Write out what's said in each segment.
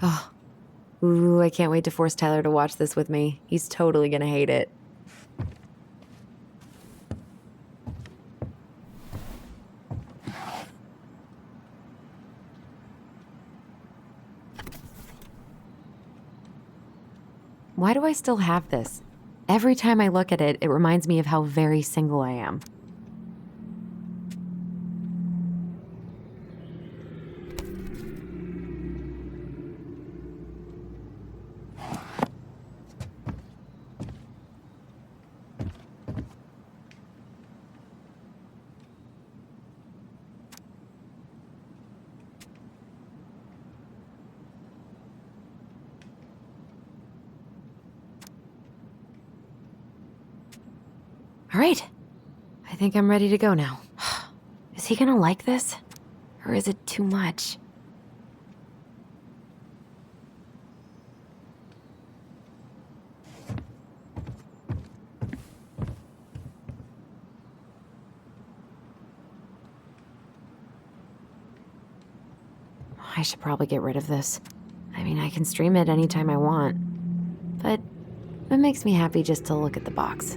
Oh. Ooh, I can't wait to force Tyler to watch this with me. He's totally gonna hate it. Why do I still have this? Every time I look at it, it reminds me of how very single I am. All right. I think I'm ready to go now. Is he gonna like this? Or is it too much? I should probably get rid of this. I mean, I can stream it anytime I want. But it makes me happy just to look at the box.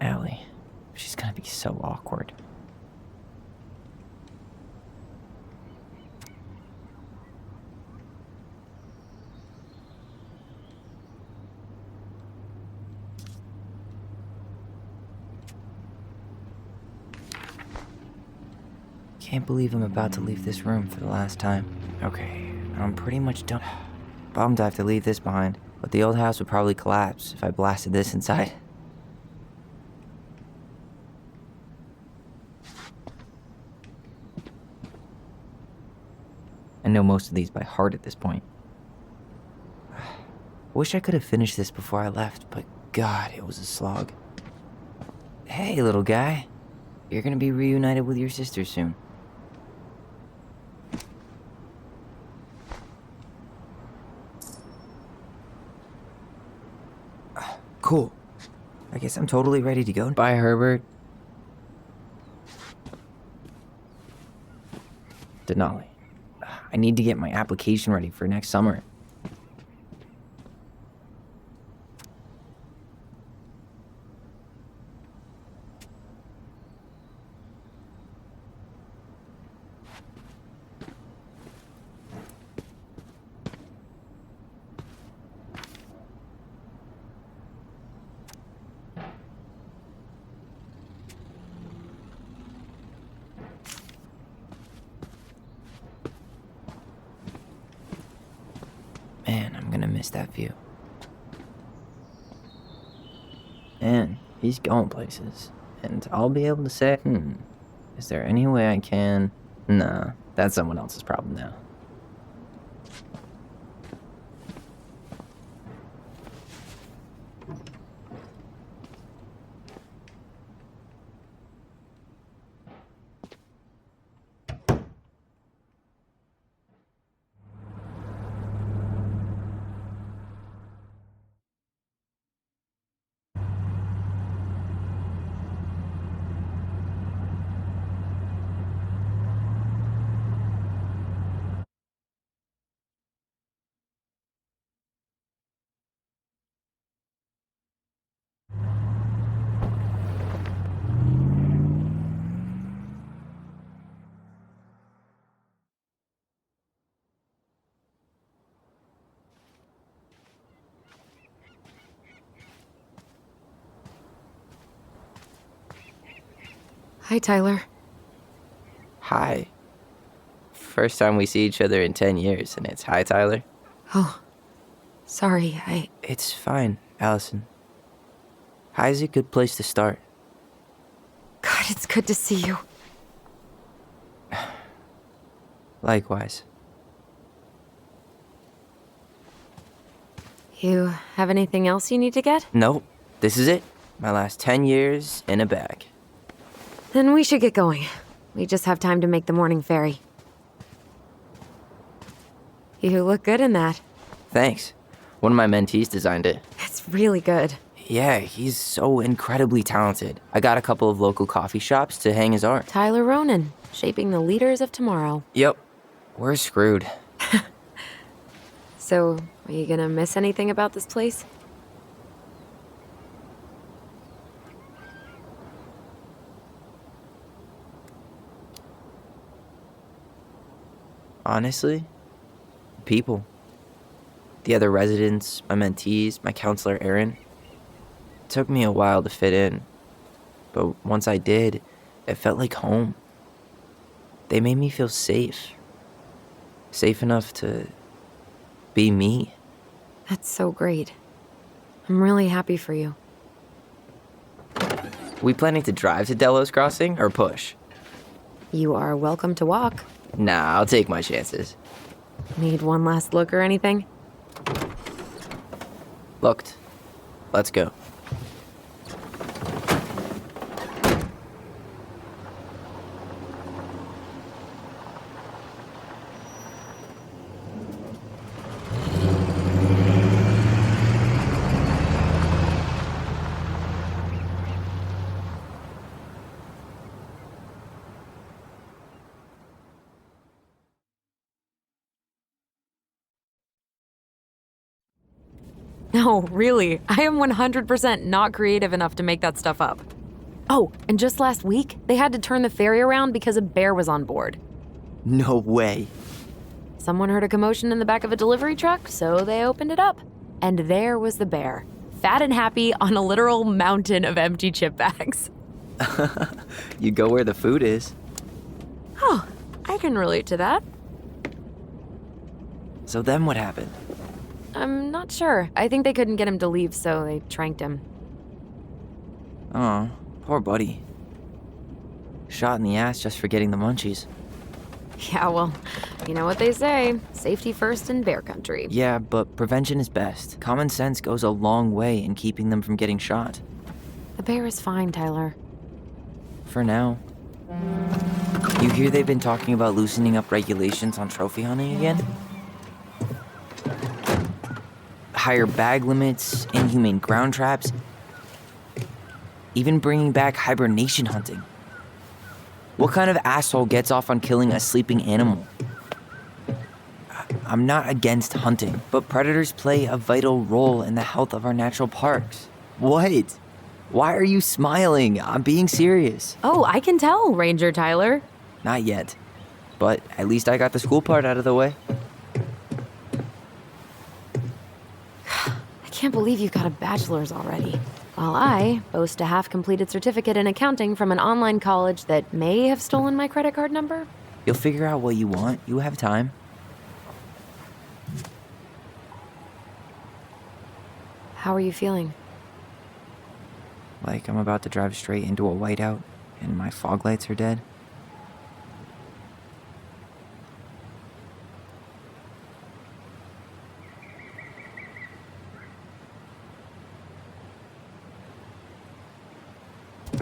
Allie. She's gonna be so awkward. Can't believe I'm about to leave this room for the last time. Okay, I'm pretty much done. Bummed I have to leave this behind, but the old house would probably collapse if I blasted this inside. I know most of these by heart at this point. I wish I could have finished this before I left, but God, it was a slog. Hey, little guy. You're gonna be reunited with your sister soon. Cool. I guess I'm totally ready to go. Bye, Herbert. Denali. I need to get my application ready for next summer. Man, I'm gonna miss that view. Man, he's going places. And I'll be able to say, is there any way I can... Nah, that's someone else's problem now. Hi, Tyler. Hi. First time we see each other in 10 years, and it's hi, Tyler. Oh, sorry, It's fine, Alyson. Hi's a good place to start. God, it's good to see you. Likewise. You have anything else you need to get? Nope, this is it. My last 10 years in a bag. Then we should get going. We just have time to make the morning ferry. You look good in that. Thanks. One of my mentees designed it. It's really good. Yeah, he's so incredibly talented. I got a couple of local coffee shops to hang his art. Tyler Ronan, shaping the leaders of tomorrow. Yep. We're screwed. So, are you gonna miss anything about this place? Honestly, people. The other residents, my mentees, my counselor Aaron. It took me a while to fit in, but once I did, it felt like home. They made me feel safe. Safe enough to be me. That's so great. I'm really happy for you. We planning to drive to Delos Crossing or push? You are welcome to walk. Nah, I'll take my chances. Need one last look or anything? Looked. Let's go. No, really. I am 100% not creative enough to make that stuff up. Oh, and just last week, they had to turn the ferry around because a bear was on board. No way. Someone heard a commotion in the back of a delivery truck, so they opened it up. And there was the bear, fat and happy on a literal mountain of empty chip bags. You go where the food is. Oh, I can relate to that. So then what happened? I'm not sure. I think they couldn't get him to leave, so they tranked him. Oh, poor buddy. Shot in the ass just for getting the munchies. Yeah, well, you know what they say. Safety first in bear country. Yeah, but prevention is best. Common sense goes a long way in keeping them from getting shot. The bear is fine, Tyler. For now. You hear they've been talking about loosening up regulations on trophy hunting again? Higher bag limits, inhumane ground traps, even bringing back hibernation hunting. What kind of asshole gets off on killing a sleeping animal? I'm not against hunting, but predators play a vital role in the health of our natural parks. What? Why are you smiling? I'm being serious. Oh, I can tell, Ranger Tyler. Not yet, but at least I got the school part out of the way. I can't believe you've got a bachelor's already. While I boast a half-completed certificate in accounting from an online college that may have stolen my credit card number. You'll figure out what you want. You have time. How are you feeling? Like I'm about to drive straight into a whiteout and my fog lights are dead.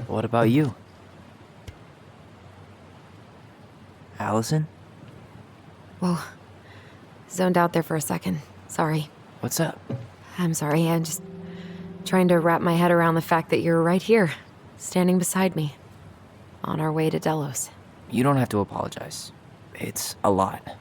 What about you? Alyson? Whoa. Zoned out there for a second. Sorry. What's up? I'm sorry. I'm just trying to wrap my head around the fact that you're right here, standing beside me, on our way to Delos. You don't have to apologize. It's a lot.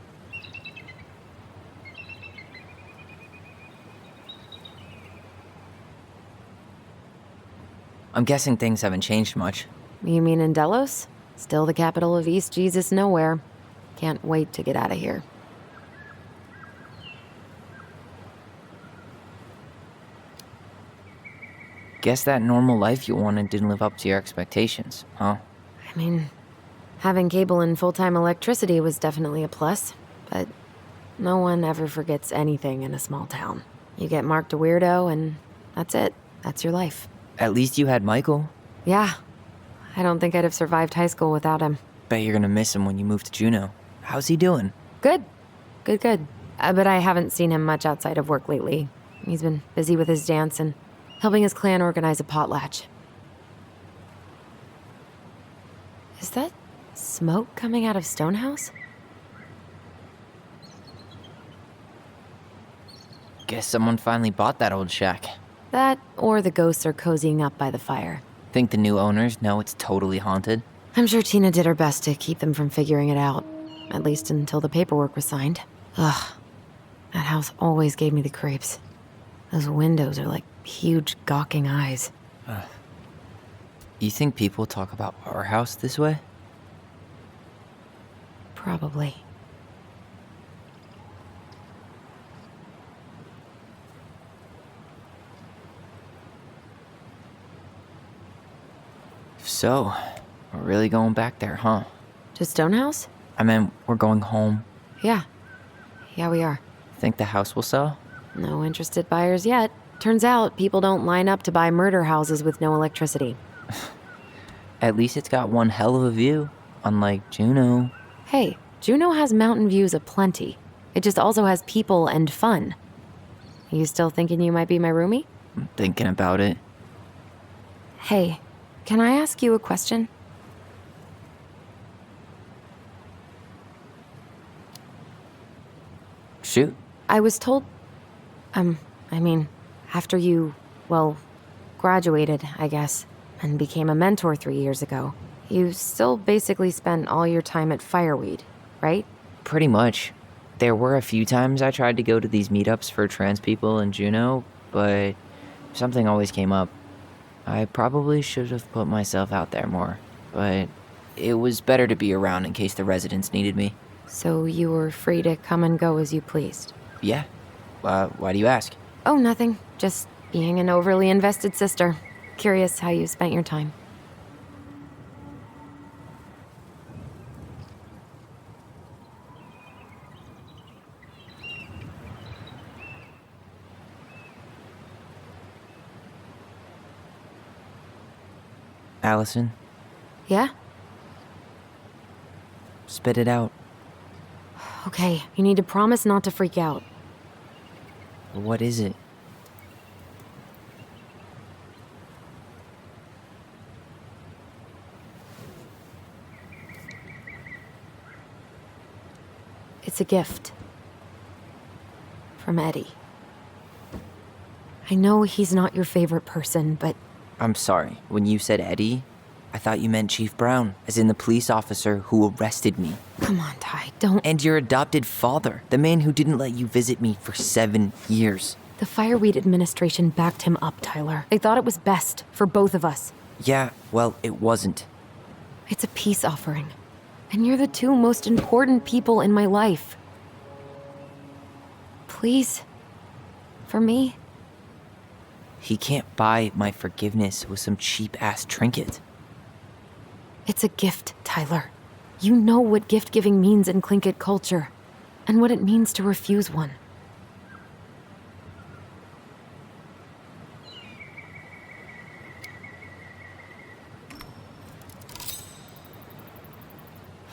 I'm guessing things haven't changed much. You mean in Delos? Still the capital of East Jesus Nowhere. Can't wait to get out of here. Guess that normal life you wanted didn't live up to your expectations, huh? I mean, having cable and full-time electricity was definitely a plus, but no one ever forgets anything in a small town. You get marked a weirdo, and that's it. That's your life. At least you had Michael. Yeah. I don't think I'd have survived high school without him. Bet you're gonna miss him when you move to Juneau. How's he doing? Good. Good. But I haven't seen him much outside of work lately. He's been busy with his dance, and helping his clan organize a potlatch. Is that smoke coming out of Stonehouse? Guess someone finally bought that old shack. That, or the ghosts are cozying up by the fire. Think the new owners know it's totally haunted? I'm sure Tina did her best to keep them from figuring it out. At least until the paperwork was signed. Ugh. That house always gave me the creeps. Those windows are like huge gawking eyes. You think people talk about our house this way? Probably. So, we're really going back there, huh? To Stonehouse? I mean, we're going home. Yeah. Yeah, we are. Think the house will sell? No interested buyers yet. Turns out people don't line up to buy murder houses with no electricity. At least it's got one hell of a view, unlike Juneau. Hey, Juneau has mountain views aplenty. It just also has people and fun. You still thinking you might be my roomie? I'm thinking about it. Hey, can I ask you a question? Shoot. I was told... after you, graduated, I guess, and became a mentor 3 years ago, you still basically spent all your time at Fireweed, right? Pretty much. There were a few times I tried to go to these meetups for trans people in Juneau, but something always came up. I probably should have put myself out there more, but it was better to be around in case the residents needed me. So you were free to come and go as you pleased? Yeah. Why do you ask? Oh, nothing. Just being an overly invested sister. Curious how you spent your time. Alyson, Yeah? spit it out. Okay, you need to promise not to freak out. What is it? It's a gift. From Eddie. I know he's not your favorite person, but... I'm sorry. When you said Eddie, I thought you meant Chief Brown, as in the police officer who arrested me. Come on, Ty, don't... And your adopted father, the man who didn't let you visit me for 7 years. The Fireweed administration backed him up, Tyler. They thought it was best for both of us. Yeah, well, it wasn't. It's a peace offering. And you're the two most important people in my life. Please. For me. He can't buy my forgiveness with some cheap-ass trinket. It's a gift, Tyler. You know what gift-giving means in Tlingit culture, and what it means to refuse one.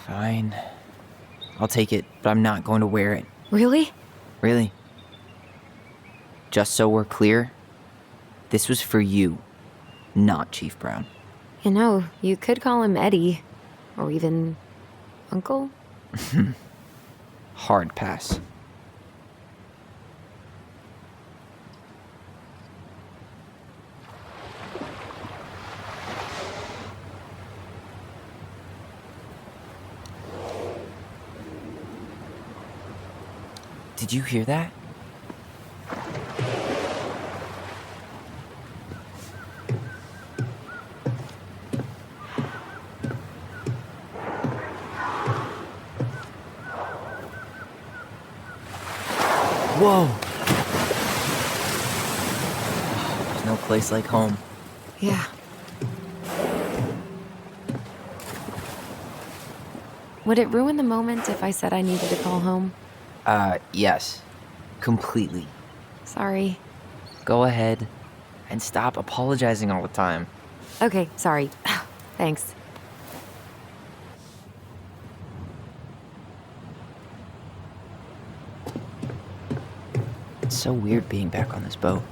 Fine. I'll take it, but I'm not going to wear it. Really? Really. Just so we're clear, this was for you, not Chief Brown. You know, you could call him Eddie, or even Uncle? Hard pass. Did you hear that? Whoa! There's no place like home. Yeah. Would it ruin the moment if I said I needed to call home? Yes. Completely. Sorry. Go ahead and stop apologizing all the time. Okay, sorry. Thanks. It's so weird being back on this boat.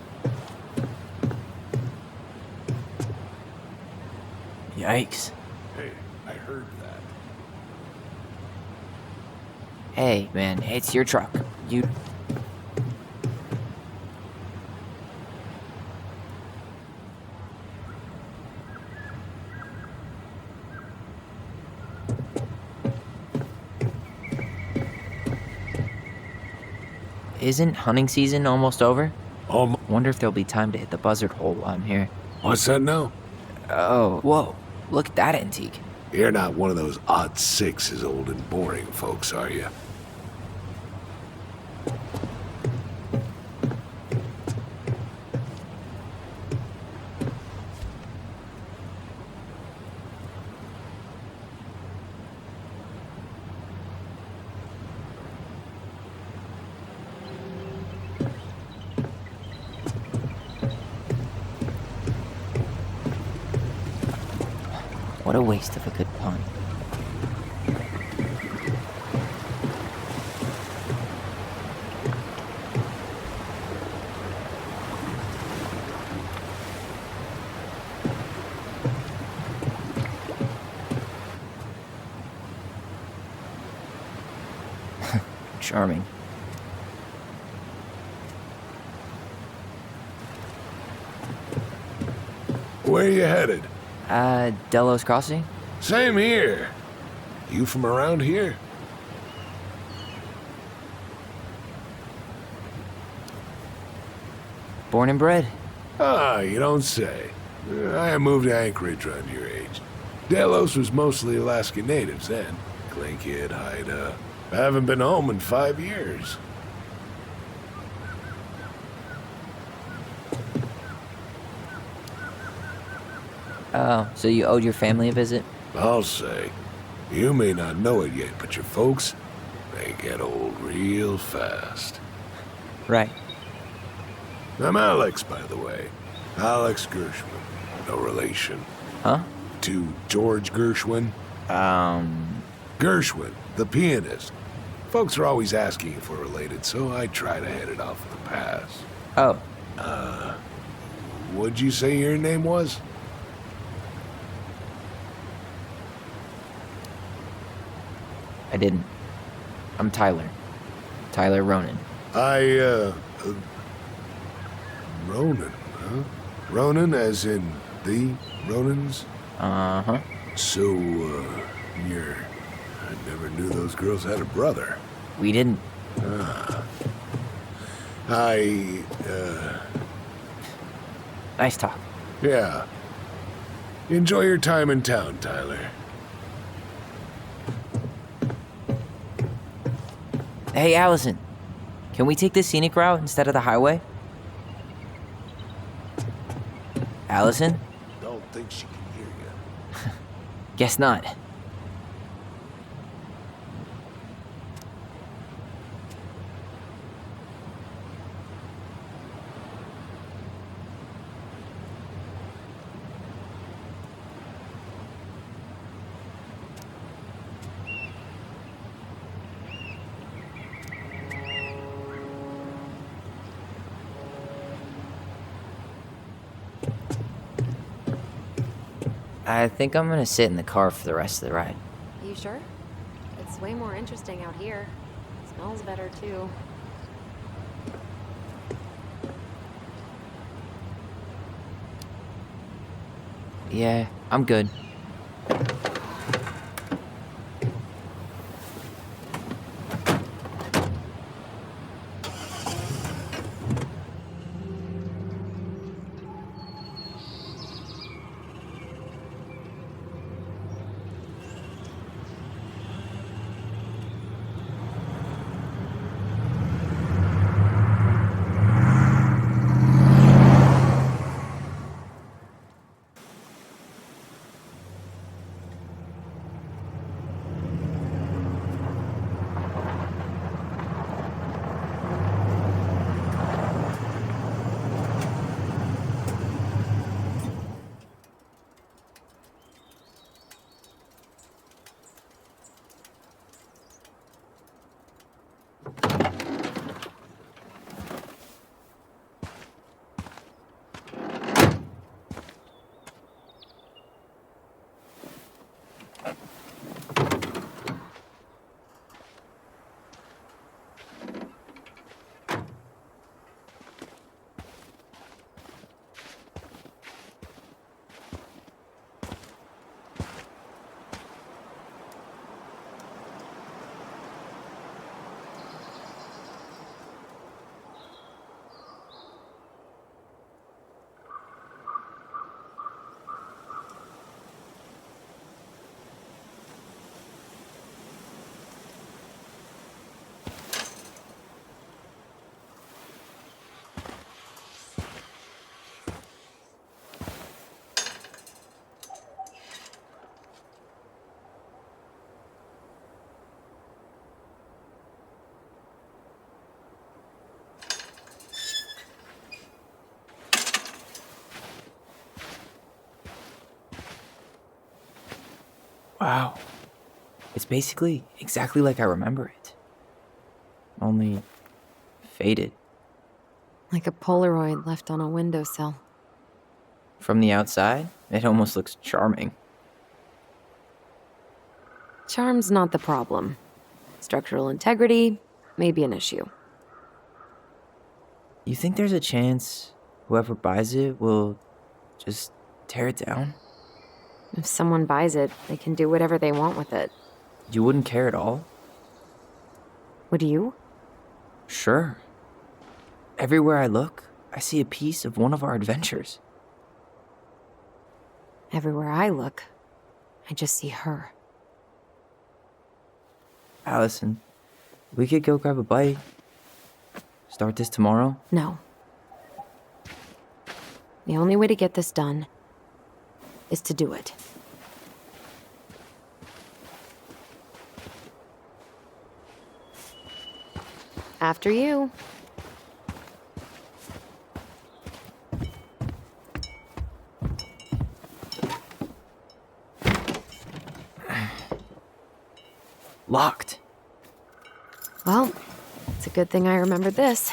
Yikes. Hey, I heard that. Hey, man, it's your truck. You... Isn't hunting season almost over? Wonder if there'll be time to hit the buzzard hole while I'm here. What's that now? Oh, whoa. Look at that antique. You're not one of those odd sixes old and boring folks, are you? What a waste of a good pun. Charming. Where you headed? Delos Crossing? Same here. You from around here? Born and bred. Ah, you don't say. I moved to Anchorage around your age. Delos was mostly Alaska natives then. Clay Kid, Haida. I haven't been home in 5 years. Oh, so you owed your family a visit? I'll say. You may not know it yet, but your folks, they get old real fast. Right. I'm Alex, by the way. Alex Gershwin. No relation. Huh? To George Gershwin. Gershwin, the pianist. Folks are always asking if we're related, so I try to head it off with the pass. Oh. What'd you say your name was? I didn't. I'm Tyler. Tyler Ronan. Ronan, huh? Ronan as in the Ronans? Uh-huh. So, you're... I never knew those girls had a brother. We didn't. Nice talk. Yeah. Enjoy your time in town, Tyler. Hey, Alyson. Can we take the scenic route instead of the highway? Alyson? Don't think she can hear you. Guess not. I think I'm gonna sit in the car for the rest of the ride. You sure? It's way more interesting out here. Smells better, too. Yeah, I'm good. Wow. It's basically exactly like I remember it. Only faded. Like a Polaroid left on a windowsill. From the outside, it almost looks charming. Charm's not the problem. Structural integrity may be an issue. You think there's a chance whoever buys it will just tear it down? If someone buys it, they can do whatever they want with it. You wouldn't care at all? Would you? Sure. Everywhere I look, I see a piece of one of our adventures. Everywhere I look, I just see her. Alyson, we could go grab a bite. Start this tomorrow? No. The only way to get this done is to do it. After you. Locked. Well, it's a good thing I remembered this.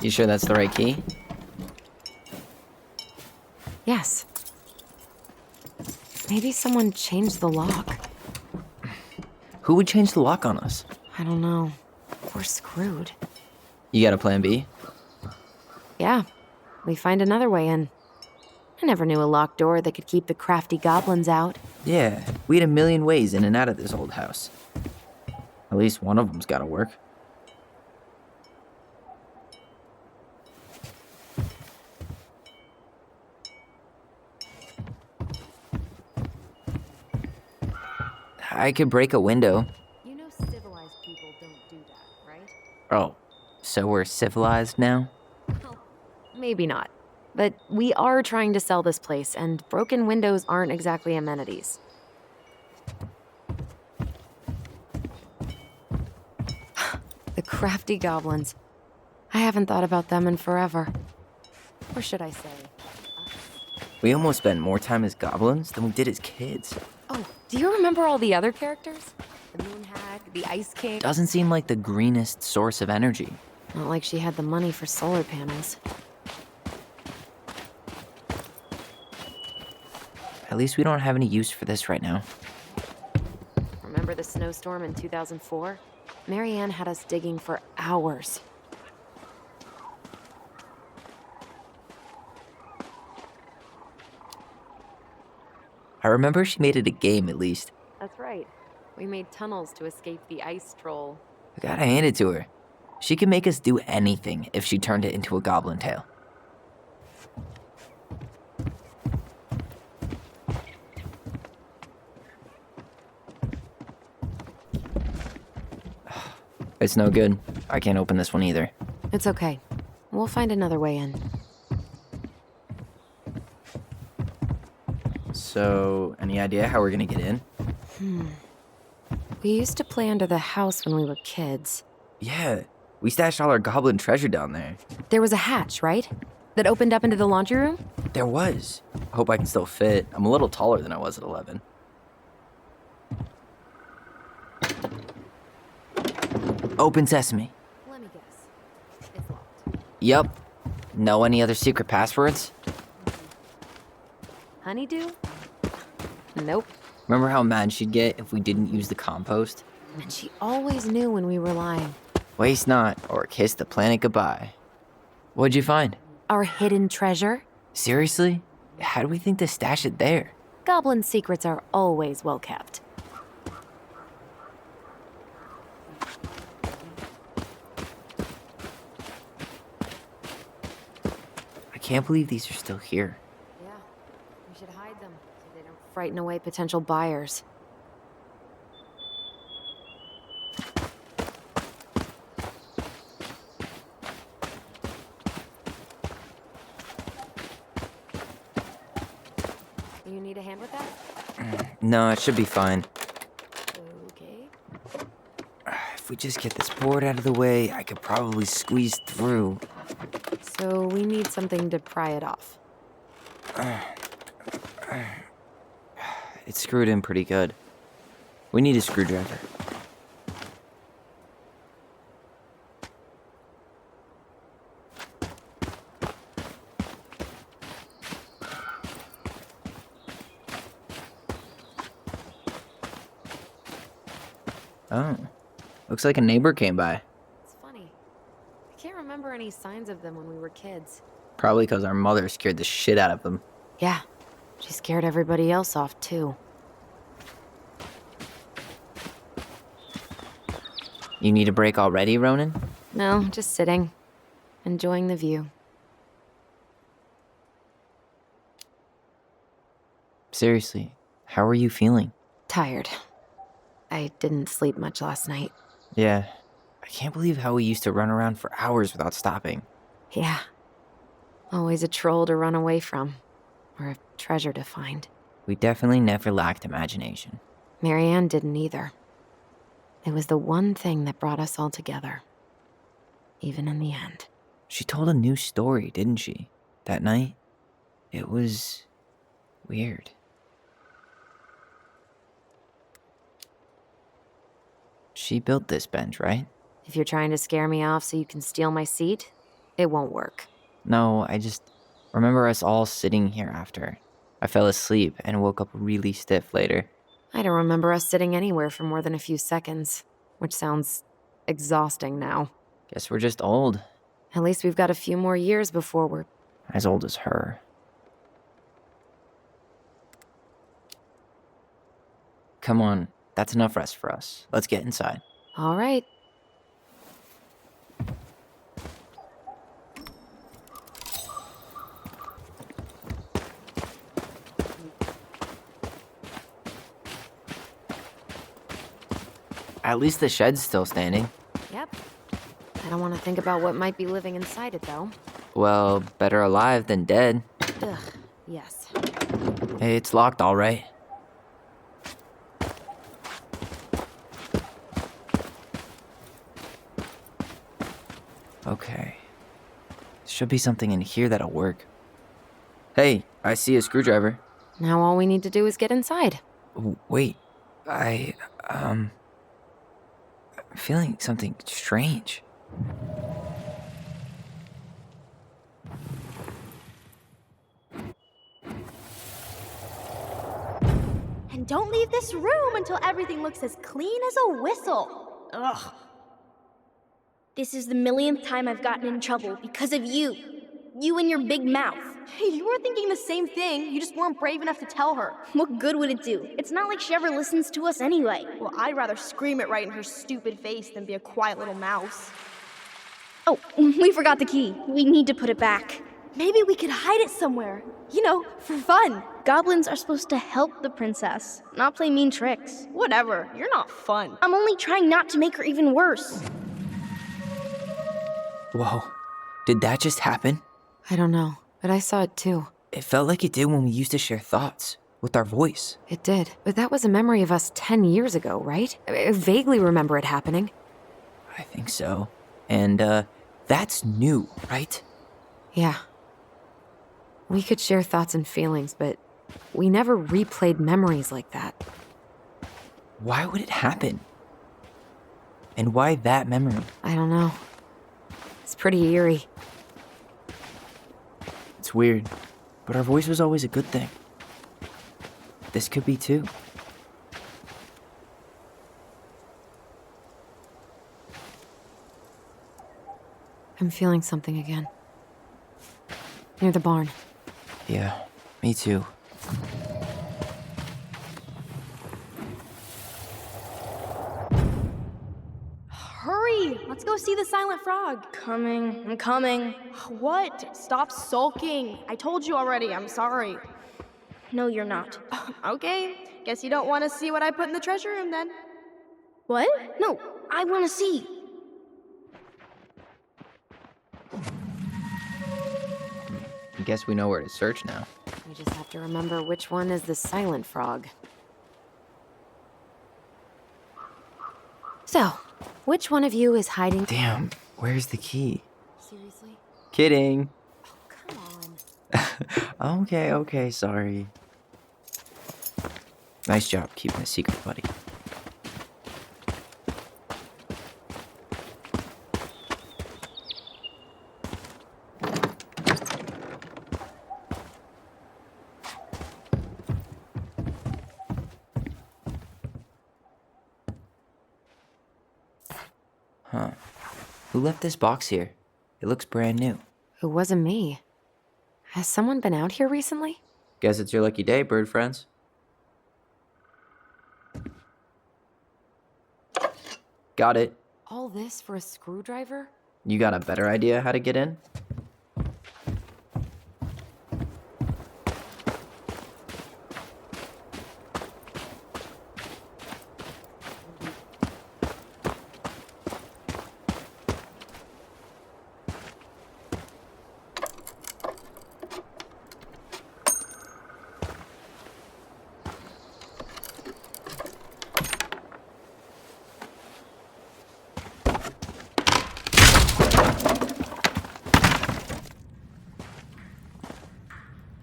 You sure that's the right key? Yes. Maybe someone changed the lock. Who would change the lock on us? I don't know. We're screwed. You got a plan B? Yeah, we find another way in. I never knew a locked door that could keep the crafty goblins out. Yeah, we had a million ways in and out of this old house. At least one of them's gotta work. I could break a window. You know civilized people don't do that, right? Oh, so we're civilized now? Well, maybe not. But we are trying to sell this place, and broken windows aren't exactly amenities. The crafty goblins. I haven't thought about them in forever. Or should I say, We almost spent more time as goblins than we did as kids. oh, do you remember all the other characters? The Moon Hag, the Ice King. Doesn't seem like the greenest source of energy. Not like she had the money for solar panels. At least we don't have any use for this right now. Remember the snowstorm in 2004? Marianne had us digging for hours. I remember she made it a game at least. That's right. We made tunnels to escape the ice troll. I gotta hand it to her. She can make us do anything if she turned it into a goblin tail. It's no good. I can't open this one either. It's okay. We'll find another way in. So, any idea how we're gonna get in? We used to play under the house when we were kids. Yeah, we stashed all our goblin treasure down there. There was a hatch, right? That opened up into the laundry room? There was. Hope I can still fit. I'm a little taller than I was at 11. Open sesame. Let me guess. It's locked. Yup. Know any other secret passwords? Honeydew? Nope. Remember how mad she'd get if we didn't use the compost? And she always knew when we were lying. Waste not, or kiss the planet goodbye. What'd you find? Our hidden treasure? Seriously? How do we think to stash it there? Goblin secrets are always well kept. I can't believe these are still here. Yeah, we should hide them so they don't frighten away potential buyers. You need a hand with that? No, it should be fine. Okay. If we just get this board out of the way, I could probably squeeze through. So we need something to pry it off. It's screwed in pretty good. We need a screwdriver. Oh, looks like a neighbor came by. It's funny. I can't remember any signs of them when we were kids. Probably because our mother scared the shit out of them. Yeah, she scared everybody else off, too. You need a break already, Ronan? No, just sitting. Enjoying the view. Seriously, how are you feeling? Tired. I didn't sleep much last night. Yeah, I can't believe how we used to run around for hours without stopping. Yeah. Always a troll to run away from. Or a treasure to find. We definitely never lacked imagination. Marianne didn't either. It was the one thing that brought us all together. Even in the end. She told a new story, didn't she? That night? It was weird. She built this bench, right? If you're trying to scare me off so you can steal my seat, it won't work. No, I just remember us all sitting here after. I fell asleep and woke up really stiff later. I don't remember us sitting anywhere for more than a few seconds, which sounds exhausting now. Guess we're just old. At least we've got a few more years before we're... As old as her. Come on, that's enough rest for us. Let's get inside. All right. At least the shed's still standing. Yep. I don't want to think about what might be living inside it, though. Well, better alive than dead. Ugh, yes. Hey, it's locked, all right. Okay. Should be something in here that'll work. Hey, I see a screwdriver. Now all we need to do is get inside. Wait, I'm feeling something strange. And don't leave this room until everything looks as clean as a whistle. Ugh. This is the millionth time I've gotten in trouble because of you. You and your big mouth. Hey, you were thinking the same thing. You just weren't brave enough to tell her. What good would it do? It's not like she ever listens to us anyway. Well, I'd rather scream it right in her stupid face than be a quiet little mouse. Oh, we forgot the key. We need to put it back. Maybe we could hide it somewhere. You know, for fun. Goblins are supposed to help the princess, not play mean tricks. Whatever, you're not fun. I'm only trying not to make her even worse. Whoa, did that just happen? I don't know, but I saw it too. It felt like it did when we used to share thoughts with our voice. It did, but that was a memory of us 10 years ago, right? I vaguely remember it happening. I think so. And, that's new, right? Yeah. We could share thoughts and feelings, but we never replayed memories like that. Why would it happen? And why that memory? I don't know. It's pretty eerie. It's weird, but our voice was always a good thing. This could be too. I'm feeling something again. Near the barn. Yeah, me too. Hurry! Let's go see the silent frog. I'm coming. What? Stop sulking. I told you already, I'm sorry. No, you're not. Okay, guess you don't want to see what I put in the treasure room then. What? No, I want to see. I guess we know where to search now. We just have to remember which one is the silent frog. So, which one of you is hiding? Damn, where's the key? Seriously? Kidding. Oh, come on. Okay, sorry. Nice job keeping a secret, buddy. Huh. Who left this box here? It looks brand new. It wasn't me. Has someone been out here recently? Guess it's your lucky day, bird friends. Got it. All this for a screwdriver? You got a better idea how to get in?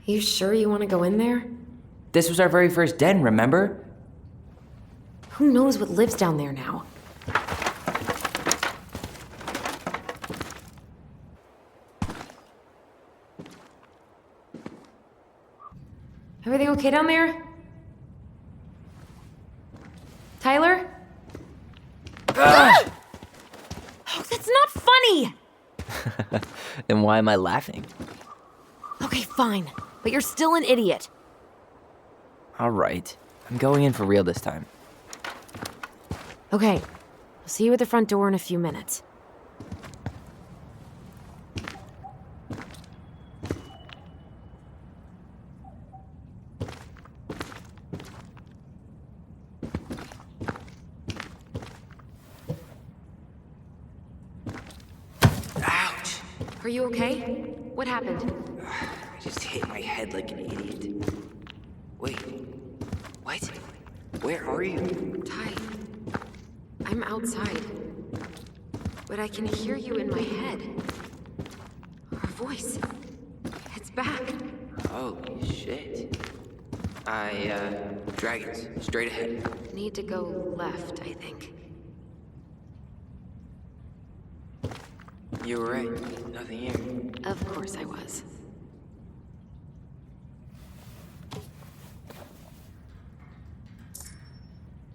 You sure you want to go in there? This was our very first den, remember? Who knows what lives down there now? Everything okay down there? Tyler? Oh, that's not funny! Then why am I laughing? Okay, fine. But you're still an idiot. Alright. I'm going in for real this time. Okay. I'll see you at the front door in a few minutes. Ouch! Are you okay? What happened? I just hit my head like an idiot. Wait. What? Where are you? Ty, I'm outside. But I can hear you in my head. Our voice. It's back. Holy shit. Dragons, straight ahead. Need to go left, I think. You were right. Nothing here. Of course I was.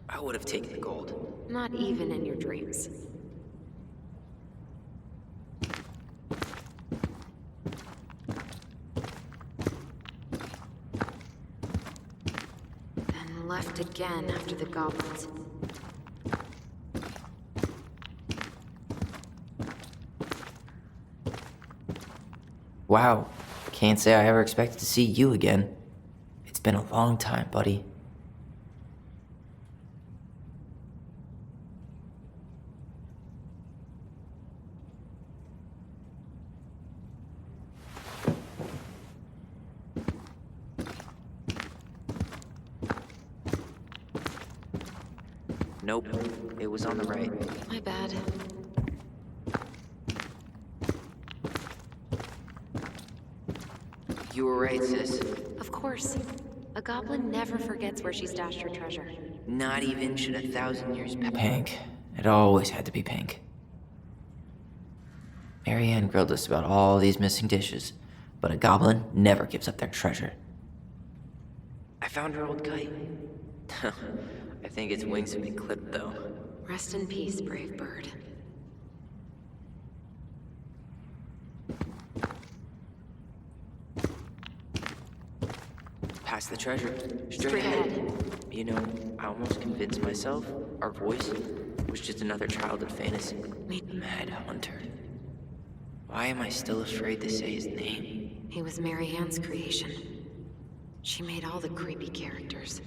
I would have taken the gold. Not even in your dreams. Then left again after the goblins. Wow. Can't say I ever expected to see you again. It's been a long time, buddy. Nope, it was on the right. My bad. You were right, sis. Of course. A goblin never forgets where she stashed her treasure. Not even should 1,000 years pass. Pink. It always had to be pink. Marianne grilled us about all these missing dishes, but a goblin never gives up their treasure. I found her old kite. I think its wings have been clipped, though. Rest in peace, brave bird. Past the treasure. Straight ahead. You know, I almost convinced myself our voice was just another childhood fantasy. Mad Hunter. Why am I still afraid to say his name? He was Marianne's creation. She made all the creepy characters.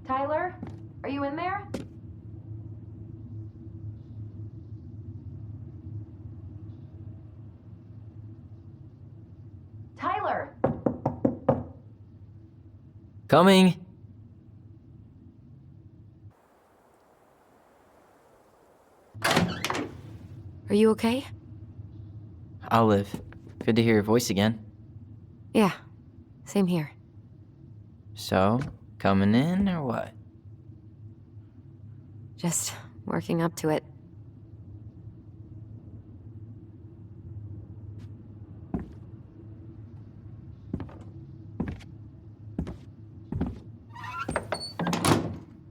Tyler? Are you in there? Tyler! Coming! Are you okay? I'll live. Good to hear your voice again. Yeah, same here. So, coming in or what? Just working up to it.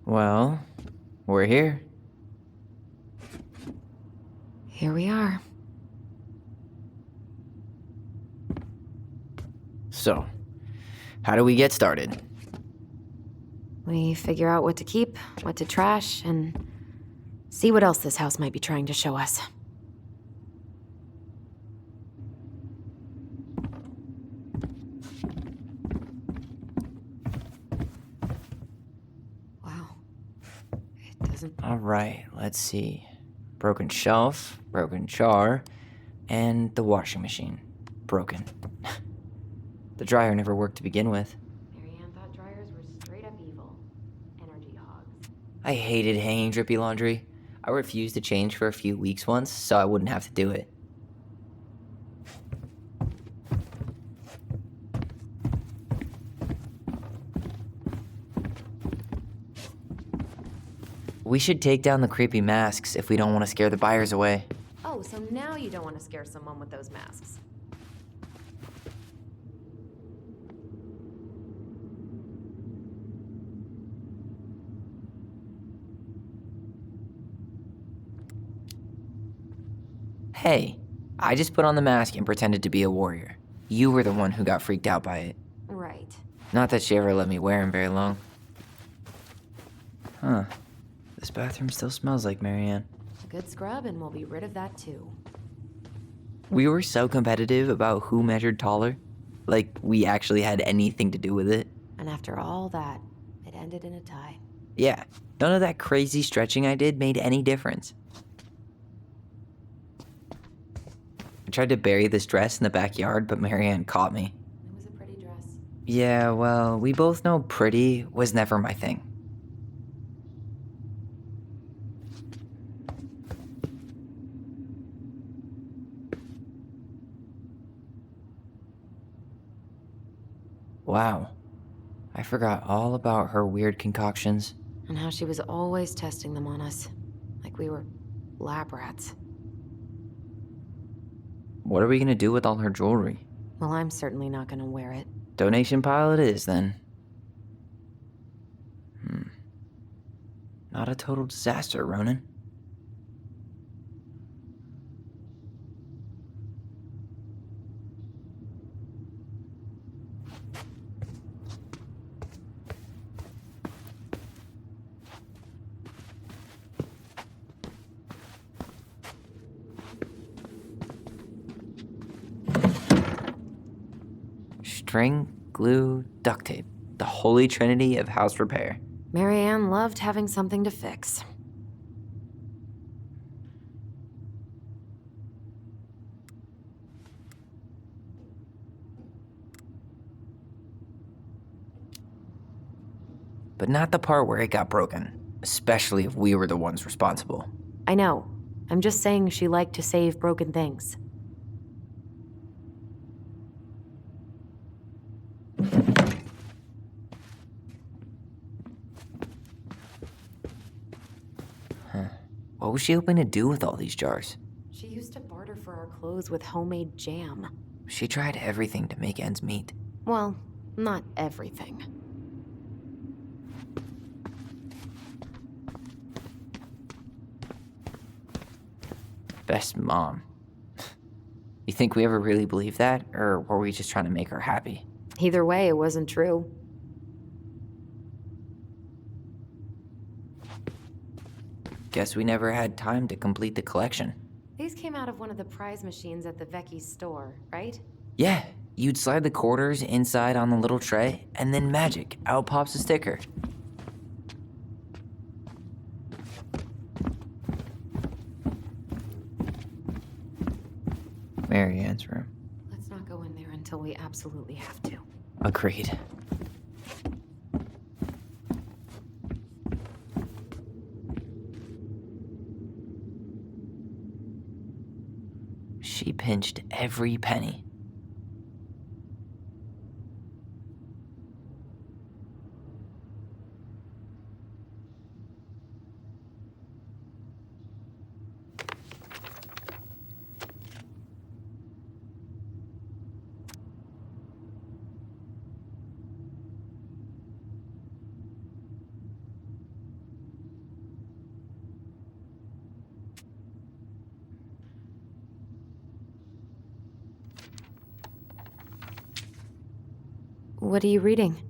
Well, we're here. Here we are. So, how do we get started? We figure out what to keep, what to trash, and see what else this house might be trying to show us. Wow. It doesn't... Alright, let's see. Broken shelf, broken jar, and the washing machine. Broken. The dryer never worked to begin with. Marianne thought dryers were straight up evil. Energy hogs. I hated hanging drippy laundry. I refused to change for a few weeks once, so I wouldn't have to do it. We should take down the creepy masks if we don't want to scare the buyers away. Oh, so now you don't want to scare someone with those masks. Hey, I just put on the mask and pretended to be a warrior. You were the one who got freaked out by it. Right. Not that she ever let me wear him very long. Huh. This bathroom still smells like Marianne. A good scrub and we'll be rid of that too. We were so competitive about who measured taller. Like we actually had anything to do with it. And after all that, it ended in a tie. Yeah, none of that crazy stretching I did made any difference. I tried to bury this dress in the backyard, but Marianne caught me. It was a pretty dress. Yeah, well, we both know pretty was never my thing. Wow. I forgot all about her weird concoctions. And how she was always testing them on us. Like we were lab rats. What are we gonna do with all her jewelry? Well, I'm certainly not gonna wear it. Donation pile it is, then. Not a total disaster, Ronan. String, glue, duct tape. The holy trinity of house repair. Marianne loved having something to fix. But not the part where it got broken. Especially if we were the ones responsible. I know. I'm just saying she liked to save broken things. What was she hoping to do with all these jars? She used to barter for our clothes with homemade jam. She tried everything to make ends meet. Well, not everything. Best mom. You think we ever really believed that, or were we just trying to make her happy? Either way, it wasn't true. Guess we never had time to complete the collection. These came out of one of the prize machines at the Vecchi's store, right? Yeah, you'd slide the quarters inside on the little tray, and then magic, out pops a sticker. Marianne's room. Let's not go in there until we absolutely have to. Agreed. She pinched every penny. What are you reading?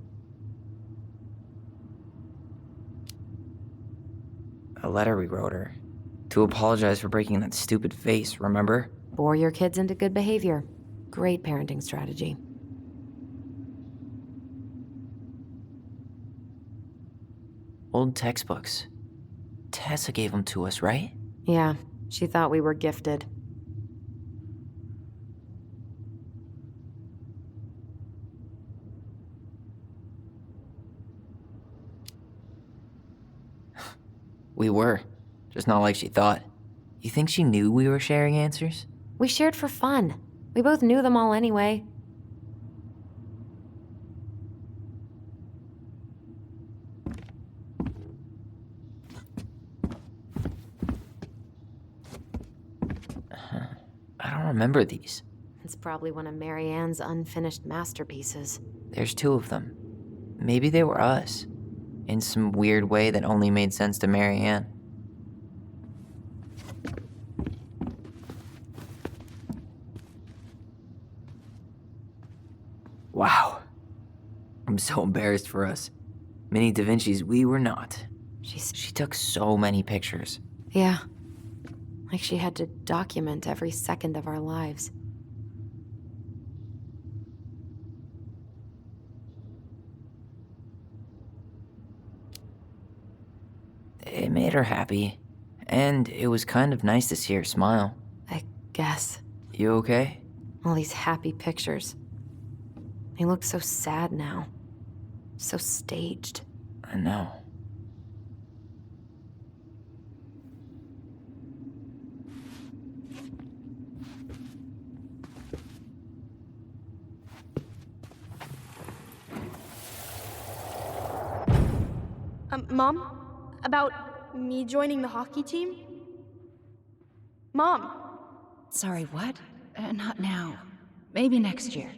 A letter we wrote her. To apologize for breaking that stupid vase, remember? Bore your kids into good behavior. Great parenting strategy. Old textbooks. Tessa gave them to us, right? Yeah, she thought we were gifted. We were. Just not like she thought. You think she knew we were sharing answers? We shared for fun. We both knew them all anyway. I don't remember these. It's probably one of Marianne's unfinished masterpieces. There's 2 of them. Maybe they were us. In some weird way that only made sense to Marianne. Wow. I'm so embarrassed for us. Mini Da Vinci's we were not. She took so many pictures. Yeah. Like she had to document every second of our lives. It made her happy. And it was kind of nice to see her smile. I guess. You okay? All these happy pictures. They look so sad now. So staged. I know. Mom? About me joining the hockey team? Mom! Sorry, what? Not now. Maybe next year.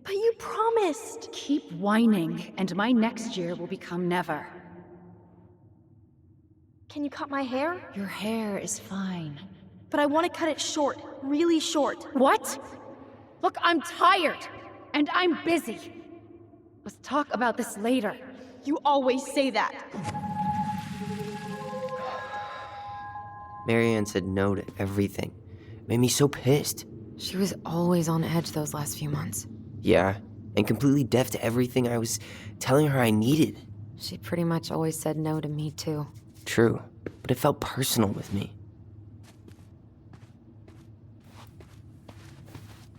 But you promised! Keep whining, and my next year will become never. Can you cut my hair? Your hair is fine. But I want to cut it short. Really short. What? Look, I'm tired, and I'm busy. Let's talk about this later. You always say that. Marianne said no to everything. Made me so pissed. She was always on edge those last few months. Yeah, and completely deaf to everything I was telling her I needed. She pretty much always said no to me, too. True, but it felt personal with me.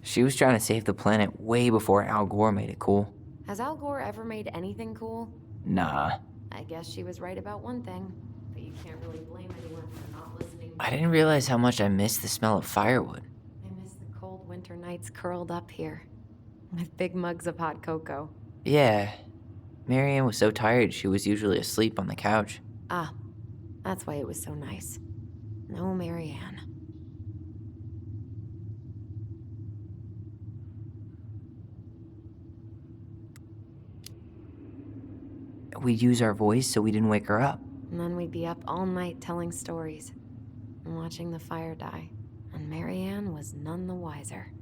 She was trying to save the planet way before Al Gore made it cool. Has Al Gore ever made anything cool? Nah. I guess she was right about one thing, but you can't really blame anyone for not listening. I didn't realize how much I missed the smell of firewood. I miss the cold winter nights curled up here, with big mugs of hot cocoa. Yeah. Marianne was so tired she was usually asleep on the couch. Ah, that's why it was so nice. No Marianne. We'd use our voice so we didn't wake her up. And then we'd be up all night telling stories and watching the fire die. And Marianne was none the wiser.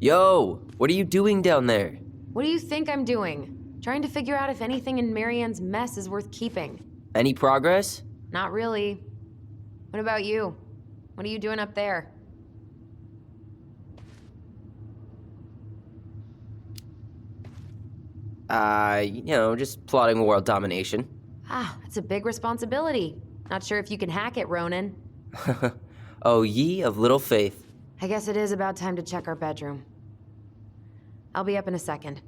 Yo, what are you doing down there? What do you think I'm doing? Trying to figure out if anything in Marianne's mess is worth keeping. Any progress? Not really. What about you? What are you doing up there? Just plotting world domination. Ah, that's a big responsibility. Not sure if you can hack it, Ronan. Oh, ye of little faith. I guess it is about time to check our bedroom. I'll be up in a second.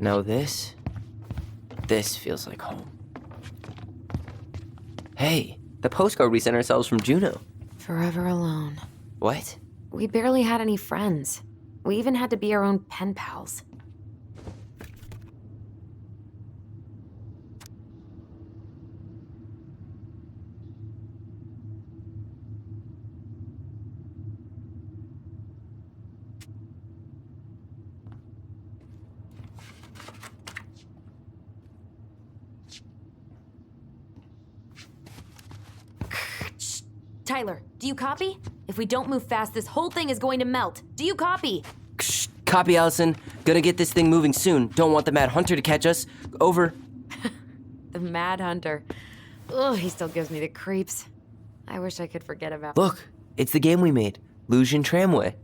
Now this feels like home. Hey, the postcard we sent ourselves from Juno. Forever alone. What? We barely had any friends. We even had to be our own pen pals. Tyler, do you copy? If we don't move fast, this whole thing is going to melt. Do you copy? Copy, Alyson. Gonna get this thing moving soon. Don't want the Mad Hunter to catch us. Over. The Mad Hunter. Ugh, he still gives me the creeps. I wish I could forget about. Look, it's the game we made. Lucian Tramway.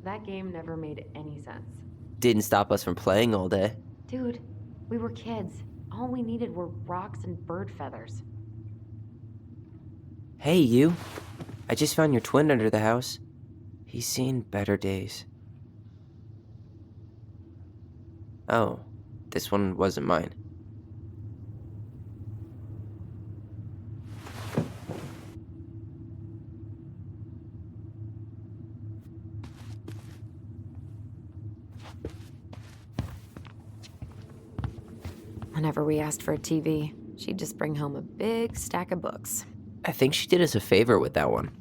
That game never made any sense. Didn't stop us from playing all day. Dude, we were kids. All we needed were rocks and bird feathers. Hey, you. I just found your twin under the house. He's seen better days. Oh, this one wasn't mine. Whenever we asked for a TV, she'd just bring home a big stack of books. I think she did us a favor with that one.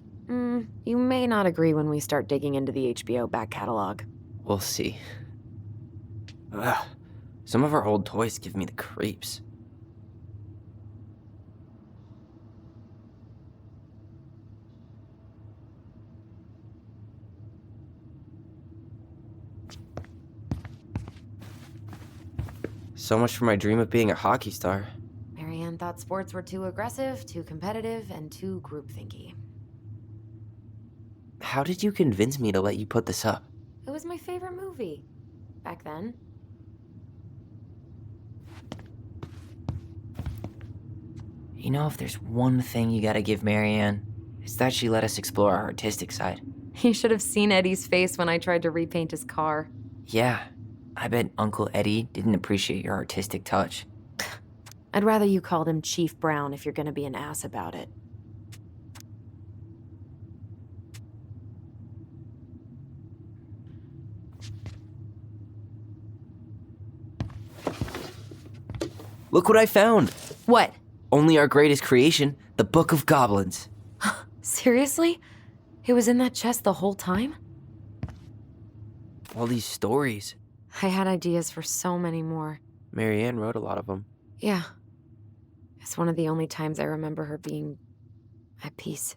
You may not agree when we start digging into the HBO back catalog. We'll see. Ugh, some of our old toys give me the creeps. So much for my dream of being a hockey star. Marianne thought sports were too aggressive, too competitive, and too groupthinky. How did you convince me to let you put this up? It was my favorite movie. Back then. You know, if there's one thing you gotta give Marianne, it's that she let us explore our artistic side. You should have seen Eddie's face when I tried to repaint his car. Yeah, I bet Uncle Eddie didn't appreciate your artistic touch. I'd rather you called him Chief Brown if you're gonna be an ass about it. Look what I found! What? Only our greatest creation, the Book of Goblins. Seriously? It was in that chest the whole time? All these stories. I had ideas for so many more. Marianne wrote a lot of them. Yeah. It's one of the only times I remember her being at peace.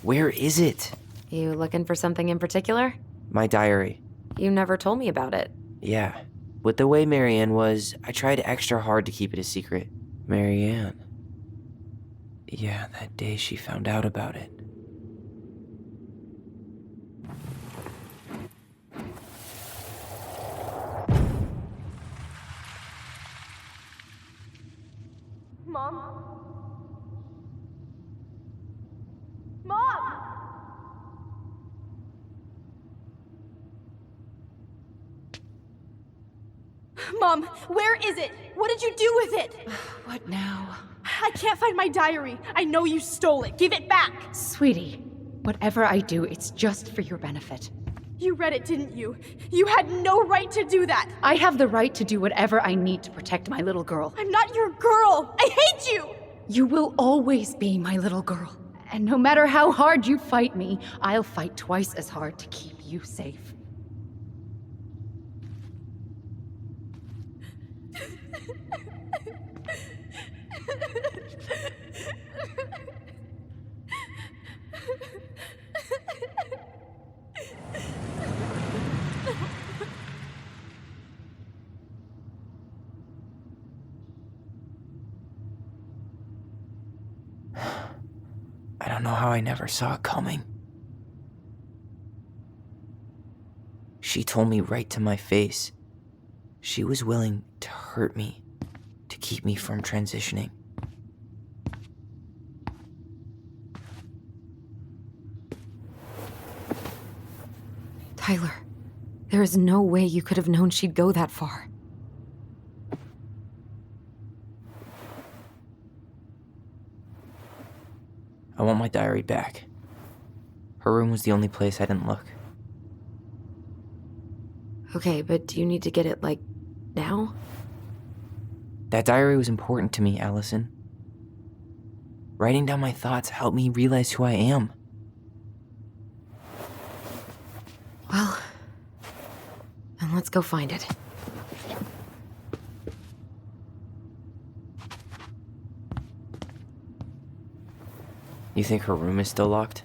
Where is it? You looking for something in particular? My diary. You never told me about it. Yeah. With the way Marianne was, I tried extra hard to keep it a secret. Marianne. Yeah, that day she found out about it. Mom? Mom! Mom, where is it? What did you do with it? What now? I can't find my diary. I know you stole it. Give it back. Sweetie, whatever I do, it's just for your benefit. You read it, didn't you? You had no right to do that. I have the right to do whatever I need to protect my little girl. I'm not your girl. I hate you. You will always be my little girl. And no matter how hard you fight me, I'll fight twice as hard to keep you safe. I don't know how I never saw it coming. She told me right to my face. She was willing to hurt me, to keep me from transitioning. Tyler, there is no way you could have known she'd go that far. I want my diary back. Her room was the only place I didn't look. Okay, but do you need to get it, like, now? That diary was important to me, Alyson. Writing down my thoughts helped me realize who I am. Well, then let's go find it. You think her room is still locked?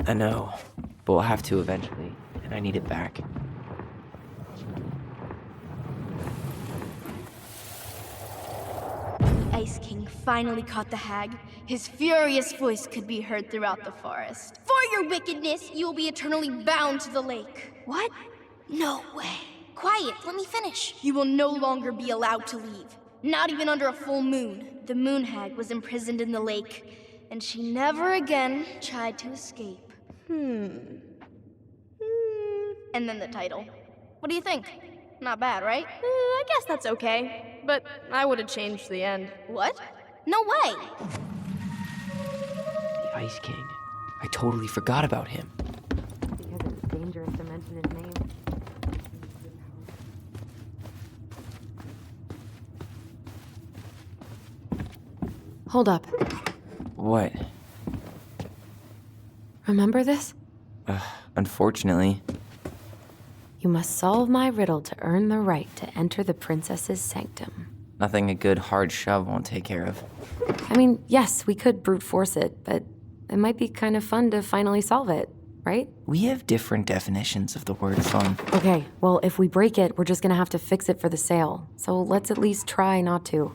I know, but we'll have to eventually, and I need it back. The Ice King finally caught the hag. His furious voice could be heard throughout the forest. For your wickedness, you will be eternally bound to the lake. What? No way. Quiet, let me finish. You will no longer be allowed to leave. Not even under a full moon. The moon hag was imprisoned in the lake, and she never again tried to escape. And then the title. What do you think? Not bad, right? I guess that's okay. But I would have changed the end. What? No way! The Ice King. I totally forgot about him. Because it's dangerous to mention his name. Hold up. What? Remember this? Unfortunately. You must solve my riddle to earn the right to enter the princess's sanctum. Nothing a good hard shove won't take care of. I mean, yes, we could brute force it, but it might be kind of fun to finally solve it, right? We have different definitions of the word fun. Okay, well, if we break it, we're just gonna have to fix it for the sale. So let's at least try not to.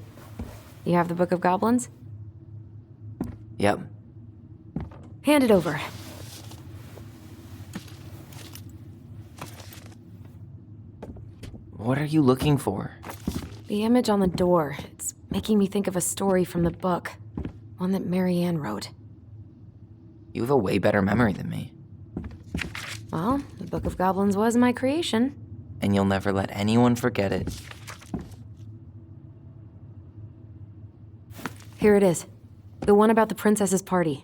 You have the Book of Goblins? Yep. Hand it over. What are you looking for? The image on the door. It's making me think of a story from the book. One that Marianne wrote. You have a way better memory than me. Well, the Book of Goblins was my creation. And you'll never let anyone forget it. Here it is. The one about the princess's party.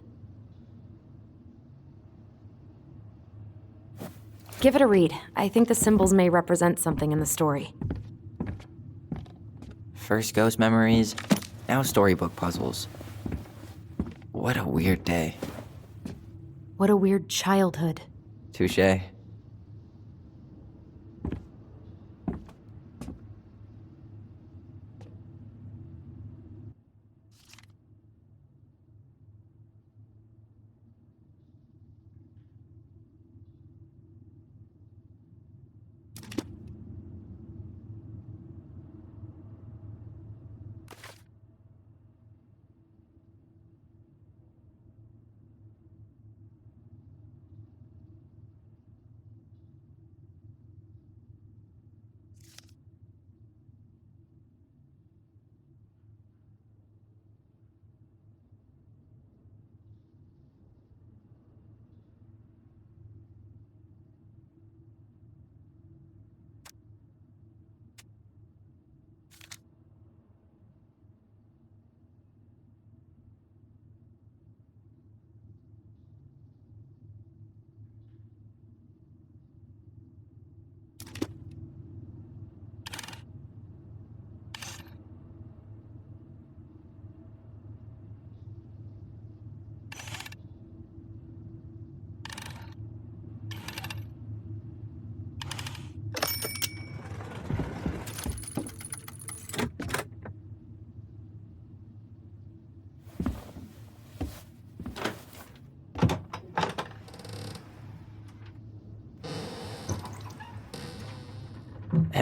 Give it a read. I think the symbols may represent something in the story. First ghost memories, now storybook puzzles. What a weird day. What a weird childhood. Touché.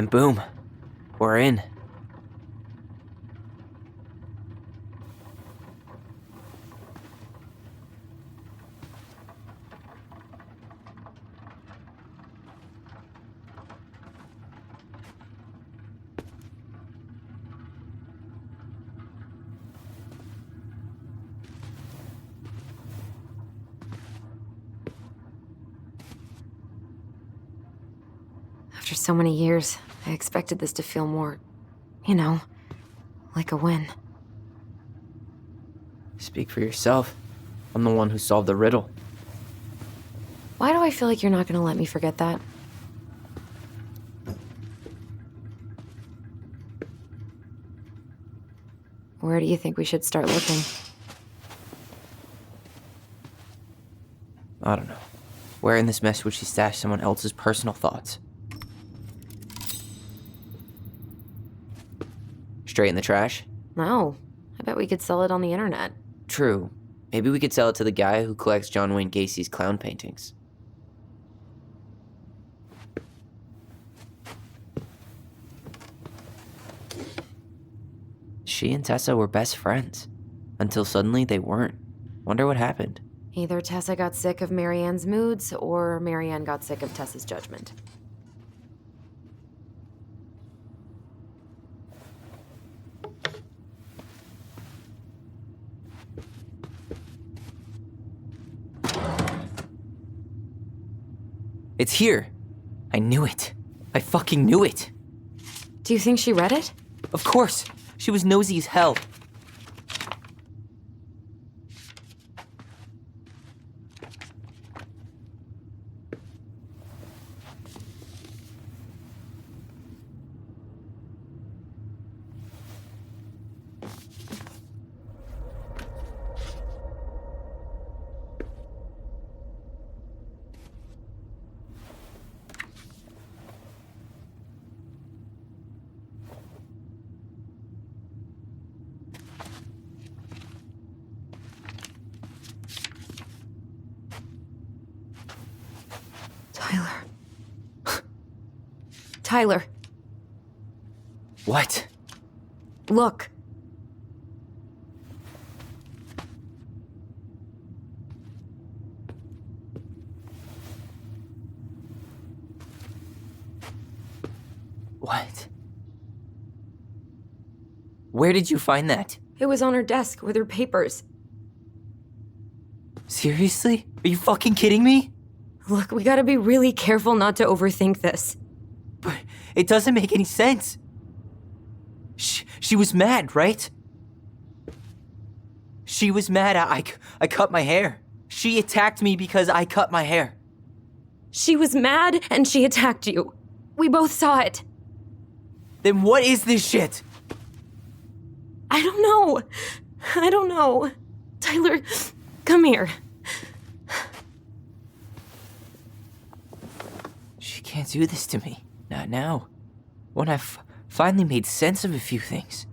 And boom, we're in. After so many years, I expected this to feel more, you know, like a win. Speak for yourself. I'm the one who solved the riddle. Why do I feel like you're not gonna let me forget that? Where do you think we should start looking? I don't know. Where in this mess would she stash someone else's personal thoughts? Straight in the trash? No. I bet we could sell it on the internet. True. Maybe we could sell it to the guy who collects John Wayne Gacy's clown paintings. She and Tessa were best friends. Until suddenly they weren't. Wonder what happened. Either Tessa got sick of Marianne's moods, or Marianne got sick of Tessa's judgment. It's here. I knew it. I fucking knew it. Do you think she read it? Of course. She was nosy as hell. Tyler. What? Look. What? Where did you find that? It was on her desk with her papers. Seriously? Are you fucking kidding me? Look, we gotta be really careful not to overthink this. But it doesn't make any sense. She was mad, right? She was mad I cut my hair. She attacked me because I cut my hair. She was mad and she attacked you. We both saw it. Then what is this shit? I don't know. I don't know. Tyler, come here. She can't do this to me. Not now. When I've finally made sense of a few things.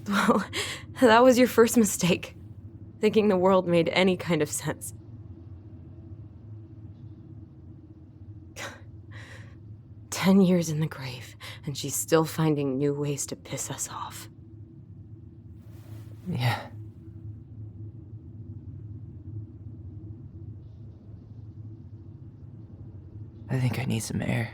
Well, that was your first mistake. Thinking the world made any kind of sense. "10 years in the grave, and she's still finding new ways to piss us off." Yeah. I think I need some air.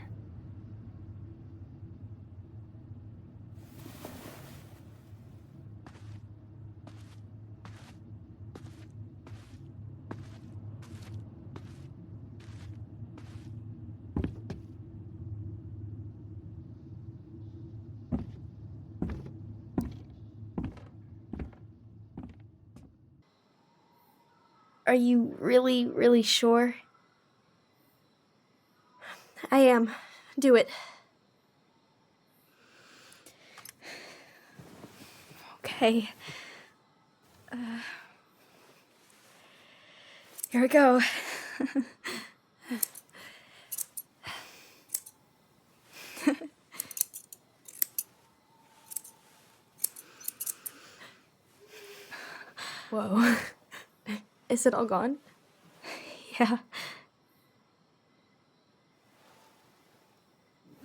Are you really, really sure? I am. Do it. Okay. Here we go. Whoa. Is it all gone? Yeah.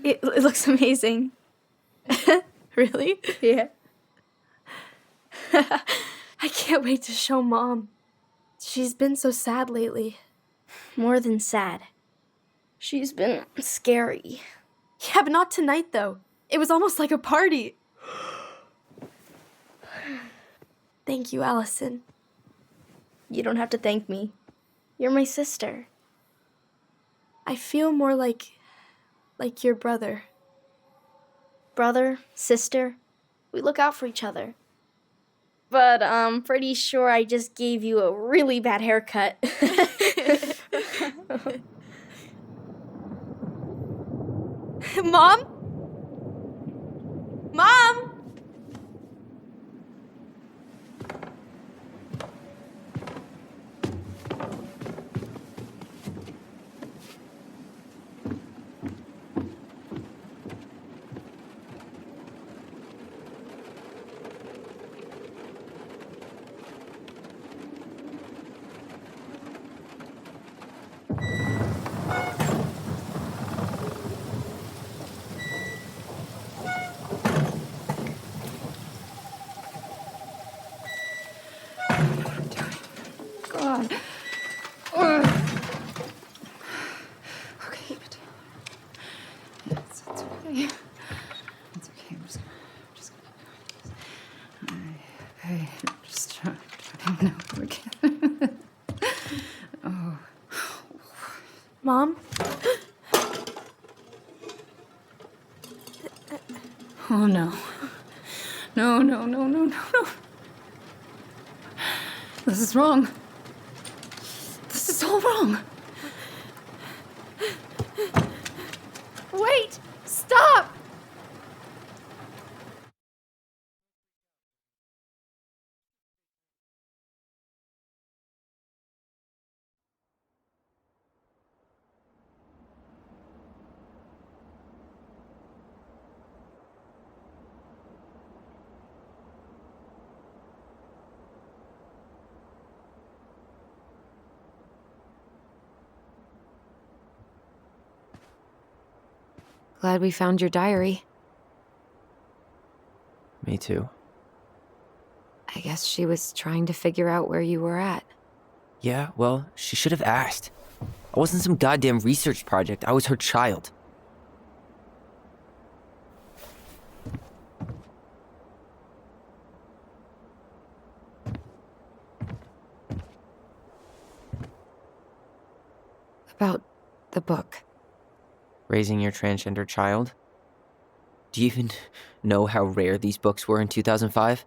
It looks amazing. Really? Yeah. I can't wait to show Mom. She's been so sad lately. More than sad. She's been scary. Yeah, but not tonight, though. It was almost like a party. Thank you, Alyson. You don't have to thank me. You're my sister. I feel more like your brother. Brother, sister, we look out for each other. But I'm pretty sure I just gave you a really bad haircut. Mom? Mom! God. Ugh. Okay, keep it down. It's okay. It's okay. I'm just gonna hey, just try now again. Oh. Mom? Oh no. No. This is wrong. This is all wrong. Wait! Stop! Glad we found your diary. Me too. I guess she was trying to figure out where you were at. Yeah, well, she should have asked. I wasn't some goddamn research project. I was her child. About the book. Raising your transgender child? Do you even know how rare these books were in 2005?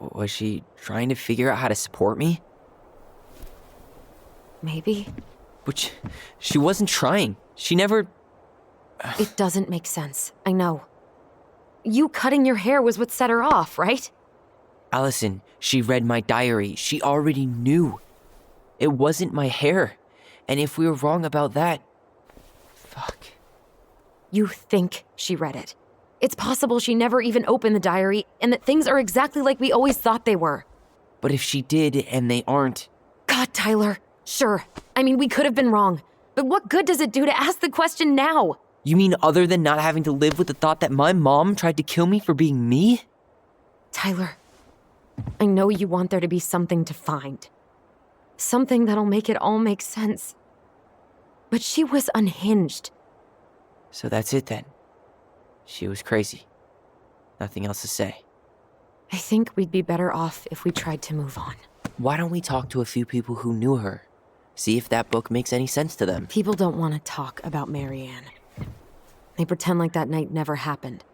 Was she trying to figure out how to support me? Maybe. Which, she wasn't trying. She never... It doesn't make sense. I know. You cutting your hair was what set her off, right? Alyson, she read my diary. She already knew. It wasn't my hair. And if we were wrong about that... Fuck. You think she read it. It's possible she never even opened the diary, and that things are exactly like we always thought they were. But if she did, and they aren't... God, Tyler. Sure. I mean, we could have been wrong. But what good does it do to ask the question now? You mean other than not having to live with the thought that my mom tried to kill me for being me? Tyler, I know you want there to be something to find. Something that'll make it all make sense. But she was unhinged. So that's it then. She was crazy. Nothing else to say. I think we'd be better off if we tried to move on. Why don't we talk to a few people who knew her? See if that book makes any sense to them. People don't want to talk about Marianne. They pretend like that night never happened.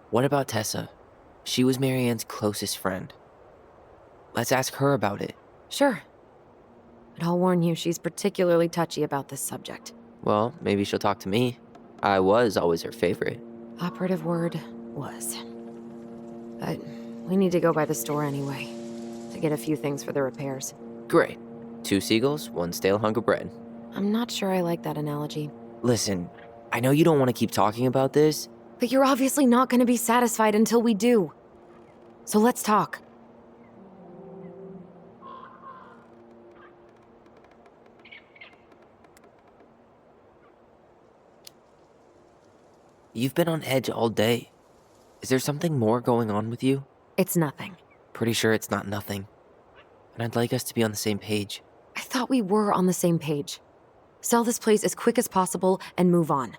What about Tessa? She was Marianne's closest friend. Let's ask her about it. Sure. But I'll warn you, she's particularly touchy about this subject. Well, maybe she'll talk to me. I was always her favorite. Operative word was. But we need to go by the store anyway, to get a few things for the repairs. Great. 2 seagulls, 1 stale hunk of bread. I'm not sure I like that analogy. Listen, I know you don't want to keep talking about this. But you're obviously not going to be satisfied until we do. so let's talk. You've been on edge all day. Is there something more going on with you? It's nothing. Pretty sure it's not nothing. And I'd like us to be on the same page. I thought we were on the same page. Sell this place as quick as possible and move on.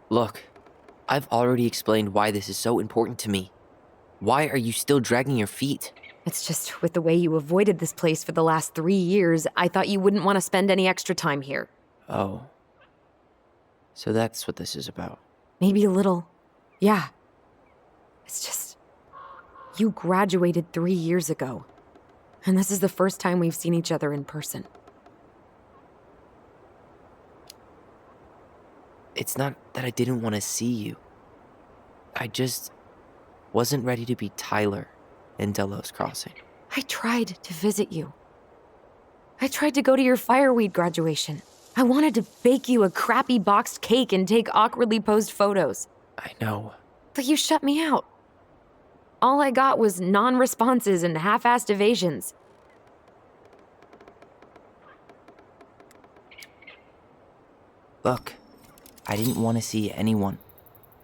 Look, I've already explained why this is so important to me. Why are you still dragging your feet? It's just with the way you avoided this place for the last 3 years, I thought you wouldn't want to spend any extra time here. Oh. So that's what this is about. Maybe a little. Yeah. It's just... You graduated 3 years ago. And this is the first time we've seen each other in person. It's not that I didn't want to see you. I just wasn't ready to be Tyler in Delos Crossing. I tried to visit you. I tried to go to your fireweed graduation. I wanted to bake you a crappy boxed cake and take awkwardly posed photos. I know. But you shut me out. All I got was non-responses and half-assed evasions. Look, I didn't want to see anyone.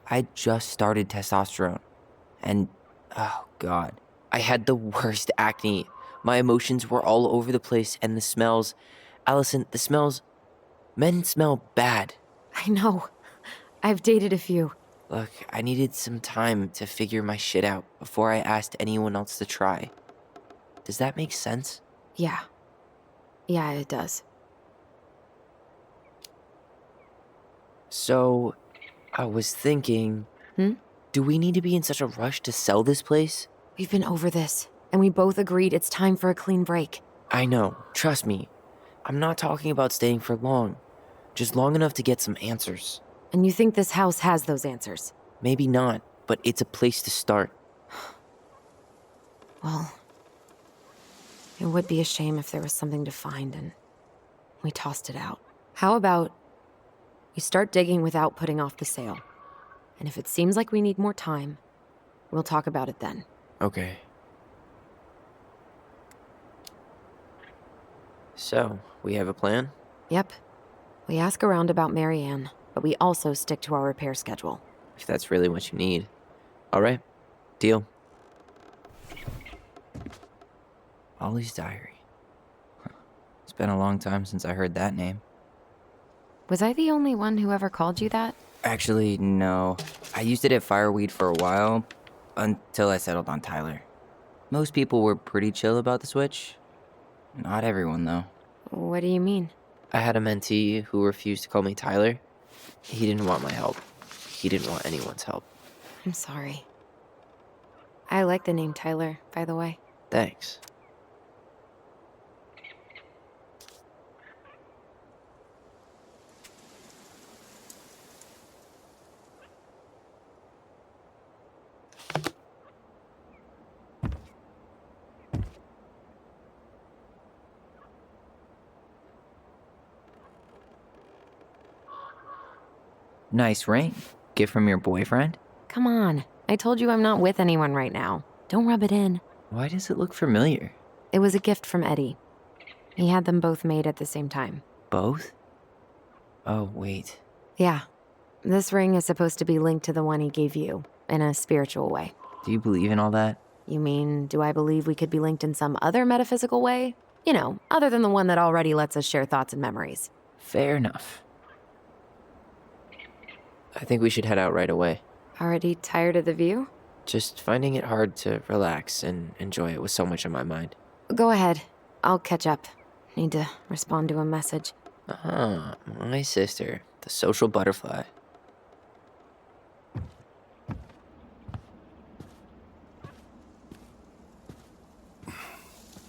I just started testosterone. And, oh God, I had the worst acne. My emotions were all over the place, and the smells... Alyson, the smells... Men smell bad. I know. I've dated a few. Look, I needed some time to figure my shit out before I asked anyone else to try. Does that make sense? Yeah. Yeah, it does. So, I was thinking... Do we need to be in such a rush to sell this place? We've been over this, and we both agreed it's time for a clean break. I know, trust me. I'm not talking about staying for long. Just long enough to get some answers. And you think this house has those answers? Maybe not, but it's a place to start. Well, it would be a shame if there was something to find and we tossed it out. How about we start digging without putting off the sale? And if it seems like we need more time, we'll talk about it then. Okay. So, we have a plan? Yep. We ask around about Marianne, but we also stick to our repair schedule. If that's really what you need. Alright, deal. Ollie's diary. It's been a long time since I heard that name. Was I the only one who ever called you that? Actually, no. I used it at Fireweed for a while, until I settled on Tyler. Most people were pretty chill about the switch. Not everyone, though. What do you mean? I had a mentee who refused to call me Tyler. He didn't want my help. He didn't want anyone's help. I'm sorry. I like the name Tyler, by the way. Thanks. Nice ring. Gift from your boyfriend? Come on. I told you I'm not with anyone right now. Don't rub it in. Why does it look familiar? It was a gift from Eddie. He had them both made at the same time. Both? Oh, wait. Yeah. This ring is supposed to be linked to the one he gave you, in a spiritual way. Do you believe in all that? You mean, do I believe we could be linked in some other metaphysical way? You know, other than the one that already lets us share thoughts and memories. Fair enough. I think we should head out right away. Already tired of the view? Just finding it hard to relax and enjoy it with so much on my mind. Go ahead. I'll catch up. Need to respond to a message. Ah, my sister, the social butterfly.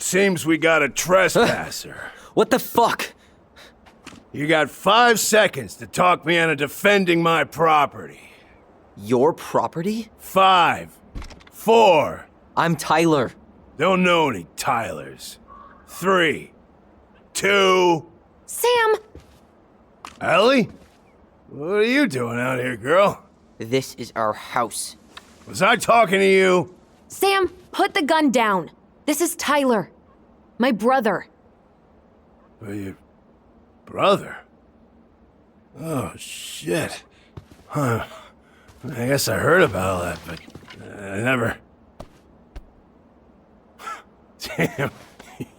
Seems we got a trespasser. What the fuck? You got 5 seconds to talk me into defending my property. Your property? 5, 4. I'm Tyler. Don't know any Tylers. 3, 2. Sam! Ellie? What are you doing out here, girl? This is our house. Was I talking to you? Sam, put the gun down. This is Tyler. My brother. Well, your brother? Oh, shit. Huh. I guess I heard about all that, but I never... Damn,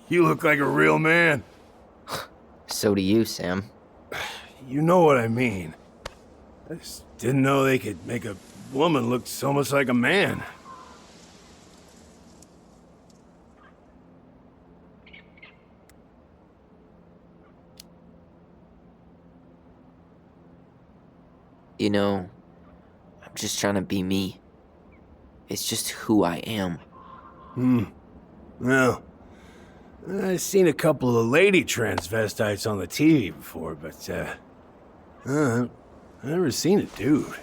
you look like a real man. So do you, Sam. You know what I mean. I just didn't know they could make a woman look so much like a man. You know, I'm just trying to be me. It's just who I am. Well, I've seen a couple of lady transvestites on the TV before, but, I've never seen a dude.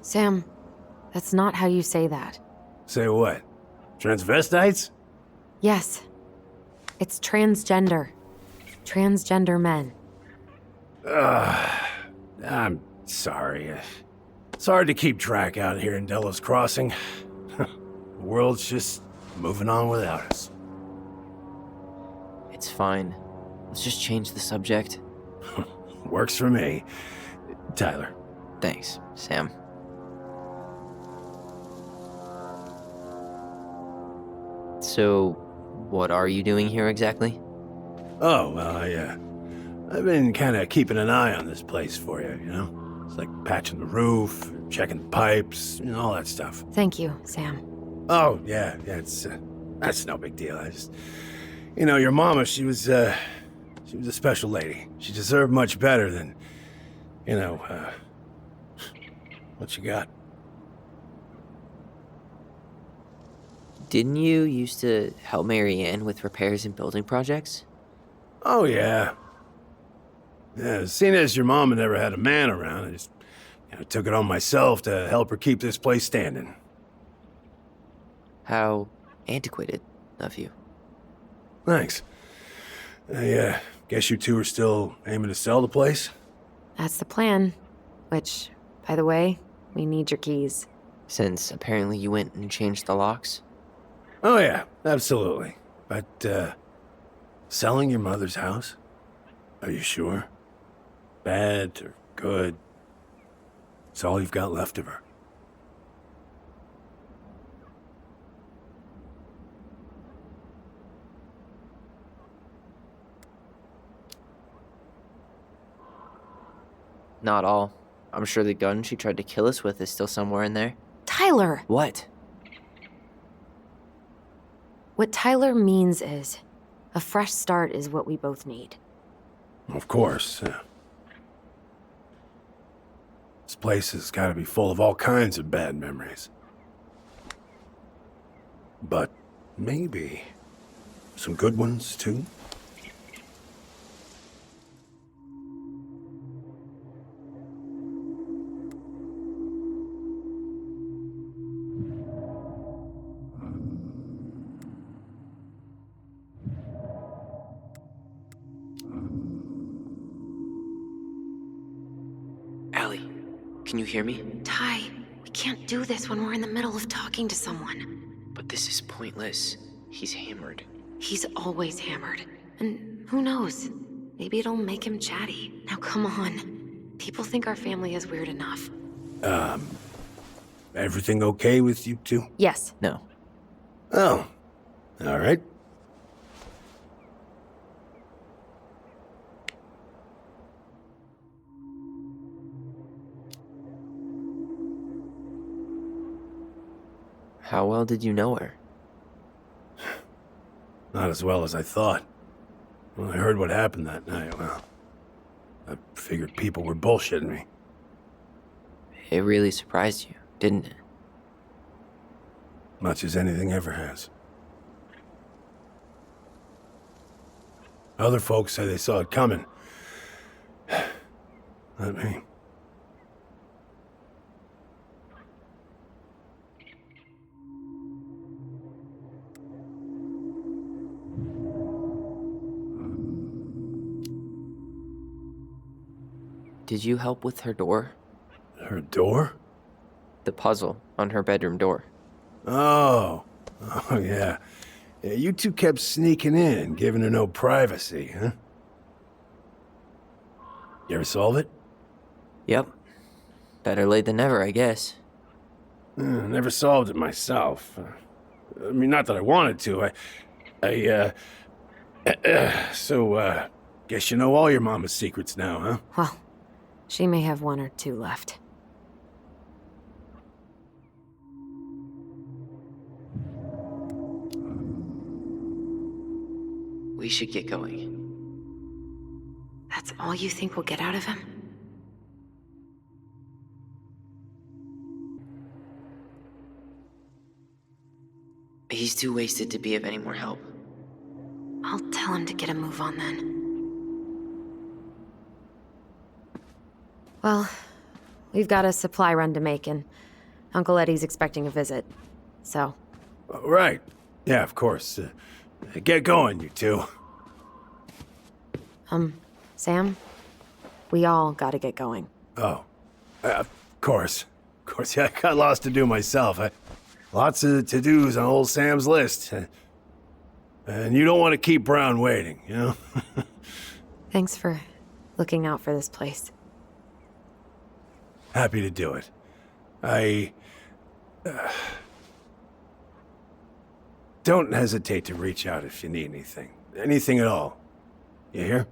Sam, that's not how you say that. Say what? Transvestites? Yes. It's transgender. Transgender men. I'm sorry. It's hard to keep track out here in Delos Crossing. The world's just moving on without us. It's fine. Let's just change the subject. Works for me. Tyler. Thanks, Sam. So, what are you doing here exactly? Oh, well, I've been kind of keeping an eye on this place for you, you know? It's like patching the roof, checking the pipes, you know, all that stuff. Thank you, Sam. Oh, yeah, that's no big deal. I just, you know, your mama, she was a special lady. She deserved much better than, you know, what you got. Didn't you used to help Mary Ann with repairs and building projects? Oh, yeah. Yeah, seeing as your mama never had a man around, I just, took it on myself to help her keep this place standing. How antiquated of you. Thanks. I guess you two are still aiming to sell the place? That's the plan. Which, by the way, we need your keys. Since apparently you went and changed the locks? Oh, yeah, absolutely. But, selling your mother's house? Are you sure? Bad or good? It's all you've got left of her. Not all. I'm sure the gun she tried to kill us with is still somewhere in there. Tyler! What? What Tyler means is, a fresh start is what we both need. Of course. This place has got to be full of all kinds of bad memories. But maybe some good ones, too? Allie, can you hear me? Ty, we can't do this when we're in the middle of talking to someone. But this is pointless. He's hammered. He's always hammered. And who knows? Maybe it'll make him chatty. Now come on. People think our family is weird enough. Everything okay with you two? Yes. No. Oh, all right. How well did you know her? Not as well as I thought. When I heard what happened that night, well, I figured people were bullshitting me. It really surprised you, didn't it? Much as anything ever has. Other folks say they saw it coming. Not me. Did you help with her door? Her door? The puzzle on her bedroom door. Oh, yeah. Yeah, you two kept sneaking in, giving her no privacy, huh? You ever solve it? Yep. Better late than never, I guess. Never solved it myself. I mean, not that I wanted to. So, guess you know all your mama's secrets now, huh? Well, she may have one or two left. We should get going. That's all you think we'll get out of him? He's too wasted to be of any more help. I'll tell him to get a move on then. Well, we've got a supply run to make, and Uncle Eddie's expecting a visit. So. Right. Yeah, of course. Get going, you two. Sam? We all gotta get going. Oh. Of course. Of course, yeah, I got lots to do myself. Lots of to-dos on old Sam's list. And you don't want to keep Brown waiting, you know? Thanks for looking out for this place. Happy to do it. Don't hesitate to reach out if you need anything. Anything at all. You hear?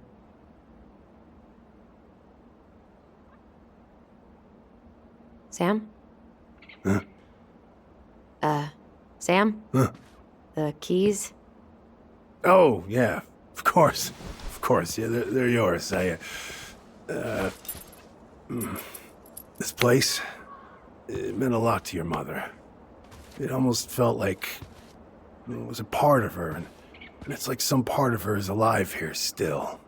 Sam? Huh? Sam? Huh? The keys? Oh, yeah. Of course. Of course. Yeah, they're yours. This place, it meant a lot to your mother. It almost felt like it was a part of her, and it's like some part of her is alive here still.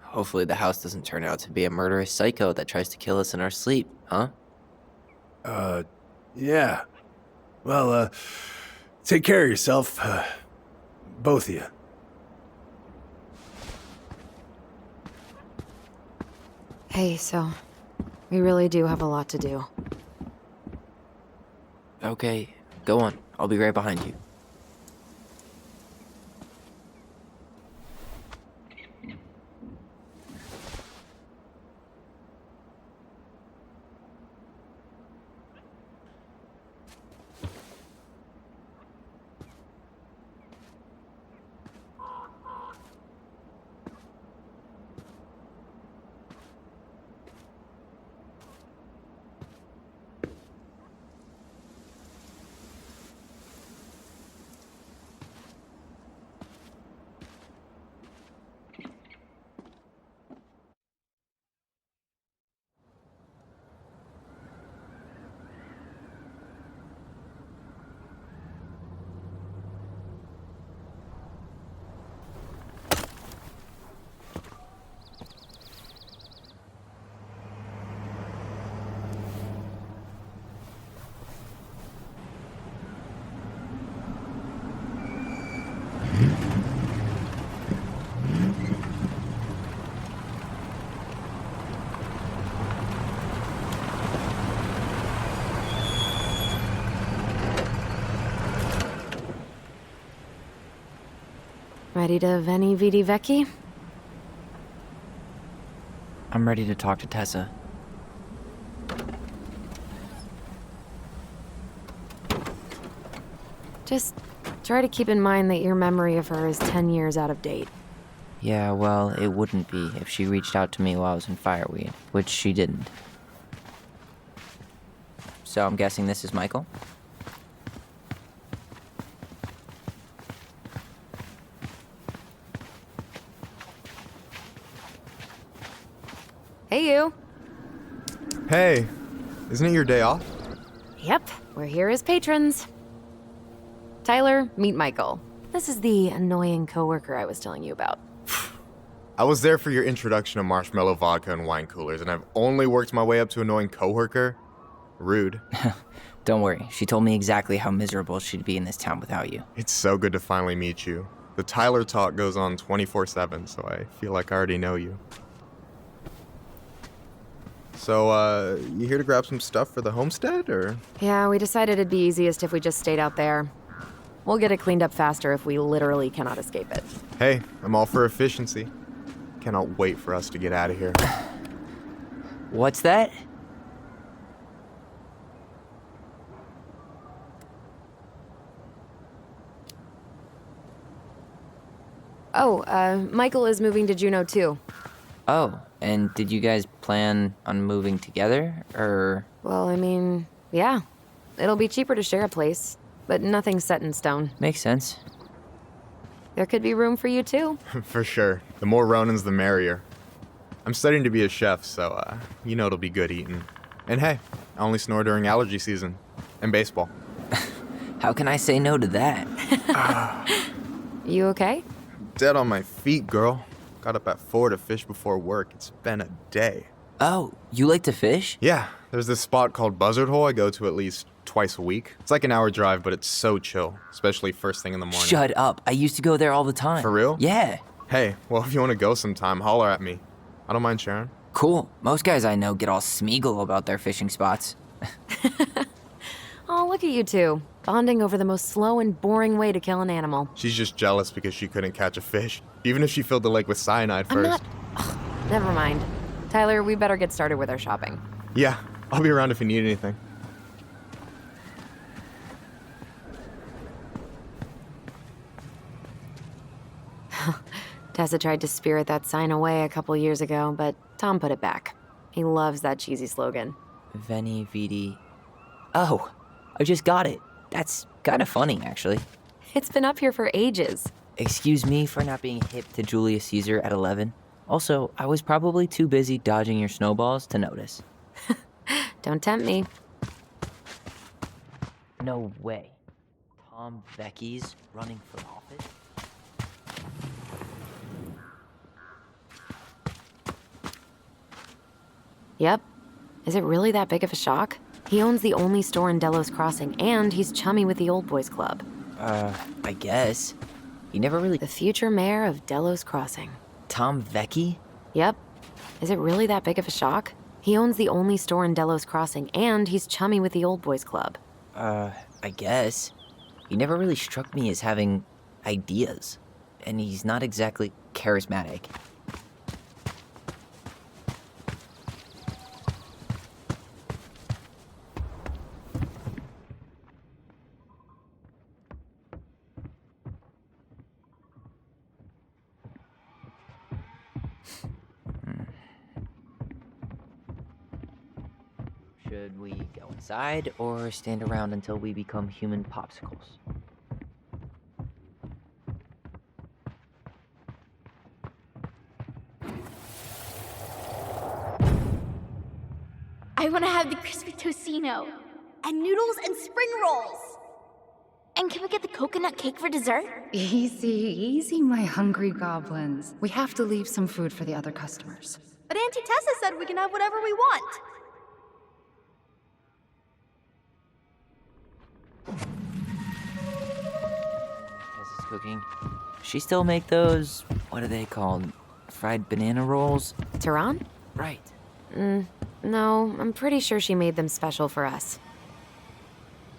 Hopefully the house doesn't turn out to be a murderous psycho that tries to kill us in our sleep, huh? Yeah. Well, take care of yourself, both of you. Hey, so we really do have a lot to do. Okay, go on. I'll be right behind you. Ready to Veni Vidi Vecchi? I'm ready to talk to Tessa. Just try to keep in mind that your memory of her is 10 years out of date. Yeah, well, it wouldn't be if she reached out to me while I was in Fireweed, which she didn't. So I'm guessing this is Michael? Hey, you. Hey, isn't it your day off? Yep, we're here as patrons. Tyler, meet Michael. This is the annoying coworker I was telling you about. I was there for your introduction to marshmallow vodka and wine coolers, and I've only worked my way up to annoying coworker. Rude. Don't worry, she told me exactly how miserable she'd be in this town without you. It's so good to finally meet you. The Tyler talk goes on 24/7, so I feel like I already know you. So, you here to grab some stuff for the homestead, or? Yeah, we decided it'd be easiest if we just stayed out there. We'll get it cleaned up faster if we literally cannot escape it. Hey, I'm all for efficiency. Cannot wait for us to get out of here. What's that? Oh, Michael is moving to Juneau too. Oh, and did you guys plan on moving together, or? Well, I mean, yeah. It'll be cheaper to share a place, but nothing's set in stone. Makes sense. There could be room for you too. For sure. The more Ronins, the merrier. I'm studying to be a chef, so, you know it'll be good eating. And hey, I only snore during allergy season. And baseball. How can I say no to that? You okay? Dead on my feet, girl. Got up at 4 to fish before work. It's been a day. Oh, you like to fish? Yeah, there's this spot called Buzzard Hole I go to at least twice a week. It's like an hour drive, but it's so chill, especially first thing in the morning. Shut up. I used to go there all the time. For real? Yeah. Hey, well, if you want to go sometime, holler at me. I don't mind sharing. Cool. Most guys I know get all Smeagol about their fishing spots. Oh, look at you two. Bonding over the most slow and boring way to kill an animal. She's just jealous because she couldn't catch a fish, even if she filled the lake with cyanide first. I'm not... Ugh, never mind. Tyler, we better get started with our shopping. Yeah, I'll be around if you need anything. Tessa tried to spirit that sign away a couple years ago, but Tom put it back. He loves that cheesy slogan. Veni Vidi. Oh, I just got it. That's kind of funny, actually. It's been up here for ages. Excuse me for not being hip to Julius Caesar at 11. Also, I was probably too busy dodging your snowballs to notice. Don't tempt me. No way. Tom Vecchi's running for office? Yep. Is it really that big of a shock? He owns the only store in Delos Crossing, and he's chummy with the Old Boys Club. I guess. He never really... The future mayor of Delos Crossing. Tom Vecchi? Yep. Is it really that big of a shock? He owns the only store in Delos Crossing, and he's chummy with the Old Boys Club. I guess. He never really struck me as having ideas. And he's not exactly charismatic. Should we go inside or stand around until we become human popsicles? I want to have the crispy tocino, and noodles and spring rolls. And can we get the coconut cake for dessert? Easy, easy, my hungry goblins. We have to leave some food for the other customers. But Auntie Tessa said we can have whatever we want. Tessa's cooking. She still make those, what are they called? Fried banana rolls? Tehran? Right. No, I'm pretty sure she made them special for us.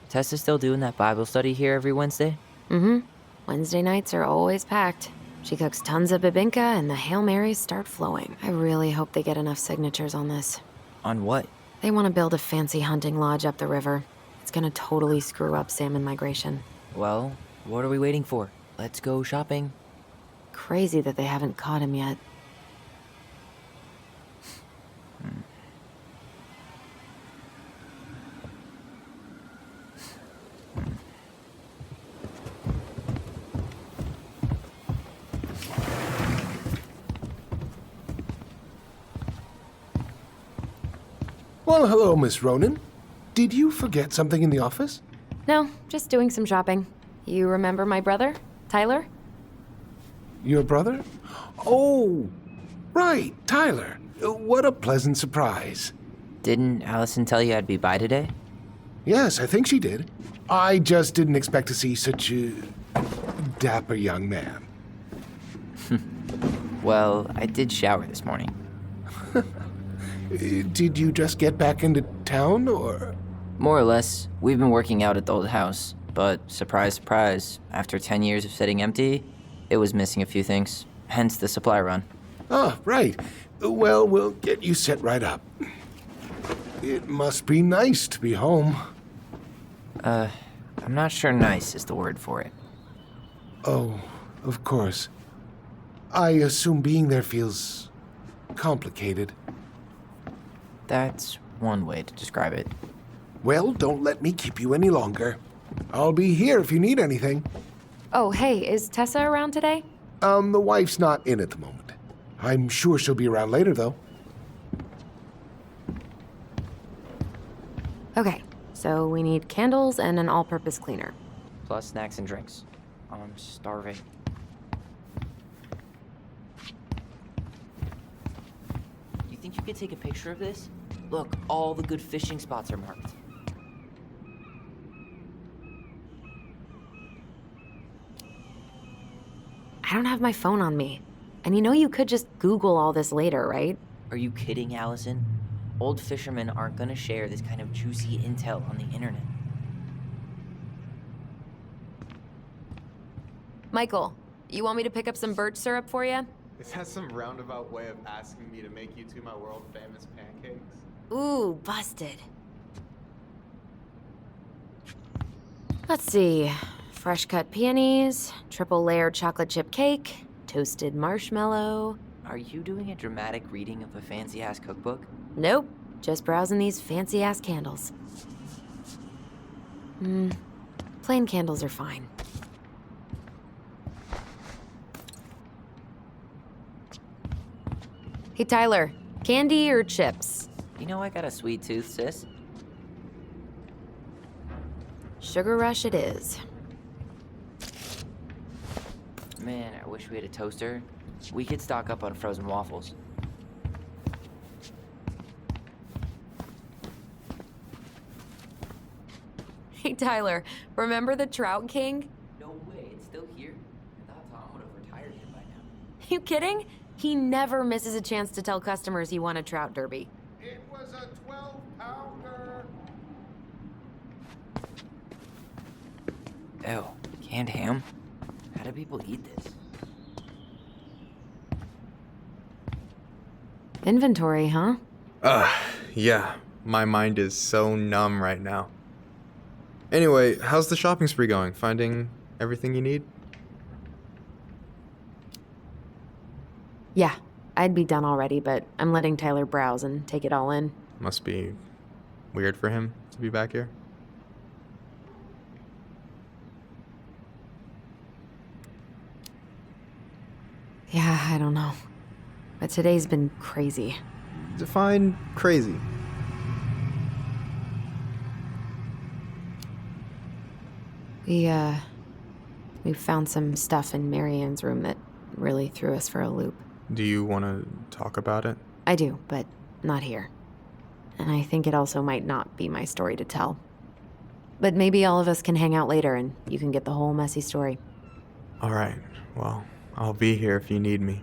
Tessa's still doing that Bible study here every Wednesday? Mm-hmm. Wednesday nights are always packed. She cooks tons of bibinka and the Hail Marys start flowing. I really hope they get enough signatures on this. On what? They want to build a fancy hunting lodge up the river. It's gonna totally screw up salmon migration. Well, what are we waiting for? Let's go shopping. Crazy that they haven't caught him yet. Well, hello, Miss Ronan. Did you forget something in the office? No, just doing some shopping. You remember my brother, Tyler? Your brother? Oh, right, Tyler. What a pleasant surprise. Didn't Alyson tell you I'd be by today? Yes, I think she did. I just didn't expect to see such a dapper young man. Well, I did shower this morning. Did you just get back into town, or...? More or less, we've been working out at the old house, but surprise, surprise, after 10 years of sitting empty, it was missing a few things, hence the supply run. Ah, right. Well, we'll get you set right up. It must be nice to be home. I'm not sure nice is the word for it. Oh, of course. I assume being there feels complicated. That's one way to describe it. Well, don't let me keep you any longer. I'll be here if you need anything. Oh, hey, is Tessa around today? The wife's not in at the moment. I'm sure she'll be around later, though. Okay, so we need candles and an all-purpose cleaner. Plus snacks and drinks. I'm starving. You think you could take a picture of this? Look, all the good fishing spots are marked. I don't have my phone on me. And you know you could just Google all this later, right? Are you kidding, Alyson? Old fishermen aren't gonna share this kind of juicy intel on the internet. Michael, you want me to pick up some birch syrup for you? Is that some roundabout way of asking me to make you two my world-famous pancakes? Ooh, busted. Let's see. Fresh cut peonies, triple layered chocolate chip cake, toasted marshmallow. Are you doing a dramatic reading of a fancy-ass cookbook? Nope, just browsing these fancy-ass candles. Plain candles are fine. Hey, Tyler, candy or chips? You know I got a sweet tooth, sis. Sugar rush it is. Man, I wish we had a toaster. We could stock up on frozen waffles. Hey, Tyler, remember the Trout King? No way, it's still here? I thought Tom would have retired him by now. You kidding? He never misses a chance to tell customers he won a trout derby. It was a 12-pounder. Ew, canned ham? How do people eat this? Inventory, huh? Yeah. My mind is so numb right now. Anyway, how's the shopping spree going? Finding everything you need? Yeah, I'd be done already, but I'm letting Tyler browse and take it all in. Must be weird for him to be back here. Yeah, I don't know. But today's been crazy. Define crazy. We found some stuff in Marianne's room that really threw us for a loop. Do you want to talk about it? I do, but not here. And I think it also might not be my story to tell. But maybe all of us can hang out later and you can get the whole messy story. All right. Well, I'll be here if you need me.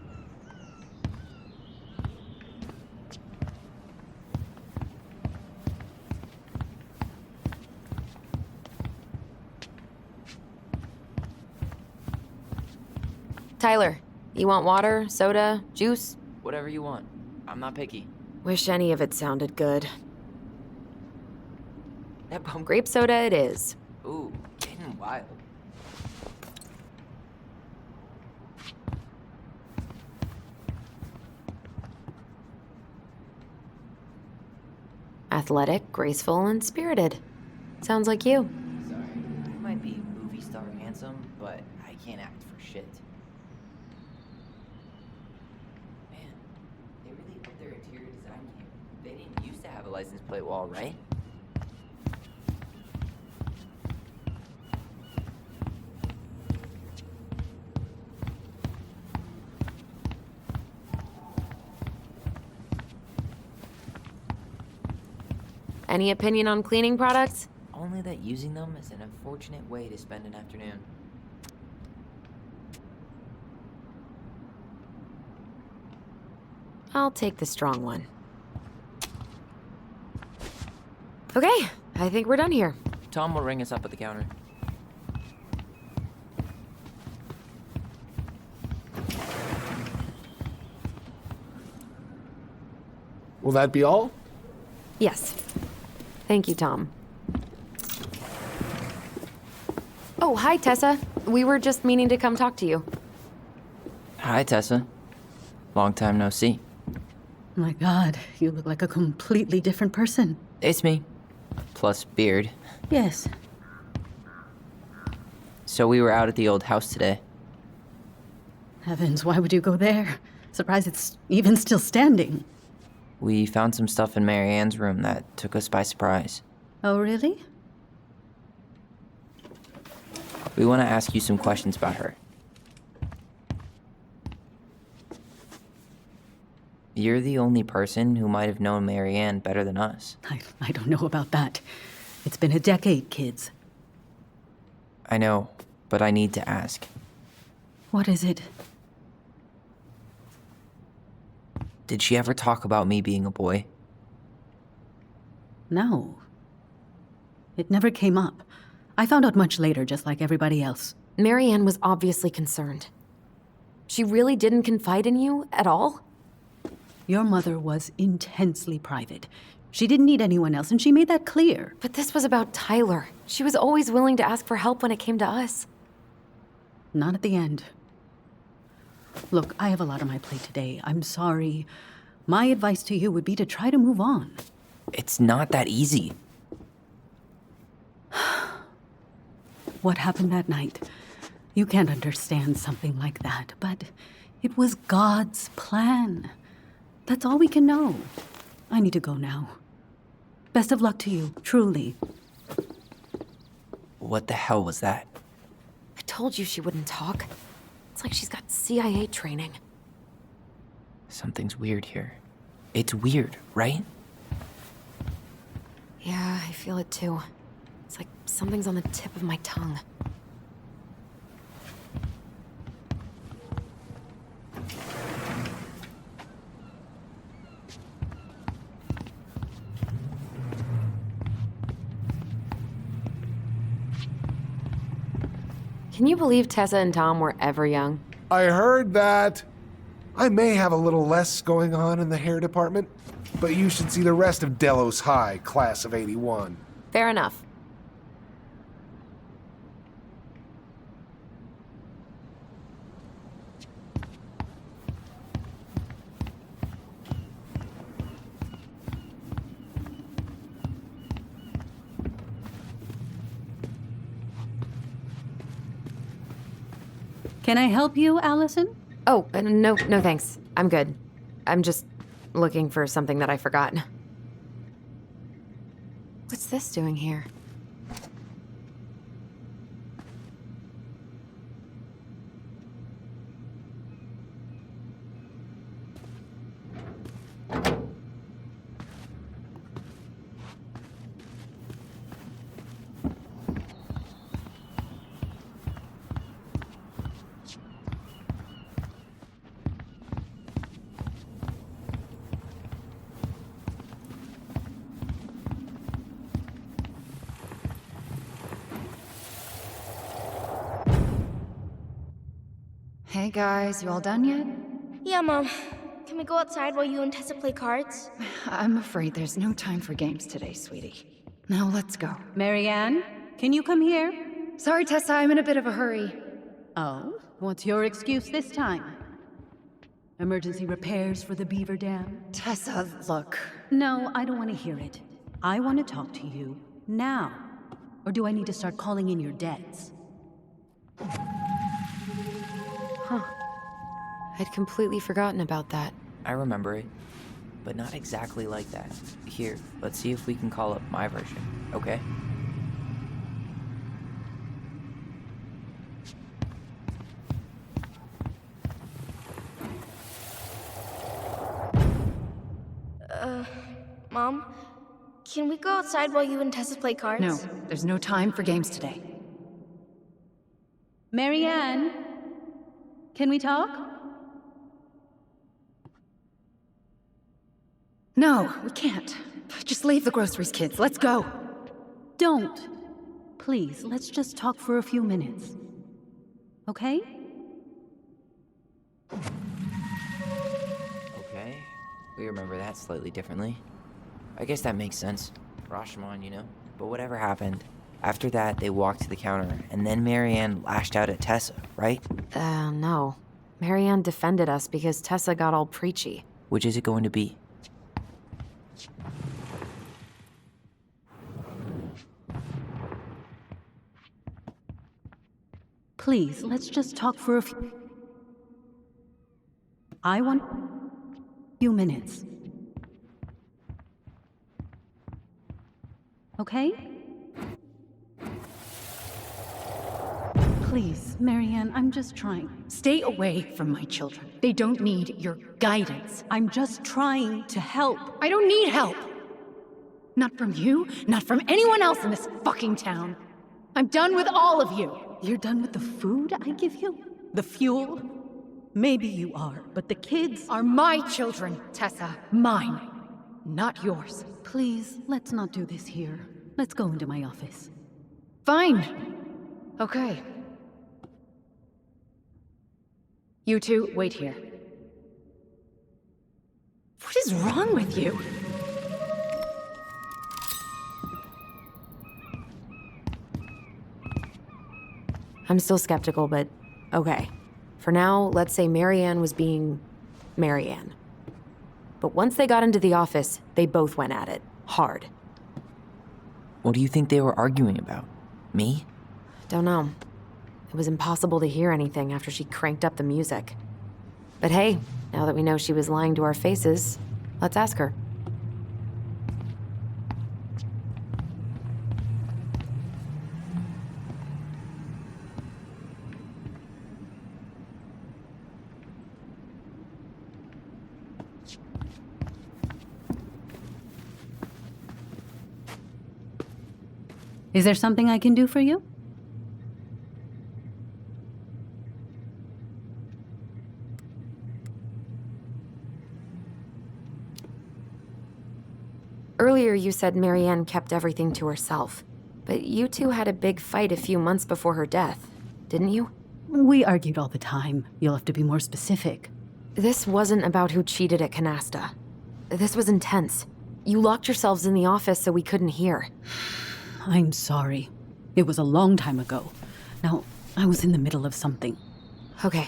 Tyler, you want water, soda, juice? Whatever you want. I'm not picky. Wish any of it sounded good. Grape soda it is. Ooh, getting wild. Athletic, graceful, and spirited. Sounds like you. Sorry, I might be movie star handsome, but I can't act for shit. Man, they really upped their interior design game. They didn't used to have a license plate wall, right? Any opinion on cleaning products? Only that using them is an unfortunate way to spend an afternoon. I'll take the strong one. Okay, I think we're done here. Tom will ring us up at the counter. Will that be all? Yes. Thank you, Tom. Oh, hi, Tessa. We were just meaning to come talk to you. Hi, Tessa. Long time no see. My God, you look like a completely different person. It's me. Plus beard. Yes. So we were out at the old house today. Heavens, why would you go there? Surprised it's even still standing. We found some stuff in Mary Ann's room that took us by surprise. Oh, really? We want to ask you some questions about her. You're the only person who might have known Mary Ann better than us. I don't know about that. It's been a decade, kids. I know, but I need to ask. What is it? Did she ever talk about me being a boy? No. It never came up. I found out much later, just like everybody else. Mary Ann was obviously concerned. She really didn't confide in you at all? Your mother was intensely private. She didn't need anyone else, and she made that clear. But this was about Tyler. She was always willing to ask for help when it came to us. Not at the end. Look, I have a lot on my plate today. I'm sorry. My advice to you would be to try to move on. It's not that easy. What happened that night? You can't understand something like that, but it was God's plan. That's all we can know. I need to go now. Best of luck to you, truly. What the hell was that? I told you she wouldn't talk. It's like she's got CIA training. Something's weird here. It's weird, right? Yeah, I feel it too. It's like something's on the tip of my tongue. Can you believe Tessa and Tom were ever young? I heard that. I may have a little less going on in the hair department, but you should see the rest of Delos High, class of '81. Fair enough. Can I help you, Alyson? Oh, no thanks. I'm good. I'm just looking for something that I forgot. What's this doing here? Hey guys, you all done yet? Yeah, Mom. Can we go outside while you and Tessa play cards? I'm afraid there's no time for games today, sweetie. Now let's go. Mary Ann, can you come here? Sorry, Tessa, I'm in a bit of a hurry. Oh? What's your excuse this time? Emergency repairs for the beaver dam? Tessa, look. No, I don't want to hear it. I want to talk to you now. Or do I need to start calling in your debts? I'd completely forgotten about that. I remember it, but not exactly like that. Here, let's see if we can call up my version, okay? Mom? Can we go outside while you and Tessa play cards? No, there's no time for games today. Mary Ann, can we talk? No, we can't. Just leave the groceries, kids. Let's go. Don't. Please, let's just talk for a few minutes. Okay? Okay, we remember that slightly differently. I guess that makes sense. Rashomon, you know? But whatever happened, after that, they walked to the counter, and then Marianne lashed out at Tessa, right? No. Marianne defended us because Tessa got all preachy. Which is it going to be? Please, let's just talk for a few... I want... few minutes. Okay? Please, Marianne, I'm just trying. Stay away from my children. They don't need your guidance. I'm just trying to help. I don't need help. Not from you, not from anyone else in this fucking town. I'm done with all of you. You're done with the food I give you? The fuel? Maybe you are, but the kids Are my children, Tessa. Mine. Not yours. Please, let's not do this here. Let's go into my office. Fine. Okay. You two, wait here. What is wrong with you? I'm still skeptical, but okay. For now, let's say Marianne was being Marianne. But once they got into the office, they both went at it. Hard. What do you think they were arguing about? Me? Don't know. It was impossible to hear anything after she cranked up the music. But hey, now that we know she was lying to our faces, let's ask her. Is there something I can do for you? Earlier you said Marianne kept everything to herself. But you two had a big fight a few months before her death, didn't you? We argued all the time. You'll have to be more specific. This wasn't about who cheated at Canasta. This was intense. You locked yourselves in the office so we couldn't hear. I'm sorry. It was a long time ago. Now, I was in the middle of something. Okay.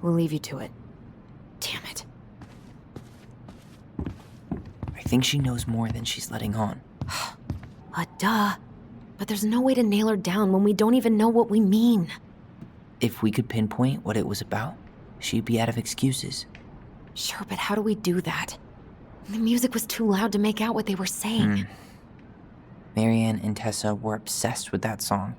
We'll leave you to it. Damn it. I think she knows more than she's letting on. Duh. But there's no way to nail her down when we don't even know what we mean. If we could pinpoint what it was about, she'd be out of excuses. Sure, but how do we do that? The music was too loud to make out what they were saying. Marianne and Tessa were obsessed with that song.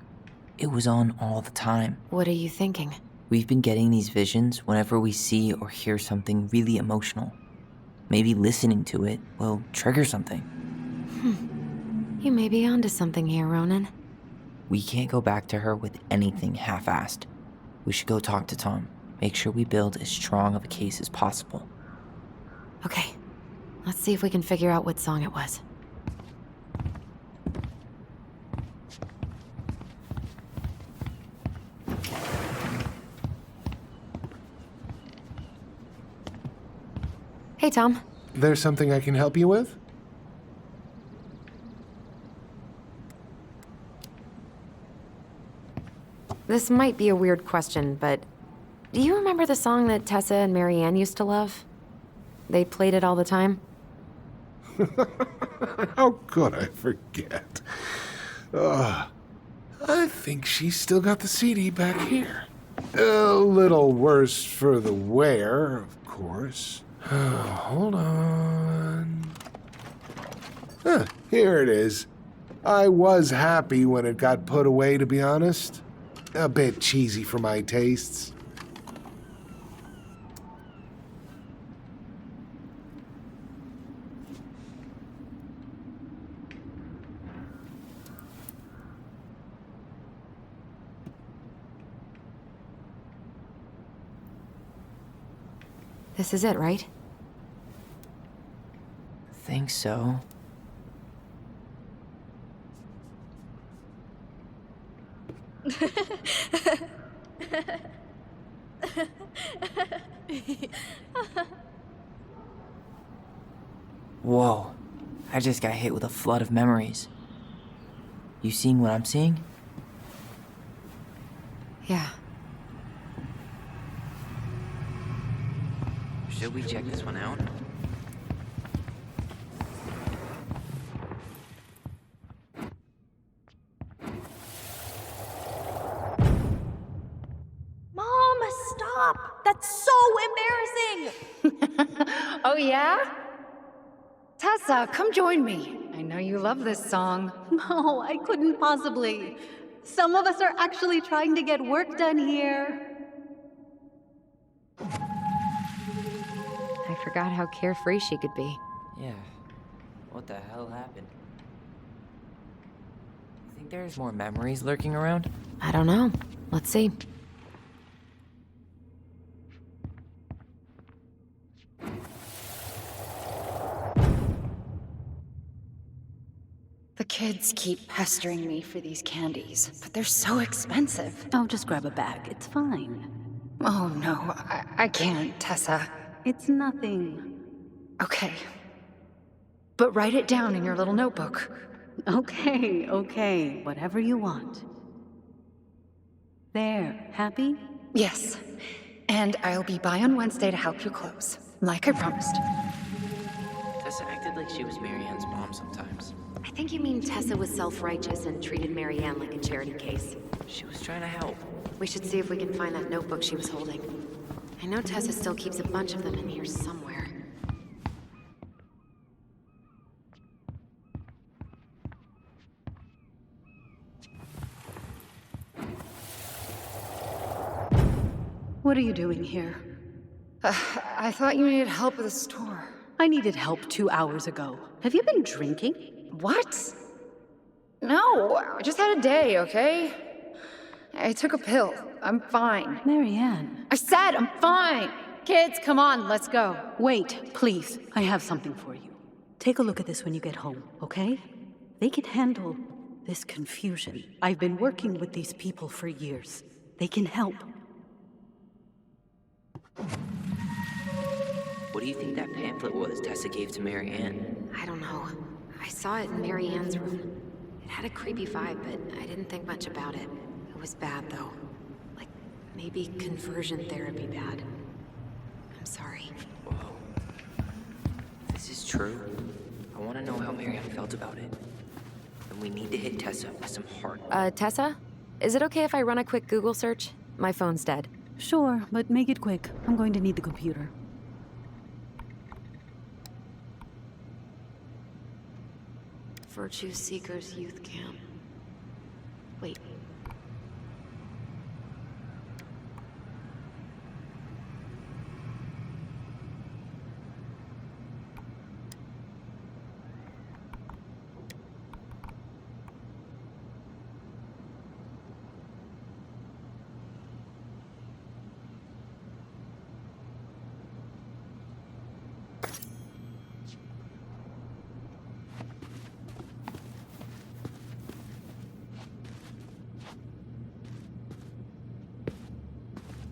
It was on all the time. What are you thinking? We've been getting these visions whenever we see or hear something really emotional. Maybe listening to it will trigger something. You may be onto something here, Ronan. We can't go back to her with anything half-assed. We should go talk to Tom. Make sure we build as strong of a case as possible. Okay. Let's see if we can figure out what song it was. Hey, Tom. There's something I can help you with? This might be a weird question, but do you remember the song that Tessa and Marianne used to love? They played it all the time. How could I forget? I think she's still got the CD back here. A little worse for the wear, of course. Hold on. Here it is. I was happy when it got put away, to be honest. A bit cheesy for my tastes. This is it, right? think so. Whoa, I just got hit with a flood of memories. You seeing what I'm seeing? Yeah. Should we check this one out? Mom, stop! That's so embarrassing! Oh, yeah? Tessa, come join me. I know you love this song. No, I couldn't possibly. Some of us are actually trying to get work done here. I forgot how carefree she could be. Yeah. What the hell happened? You think there's more memories lurking around? I don't know. Let's see. The kids keep pestering me for these candies, but they're so expensive. I'll just grab a bag. It's fine. Oh no, I can't, Tessa. It's nothing. Okay. But write it down in your little notebook. Okay. Whatever you want. There, happy? Yes. And I'll be by on Wednesday to help you close, like I promised. Tessa acted like she was Marianne's mom sometimes. I think you mean Tessa was self-righteous and treated Marianne like a charity case. She was trying to help. We should see if we can find that notebook she was holding. I know Tessa still keeps a bunch of them in here somewhere. What are you doing here? I thought you needed help with the store. I needed help 2 hours ago. Have you been drinking? What? No, I just had a day, okay? I took a pill. I'm fine. Marianne. I said I'm fine! Kids, come on, let's go. Wait, please. I have something for you. Take a look at this when you get home, okay? They can handle this confusion. I've been working with these people for years. They can help. What do you think that pamphlet was Tessa gave to Marianne? I don't know. I saw it in Marianne's room. It had a creepy vibe, but I didn't think much about it. It was bad, though. Like, maybe conversion therapy bad. I'm sorry. Whoa. If this is true, I want to know how Marianne felt about it. And we need to hit Tessa with some heart. Tessa? Is it okay if I run a quick Google search? My phone's dead. Sure, but make it quick. I'm going to need the computer. Virtue Seekers Youth Camp. Wait.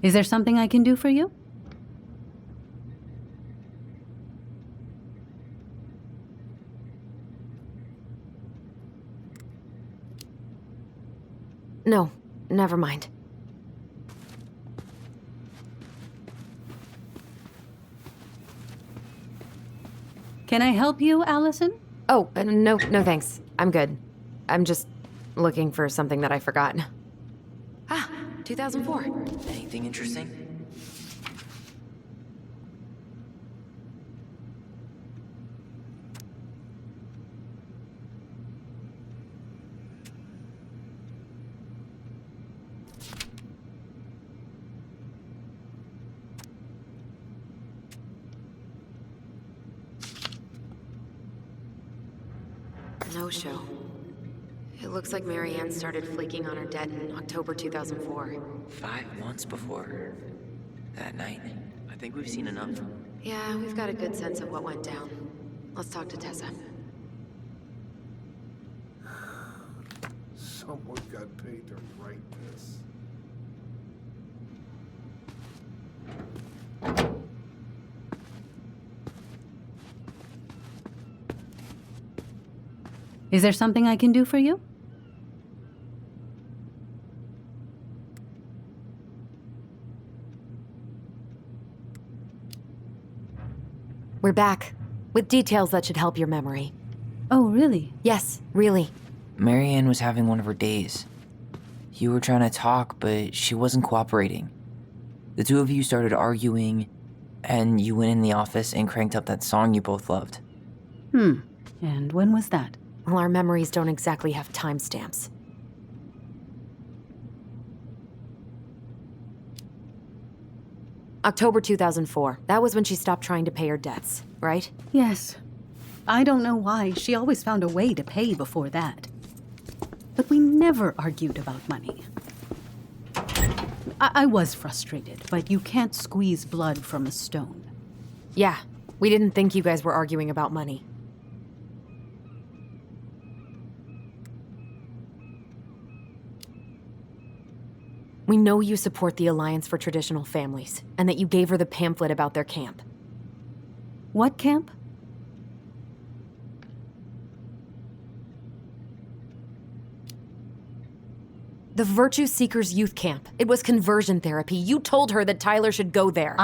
Is there something I can do for you? No, never mind. Can I help you, Alyson? Oh, no thanks. I'm good. I'm just looking for something that I forgot. Ah, 2004. Anything interesting? No show. It looks like Marianne started flaking on her debt in October 2004. 5 months before that night. I think we've seen enough. Yeah, we've got a good sense of what went down. Let's talk to Tessa. Someone got paid to write this. Is there something I can do for you? We're back, with details that should help your memory. Oh, really? Yes, really. Marianne was having one of her days. You were trying to talk, but she wasn't cooperating. The two of you started arguing, and you went in the office and cranked up that song you both loved. And when was that? Well, our memories don't exactly have timestamps. October 2004. That was when she stopped trying to pay her debts, right? Yes. I don't know why. She always found a way to pay before that. But we never argued about money. I was frustrated, but you can't squeeze blood from a stone. Yeah, we didn't think you guys were arguing about money. We know you support the Alliance for Traditional Families, and that you gave her the pamphlet about their camp. What camp? The Virtue Seekers Youth Camp. It was conversion therapy. You told her that Tyler should go there.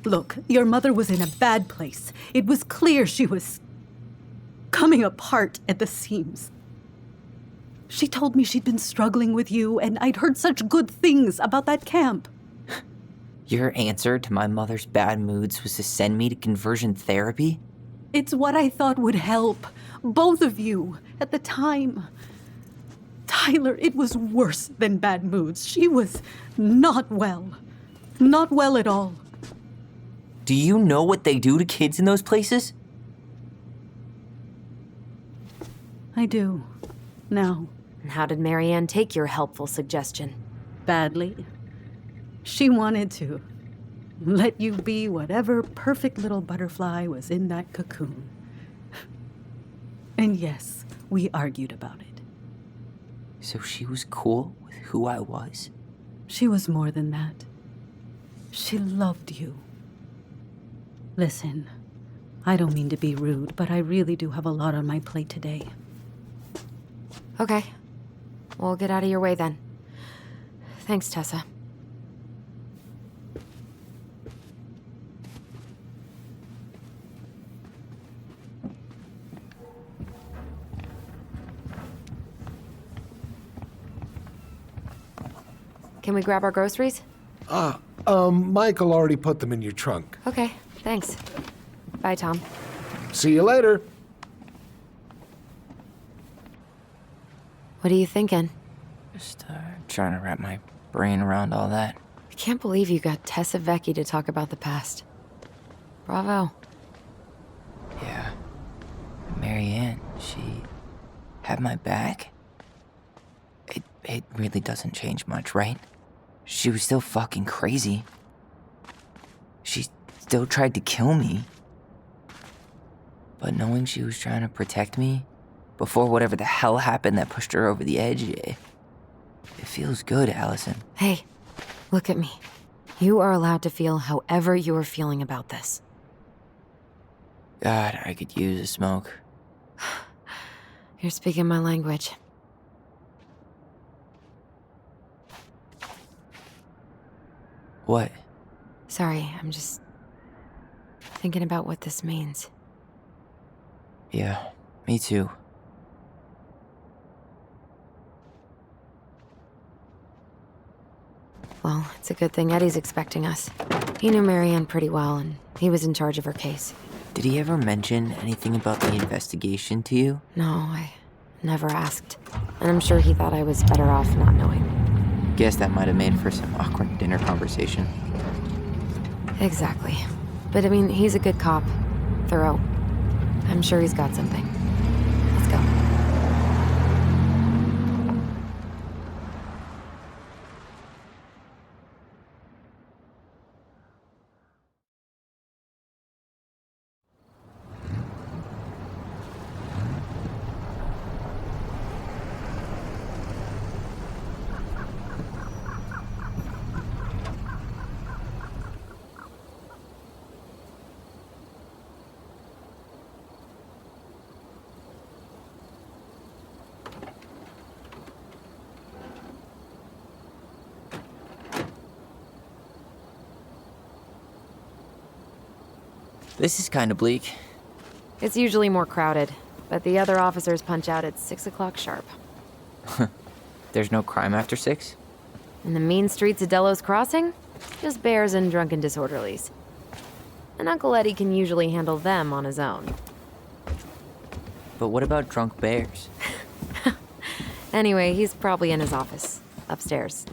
Look, your mother was in a bad place. It was clear she was coming apart at the seams. She told me she'd been struggling with you, and I'd heard such good things about that camp. Your answer to my mother's bad moods was to send me to conversion therapy? It's what I thought would help. Both of you, at the time. Tyler, it was worse than bad moods. She was not well. Not well at all. Do you know what they do to kids in those places? I do. Now. And how did Marianne take your helpful suggestion? Badly. She wanted to let you be whatever perfect little butterfly was in that cocoon. And yes, we argued about it. So she was cool with who I was? She was more than that. She loved you. Listen, I don't mean to be rude, but I really do have a lot on my plate today. Okay. We'll get out of your way then. Thanks, Tessa. Can we grab our groceries? Michael already put them in your trunk. Okay, thanks. Bye, Tom. See you later. What are you thinking? Just trying to wrap my brain around all that. I can't believe you got Tessa Vecchi to talk about the past. Bravo. Yeah. Marianne, she had my back. It really doesn't change much, right? She was still fucking crazy. She still tried to kill me. But knowing she was trying to protect me before whatever the hell happened that pushed her over the edge, it feels good, Alyson. Hey, look at me. You are allowed to feel however you are feeling about this. God, I could use a smoke. You're speaking my language. What? Sorry, I'm just thinking about what this means. Yeah, me too. Well, it's a good thing Eddie's expecting us. He knew Marianne pretty well, and he was in charge of her case. Did he ever mention anything about the investigation to you? No, I never asked. And I'm sure he thought I was better off not knowing. Guess that might have made for some awkward dinner conversation. Exactly. But I mean, he's a good cop. Thorough. I'm sure he's got something. Let's go. This is kind of bleak. It's usually more crowded, but the other officers punch out at 6 o'clock sharp. There's no crime after 6? In the mean streets of Delos Crossing, just bears and drunken disorderlies. And Uncle Eddie can usually handle them on his own. But what about drunk bears? Anyway, he's probably in his office, upstairs.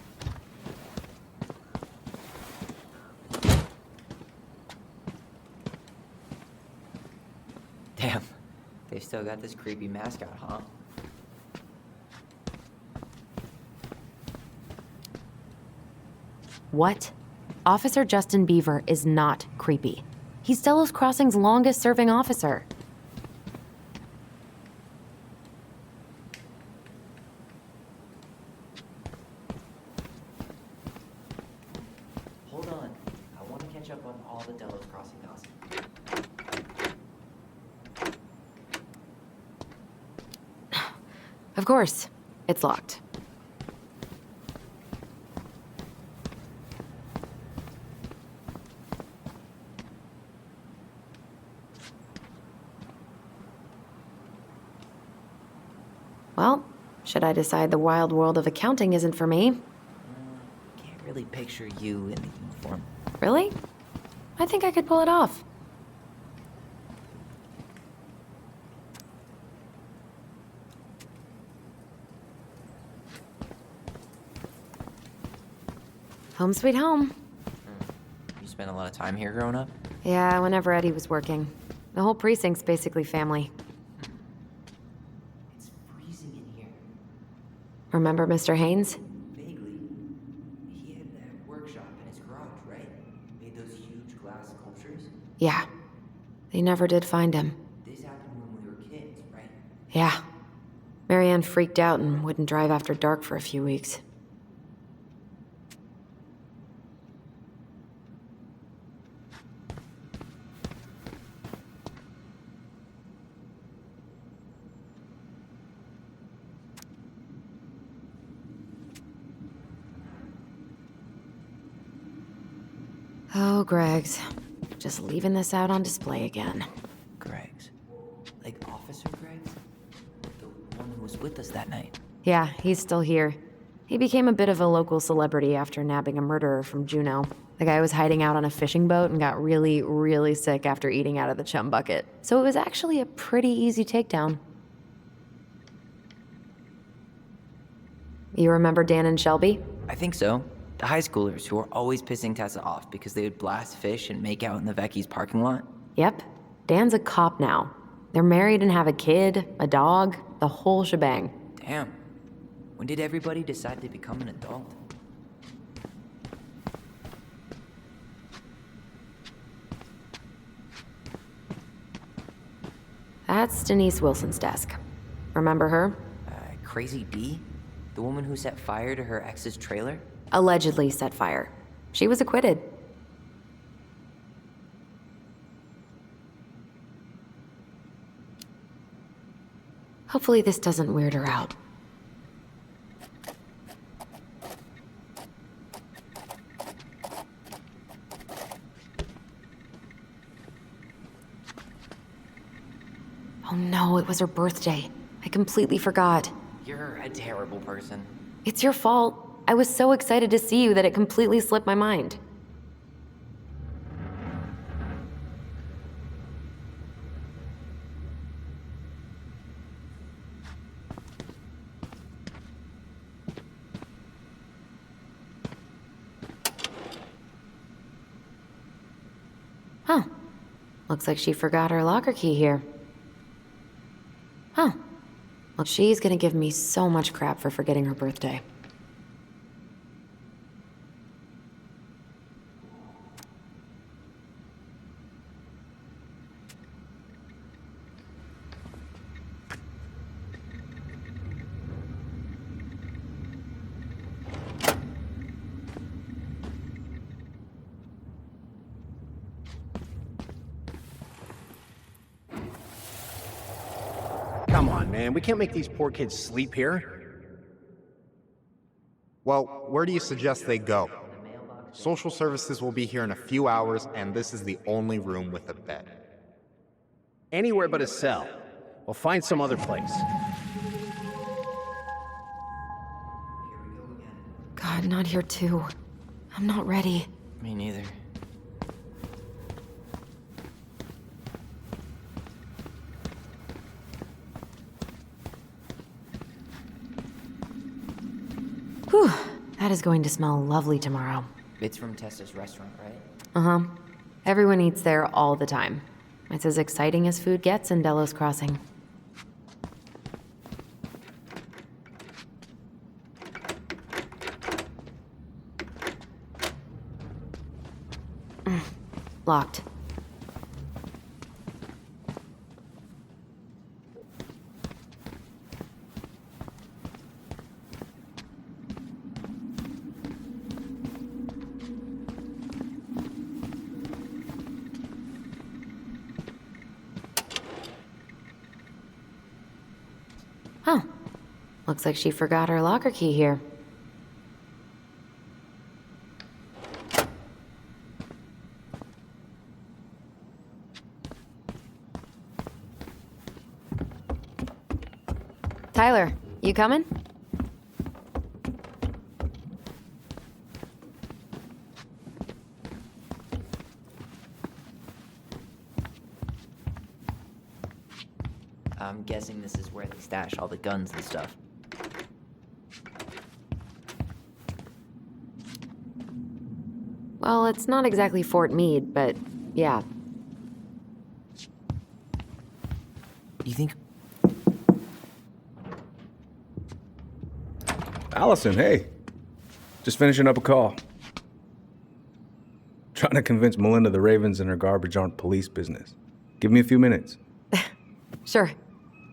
Damn, they still got this creepy mascot, huh? What? Officer Justin Beaver is not creepy. He's Delos Crossing's longest-serving officer. Hold on, I want to catch up on all the Delos Crossing gossip. Of course, it's locked. Well, should I decide the wild world of accounting isn't for me? Can't really picture you in the uniform. Really? I think I could pull it off. Home sweet home. You spent a lot of time here growing up? Yeah, whenever Eddie was working. The whole precinct's basically family. It's freezing in here. Remember Mr. Haynes? Vaguely. He had that workshop in his garage, right? Made those huge glass sculptures? Yeah. They never did find him. This happened when we were kids, right? Yeah. Marianne freaked out and wouldn't drive after dark for a few weeks. Oh, Greg's. Just leaving this out on display again. Greg's. Like Officer Greg's? The one who was with us that night. Yeah, he's still here. He became a bit of a local celebrity after nabbing a murderer from Juneau. The guy was hiding out on a fishing boat and got really, really sick after eating out of the chum bucket. So it was actually a pretty easy takedown. You remember Dan and Shelby? I think so. The high schoolers who were always pissing Tessa off because they would blast fish and make out in the Vecchi's parking lot. Yep. Dan's a cop now. They're married and have a kid, a dog, the whole shebang. Damn. When did everybody decide to become an adult? That's Denise Wilson's desk. Remember her? Crazy D? The woman who set fire to her ex's trailer? Allegedly set fire. She was acquitted. Hopefully this doesn't weird her out. Oh no, it was her birthday. I completely forgot. You're a terrible person. It's your fault. I was so excited to see you that it completely slipped my mind. Huh. Looks like she forgot her locker key here. Huh. Well, she's gonna give me so much crap for forgetting her birthday. Come on, man. We can't make these poor kids sleep here. Well, where do you suggest they go? The mailbox Social services will be here in a few hours, and this is the only room with a bed. Anywhere but a cell. We'll find some other place. God, not here too. I'm not ready. Me neither. Whew, that is going to smell lovely tomorrow. It's from Tessa's restaurant, right? Uh-huh. Everyone eats there all the time. It's as exciting as food gets in Delos Crossing. Locked. Huh. Looks like she forgot her locker key here. Tyler, you coming? I'm guessing this is where they stash all the guns and stuff. Well, it's not exactly Fort Meade, but yeah. You think... Alyson, hey. Just finishing up a call. Trying to convince Melinda the Ravens and her garbage aren't police business. Give me a few minutes. Sure.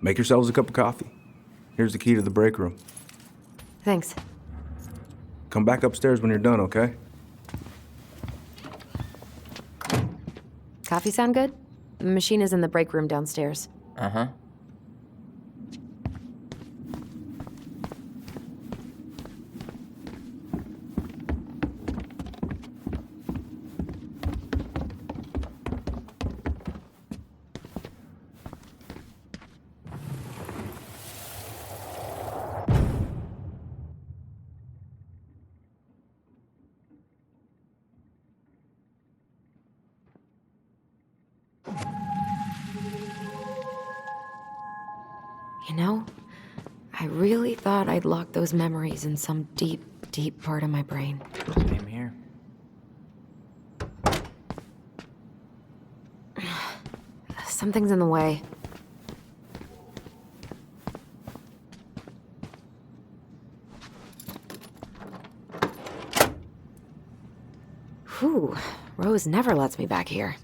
Make yourselves a cup of coffee. Here's the key to the break room. Thanks. Come back upstairs when you're done, okay? Coffee sound good? The machine is in the break room downstairs. Uh-huh. You know, I really thought I'd locked those memories in some deep, deep part of my brain. Same here. Something's in the way. Whew, Rose never lets me back here.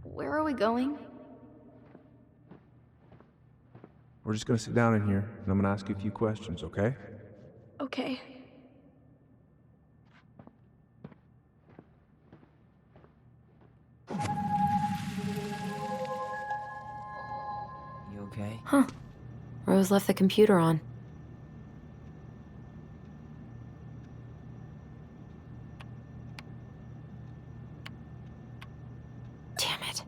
Where are we going? We're just gonna sit down in here, and I'm gonna ask you a few questions, okay? Okay. You okay? Huh. Rose left the computer on. Damn it.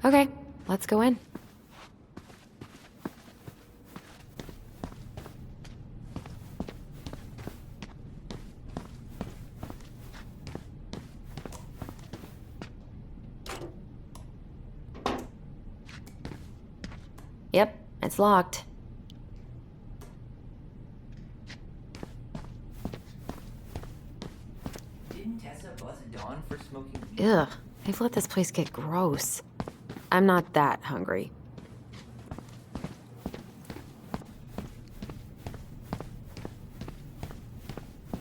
Okay, let's go in. Yep, it's locked. Didn't Tessa buzz Dawn for smoking? Ugh, they've let this place get gross. I'm not that hungry.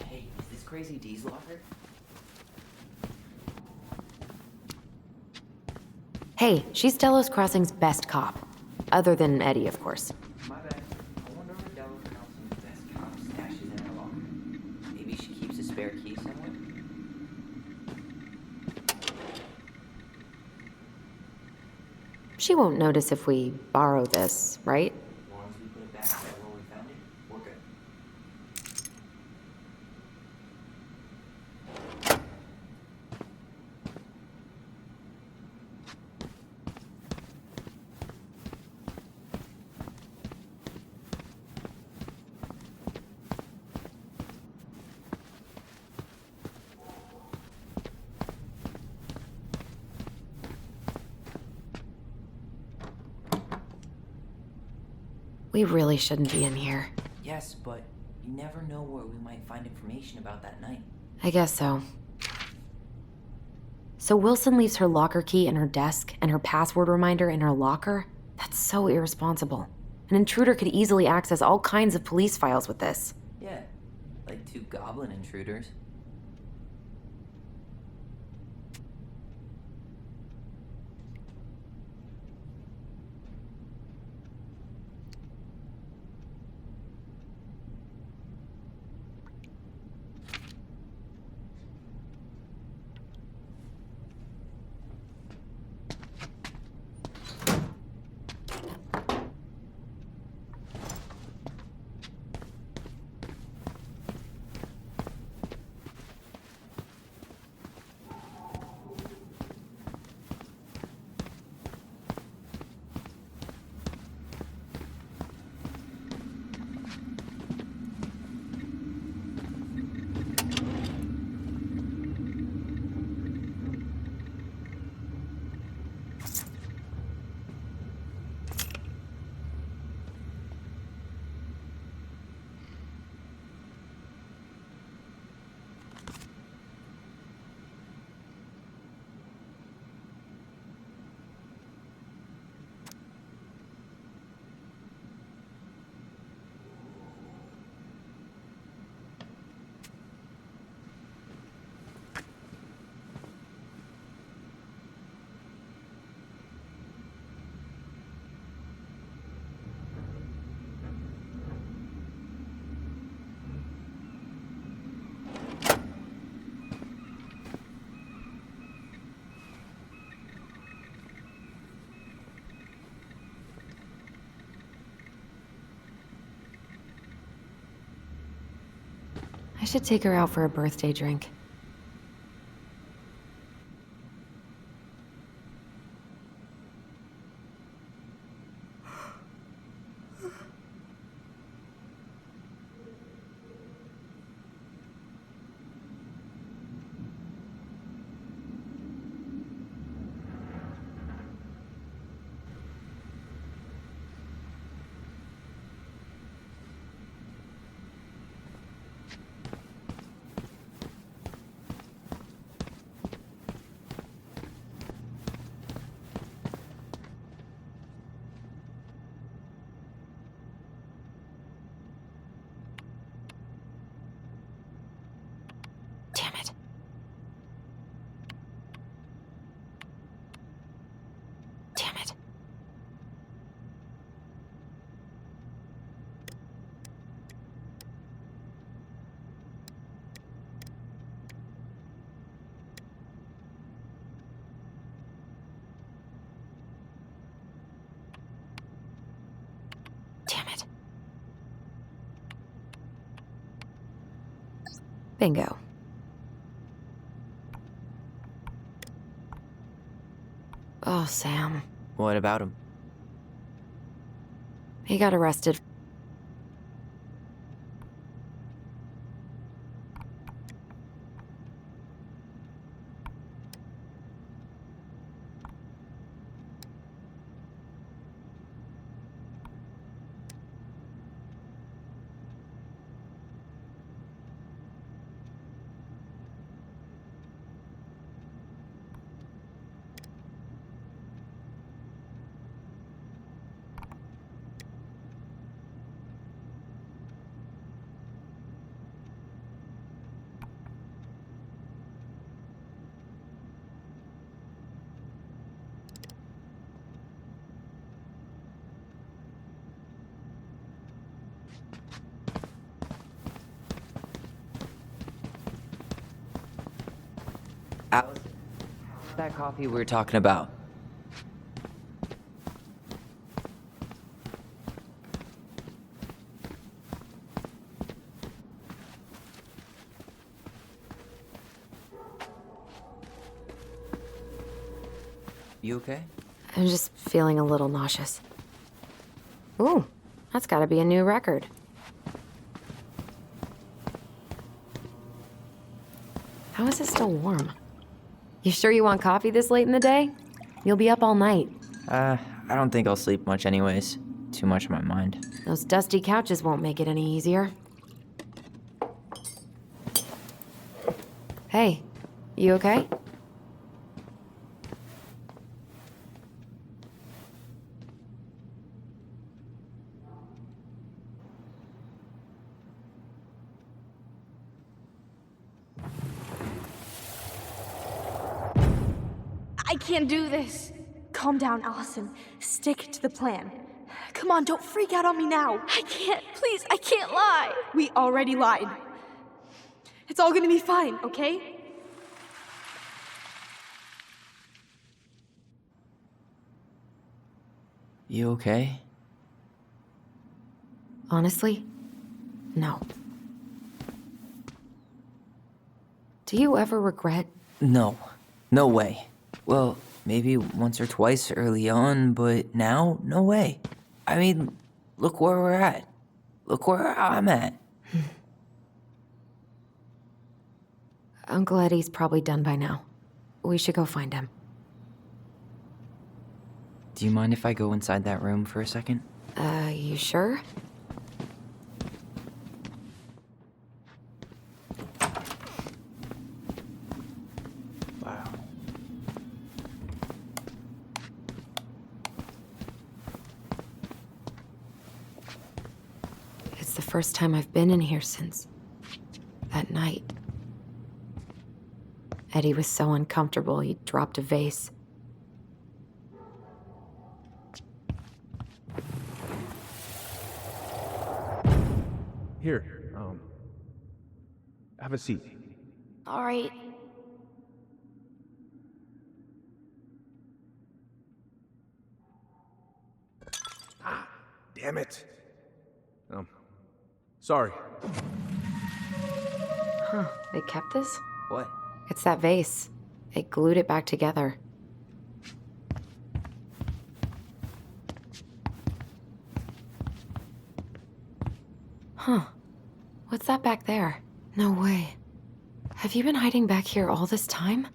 Hey, is this crazy D's locker? Hey, she's Delos Crossing's best cop. Other than Eddie, of course. My bad. I wonder where Delos Crossing's best cop stashes in her locker. Maybe she keeps a spare key somewhere? She won't notice if we borrow this, right? As long as we put it back where we found it, we're good. We really shouldn't be in here. Yes, but you never know where we might find information about that night. I guess so. So Wilson leaves her locker key in her desk and her password reminder in her locker? That's so irresponsible. An intruder could easily access all kinds of police files with this. Yeah, like 2 goblin intruders. I should take her out for a birthday drink. Damn it. Damn it. Damn it. Bingo. Oh, Sam. What about him? He got arrested. Alyson, that coffee we were talking about. You okay? I'm just feeling a little nauseous. Ooh, that's gotta be a new record. How is it still warm? You sure you want coffee this late in the day? You'll be up all night. I don't think I'll sleep much anyways. Too much on my mind. Those dusty couches won't make it any easier. Hey, you okay? I can't do this. Calm down, Alyson. Stick to the plan. Come on, don't freak out on me now. I can't. Please, I can't lie. We already lied. It's all gonna be fine, okay? You okay? Honestly, no. Do you ever regret? No. No way. Well, maybe once or twice early on, but now, no way. I mean, look where we're at. Look where I'm at. Uncle Eddie's probably done by now. We should go find him. Do you mind if I go inside that room for a second? You sure? Wow. It's the first time I've been in here since that night. Eddie was so uncomfortable, he dropped a vase. Here, have a seat. All right. Damn it. Sorry. Huh, they kept this? What? It's that vase. They glued it back together. Huh. What's that back there? No way. Have you been hiding back here all this time?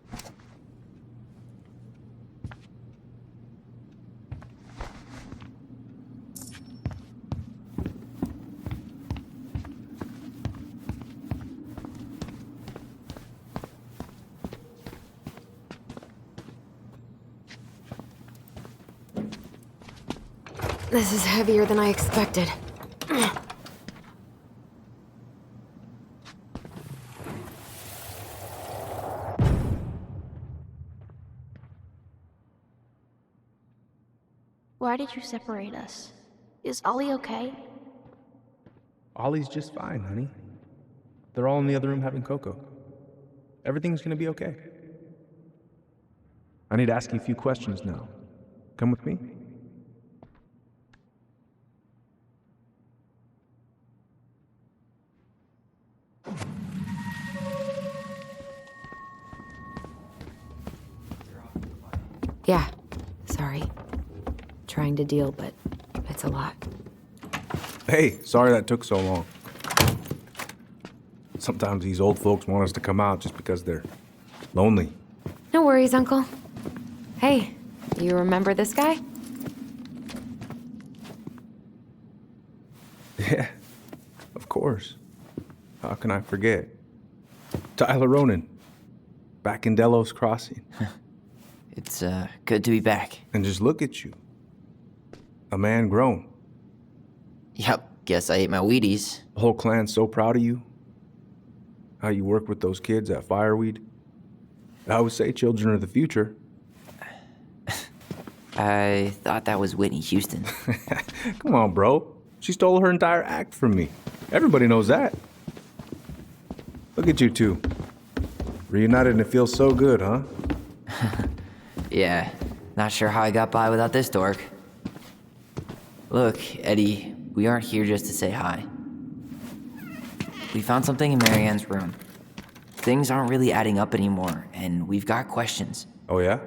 This is heavier than I expected. Why did you separate us? Is Ollie okay? Ollie's just fine, honey. They're all in the other room having cocoa. Everything's gonna be okay. I need to ask you a few questions now. Come with me? Yeah, sorry. Trying to deal, but it's a lot. Hey, sorry that took so long. Sometimes these old folks want us to come out just because they're lonely. No worries, Uncle. Hey, you remember this guy? Yeah, of course. How can I forget? Tyler Ronan, back in Delos Crossing. It's, good to be back. And just look at you. A man grown. Yep, guess I ate my Wheaties. The whole clan's so proud of you. How you work with those kids at Fireweed. I always say children are the future. I thought that was Whitney Houston. Come on, bro. She stole her entire act from me. Everybody knows that. Look at you two. Reunited and it feels so good, huh? Yeah, not sure how I got by without this dork. Look, Eddie, we aren't here just to say hi. We found something in Marianne's room. Things aren't really adding up anymore, and we've got questions. Oh, yeah?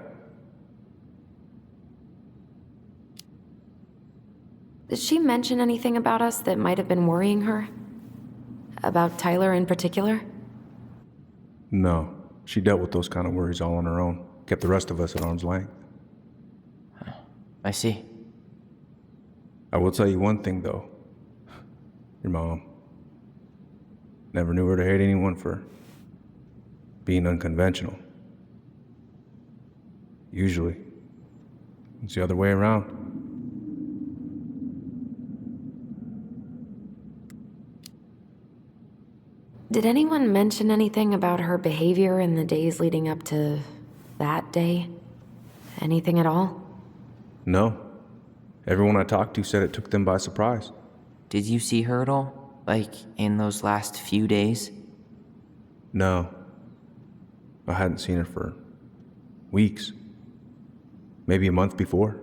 Did she mention anything about us that might have been worrying her? About Tyler in particular? No. She dealt with those kind of worries all on her own. Kept the rest of us at arm's length. I see. I will tell you one thing, though. Your mom. Never knew her to hate anyone for being unconventional. Usually, it's the other way around. Did anyone mention anything about her behavior in the days leading up to that day? Anything at all? No. Everyone I talked to said it took them by surprise. Did you see her at all? Like, in those last few days? No. I hadn't seen her for weeks. Maybe a month before.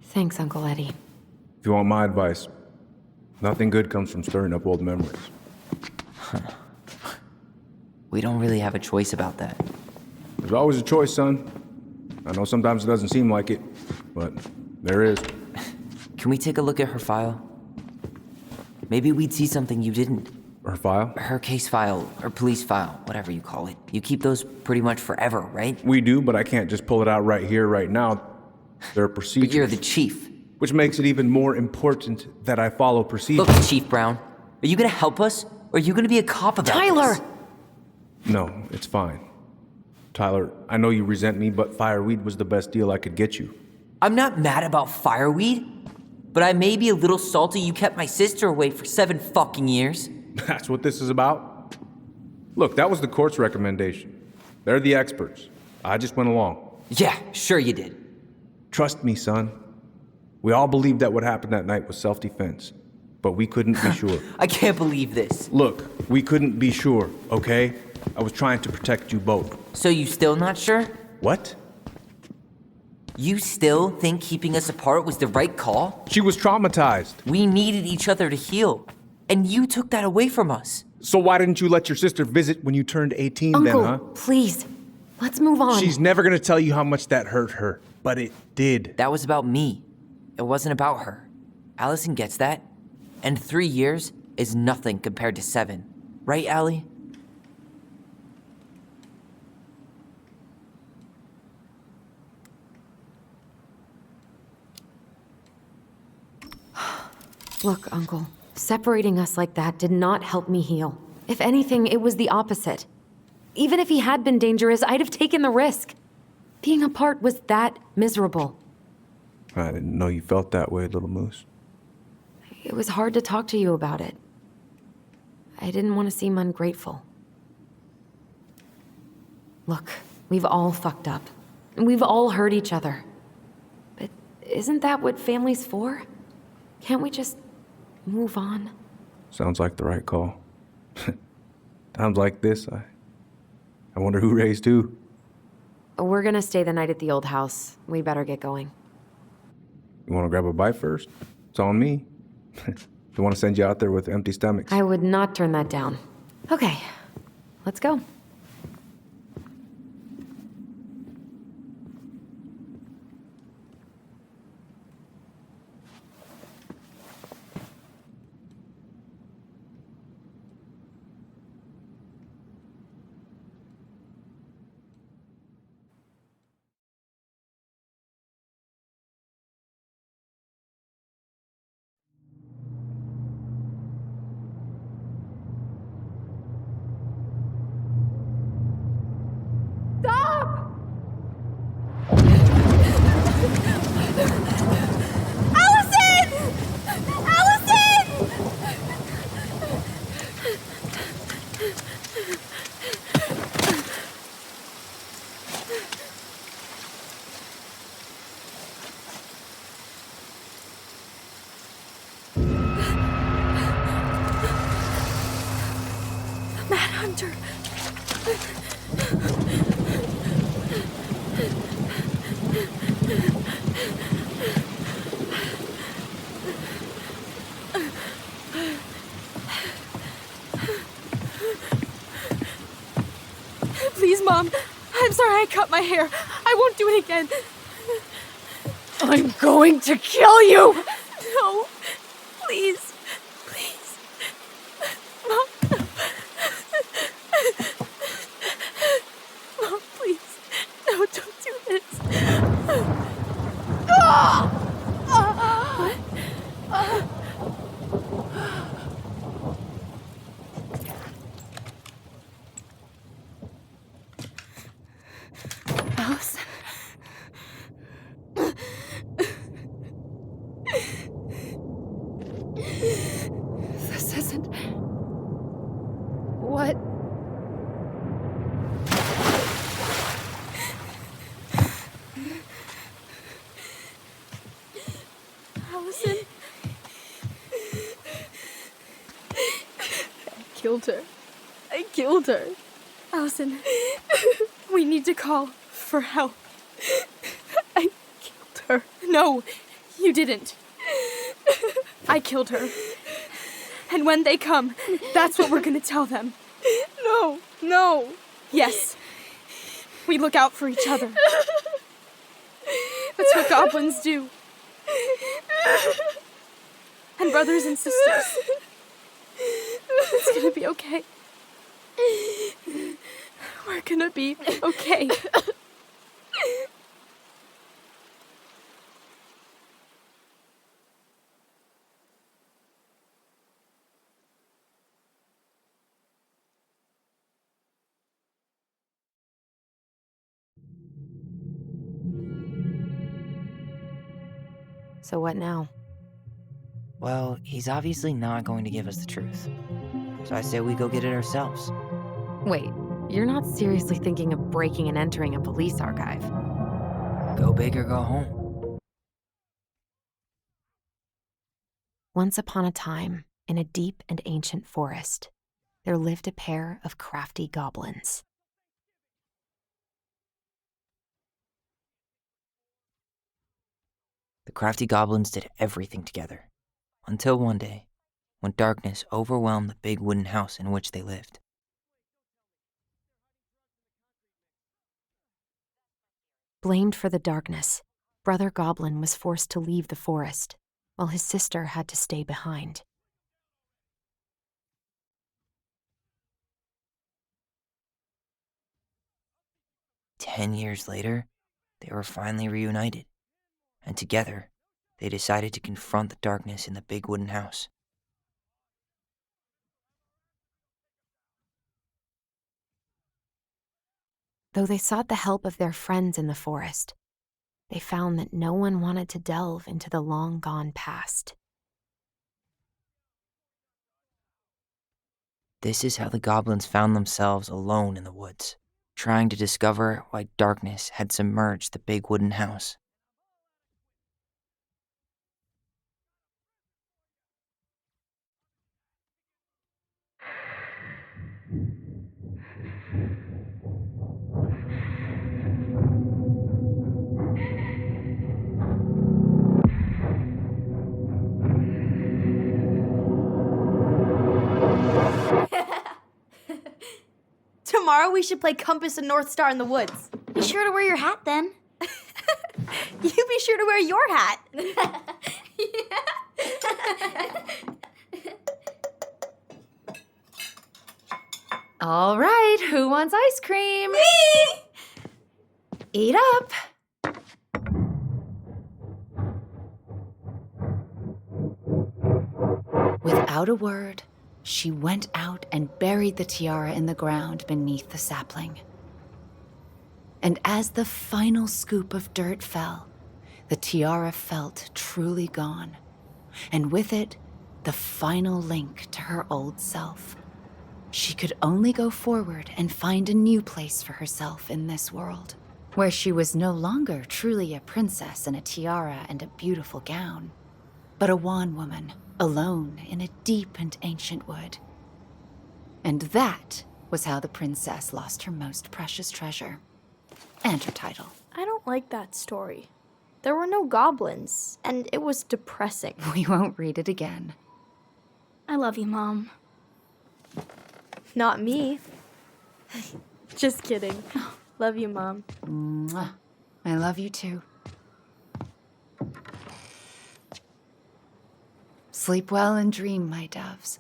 Thanks, Uncle Eddie. If you want my advice, nothing good comes from stirring up old memories. We don't really have a choice about that. There's always a choice, son. I know sometimes it doesn't seem like it, but there is. Can we take a look at her file? Maybe we'd see something you didn't. Her file? Her case file, or police file, whatever you call it. You keep those pretty much forever, right? We do, but I can't just pull it out right here, right now. There are procedures. But you're the chief. Which makes it even more important that I follow procedures. Look, Chief Brown, are you gonna help us? Or are you gonna be a cop about Tyler! this? No, it's fine. Tyler, I know you resent me, but fireweed was the best deal I could get you. I'm not mad about fireweed, but I may be a little salty you kept my sister away for 7 fucking years. That's what this is about? Look, that was the court's recommendation. They're the experts. I just went along. Yeah, sure you did. Trust me, son. We all believed that what happened that night was self-defense, but we couldn't be sure. I can't believe this. Look, we couldn't be sure, okay? I was trying to protect you both. So you still not sure? What? You still think keeping us apart was the right call? She was traumatized. We needed each other to heal, and you took that away from us. So why didn't you let your sister visit when you turned 18 Uncle, then, huh? please. Let's move on. She's never gonna tell you how much that hurt her, but it did. That was about me. It wasn't about her. Alyson gets that. And 3 years is nothing compared to 7. Right, Allie? Look, Uncle, separating us like that did not help me heal. If anything, it was the opposite. Even if he had been dangerous, I'd have taken the risk. Being apart was that miserable. I didn't know you felt that way, little moose. It was hard to talk to you about it. I didn't want to seem ungrateful. Look, we've all fucked up. And we've all hurt each other. But isn't that what family's for? Can't we just move on? Sounds like the right call. Times like this, I wonder who raised who. We're gonna stay the night at the old house. We better get going. You want to grab a bite first? It's on me. Don't want to send you out there with empty stomachs. I would not turn that down. Okay, let's go. Hunter. Please, Mom. I'm sorry I cut my hair. I won't do it again. I'm going to kill you! No. Please. Please. Mom. Mom, please. No, don't do this. Alice? This isn't... What? Alyson. I killed her. Alyson, we need to call for help. I killed her. No, you didn't. I killed her. And when they come, that's what we're gonna tell them. No. Yes. We look out for each other. That's what goblins do. And brothers and sisters. It's gonna be okay. We're gonna be okay. So what now? Well, he's obviously not going to give us the truth. So I say we go get it ourselves. Wait, you're not seriously thinking of breaking and entering a police archive? Go big or go home. Once upon a time, in a deep and ancient forest, there lived a pair of crafty goblins. The crafty goblins did everything together. Until one day, when darkness overwhelmed the big wooden house in which they lived. Blamed for the darkness, Brother Goblin was forced to leave the forest, while his sister had to stay behind. "10 years later, they were finally reunited, and together, they decided to confront the darkness in the big wooden house. Though they sought the help of their friends in the forest, they found that no one wanted to delve into the long-gone past. This is how the goblins found themselves alone in the woods, trying to discover why darkness had submerged the big wooden house. Tomorrow we should play Compass and North Star in the woods. Be sure to wear your hat then. You be sure to wear your hat. All right, who wants ice cream? Me! Eat up. Without a word, she went out and buried the tiara in the ground beneath the sapling. And as the final scoop of dirt fell, the tiara felt truly gone, and with it, the final link to her old self. She could only go forward and find a new place for herself in this world, where she was no longer truly a princess in a tiara and a beautiful gown, but a wan woman, alone in a deep and ancient wood. And that was how the princess lost her most precious treasure. And her title. I don't like that story. There were no goblins, and it was depressing. We won't read it again. I love you, Mom. Not me. Just kidding. Love you, Mom. Mwah. I love you too. Sleep well and dream, my doves.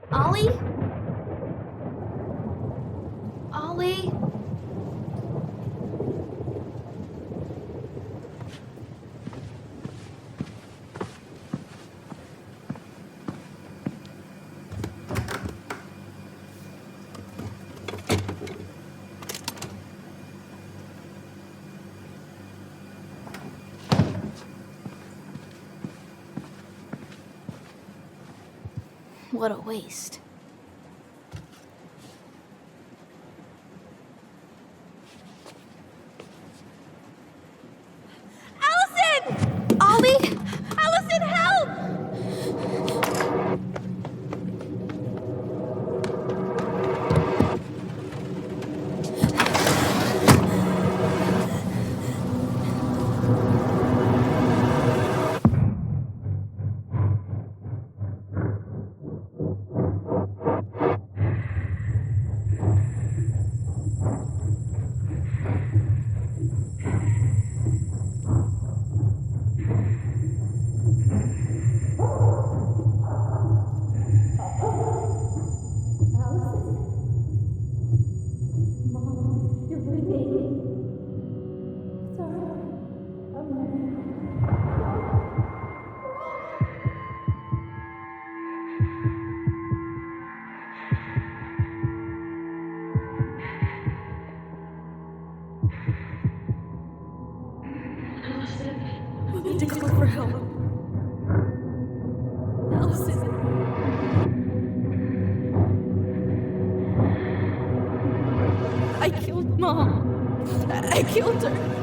Ollie? Ollie? What a waste. Alyson! Ollie? Alyson, help! We need to call for help. Alyson. I killed Mom. I killed her.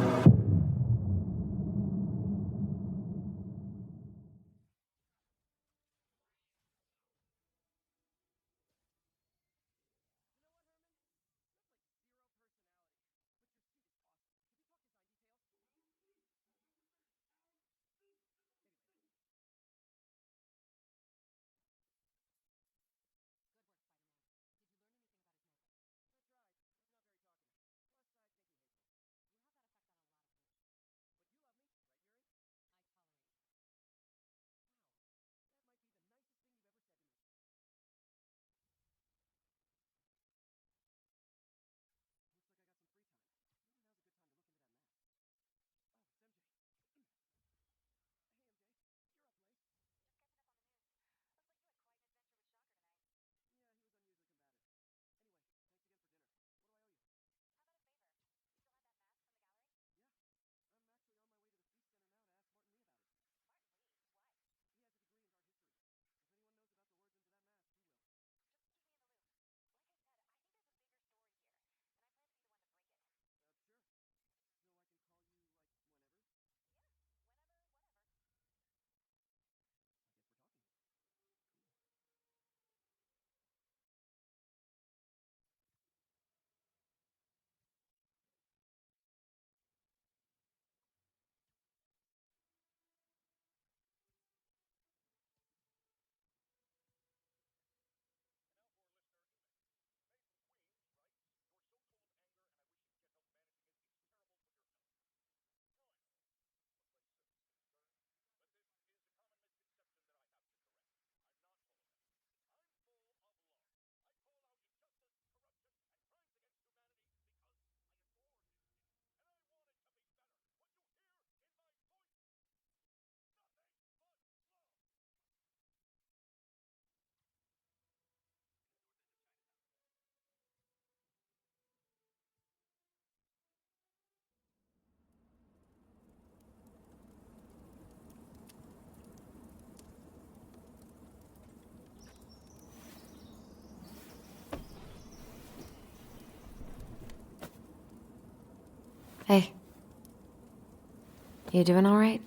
You doing all right?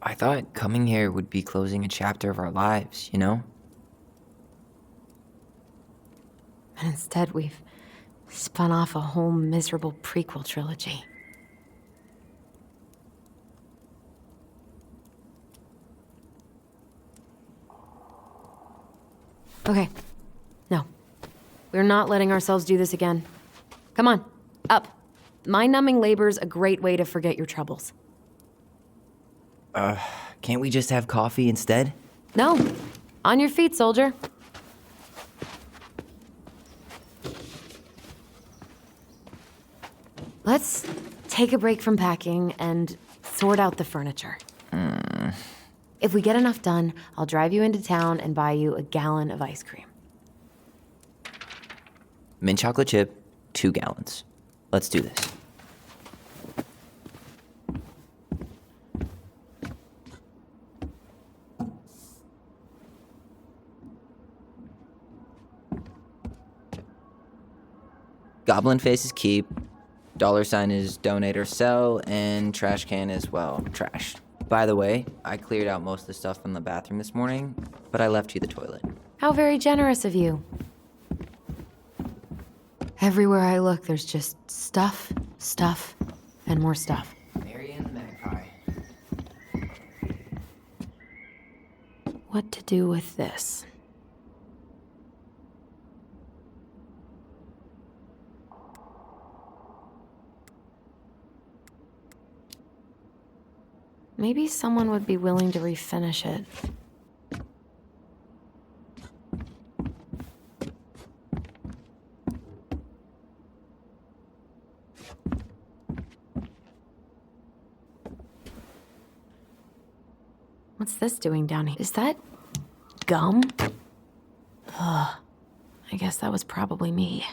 I thought coming here would be closing a chapter of our lives, you know? And instead, we've spun off a whole miserable prequel trilogy. Okay. No. We're not letting ourselves do this again. Come on, up. Mind-numbing labor's a great way to forget your troubles. Can't we just have coffee instead? No. On your feet, soldier. Let's take a break from packing and sort out the furniture. If we get enough done, I'll drive you into town and buy you a gallon of ice cream. Mint chocolate chip, 2 gallons. Let's do this. Goblin face is keep, $sign is donate or sell, and trash can is, well, trash. By the way, I cleared out most of the stuff from the bathroom this morning, but I left you the toilet. How very generous of you. Everywhere I look, there's just stuff, stuff, and more stuff. Mary and the magpie. What to do with this? Maybe someone would be willing to refinish it. What's this doing down here? Is that gum? Ugh. I guess that was probably me.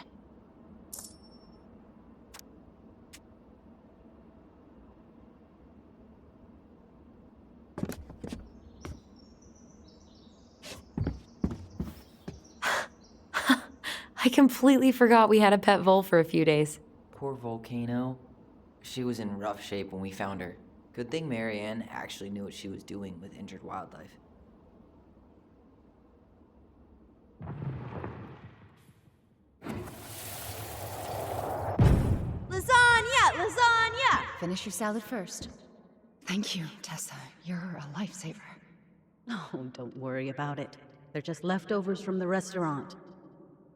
I completely forgot we had a pet vole for a few days. Poor Volcano. She was in rough shape when we found her. Good thing Marianne actually knew what she was doing with injured wildlife. Lasagna! Lasagna! Finish your salad first. Thank you, Tessa. You're a lifesaver. Oh, don't worry about it. They're just leftovers from the restaurant.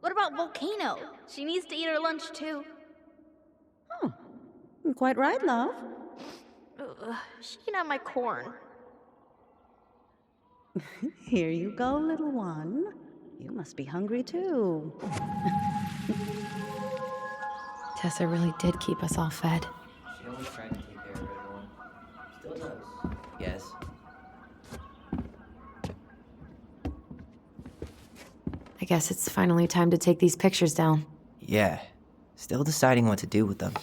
What about Volcano? She needs to eat her lunch too. Oh, quite right, love. Ugh, she can have my corn. Here you go, little one. You must be hungry too. Tessa really did keep us all fed. She always tried to take care of everyone. Still does. Yes. I guess it's finally time to take these pictures down. Yeah. Still deciding what to do with them.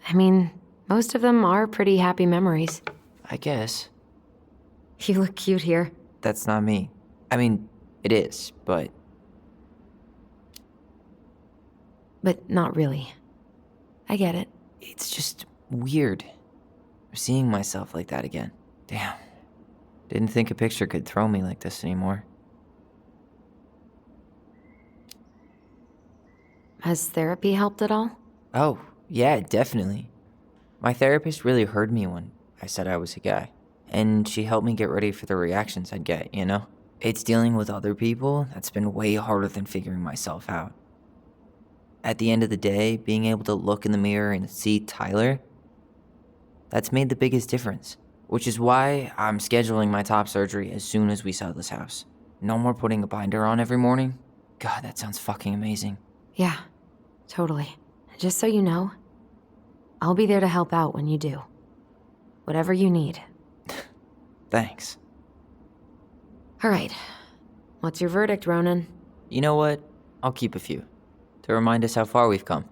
I mean, most of them are pretty happy memories. I guess. You look cute here. That's not me. I mean, it is, but... But not really. I get it. It's just weird. Seeing myself like that again. Damn. Didn't think a picture could throw me like this anymore. Has therapy helped at all? Oh, yeah, definitely. My therapist really heard me when I said I was a guy. And she helped me get ready for the reactions I'd get, you know? It's dealing with other people that's been way harder than figuring myself out. At the end of the day, being able to look in the mirror and see Tyler, that's made the biggest difference. Which is why I'm scheduling my top surgery as soon as we sell this house. No more putting a binder on every morning. God, that sounds fucking amazing. Yeah, totally. Just so you know, I'll be there to help out when you do. Whatever you need. Thanks. All right. What's your verdict, Ronan? You know what? I'll keep a few. To remind us how far we've come.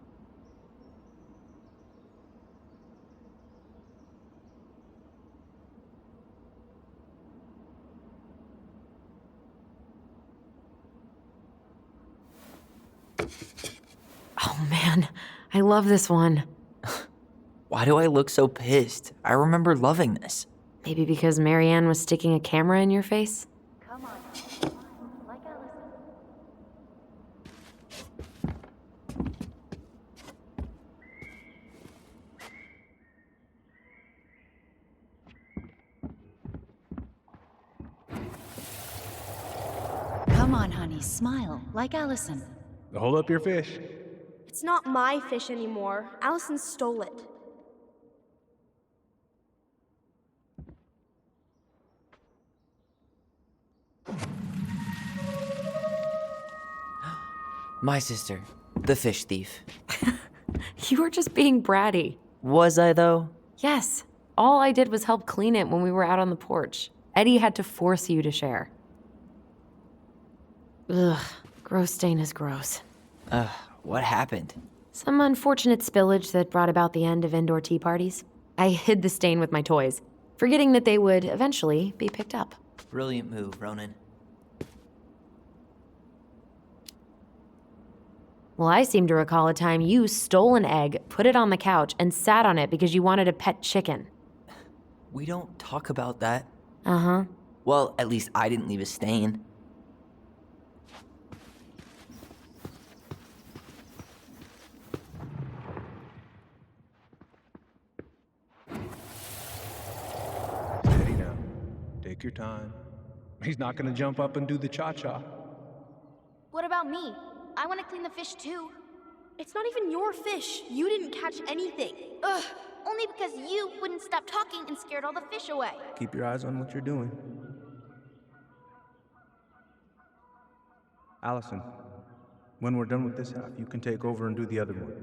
Oh man, I love this one. Why do I look so pissed? I remember loving this. Maybe because Marianne was sticking a camera in your face? Come on, like Alyson. Come on, honey, smile, like Alyson. Hold up your fish. It's not my fish anymore. Alyson stole it. My sister, the fish thief. You were just being bratty. Was I, though? Yes. All I did was help clean it when we were out on the porch. Eddie had to force you to share. Ugh, gross stain is gross. What happened? Some unfortunate spillage that brought about the end of indoor tea parties. I hid the stain with my toys, forgetting that they would eventually be picked up. Brilliant move, Ronan. Well, I seem to recall a time you stole an egg, put it on the couch, and sat on it because you wanted a pet chicken. We don't talk about that. Uh-huh. Well, at least I didn't leave a stain. Steady now. Take your time. He's not gonna jump up and do the cha-cha. What about me? I want to clean the fish too. It's not even your fish. You didn't catch anything. Ugh. Only because you wouldn't stop talking and scared all the fish away. Keep your eyes on what you're doing. Alyson, when we're done with this half, you can take over and do the other one.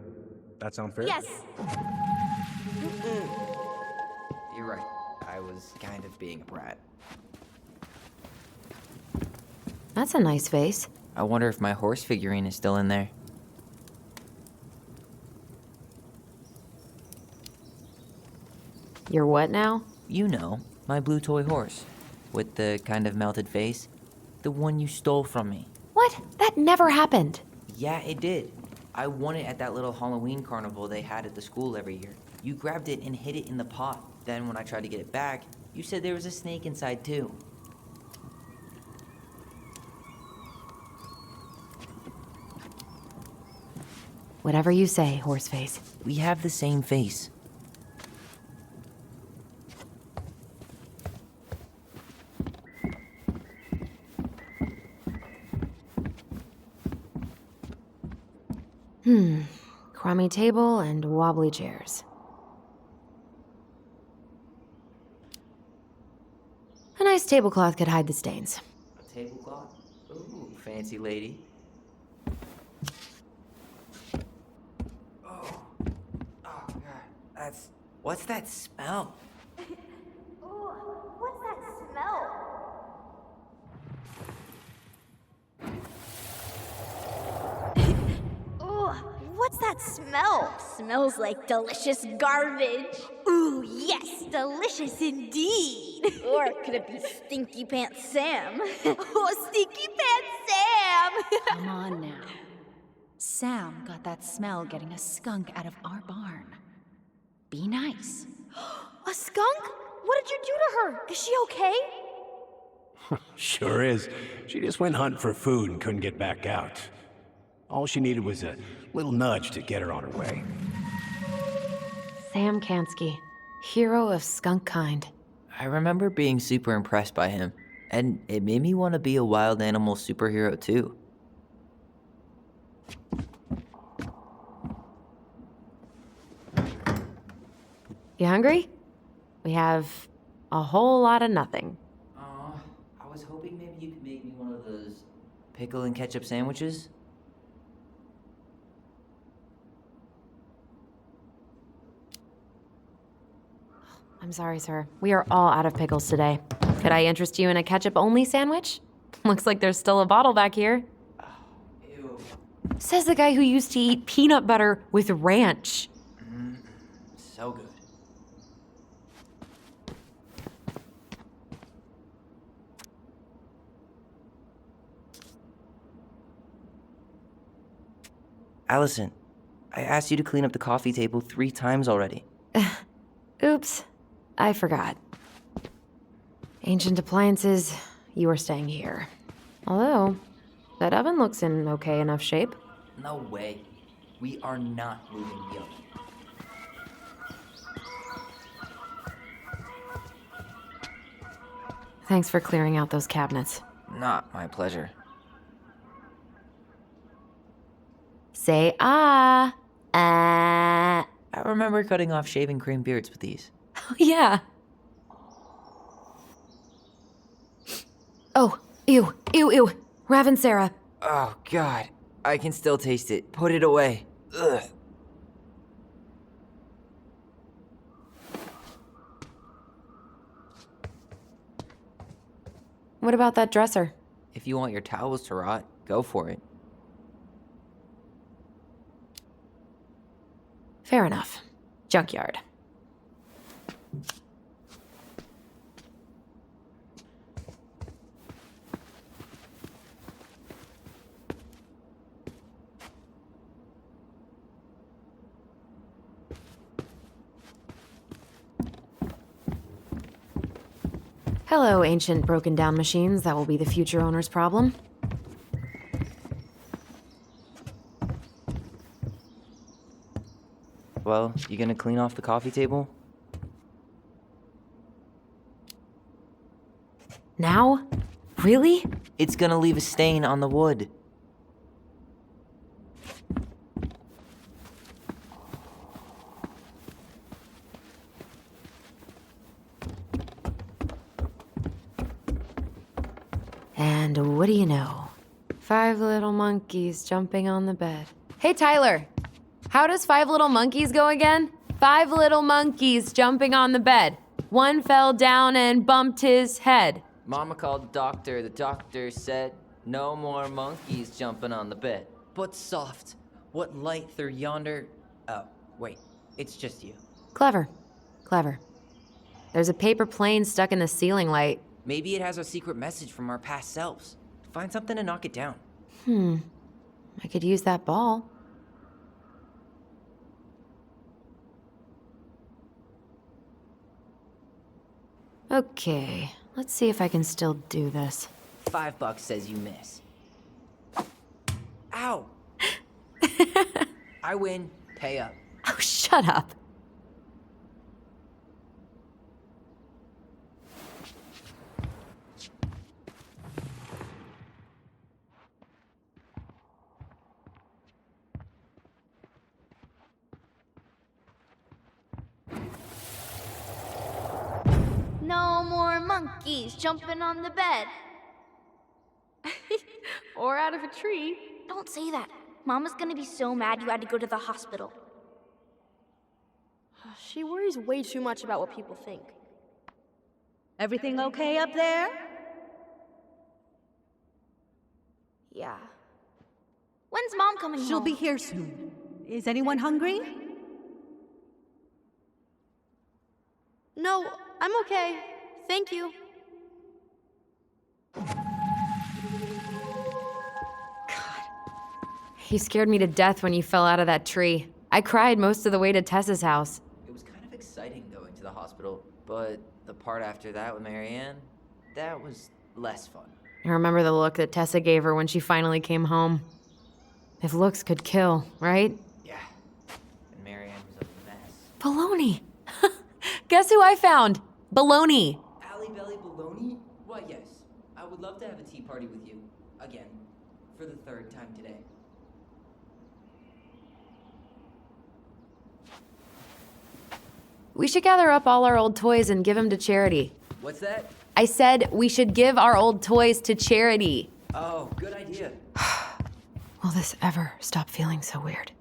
That sound fair? Yes. You're right. I was kind of being a brat. That's a nice face. I wonder if my horse figurine is still in there. You're what now? You know, my blue toy horse. With the kind of melted face. The one you stole from me. What? That never happened. Yeah, it did. I won it at that little Halloween carnival they had at the school every year. You grabbed it and hid it in the pot. Then when I tried to get it back, you said there was a snake inside too. Whatever you say, Horseface. We have the same face. Crummy table and wobbly chairs. A nice tablecloth could hide the stains. A tablecloth? Ooh, fancy lady. Oh, God. What's that smell? Ooh, what's that smell? Ooh, what's that smell? Smells like delicious garbage. Ooh, yes, delicious indeed. Or could it be Stinky Pants Sam? Oh, Stinky Pants Sam! Come on now. Sam got that smell getting a skunk out of our barn. Be nice. A skunk? What did you do to her? Is she okay? Sure is. She just went hunting for food and couldn't get back out. All she needed was a little nudge to get her on her way. Sam Kansky, hero of skunk kind. I remember being super impressed by him, and it made me want to be a wild animal superhero too. You hungry? We have a whole lot of nothing. I was hoping maybe you could make me one of those pickle and ketchup sandwiches. I'm sorry, sir. We are all out of pickles today. Could I interest you in a ketchup-only sandwich? Looks like there's still a bottle back here. Ew. Says the guy who used to eat peanut butter with ranch. So good. Alyson, I asked you to clean up the coffee table 3 times already. Oops, I forgot. Ancient appliances, you are staying here. Although, that oven looks in okay enough shape. No way. We are not moving the oven. Thanks for clearing out those cabinets. Not my pleasure. Say ah. Ah. I remember cutting off shaving cream beards with these. Oh, yeah. Oh, ew, ew, ew. Raven Sarah. Oh, God. I can still taste it. Put it away. Ugh. What about that dresser? If you want your towels to rot, go for it. Fair enough. Junkyard. Hello, ancient broken down machines that will be the future owner's problem. Well, you gonna clean off the coffee table? Now? Really? It's gonna leave a stain on the wood. And what do you know? 5 little monkeys jumping on the bed. Hey, Tyler! How does 5 little monkeys go again? 5 little monkeys jumping on the bed. One fell down and bumped his head. Mama called the doctor. The doctor said, no more monkeys jumping on the bed. But soft, what light through yonder... Oh, wait, it's just you. Clever. Clever. There's a paper plane stuck in the ceiling light. Maybe it has a secret message from our past selves. Find something to knock it down. I could use that ball. Okay, let's see if I can still do this. $5 says you miss. Ow! I win. Pay up. Oh, shut up. No more monkeys jumping on the bed. Or out of a tree. Don't say that. Mama's gonna be so mad you had to go to the hospital. She worries way too much about what people think. Everything okay up there? Yeah. When's Mom coming She'll home? be here soon. Is anyone hungry? No, I'm okay. Thank you. You scared me to death when you fell out of that tree. I cried most of the way to Tessa's house. It was kind of exciting going to the hospital, but the part after that with Marianne, that was less fun. I remember the look that Tessa gave her when she finally came home. If looks could kill, right? Yeah. And Marianne was a mess. Baloney! Guess who I found? Baloney! Alley Belly Baloney? Why, yes. I would love to have a tea party with you. Again. For the 3rd time today. We should gather up all our old toys and give them to charity. What's that? I said we should give our old toys to charity. Oh, good idea. Will this ever stop feeling so weird?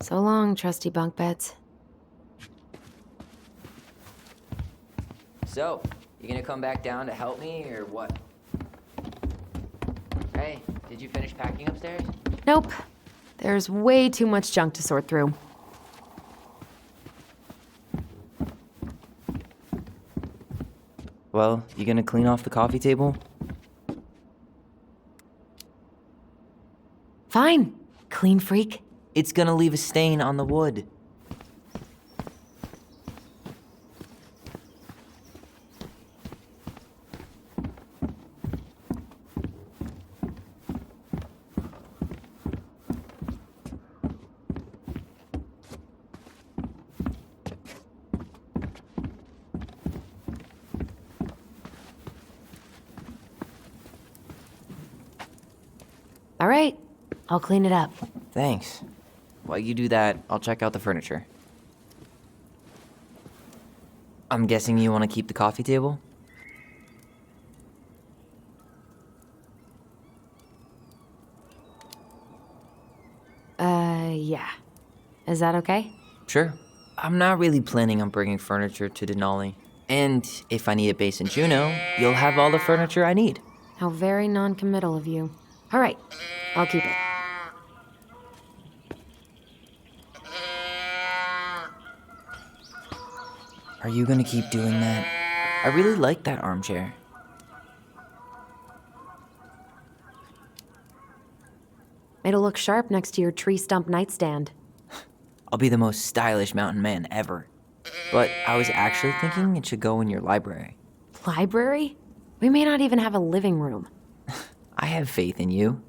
So long, trusty bunk beds. So, you gonna come back down to help me, or what? Hey, did you finish packing upstairs? Nope. There's way too much junk to sort through. Well, you gonna clean off the coffee table? Fine. Clean freak. It's gonna leave a stain on the wood. All right. I'll clean it up. Thanks. While you do that, I'll check out the furniture. I'm guessing you want to keep the coffee table? Yeah. Is that okay? Sure. I'm not really planning on bringing furniture to Denali. And if I need a base in Juneau, you'll have all the furniture I need. How very non-committal of you. All right. I'll keep it. Are you gonna keep doing that? I really like that armchair. It'll look sharp next to your tree stump nightstand. I'll be the most stylish mountain man ever. But I was actually thinking it should go in your library. Library? We may not even have a living room. I have faith in you.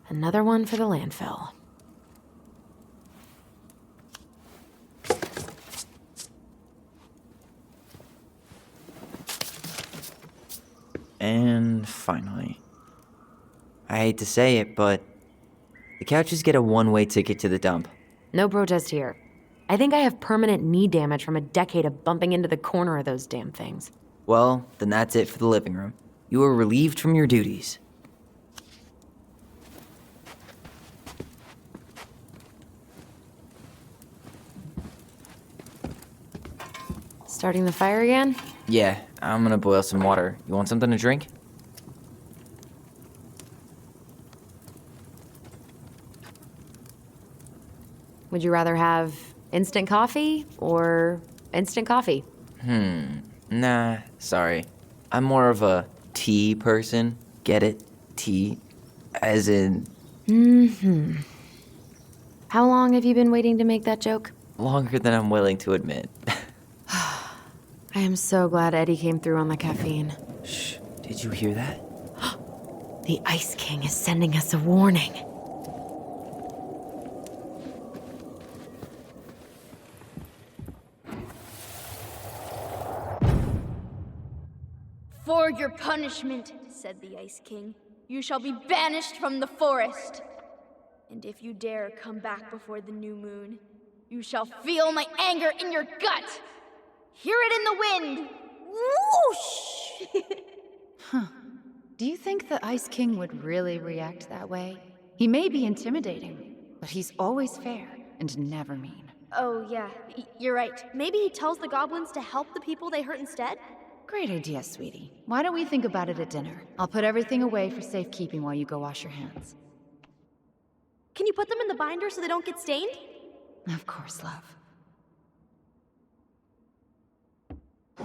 Another one for the landfill. And finally, I hate to say it, but the couches get a one-way ticket to the dump. No protest here. I think I have permanent knee damage from a decade of bumping into the corner of those damn things. Well, then that's it for the living room. You are relieved from your duties. Starting the fire again? Yeah, I'm gonna boil some water. You want something to drink? Would you rather have instant coffee or instant coffee? Nah, sorry. I'm more of a tea person. Get it? Tea. As in, How long have you been waiting to make that joke? longer than I'm willing to admit. I am so glad Eddie came through on the caffeine. Shh, did you hear that? The Ice King is sending us a warning. For your punishment, said the Ice King, you shall be banished from the forest. And if you dare come back before the new moon, you shall feel my anger in your gut. Hear it in the wind. Whoosh! Do you think the Ice King would really react that way? He may be intimidating, but he's always fair and never mean. Oh, yeah, you're right. Maybe he tells the goblins to help the people they hurt instead? Great idea, sweetie. Why don't we think about it at dinner? I'll put everything away for safekeeping while you go wash your hands. Can you put them in the binder so they don't get stained? Of course, love. I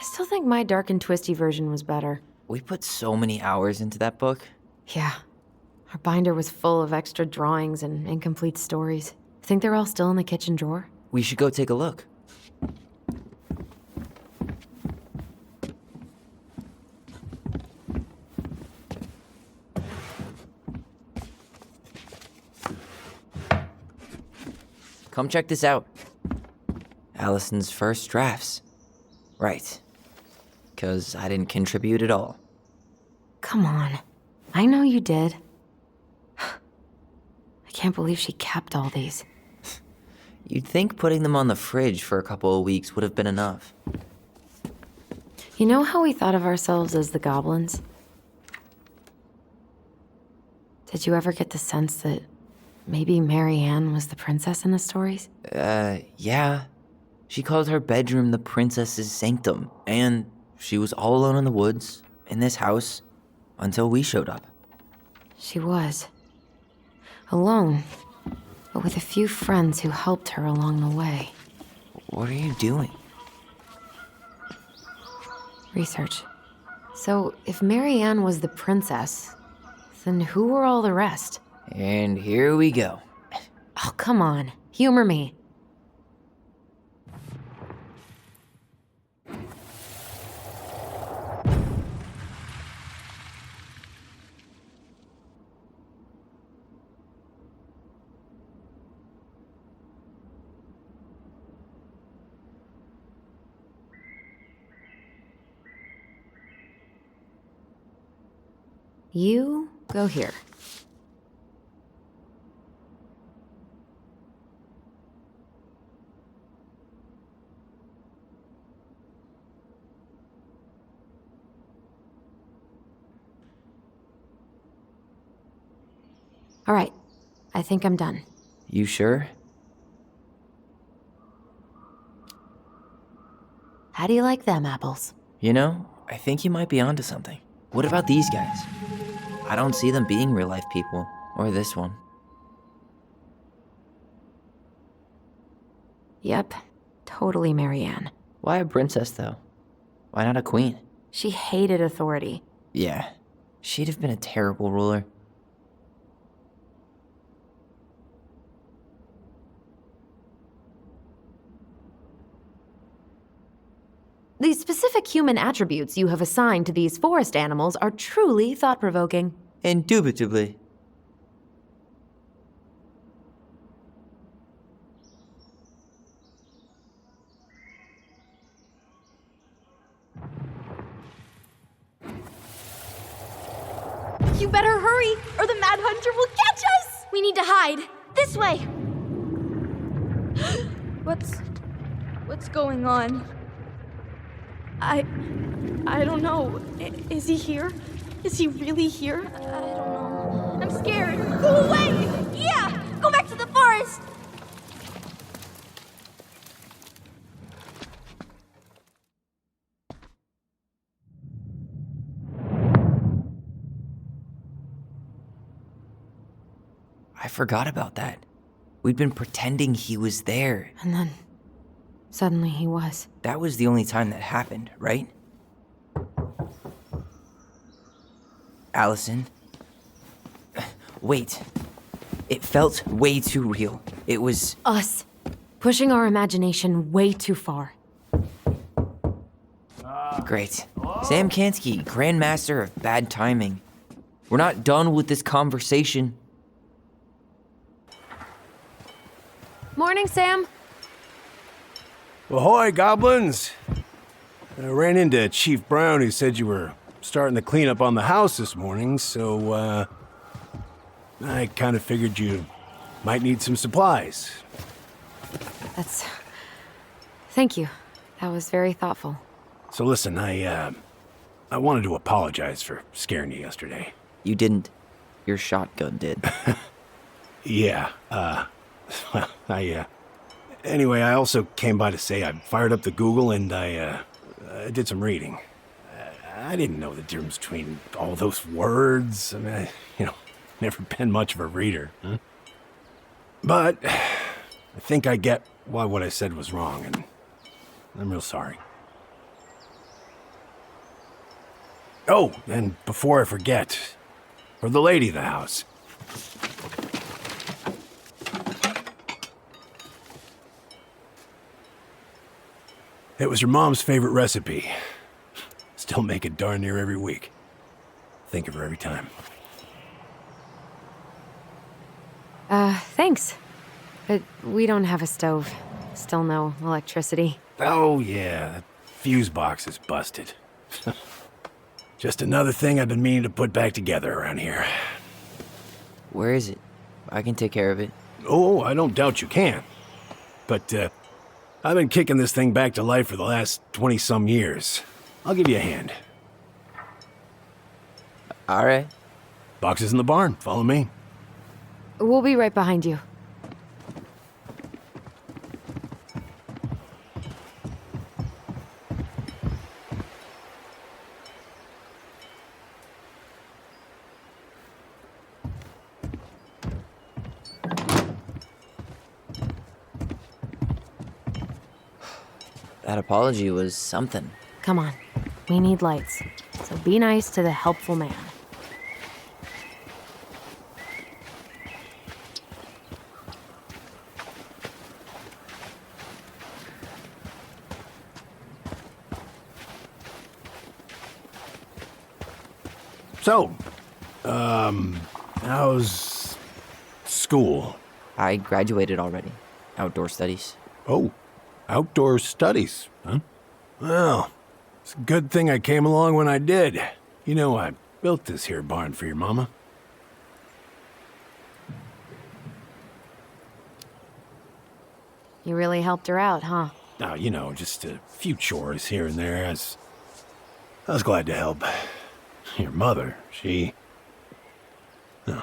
still think my dark and twisty version was better. We put so many hours into that book. Yeah. Our binder was full of extra drawings and incomplete stories. Think they're all still in the kitchen drawer? We should go take a look. Come check this out. Alyson's first drafts. Right. 'Cause I didn't contribute at all. Come on. I know you did. I can't believe she kept all these. You'd think putting them on the fridge for a couple of weeks would have been enough. You know how we thought of ourselves as the goblins? Did you ever get the sense that maybe Marianne was the princess in the stories? Yeah. She called her bedroom the princess's sanctum, and she was all alone in the woods, in this house, until we showed up. She was. Alone, but with a few friends who helped her along the way. What are you doing? Research. So, if Marianne was the princess, then who were all the rest? And here we go. Oh, come on. Humor me. You go here. All right, I think I'm done. You sure? How do you like them apples? You know, I think you might be onto something. What about these guys? I don't see them being real-life people, or this one. Yep, totally Marianne. Why a princess, though? Why not a queen? She hated authority. Yeah, she'd have been a terrible ruler. The specific human attributes you have assigned to these forest animals are truly thought-provoking. Indubitably. You better hurry, or the Mad Hunter will catch us! We need to hide. This way. What's going on? I don't know. Is he here? Is he really here? I don't know. I'm scared. Go away! Yeah! Go back to the forest! I forgot about that. We'd been pretending he was there. And then, suddenly he was. That was the only time that happened, right? Alyson? Wait. It felt way too real. It was... Us. Pushing our imagination way too far. Great. Sam Kansky, Grandmaster of Bad Timing. We're not done with this conversation. Morning, Sam. Ahoy, goblins! I ran into Chief Brown, who said you were starting the cleanup on the house this morning, so, I kind of figured you might need some supplies. Thank you. That was very thoughtful. So listen, I wanted to apologize for scaring you yesterday. You didn't. Your shotgun did. Yeah, well, anyway, I also came by to say I fired up the Google and I did some reading. I didn't know the difference between all those words. I mean, never been much of a reader. Huh? But I think I get why what I said was wrong, and I'm real sorry. Oh, and before I forget, for the lady of the house. It was your mom's favorite recipe. Still make it darn near every week. Think of her every time. Thanks. But we don't have a stove. Still no electricity. Oh, yeah, that fuse box is busted. Just another thing I've been meaning to put back together around here. Where is it? I can take care of it. Oh, I don't doubt you can. But, I've been kicking this thing back to life for the last 20-some years. I'll give you a hand. All right. Boxes in the barn. Follow me. We'll be right behind you. That apology was something. Come on. We need lights. So be nice to the helpful man. So, how's school? I graduated already. Outdoor studies. Oh, outdoor studies, huh? Well, it's a good thing I came along when I did. You know, I built this here barn for your mama. You really helped her out, huh? Now, you know, just a few chores here and there. I was glad to help. Your mother, no.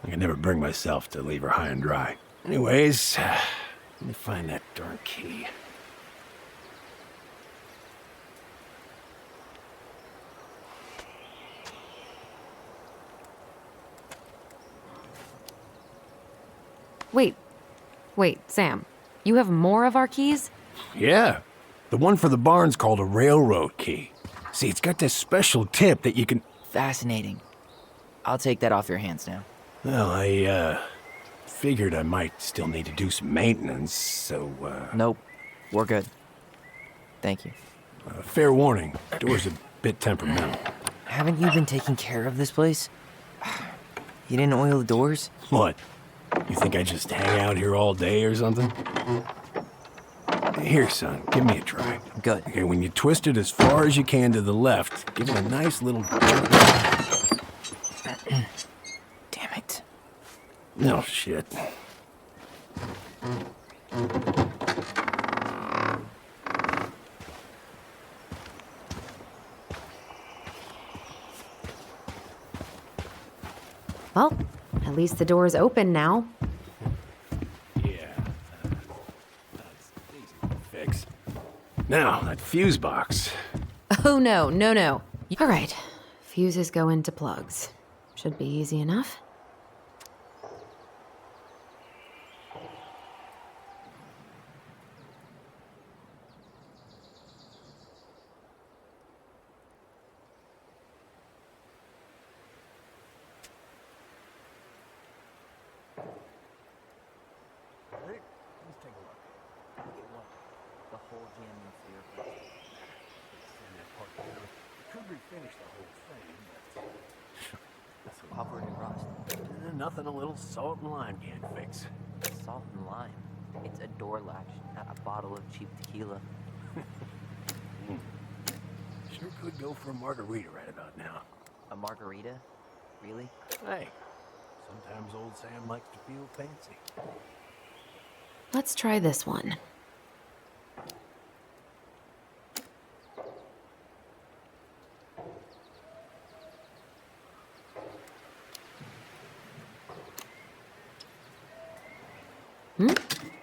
I could never bring myself to leave her high and dry. Anyways, let me find that darn key. Wait, Sam. You have more of our keys? Yeah, the one for the barn's called a railroad key. See, it's got this special tip that you can... Fascinating. I'll take that off your hands now. Well, I, figured I might still need to do some maintenance, so, Nope. We're good. Thank you. Fair warning, door's a bit temperamental. Haven't you been taking care of this place? You didn't oil the doors? What? You think I just hang out here all day or something? Here, son, give me a try. Good. Okay, when you twist it as far as you can to the left, give it a nice little jerk. Damn it. No shit. Well, at least the door's open now. Yeah, that's easy to fix. Now, that fuse box. Oh, no. All right. Fuses go into plugs. Should be easy enough. The whole gym and clear. Could refinish the whole thing, That's covered in rust. but nothing a little salt and lime can't fix. Salt and lime. It's a door latch, not a bottle of cheap tequila. Sure could go for a margarita right about now. A margarita? Really? Hey, sometimes old Sam likes to feel fancy. Let's try this one.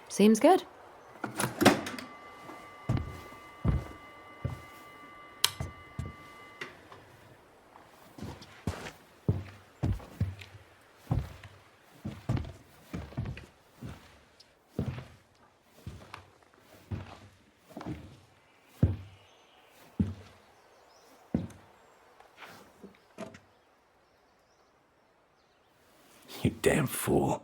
Seems good. You damn fool.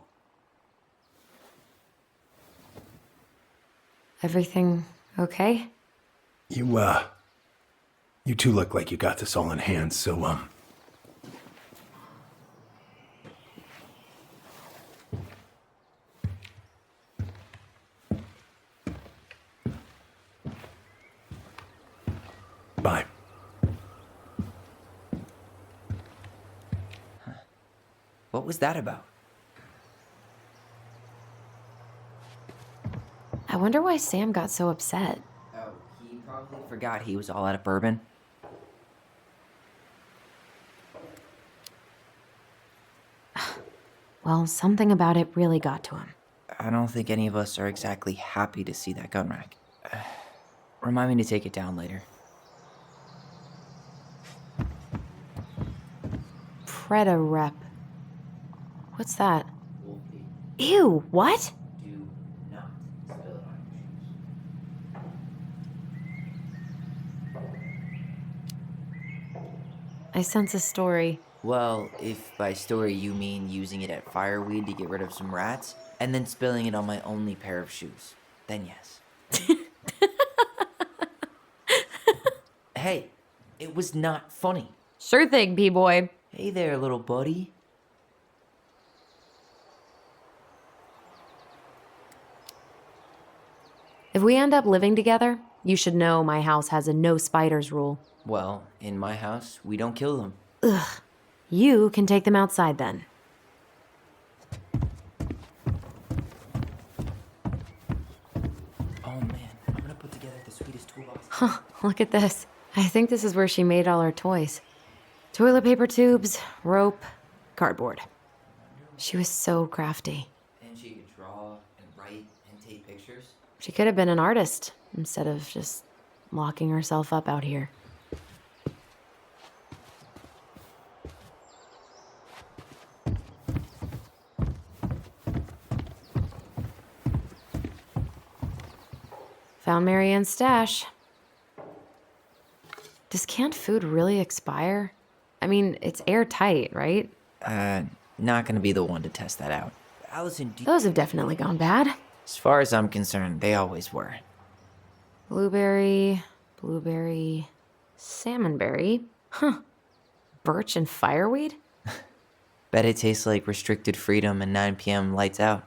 Everything okay? You two look like you got this all in hand, so, bye. What was that about? I wonder why Sam got so upset. Oh, he probably Probably forgot he was all out of bourbon. Well, something about it really got to him. I don't think any of us are exactly happy to see that gun rack. Remind me to take it down later. Preda rep. What's that? Ew, what? Do not spill it on your shoes. I sense a story. Well, if by story you mean using it at fireweed to get rid of some rats, and then spilling it on my only pair of shoes, then yes. Hey, it was not funny. Sure thing, P-boy. Hey there, little buddy. If we end up living together, you should know my house has a no spiders rule. Well, in my house, we don't kill them. Ugh. You can take them outside then. Oh man, I'm gonna put together the sweetest toolbox. Huh, look at this. I think this is where she made all her toys. Toilet paper tubes, rope, cardboard. She was so crafty. And she could draw and write and take pictures. She could have been an artist instead of just locking herself up out here. Found Marianne's stash. Does canned food really expire? I mean, it's airtight, right? Not gonna be the one to test that out. Alyson, Those have definitely gone bad. as far as I'm concerned, they always were. Blueberry, salmonberry. Huh. Birch and fireweed? Bet it tastes like restricted freedom and 9 p.m. lights out.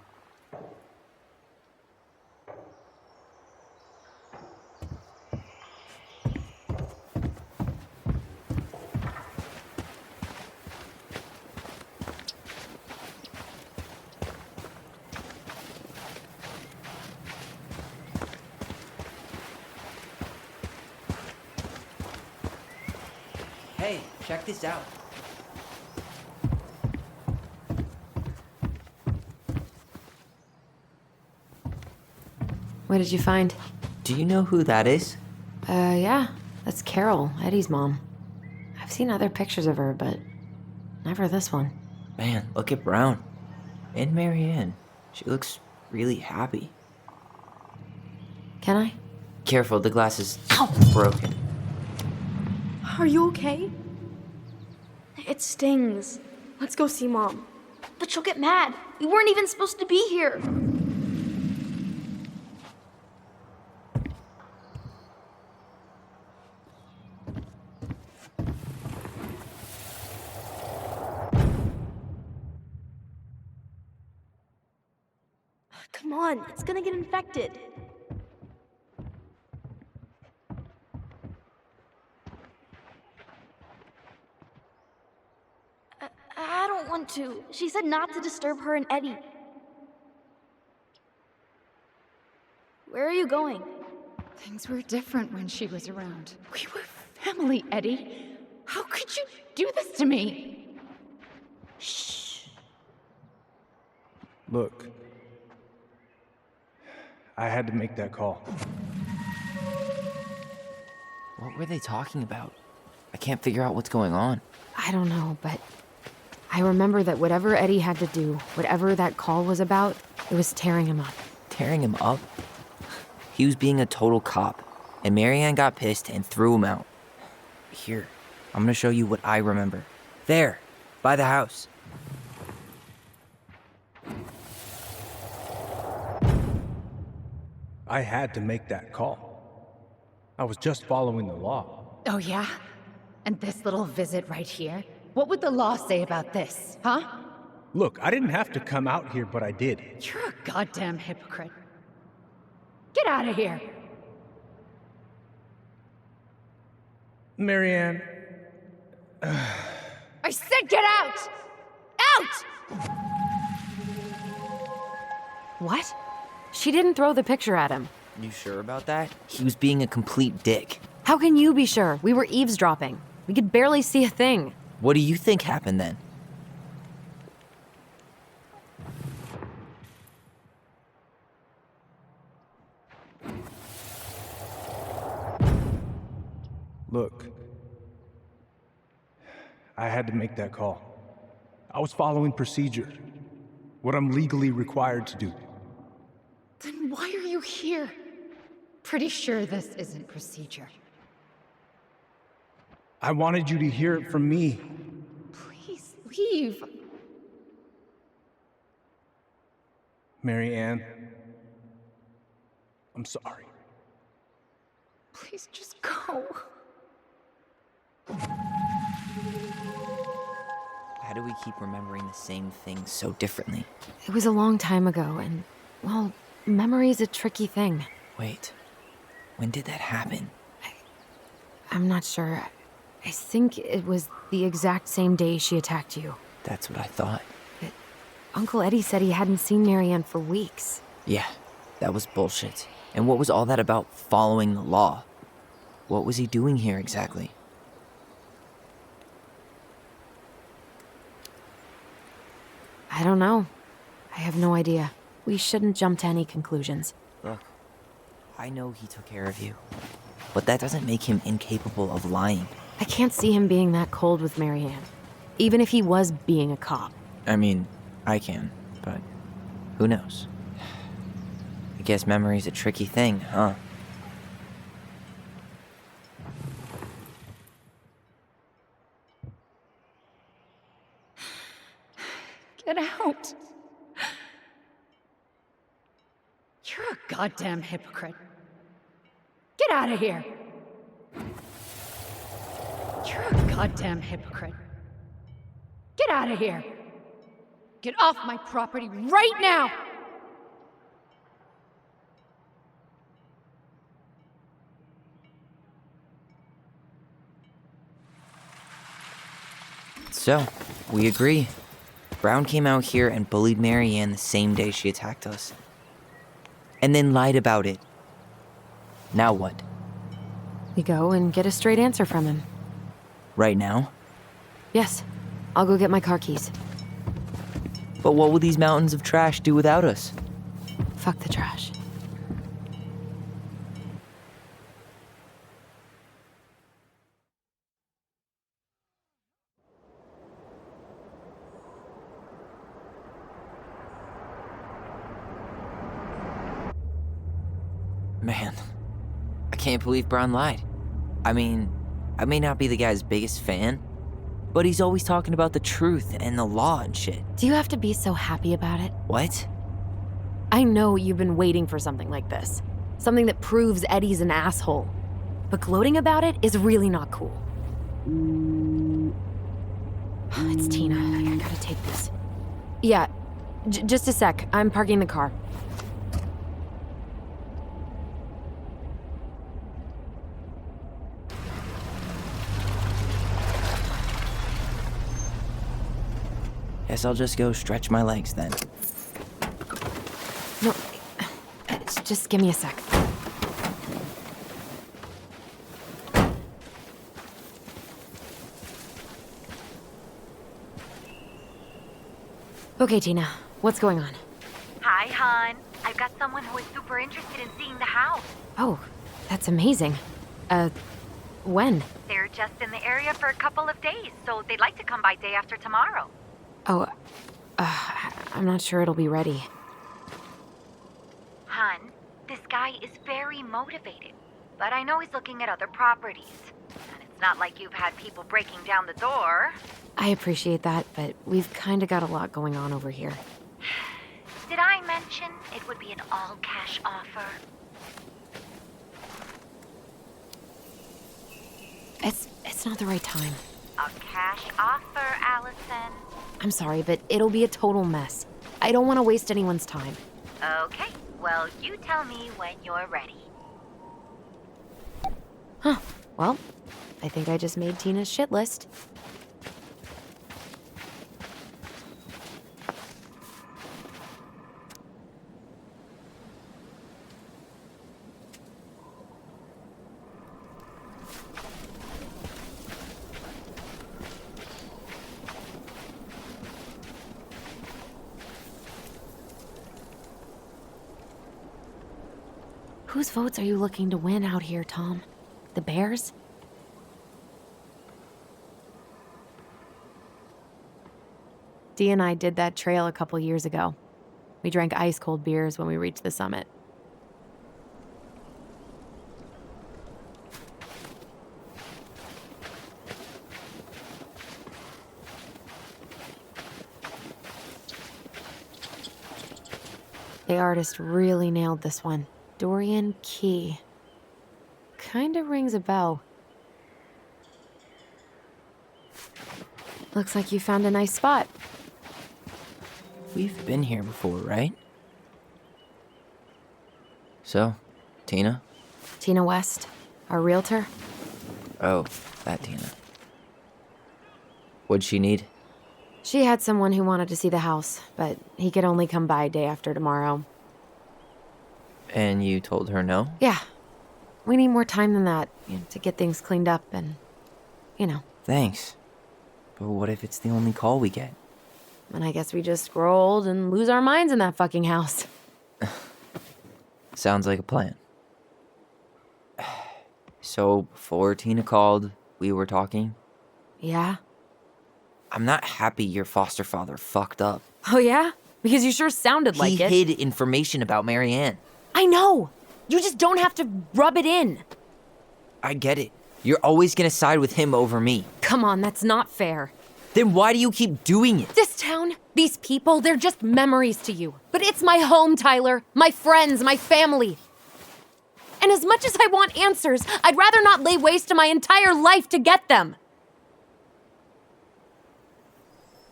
Hey, check this out. What did you find? Do you know who that is? Yeah. That's Carol, Eddie's mom. I've seen other pictures of her, but never this one. Man, look at Brown. And Marianne. She looks really happy. Can I? Careful, the glass is broken. Are you okay? It stings. Let's go see Mom. But she'll get mad. We weren't even supposed to be here. Come on, it's gonna get infected. I don't want to. She said not to disturb her and Eddie. Where are you going? Things were different when she was around. We were family, Eddie. How could you do this to me? Shh. Look, I had to make that call. What were they talking about? I can't figure out what's going on. I don't know, but I remember that whatever Eddie had to do, whatever that call was about, it was tearing him up. Tearing him up? He was being a total cop, and Marianne got pissed and threw him out. Here, I'm gonna show you what I remember. There, by the house. I had to make that call. I was just following the law. Oh, yeah? And this little visit right here? What would the law say about this, huh? Look, I didn't have to come out here, but I did. You're a goddamn hypocrite. Get out of here! Marianne, I said get out! Out! What? She didn't throw the picture at him. You sure about that? He was being a complete dick. How can you be sure? We were eavesdropping. We could barely see a thing. What do you think happened then? Look, I had to make that call. I was following procedure, what I'm legally required to do. Then why are you here? Pretty sure this isn't procedure. I wanted you to hear it from me. Please leave. Mary Ann, I'm sorry. Please just go. How do we keep remembering the same things so differently? It was a long time ago, and, well, memory's a tricky thing. Wait, when did that happen? I'm not sure. I think it was the exact same day she attacked you. That's what I thought. But Uncle Eddie said he hadn't seen Marianne for weeks. Yeah, that was bullshit. And what was all that about following the law? What was he doing here exactly? I don't know. I have no idea. We shouldn't jump to any conclusions. Look, I know he took care of you, but that doesn't make him incapable of lying. I can't see him being that cold with Marianne, even if he was being a cop. I mean, I can, but who knows? I guess memory's a tricky thing, huh? Get out. You're a goddamn hypocrite. Get out of here. You're a goddamn hypocrite. Get out of here. Get off my property right now. So, we agree. Brown came out here and bullied Marianne the same day she attacked us. And then lied about it. Now what? We go and get a straight answer from him. Right now? Yes. I'll go get my car keys. But what will these mountains of trash do without us? Fuck the trash. Man, I can't believe Brown lied. I mean, I may not be the guy's biggest fan, but he's always talking about the truth and the law and shit. Do you have to be so happy about it? What? I know you've been waiting for something like this. Something that proves Eddie's an asshole. But gloating about it is really not cool. It's Tina. I gotta take this. Yeah, just a sec. I'm parking the car. Guess I'll just go stretch my legs then. No, just give me a sec. Okay, Tina, what's going on? Hi, hon. I've got someone who is super interested in seeing the house. Oh, that's amazing. When? They're just in the area for a couple of days, so they'd like to come by day after tomorrow. Oh, I'm not sure it'll be ready. Hun, this guy is very motivated, but I know he's looking at other properties. And it's not like you've had people breaking down the door. I appreciate that, but we've kind of got a lot going on over here. Did I mention it would be an all-cash offer? It's not the right time. A cash offer, Alyson. I'm sorry, but it'll be a total mess. I don't want to waste anyone's time. Okay, well, you tell me when you're ready. Huh. Well, I think I just made Tina's shit list. Whose votes are you looking to win out here, Tom? The Bears? Dee and I did that trail a couple years ago. We drank ice-cold beers when we reached the summit. The artist really nailed this one. Dorian Key. Kinda rings a bell. Looks like you found a nice spot. We've been here before, right? So, Tina? Tina West, our realtor. Oh, that Tina. What'd she need? She had someone who wanted to see the house, but he could only come by day after tomorrow. And you told her no? Yeah. We need more time than that, to get things cleaned up and, Thanks. But what if it's the only call we get? And I guess we just grow old and lose our minds in that fucking house. Sounds like a plan. So, before Tina called, we were talking. Yeah? I'm not happy your foster father fucked up. Oh yeah? Because you sure sounded like it. He hid information about Marianne. I know! You just don't have to rub it in. I get it. You're always gonna side with him over me. Come on, that's not fair. Then why do you keep doing it? This town, these people, they're just memories to you. But it's my home, Tyler. My friends, my family. And as much as I want answers, I'd rather not lay waste to my entire life to get them.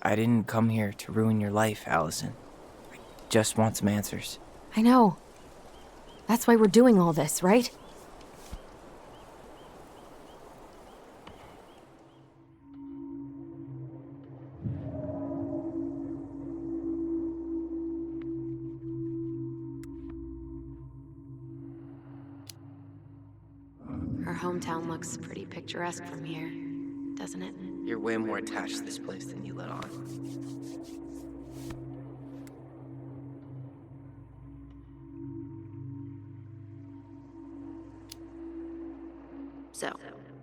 I didn't come here to ruin your life, Alyson. I just want some answers. I know. That's why we're doing all this, right? Our hometown looks pretty picturesque from here, doesn't it? You're way more attached to this place than you let on. So,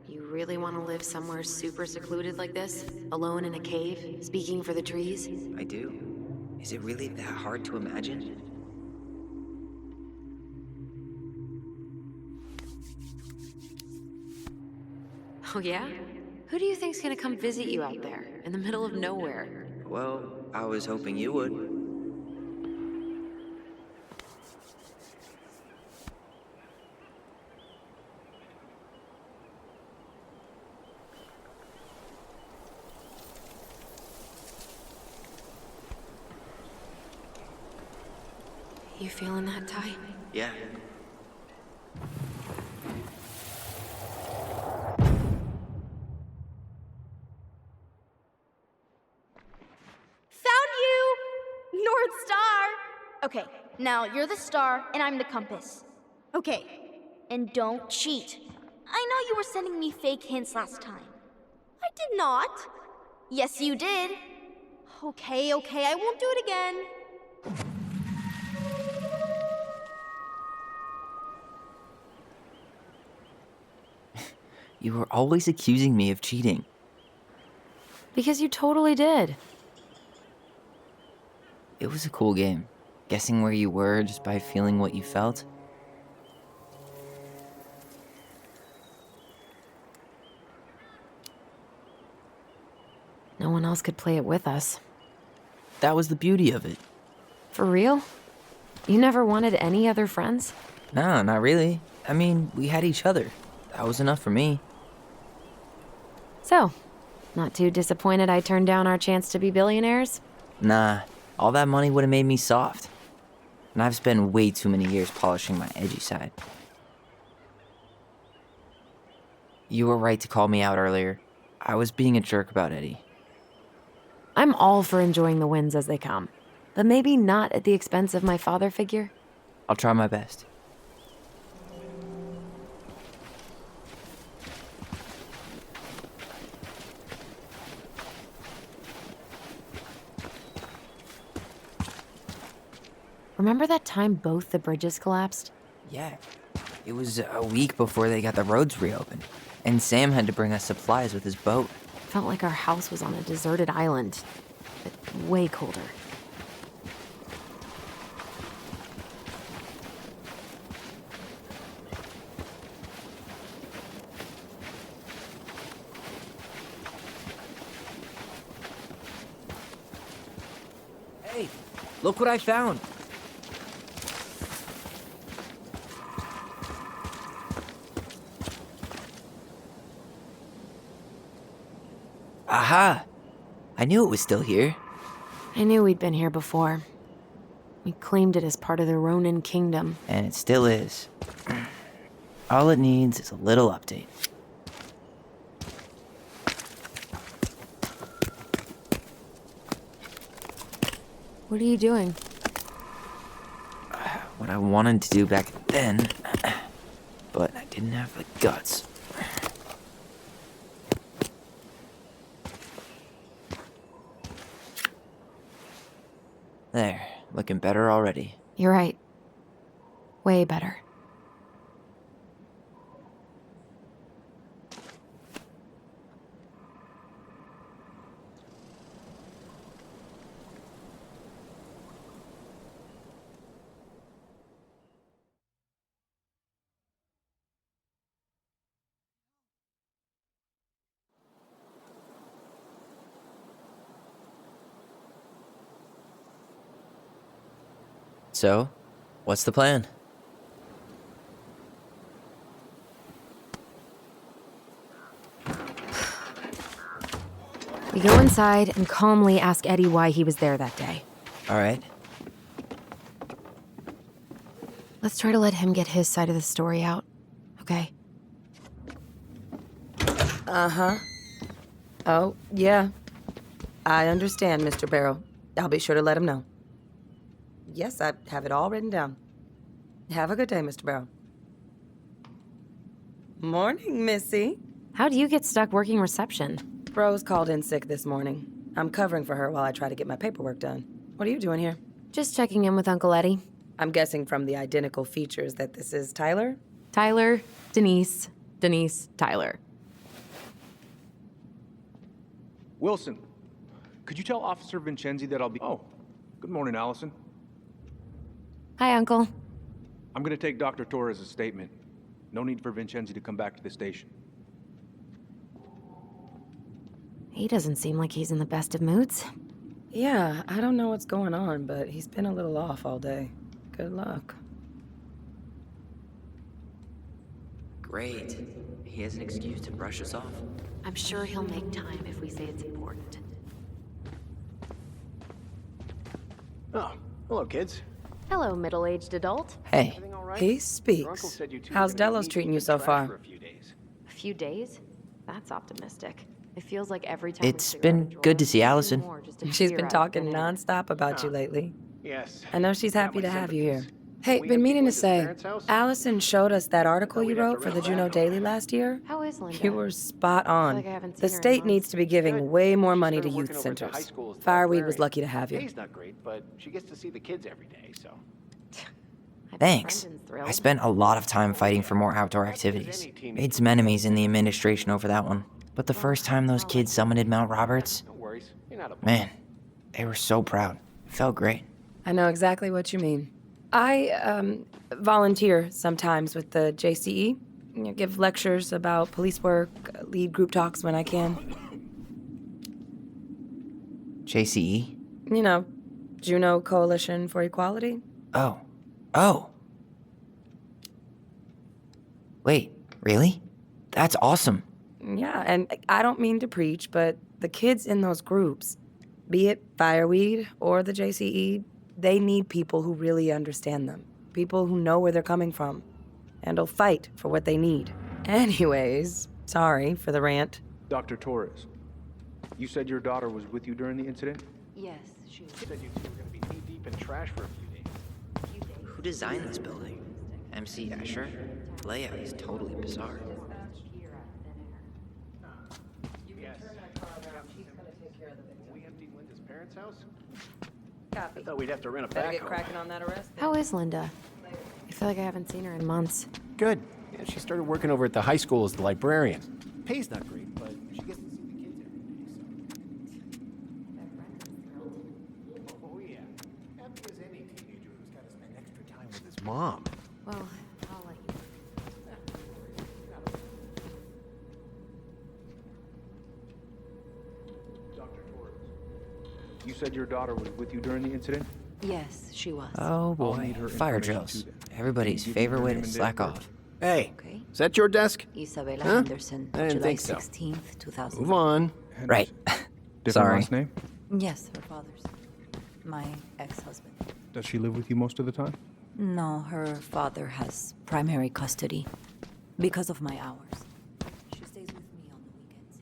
you really want to live somewhere super secluded like this? Alone in a cave, speaking for the trees? I do. Is it really that hard to imagine? Oh yeah? Who do you think's gonna come visit you out there, in the middle of nowhere? Well, I was hoping you would. You feeling that, Ty? Yeah. North Star! Okay, now you're the star and I'm the compass. Okay, and don't cheat. I know you were sending me fake hints last time. I did not. Yes, you did. Okay, I won't do it again. You were always accusing me of cheating. Because you totally did. It was a cool game. Guessing where you were just by feeling what you felt. No one else could play it with us. That was the beauty of it. For real? You never wanted any other friends? Nah, not really. I mean, we had each other. That was enough for me. So, not too disappointed I turned down our chance to be billionaires? Nah, all that money would have made me soft. And I've spent way too many years polishing my edgy side. You were right to call me out earlier. I was being a jerk about Eddie. I'm all for enjoying the wins as they come. But maybe not at the expense of my father figure? I'll try my best. Remember that time both the bridges collapsed? Yeah, It was a week before they got the roads reopened, and Sam had to bring us supplies with his boat. Felt like our house was on a deserted island, but way colder. Hey, look what I found. Aha! I knew it was still here. I knew we'd been here before. We claimed it as part of the Ronin kingdom. And it still is. All it needs is a little update. What are you doing? What I wanted to do back then, but I didn't have the guts. There, looking better already. You're right. Way better. So, what's the plan? We go inside and calmly ask Eddie why he was there that day. All right. Let's try to let him get his side of the story out, okay? Uh-huh. Oh, yeah. I understand, Mr. Barrow. I'll be sure to let him know. Yes, I have it all written down. Have a good day, Mr. Barrow. Morning, Missy. How do you get stuck working reception? Rose called in sick this morning. I'm covering for her while I try to get my paperwork done. What are you doing here? Just checking in with Uncle Eddie. I'm guessing from the identical features that this is Tyler? Tyler, Denise, Tyler. Wilson, could you tell Officer Vincenzi that I'll be... Oh, good morning, Alyson. Hi, Uncle. I'm gonna take Dr. Torres' statement. No need for Vincenzi to come back to the station. He doesn't seem like he's in the best of moods. Yeah, I don't know what's going on, but he's been a little off all day. Good luck. Great. He has an excuse to brush us off. I'm sure he'll make time if we say it's important. Oh, hello, kids. Hello, middle-aged adult. Hey. He speaks. How's Delos treating you so far? A few days? That's optimistic. It feels like every time It's been good to see Alyson. She's been talking nonstop about you lately. Yes. I know she's happy to have you here. Hey, been meaning to say, Alyson showed us that article you wrote for the Juneau Daily last year. How is Linda? You were spot on. like I haven't seen The her in state months. needs to be giving way more money to youth centers. Fireweed was lucky to have you. Pay's not great, but she gets to see the kids every day, so. Thanks. I spent a lot of time fighting for more outdoor activities. Made some enemies in the administration over that one. But the first time those kids summited Mount Roberts, No worries. You're not a man, they were so proud. It felt great. I know exactly what you mean. I volunteer sometimes with the JCE. You know, give lectures about police work, lead group talks when I can. JCE? You know, Juneau Coalition for Equality. Oh. Wait, really? That's awesome. Yeah, and I don't mean to preach, but the kids in those groups, be it Fireweed or the JCE, they need people who really understand them. People who know where they're coming from and will fight for what they need. Anyways, sorry for the rant. Dr. Torres, you said your daughter was with you during the incident? Yes, she said you two were gonna be knee-deep in trash for a few days. Who designed this building? MC Escher? The layout is totally bizarre. We emptied Linda's parents' house? Copy. I thought we'd have to rent a Better backhoe. get cracking on that arrest. How is Linda? I feel like I haven't seen her in months. Good. Yeah, she started working over at the high school as the librarian. Pay's not great, but she gets to see the kids every day, so... Oh, yeah. Happy as any teenager who's got to spend extra time with his mom. Well, I'll let you. Dr. Torres, you said your daughter was with you during the incident? Yes, she was. Oh I'll need boy, her fire information drills. too, then. Everybody's Can you give me favorite her way name to and date slack of birth? off. Hey, Okay. is that your desk? Isabella Huh? Henderson, I didn't July think so. 16th, 2000. Move on. Right. Different Sorry. last name? Yes, her father's. My ex-husband. Does she live with you most of the time? No, her father has primary custody because of my hours. She stays with me on the weekends.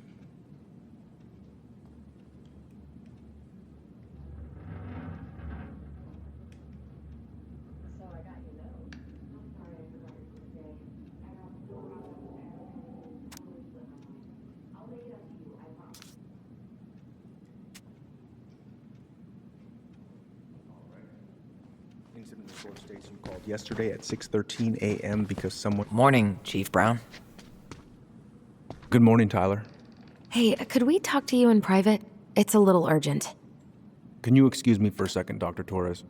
Incident report states you called yesterday at 6:13 a.m. because someone... Morning, Chief Brown. Good morning, Tyler. Hey, could we talk to you in private? It's a little urgent. Can you excuse me for a second, Dr. Torres?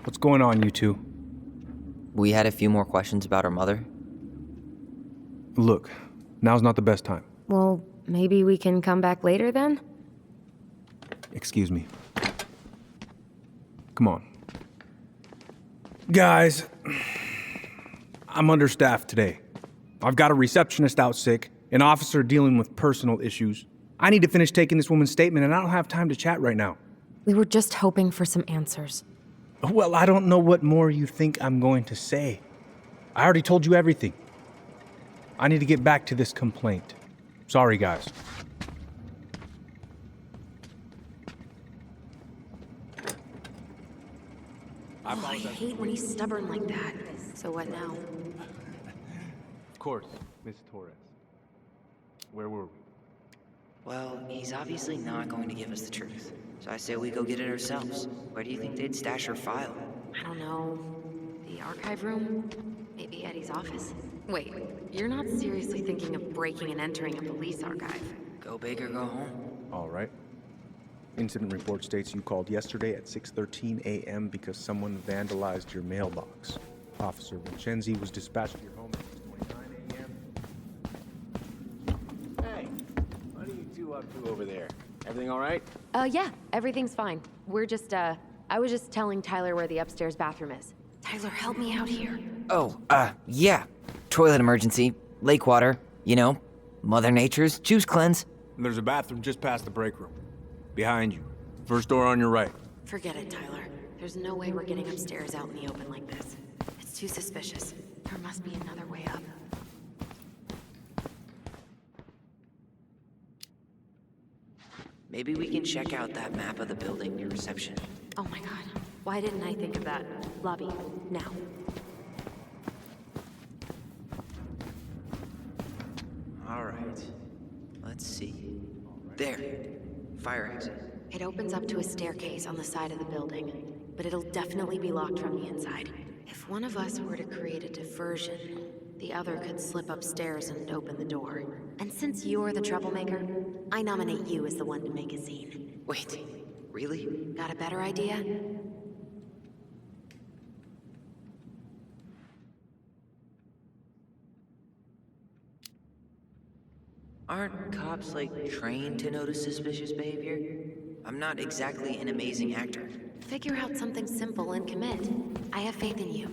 What's going on, you two? We had a few more questions about her mother. Look, now's not the best time. Well, maybe we can come back later then? Excuse me. Come on. Guys, I'm understaffed today. I've got a receptionist out sick, an officer dealing with personal issues. I need to finish taking this woman's statement, and I don't have time to chat right now. We were just hoping for some answers. Well, I don't know what more you think I'm going to say. I already told you everything. I need to get back to this complaint. Sorry, guys. Oh, I hate when he's stubborn like that. So what now? Of course, Miss Torres. Where were we? Well, he's obviously not going to give us the truth. So I say we go get it ourselves. Where do you think they'd stash her file? I don't know. The archive room? Maybe Eddie's office? Wait, you're not seriously thinking of breaking and entering a police archive? Go big or go home. All right. Incident report states you called yesterday at 6:13 a.m. because someone vandalized your mailbox. Officer Vincenzi was dispatched to your home at 6:29 a.m. Hey, what are you two up to over there? Everything all right? Yeah, everything's fine. We're just, I was just telling Tyler where the upstairs bathroom is. Tyler, help me out here. Oh, yeah. Toilet emergency, lake water, you know, Mother Nature's juice cleanse. There's a bathroom just past the break room. Behind you. First door on your right. Forget it, Tyler. There's no way we're getting upstairs out in the open like this. It's too suspicious. There must be another way up. Maybe we can check out that map of the building near reception. Oh my god. Why didn't I think of that? Lobby, now. All right. Let's see. There. Fire exit. It opens up to a staircase on the side of the building, but it'll definitely be locked from the inside. If one of us were to create a diversion, the other could slip upstairs and open the door. And since you're the troublemaker, I nominate you as the one to make a scene. Wait, really? Got a better idea? Aren't cops, like, trained to notice suspicious behavior? I'm not exactly an amazing actor. Figure out something simple and commit. I have faith in you.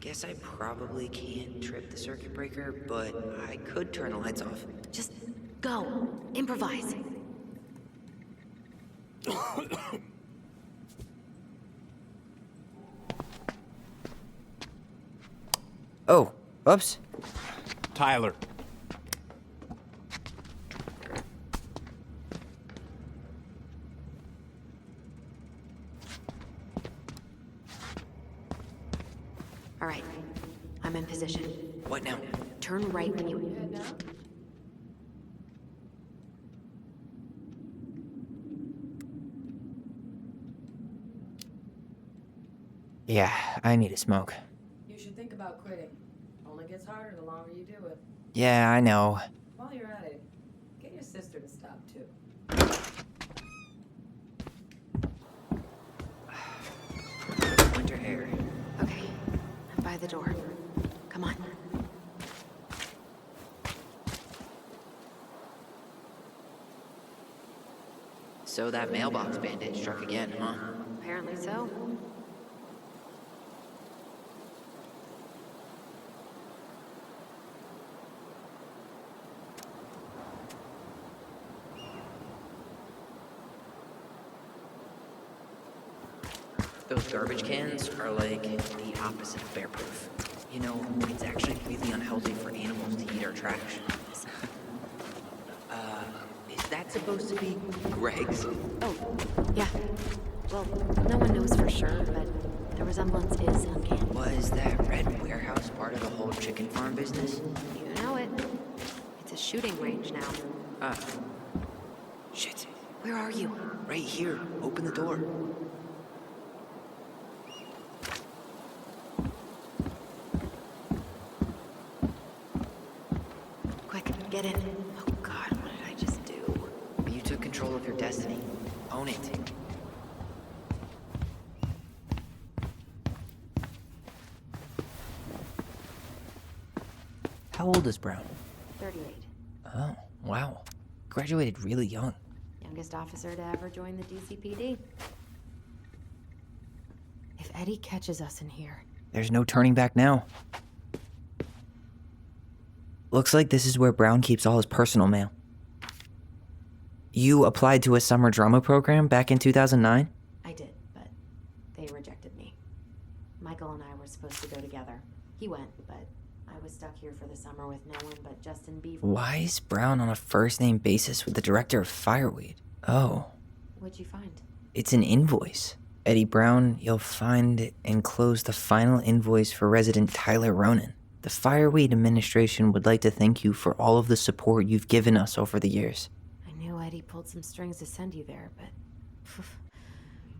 Guess I probably can't trip the circuit breaker, but I could turn the lights off. Just go. Improvise. Oh, oops. Tyler. All right. I'm in position. What now? Turn right when you... Yeah, I need a smoke. You should think about quitting. Only gets harder the longer you do it. Yeah, I know. While you're at it, get your sister to stop too. Winter air. Okay. I'm by the door. Come on. So that mailbox bandit struck again, huh? Apparently so. Those garbage cans are like the opposite of bear-proof. You know, it's actually really unhealthy for animals to eat our trash. Is that supposed to be Greg's? Oh, yeah. Well, no one knows for sure, but the resemblance is uncanny. Was that red warehouse part of the whole chicken farm business? You know it. It's a shooting range now. Shit. Where are you? Right here. Open the door. Quick, get in. Oh God, what did I just do? You took control of your destiny. Own it. How old is Brown? 38. Oh, wow. Graduated really young. Youngest officer to ever join the DCPD. If Eddie catches us in here... There's no turning back now. Looks like this is where Brown keeps all his personal mail. You applied to a summer drama program back in 2009? I did, but they rejected me. Michael and I were supposed to go together. He went, but I was stuck here for the summer with no one but Justin Beaver. Why is Brown on a first-name basis with the director of Fireweed? Oh. What'd you find? It's an invoice. Eddie Brown, you'll find enclosed the final invoice for resident Tyler Ronan. The Fireweed administration would like to thank you for all of the support you've given us over the years. I knew Eddie pulled some strings to send you there, but...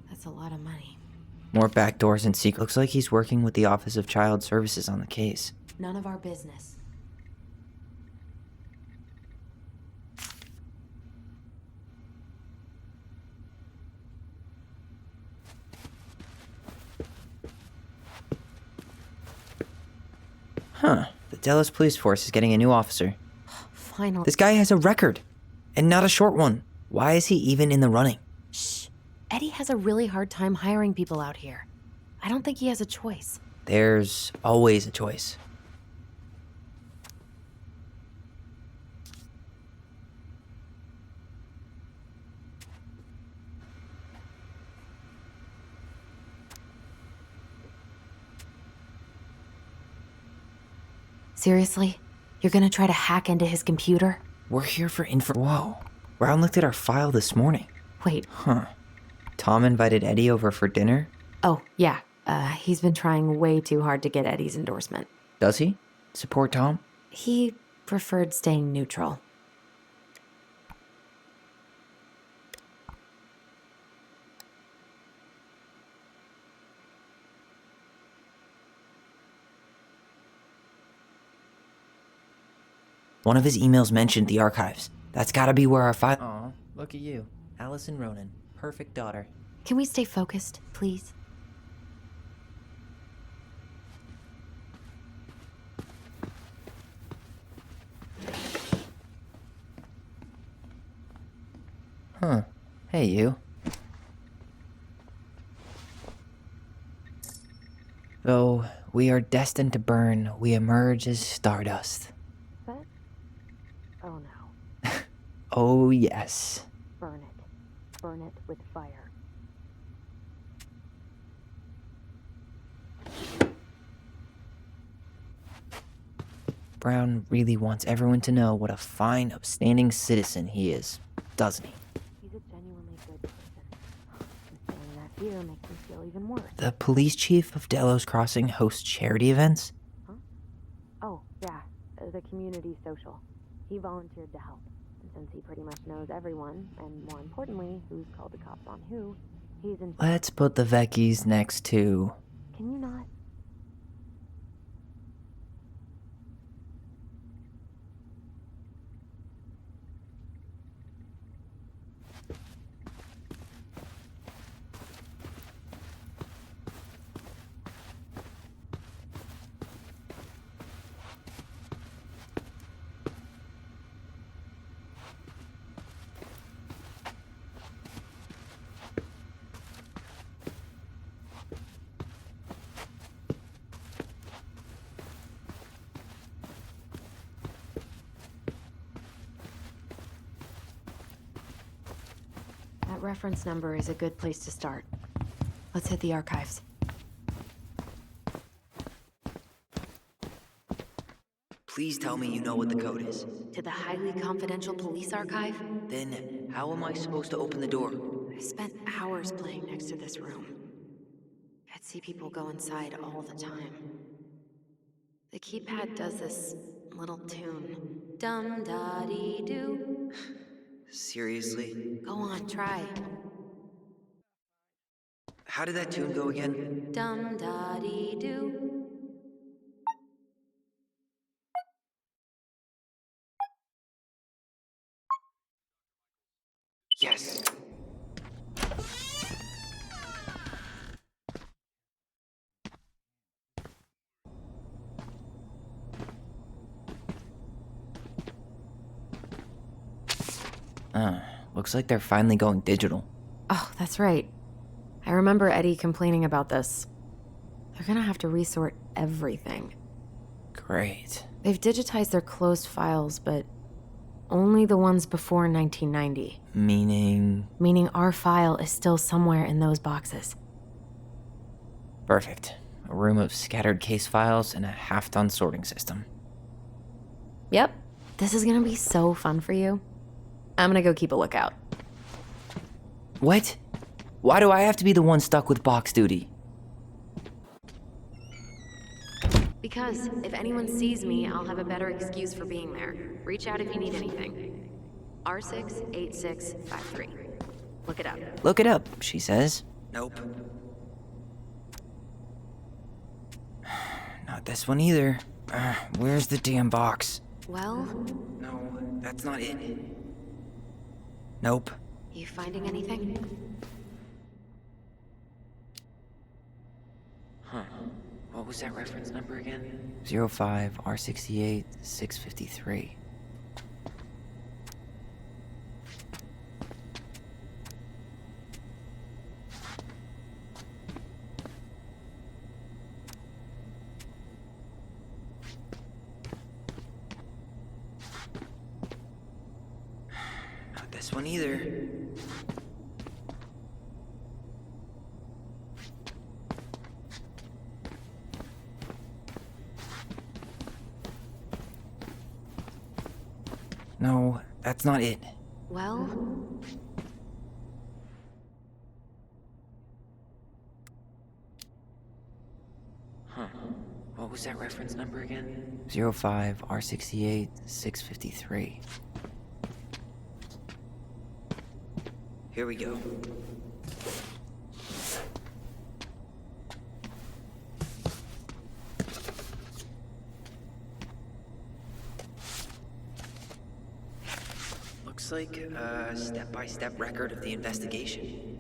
that's a lot of money. More backdoors and secrets. Looks like he's working with the Office of Child Services on the case. None of our business. Huh. The Dallas Police Force is getting a new officer. Finally. This guy has a record. And not a short one. Why is he even in the running? Shh. Eddie has a really hard time hiring people out here. I don't think he has a choice. There's always a choice. Seriously? You're gonna try to hack into his computer? We're here for Whoa. Brown looked at our file this morning. Wait. Huh. Tom invited Eddie over for dinner? Oh, yeah. He's been trying way too hard to get Eddie's endorsement. Does he? Support Tom? He preferred staying neutral. One of his emails mentioned the archives. That's gotta be where our file... Aw, look at you. Alyson Ronan. Perfect daughter. Can we stay focused, please? Huh. Hey, you. Though we are destined to burn, we emerge as stardust. What? Oh no. Oh, yes. Burn it. Burn it with fire. Brown really wants everyone to know what a fine, upstanding citizen he is, doesn't he? He's a genuinely good person. I'm saying that here makes me feel even worse. The police chief of Delos Crossing hosts charity events? Oh, yeah, the community social. He volunteered to help. And since he pretty much knows everyone, and more importantly, who's called the cops on who, he's in... Let's put the Vecchies next to... Can you not? That reference number is a good place to start. Let's hit the archives. Please tell me you know what the code is. To the highly confidential police archive? Then how am I supposed to open the door? I spent hours playing next to this room. I'd see people go inside all the time. The keypad does this little tune. Dum-da-dee-doo. Seriously? Go on, try. How did that tune go again? Dum-da-dee-doo. Yes. Looks like they're finally going digital. Oh, that's right. I remember Eddie complaining about this. They're gonna have to resort everything. Great. They've digitized their closed files, but only the ones before 1990. Meaning? Meaning our file is still somewhere in those boxes. Perfect. A room of scattered case files and a half-done sorting system. Yep. This is gonna be so fun for you. I'm gonna go keep a lookout. What? Why do I have to be the one stuck with box duty? Because if anyone sees me, I'll have a better excuse for being there. Reach out if you need anything. R68653. Look it up. Look it up, she says. Nope. Not this one either. Where's the damn box? Well? No, that's not it. Nope. You finding anything? Huh. What was that reference number again? 05 R68 653. Not this one either. No, that's not it. Well? Huh. What was that reference number again? 05 R68 653. Here we go. Looks like a step-by-step record of the investigation.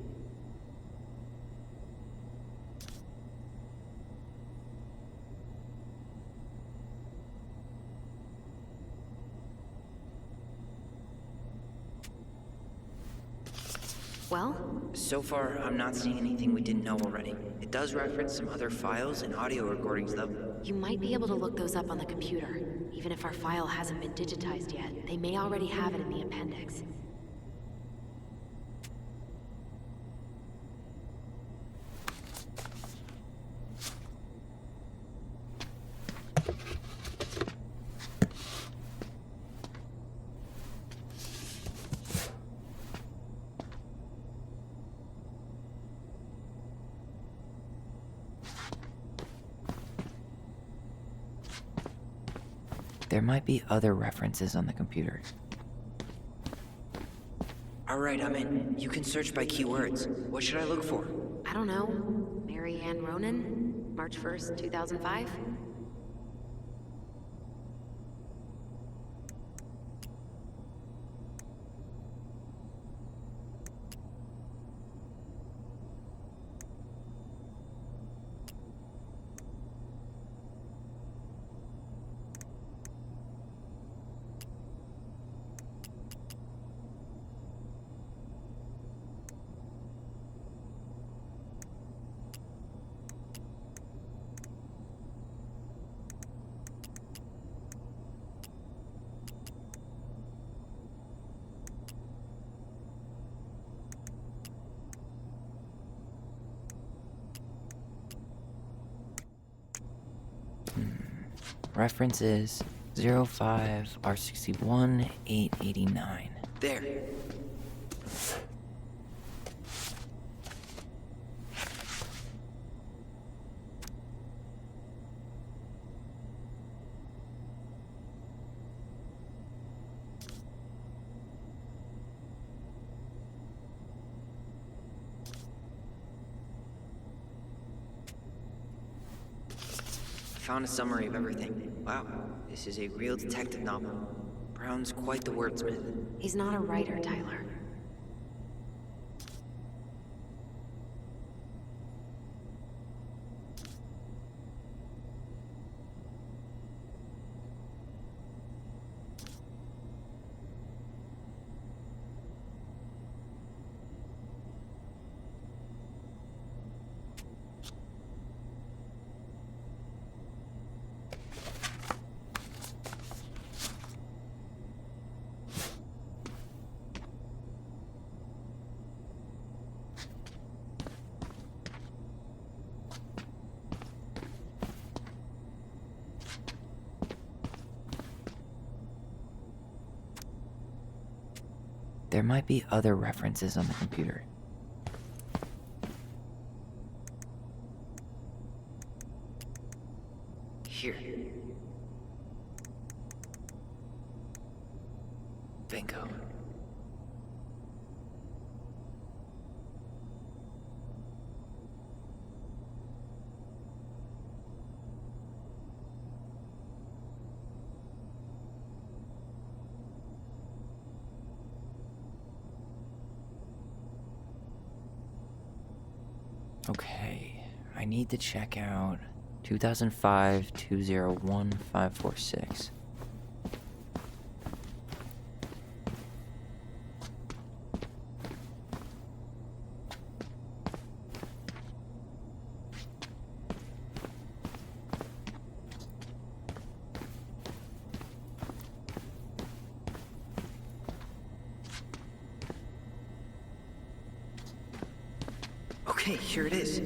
Well? So far, I'm not seeing anything we didn't know already. It does reference some other files and audio recordings, though. You might be able to look those up on the computer. Even if our file hasn't been digitized yet, they may already have it in the appendix. There might be other references on the computer. Alright, I'm in. You can search by keywords. What should I look for? I don't know. Mary Ann Ronan? March 1st, 2005? Reference is 05 R61 889. There. Found a summary of everything. Wow, this is a real detective novel. Brown's quite the wordsmith. He's not a writer, Tyler. There might be other references on the computer. Here. Bingo. Okay, I need to check out 2005 201 546. Okay, here it is.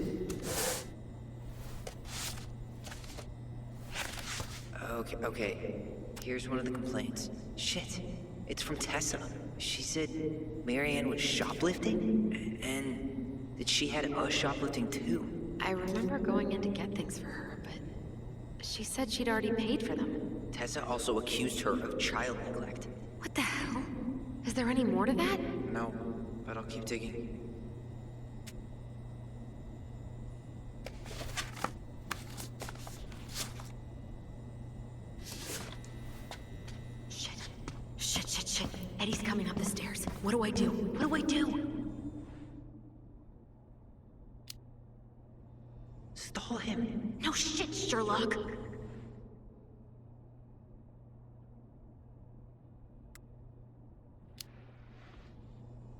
Okay. Here's one of the complaints. Shit, it's from Tessa. She said Mary Ann was shoplifting, and that she had us shoplifting too. I remember going in to get things for her, but she said she'd already paid for them. Tessa also accused her of child neglect. What the hell? Is there any more to that? No, but I'll keep digging. Shit. Eddie's coming up the stairs. What do I do? Stall him. No shit, Sherlock.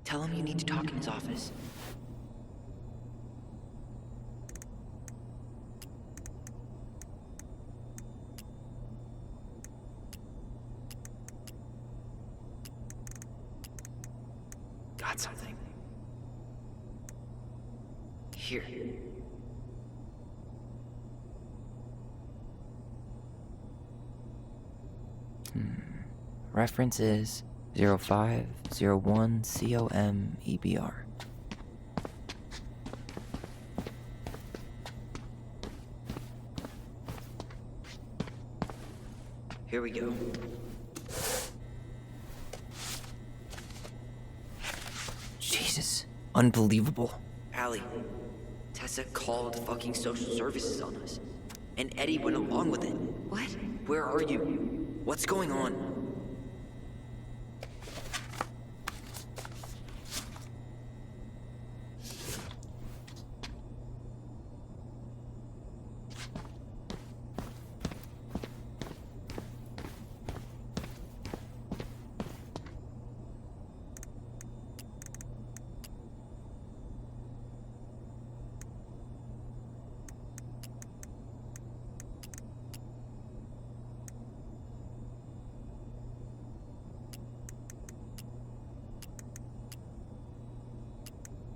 Tell him you need to talk in his office. Got something. Here. Reference is 0501 COM-EBR. Here we go. Jesus. Unbelievable. Allie, Tessa called fucking social services on us. And Eddie went along with it. What? Where are you? What's going on?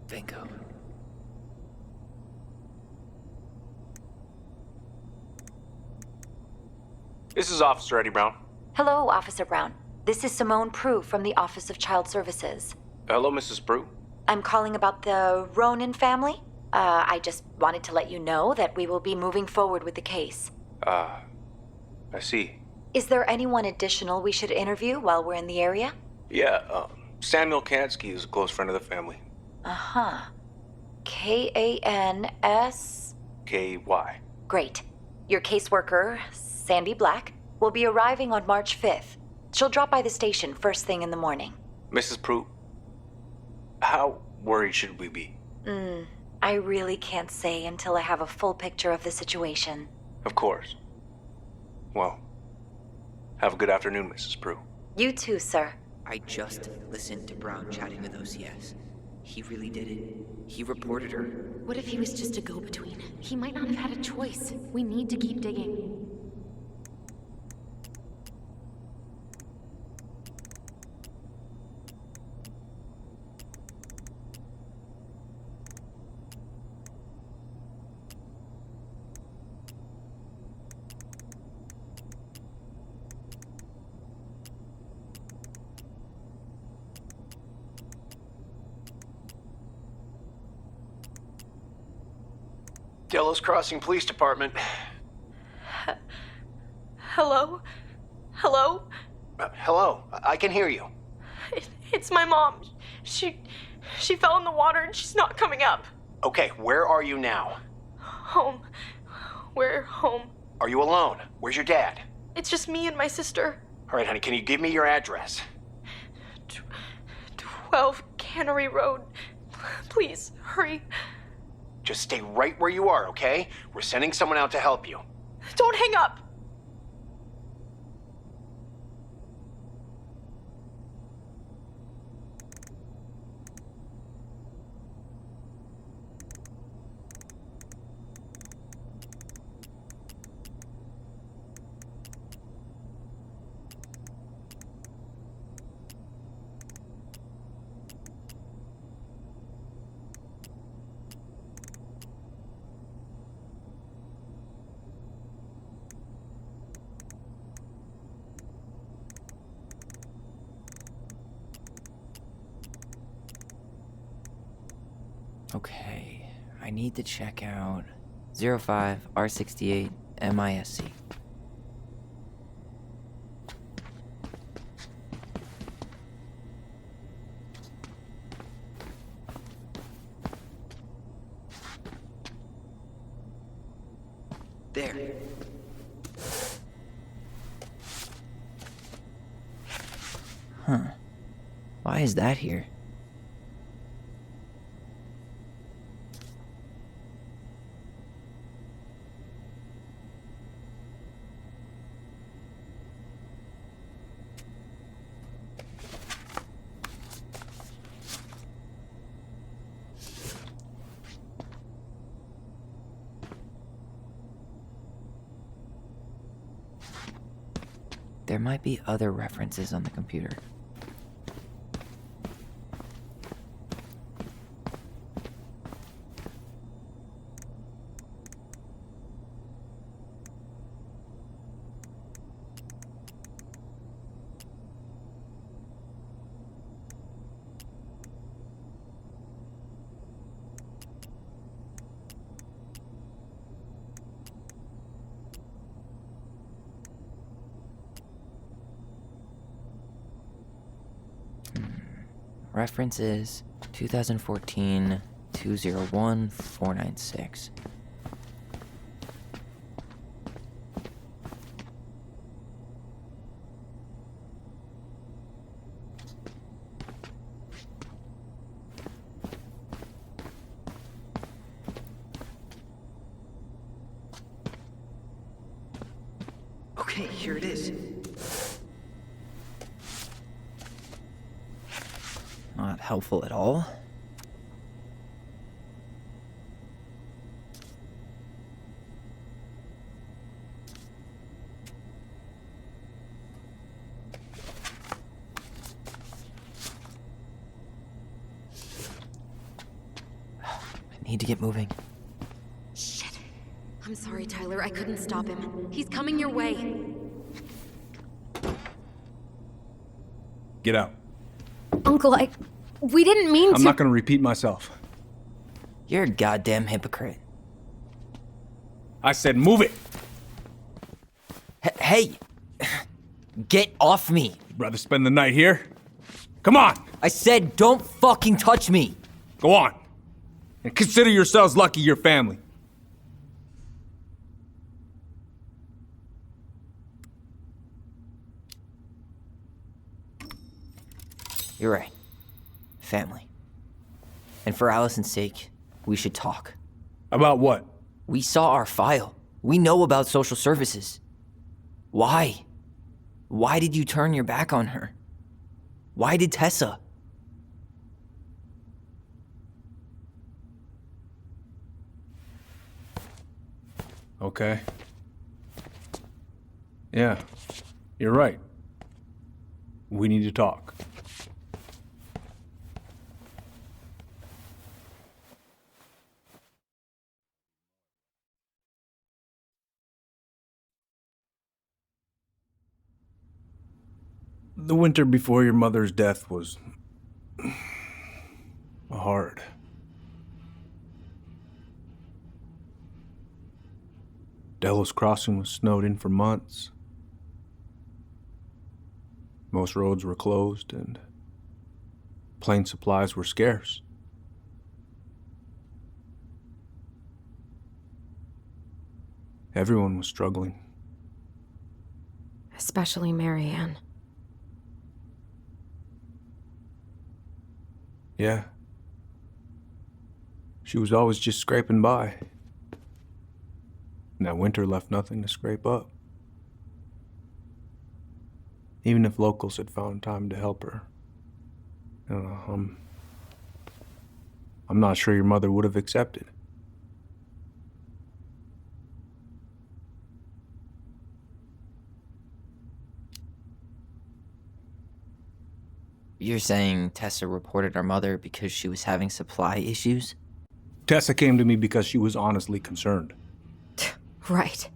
Bingo. This is Officer Eddie Brown. Hello, Officer Brown. This is Simone Prue from the Office of Child Services. Hello, Mrs. Prue. I'm calling about the Ronan family. I just wanted to let you know that we will be moving forward with the case. I see. Is there anyone additional we should interview while we're in the area? Yeah, Samuel Kansky is a close friend of the family. Uh-huh. K-A-N-S... K-Y. Great. Your caseworker, Sandy Black, will be arriving on March 5th. She'll drop by the station first thing in the morning. Mrs. Prue, how worried should we be? I really can't say until I have a full picture of the situation. Of course. Well, have a good afternoon, Mrs. Prue. You too, sir. I just listened to Brown chatting with OCS. He really did it. He reported her. What if he was just a go-between? He might not have had a choice. We need to keep digging. Delos Crossing Police Department. Hello? Hello? Hello, I can hear you. It's my mom. She fell in the water and she's not coming up. Okay, where are you now? Home. We're home. Are you alone? Where's your dad? It's just me and my sister. All right, honey, can you give me your address? 12 Cannery Road. Please, hurry. Just stay right where you are, okay? We're sending someone out to help you. Don't hang up! Okay, I need to check out 05 R68 MISC. There. Huh. Why is that here? There might be other references on the computer. Reference is 2014 201 496. Okay, here it is. Not helpful at all. I need to get moving. Shit. I'm sorry, Tyler. I couldn't stop him. He's coming your way. Get out. Uncle, we didn't mean to. I'm not gonna repeat myself. You're a goddamn hypocrite. I said move it. Hey! Get off me! Rather spend the night here? Come on! I said don't fucking touch me! Go on. And consider yourselves lucky you're family. You're right. Family. And for Alyson's sake, we should talk. About what? We saw our file. We know about social services. Why? Why did you turn your back on her? Why did Tessa? Okay. Yeah, you're right. We need to talk. The winter before your mother's death was hard. Delos Crossing was snowed in for months. Most roads were closed and plane supplies were scarce. Everyone was struggling. Especially Marianne. Yeah. She was always just scraping by. And that winter left nothing to scrape up. Even if locals had found time to help her. I don't know, I'm not sure your mother would have accepted. You're saying Tessa reported our mother because she was having supply issues? Tessa came to me because she was honestly concerned. Right.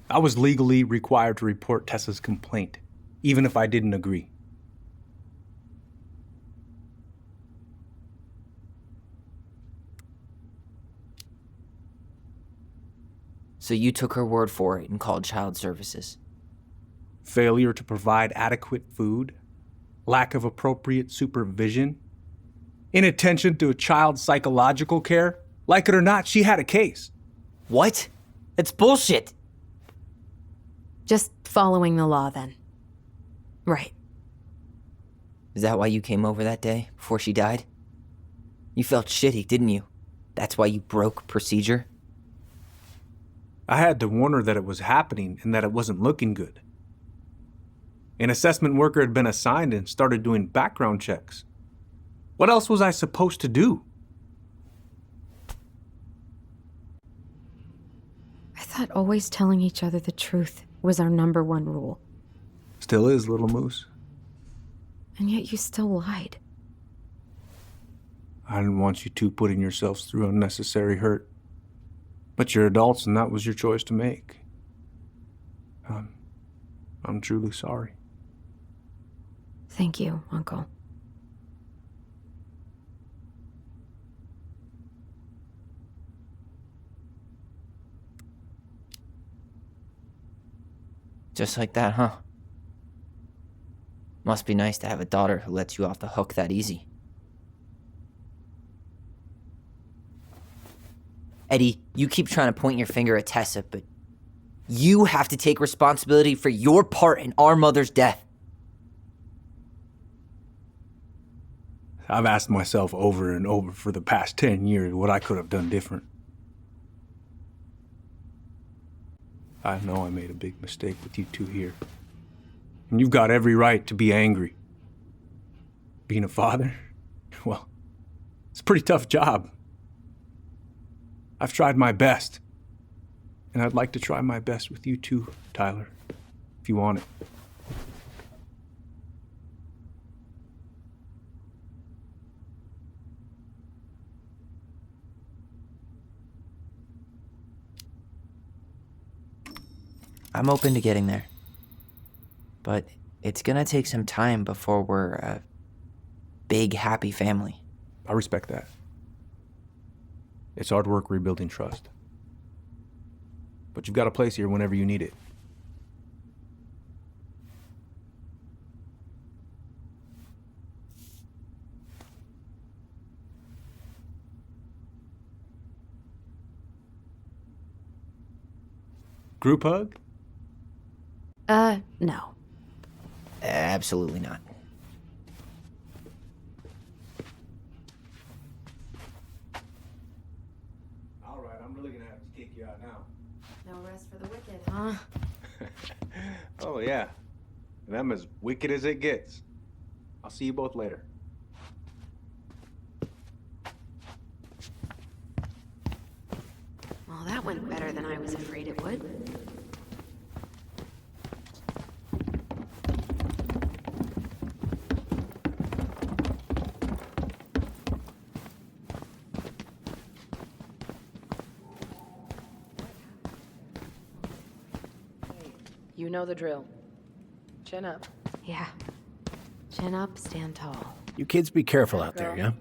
I was legally required to report Tessa's complaint, even if I didn't agree. So you took her word for it and called child services? Failure to provide adequate food, lack of appropriate supervision, inattention to a child's psychological care. Like it or not, she had a case. What? It's bullshit! Just following the law, then. Right. Is that why you came over that day, before she died? You felt shitty, didn't you? That's why you broke procedure? I had to warn her that it was happening and that it wasn't looking good. An assessment worker had been assigned and started doing background checks. What else was I supposed to do? I thought always telling each other the truth was our #1 rule. Still is, little moose. And yet you still lied. I didn't want you two putting yourselves through unnecessary hurt. But you're adults and that was your choice to make. I'm truly sorry. Thank you, Uncle. Just like that, huh? Must be nice to have a daughter who lets you off the hook that easy. Eddie, you keep trying to point your finger at Tessa, but you have to take responsibility for your part in our mother's death. I've asked myself over and over for the past 10 years what I could have done different. I know I made a big mistake with you two here. And you've got every right to be angry. Being a father, well, it's a pretty tough job. I've tried my best. And I'd like to try my best with you too, Tyler, if you want it. I'm open to getting there. But it's gonna take some time before we're a big, happy family. I respect that. It's hard work rebuilding trust. But you've got a place here whenever you need it. Group hug? No. Absolutely not. All right, I'm really gonna have to kick you out now. No rest for the wicked, huh? Oh, yeah. And I'm as wicked as it gets. I'll see you both later. Well, that went better than I was afraid it would. You know the drill. Chin up. Yeah. Chin up, stand tall. You kids be careful out there, yeah?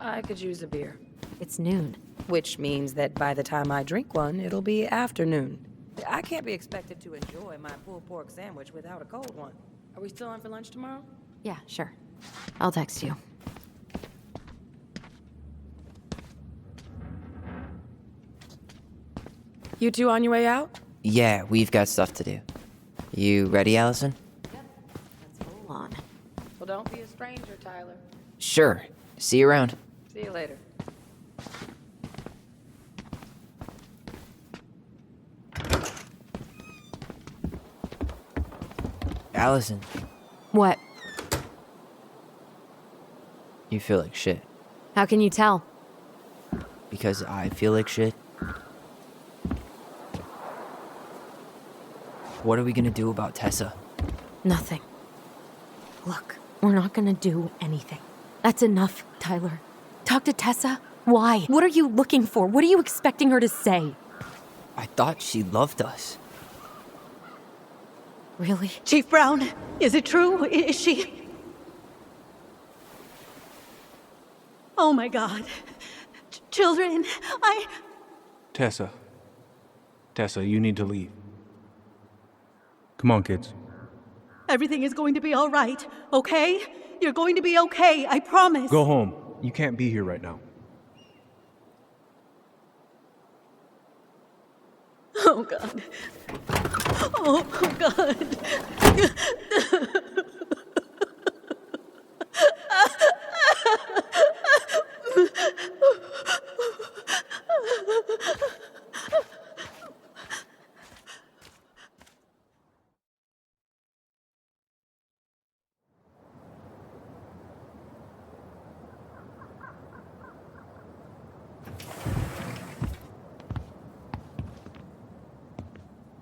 I could use a beer. It's noon. Which means that by the time I drink one, it'll be afternoon. I can't be expected to enjoy my pulled pork sandwich without a cold one. Are we still on for lunch tomorrow? Yeah, sure. I'll text you. You two on your way out? Yeah, we've got stuff to do. You ready, Alyson? Let's roll on. Well, don't be a stranger, Tyler. Sure. See you around. See you later. Alyson, What? you feel like shit. How can you tell? Because I feel like shit. What are we gonna do about Tessa? Nothing. Look, we're not gonna do anything. That's enough, Tyler. Talk to Tessa? Why? What are you looking for? What are you expecting her to say? I thought she loved us. Really? Chief Brown, is it true? Is she... Oh my God. Children, Tessa. Tessa, you need to leave. Come on, kids. Everything is going to be all right, okay? You're going to be okay, I promise. Go home. You can't be here right now. Oh, God. Oh, God.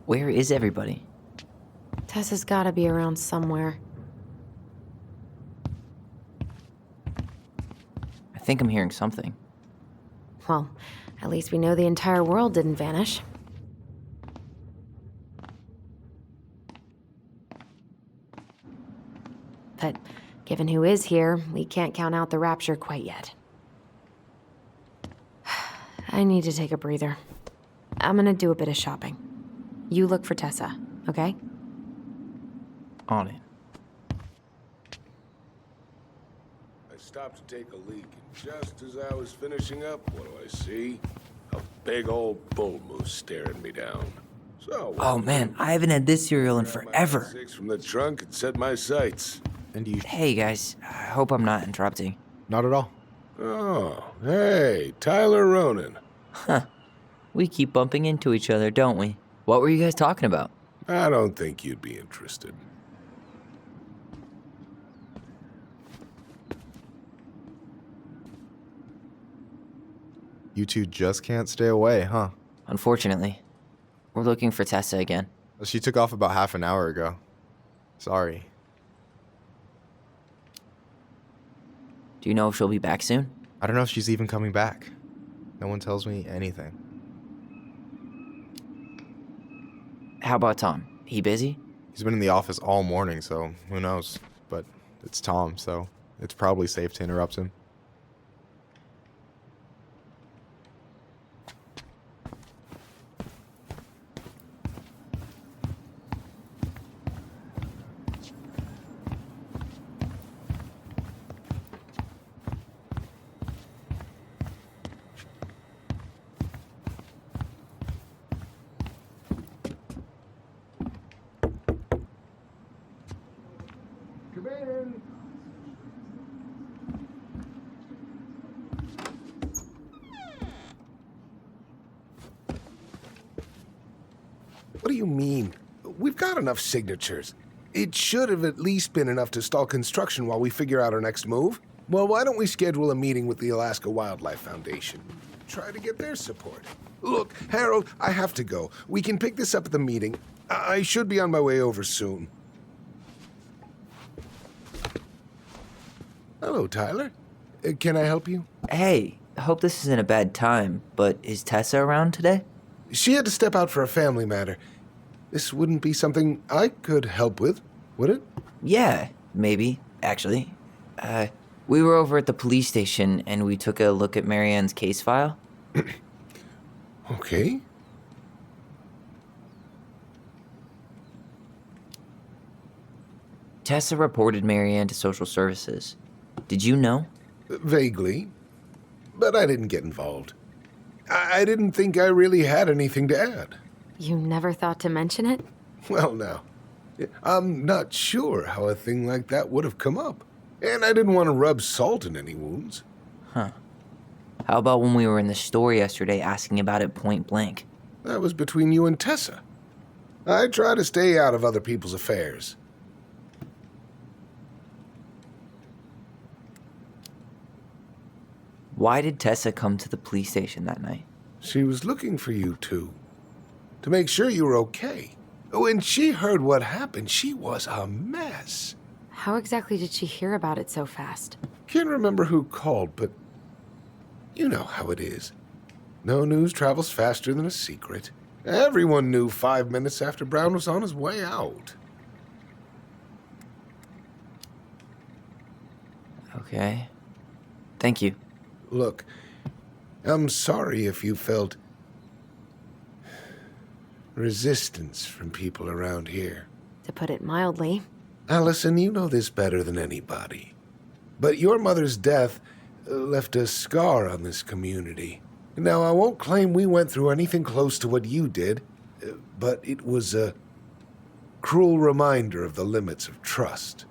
Where is everybody? Tessa's gotta be around somewhere. I think I'm hearing something. Well, at least we know the entire world didn't vanish. But given who is here, we can't count out the rapture quite yet. I need to take a breather. I'm gonna do a bit of shopping. You look for Tessa, okay? On it. stopped to take a leak, and just as I was finishing up, what do I see? A big old bull moose staring me down. So, Oh man, I haven't had this cereal in grabbed my forever. Six from the trunk and set my sights. And you... Hey guys, I hope I'm not interrupting. Not at all. Oh, hey, Tyler Ronan. Huh. We keep bumping into each other, don't we? What were you guys talking about? I don't think you'd be interested. You two just can't stay away, huh? Unfortunately. We're looking for Tessa again. She took off about half an hour ago. Sorry. Do you know if she'll be back soon? I don't know if she's even coming back. No one tells me anything. How about Tom? He busy? He's been in the office all morning, so who knows? But it's Tom, so it's probably safe to interrupt him. Come in. What do you mean? We've got enough signatures. It should have at least been enough to stall construction while we figure out our next move. Well, why don't we schedule a meeting with the Alaska Wildlife Foundation? Try to get their support. Look, Harold, I have to go. We can pick this up at the meeting. I should be on my way over soon. Hello, Tyler. Can I help you? Hey, I hope this isn't a bad time, but is Tessa around today? She had to step out for a family matter. This wouldn't be something I could help with, would it? Yeah, maybe, actually. We were over at the police station and we took a look at Marianne's case file. Okay. Tessa reported Marianne to social services. Did you know? Vaguely. But I didn't get involved. I didn't think I really had anything to add. You never thought to mention it? Well, now, I'm not sure how a thing like that would have come up. And I didn't want to rub salt in any wounds. Huh. How about when we were in the store yesterday asking about it point blank? That was between you and Tessa. I try to stay out of other people's affairs. Why did Tessa come to the police station that night? She was looking for you two. To make sure you were okay. When she heard what happened, she was a mess. How exactly did she hear about it so fast? Can't remember who called, but you know how it is. No news travels faster than a secret. Everyone knew 5 minutes after Brown was on his way out. Okay. Thank you. Look, I'm sorry if you felt resistance from people around here. To put it mildly. Alyson, you know this better than anybody. But your mother's death left a scar on this community. Now, I won't claim we went through anything close to what you did, but it was a cruel reminder of the limits of trust.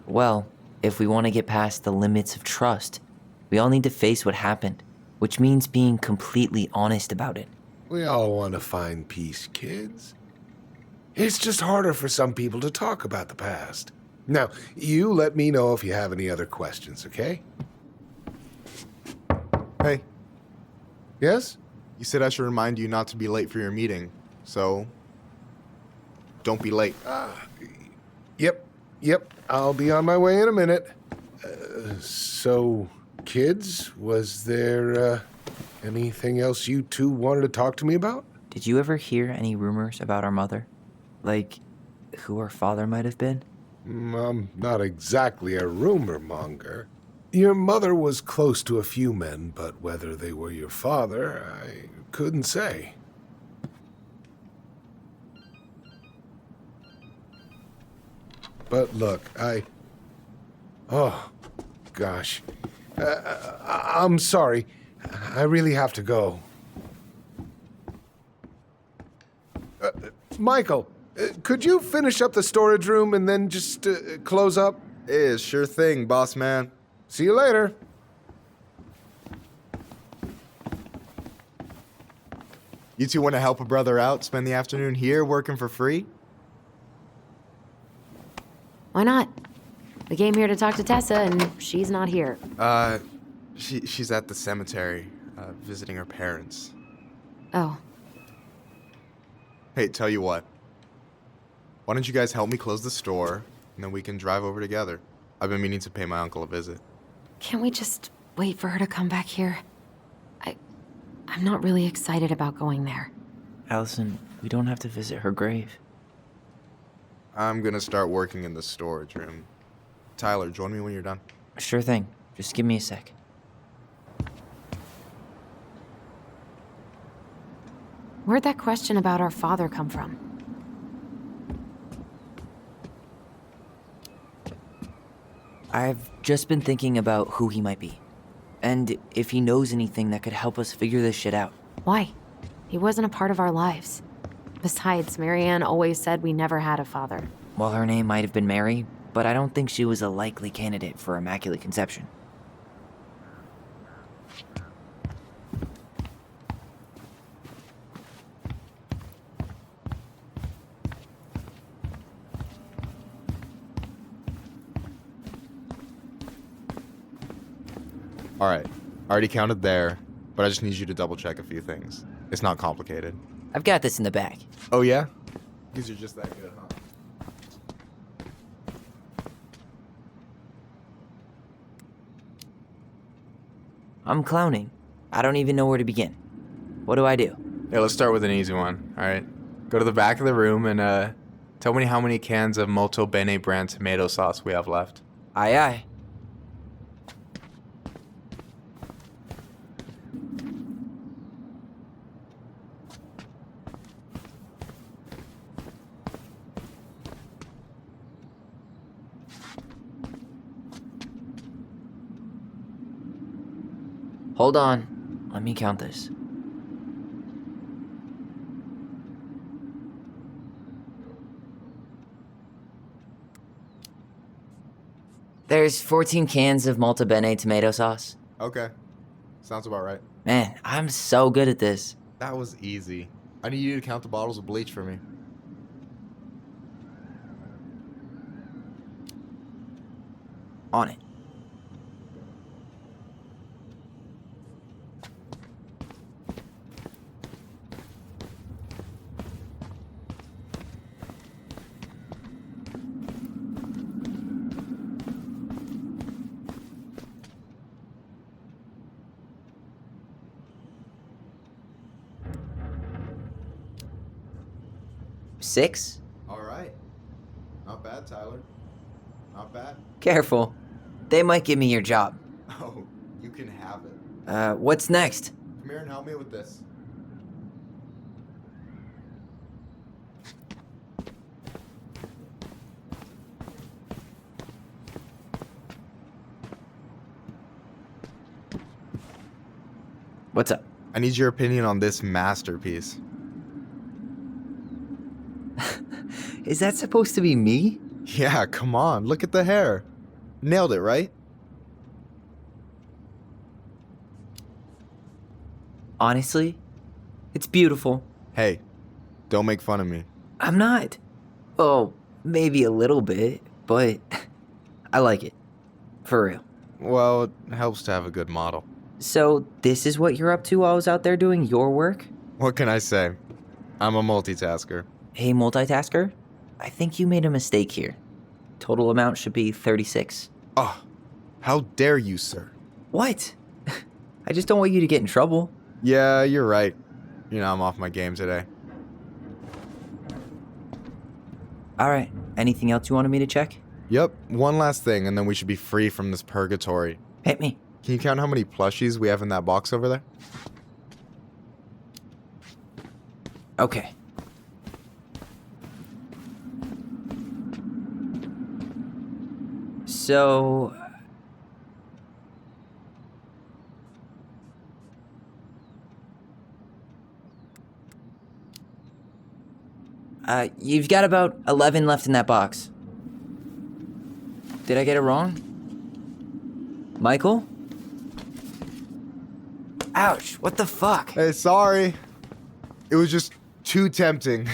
Well, if we want to get past the limits of trust, we all need to face what happened, which means being completely honest about it. We all want to find peace, kids. It's just harder for some people to talk about the past. Now, you let me know if you have any other questions, okay? Hey. Yes? You said I should remind you not to be late for your meeting, so don't be late. Yep, I'll be on my way in a minute. So, kids, was there anything else you two wanted to talk to me about? Did you ever hear any rumors about our mother? Like, who our father might have been? I'm not exactly a rumor monger. Your mother was close to a few men, but whether they were your father, I couldn't say. But look, oh, gosh. I'm sorry. I really have to go. Michael, could you finish up the storage room and then just close up? Yeah, sure thing, boss man. See you later. You two want to help a brother out, spend the afternoon here working for free? Why not? We came here to talk to Tessa, and she's not here. She's at the cemetery, visiting her parents. Oh. Hey, tell you what. Why don't you guys help me close the store, and then we can drive over together? I've been meaning to pay my uncle a visit. Can't we just wait for her to come back here? I'm not really excited about going there. Alyson, we don't have to visit her grave. I'm gonna start working in the storage room. Tyler, join me when you're done. Sure thing. Just give me a sec. Where'd that question about our father come from? I've just been thinking about who he might be. And if he knows anything that could help us figure this shit out. Why? He wasn't a part of our lives. Besides, Marianne always said we never had a father. Well, her name might have been Mary, but I don't think she was a likely candidate for Immaculate Conception. All right, I already counted there, but I just need you to double check a few things. It's not complicated. I've got this in the bag. Oh yeah? Because you're just that good, huh? I'm clowning. I don't even know where to begin. What do I do? Yeah, let's start with an easy one, all right? Go to the back of the room and tell me how many cans of Molto Bene brand tomato sauce we have left. Aye aye. Hold on. Let me count this. There's 14 cans of Molto Bene tomato sauce. Okay, sounds about right. Man, I'm so good at this. That was easy. I need you to count the bottles of bleach for me. On it. Six? All right. Not bad, Tyler. Not bad. Careful. They might give me your job. Oh, you can have it. What's next? Come here and help me with this. What's up? I need your opinion on this masterpiece. Is that supposed to be me? Yeah, come on. Look at the hair. Nailed it, right? Honestly, it's beautiful. Hey, don't make fun of me. I'm not. Oh, maybe a little bit, but I like it. For real. Well, it helps to have a good model. So, this is what you're up to while I was out there doing your work? What can I say? I'm a multitasker. Hey, multitasker? I think you made a mistake here. Total amount should be 36. Oh, how dare you, sir? What? I just don't want you to get in trouble. Yeah, you're right. You know, I'm off my game today. Alright, anything else you wanted me to check? Yep, one last thing, and then we should be free from this purgatory. Hit me. Can you count how many plushies we have in that box over there? Okay. So... you've got about 11 left in that box. Did I get it wrong? Michael? Ouch, what the fuck? Hey, sorry. It was just too tempting.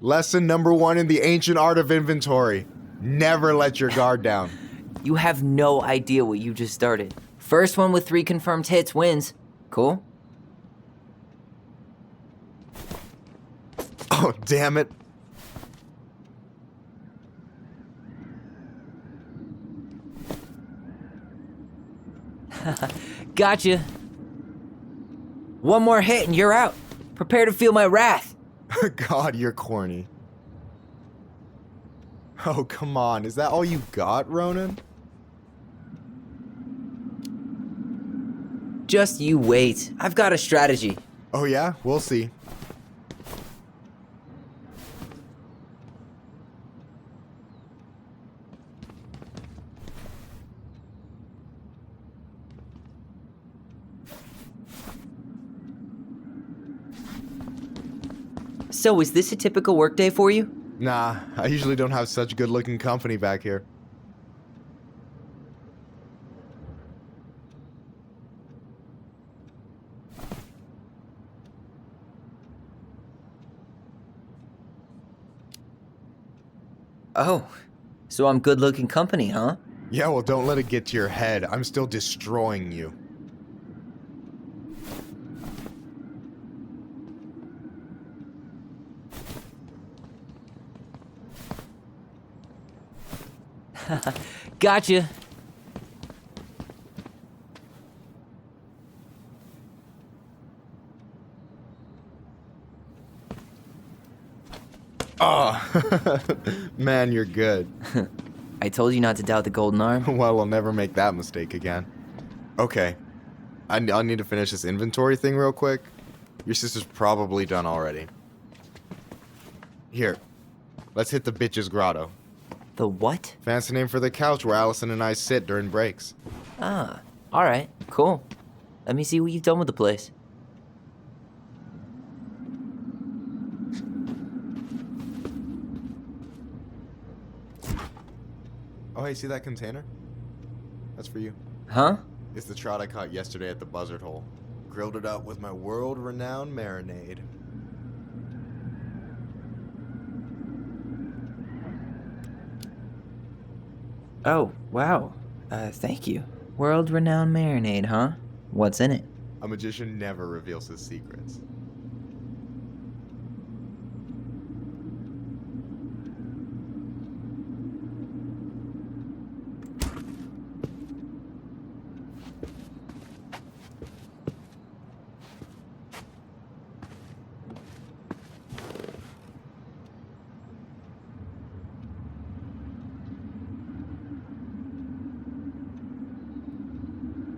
Lesson number 1 in the ancient art of inventory. Never let your guard down. You have no idea what you just started. First one with 3 confirmed hits wins. Cool? Oh, damn it. Gotcha. One more hit and you're out. Prepare to feel my wrath. God, you're corny. Oh, come on. Is that all you got, Ronan? Just you wait. I've got a strategy. Oh, yeah? We'll see. So, is this a typical workday for you? Nah, I usually don't have such good-looking company back here. Oh, so I'm good-looking company, huh? Yeah, well, don't let it get to your head. I'm still destroying you. Gotcha. Oh, man, you're good. I told you not to doubt the golden arm. Well, we'll never make that mistake again. Okay, I need to finish this inventory thing real quick. Your sister's probably done already. Here, let's hit the bitch's grotto. The what? Fancy name for the couch where Alyson and I sit during breaks. Ah, alright, cool. Let me see what you've done with the place. Oh, hey, see that container? That's for you. Huh? It's the trout I caught yesterday at the buzzard hole. Grilled it up with my world-renowned marinade. Oh, wow. Thank you. World-renowned marinade, huh? What's in it? A magician never reveals his secrets.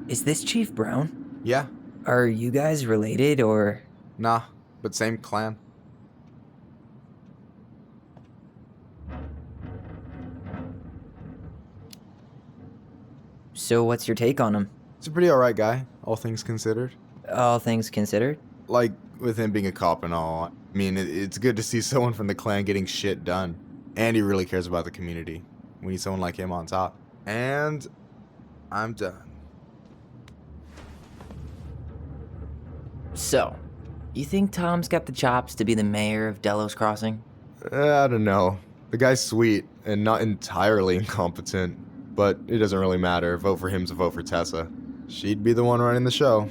Is this Chief Brown? Yeah. Are you guys related, or...? Nah, but same clan. So what's your take on him? He's a pretty alright guy, all things considered. All things considered? Like, with him being a cop and all, I mean, it's good to see someone from the clan getting shit done. And he really cares about the community. We need someone like him on top. And... I'm done. So, you think Tom's got the chops to be the mayor of Delos Crossing? I don't know. The guy's sweet and not entirely incompetent, but it doesn't really matter. Vote for him's a vote for Tessa. She'd be the one running the show.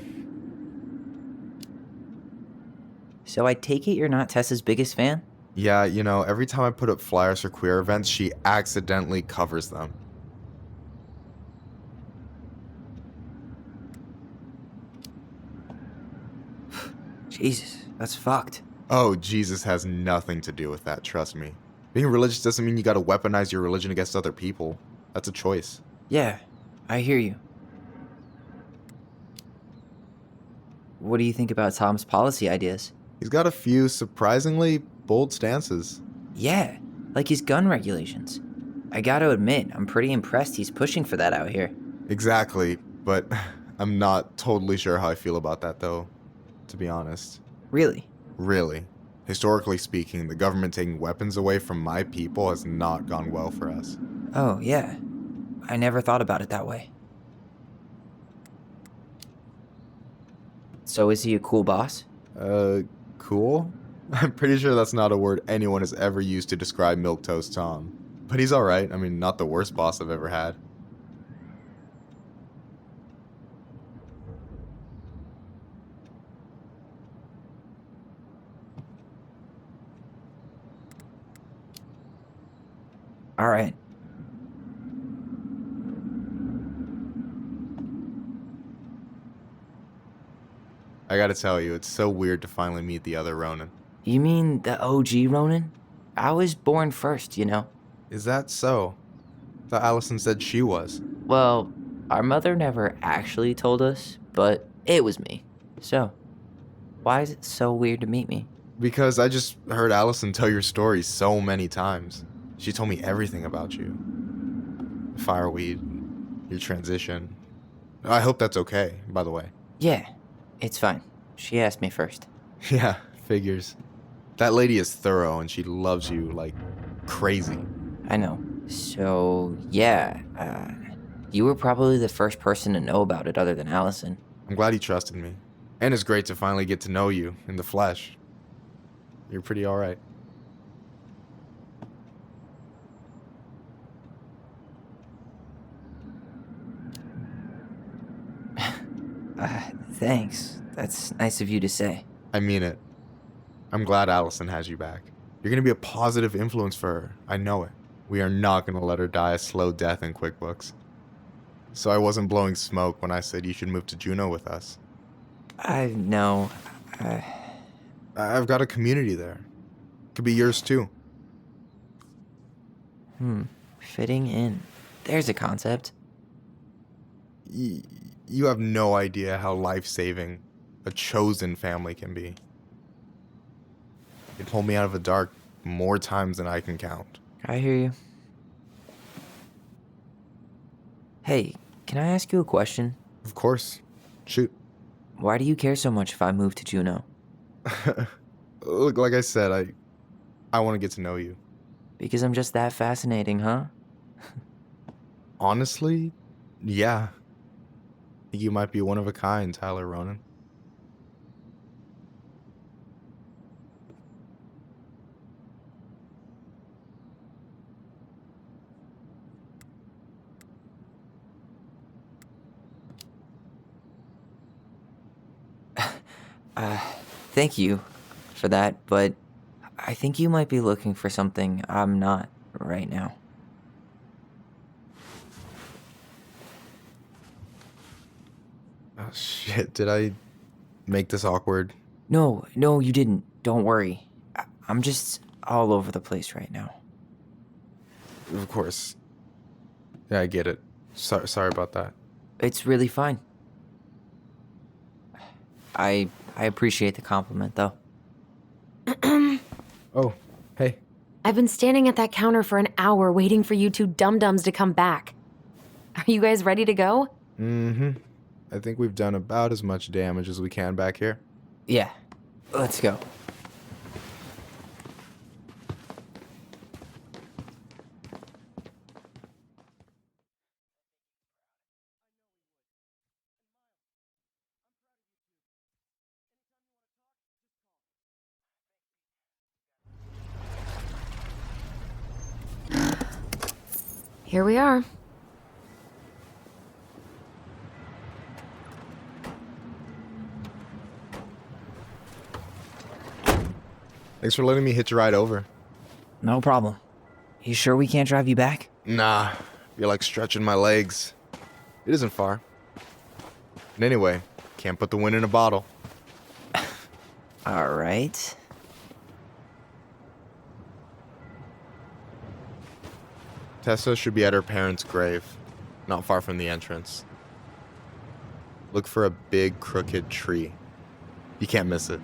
So I take it you're not Tessa's biggest fan? Yeah, you know, every time I put up flyers for queer events, she accidentally covers them. Jesus, that's fucked. Oh, Jesus has nothing to do with that, trust me. Being religious doesn't mean you gotta weaponize your religion against other people. That's a choice. Yeah, I hear you. What do you think about Tom's policy ideas? He's got a few surprisingly bold stances. Yeah, like his gun regulations. I gotta admit, I'm pretty impressed he's pushing for that out here. Exactly, but I'm not totally sure how I feel about that though, to be honest. Really? Really. Historically speaking, the government taking weapons away from my people has not gone well for us. Oh, yeah. I never thought about it that way. So is he a cool boss? Cool? I'm pretty sure that's not a word anyone has ever used to describe Milquetoast Tom. But he's alright. I mean, not the worst boss I've ever had. All right. I gotta tell you, it's so weird to finally meet the other Ronin. You mean the OG Ronin? I was born first, you know. Is that so? I thought Alyson said she was. Well, our mother never actually told us, but it was me. So, why is it so weird to meet me? Because I just heard Alyson tell your story so many times. She told me everything about you. Fireweed, your transition. I hope that's okay, by the way. Yeah, it's fine. She asked me first. Yeah, figures. That lady is thorough and she loves you like crazy. I know. So, yeah, you were probably the first person to know about it other than Alyson. I'm glad he trusted me. And it's great to finally get to know you in the flesh. You're pretty alright. Thanks. That's nice of you to say. I mean it. I'm glad Alyson has you back. You're gonna be a positive influence for her. I know it. We are not gonna let her die a slow death in QuickBooks. So I wasn't blowing smoke when I said you should move to Juneau with us. I know. I've got a community there. Could be yours too. Fitting in. There's a concept. You have no idea how life-saving a chosen family can be. It pulled me out of the dark more times than I can count. I hear you. Hey, can I ask you a question? Of course. Shoot. Why do you care so much if I move to Juneau? Look, like I said, I want to get to know you. Because I'm just that fascinating, huh? Honestly, yeah. You might be one of a kind, Tyler Ronan. Thank you for that, but I think you might be looking for something I'm not right now. Oh, shit. Did I make this awkward? No, you didn't. Don't worry. I'm just all over the place right now. Of course. Yeah, I get it. Sorry about that. It's really fine. I appreciate the compliment, though. Oh, hey. I've been standing at that counter for an hour waiting for you two dum-dums to come back. Are you guys ready to go? Mm-hmm. I think we've done about as much damage as we can back here. Yeah. Let's go. Here we are. Thanks for letting me hitch a ride over. No problem. You sure we can't drive you back? Nah, feel like stretching my legs. It isn't far. And anyway, can't put the wind in a bottle. All right. Tessa should be at her parents' grave, not far from the entrance. Look for a big crooked tree. You can't miss it.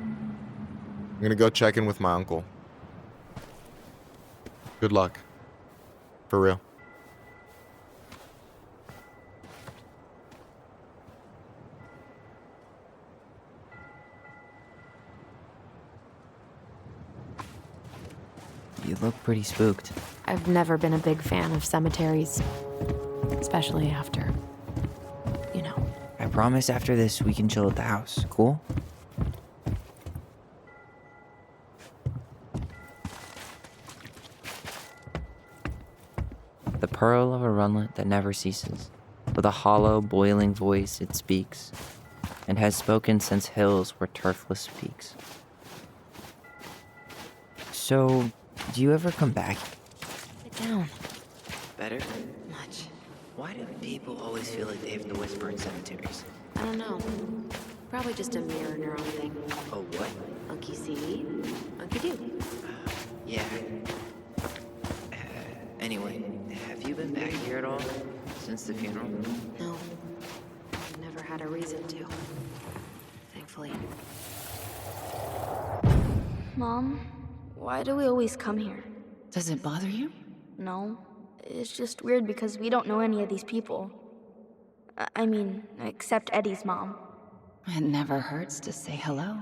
I'm gonna go check in with my uncle. Good luck. For real. You look pretty spooked. I've never been a big fan of cemeteries, especially after, you know. I promise after this we can chill at the house. Cool? The pearl of a runlet that never ceases. With a hollow, boiling voice it speaks, and has spoken since hills were turfless peaks. So, do you ever come back? Sit down. Better? Much. Why do people always feel like they have to whisper in cemeteries? I don't know. Probably just a mirror neuron thing. Oh, what? Monkey see, monkey do. Yeah. Anyway, have you been back here at all since the funeral? No. I've never had a reason to. Thankfully. Mom, why do we always come here? Does it bother you? No. It's just weird because we don't know any of these people. I mean, except Eddie's mom. It never hurts to say hello.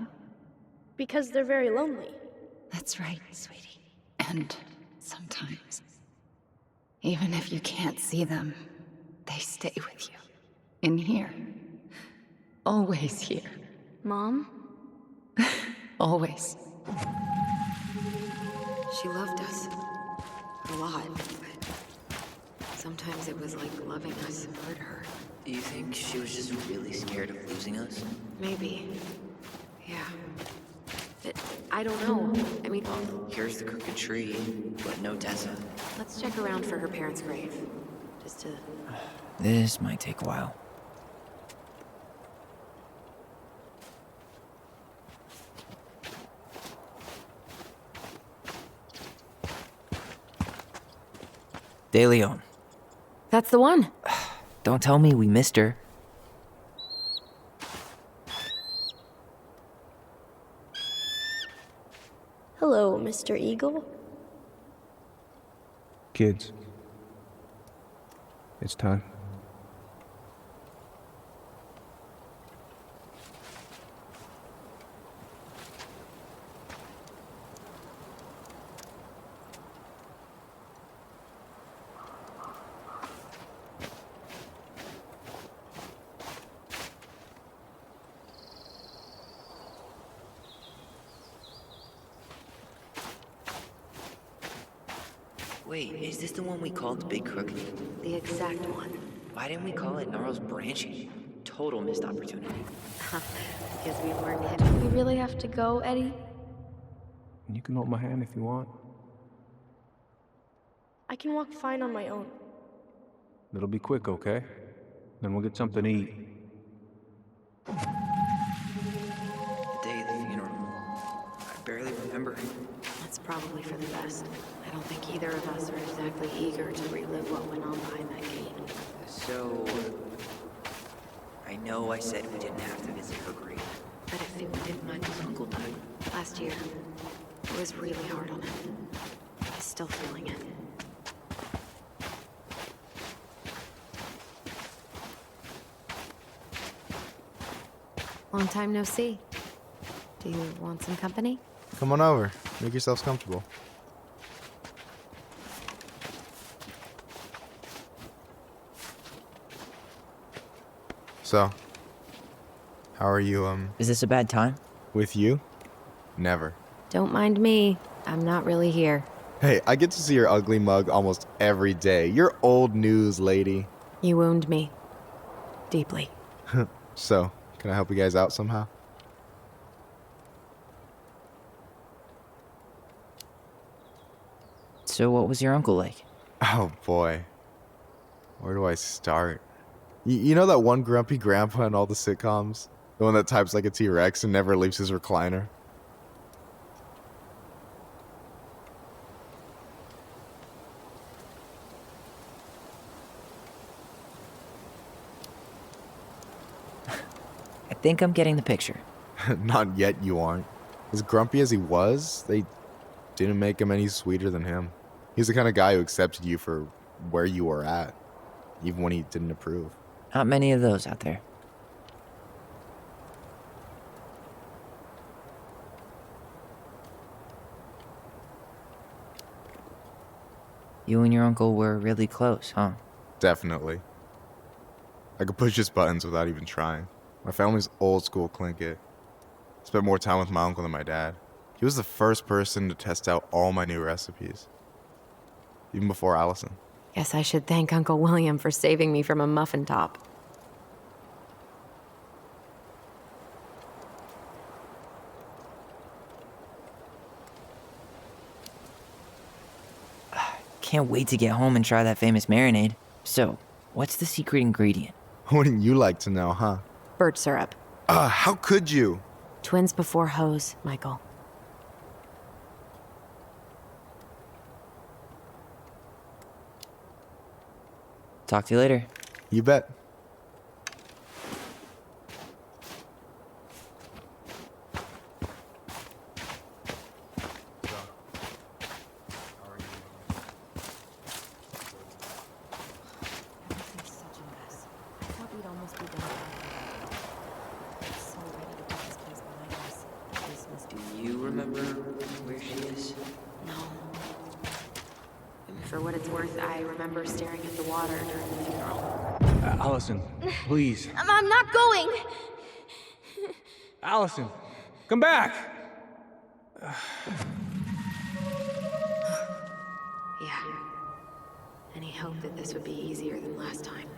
Because they're very lonely. That's right, sweetie. And sometimes, even if you can't see them, they stay with you. In here. Always here. Mom? Always. She loved us. A lot. But sometimes it was like loving us hurt her. Do you think she was just really scared of losing us? Maybe. Yeah. I don't know. I mean, Well, here's the crooked tree, but no Tessa. let's check around for her parents' grave. Just to... This might take a while. De Leon. That's the one. Don't tell me we missed her. Hello, Mr. Eagle. Kids, it's time. Wait, is this the one we called the Big Crook? The exact one. Why didn't we call it Gnarl's Branching? Total missed opportunity. Because we weren't hidden. We really have to go, Eddie? You can hold my hand if you want. I can walk fine on my own. It'll be quick, okay? Then we'll get something to eat. The day of the funeral. I barely remember. That's probably for the best. I don't think either of us are exactly eager to relive what went on behind that gate. So, I know I said we didn't have to visit her grave. But if it didn't Michael's uncle died last year, it was really hard on him. He's still feeling it. Long time no see. Do you want some company? Come on over. Make yourselves comfortable. So, how are you, Is this a bad time? with you? Never. Don't mind me. I'm not really here. Hey, I get to see your ugly mug almost every day. You're old news, lady. You wound me. Deeply. So, can I help you guys out somehow? So what was your uncle like? Oh boy. Where do I start? You know that one grumpy grandpa in all the sitcoms? The one that types like a T-Rex and never leaves his recliner? think I'm getting the picture. Not yet, you aren't. As grumpy as he was, they didn't make him any sweeter than him. He's the kind of guy who accepted you for where you were at, even when he didn't approve. Not many of those out there. You and your uncle were really close, huh? Definitely. I could push his buttons without even trying. My family's old school Clinkit. Spent more time with my uncle than my dad. He was the first person to test out all my new recipes. Even before Alyson. Guess I should thank Uncle William for saving me from a muffin top. Can't wait to get home and try that famous marinade. So, what's the secret ingredient? Wouldn't you like to know, huh? Birch syrup. How could you? Twins before hoes, Michael. Talk to you later. You bet. Do you remember where she is? No. For what it's worth, I remember staring at the water during the funeral. Alyson, please. I'm not going! Alyson, come back! Yeah. Any hope that this would be easier than last time?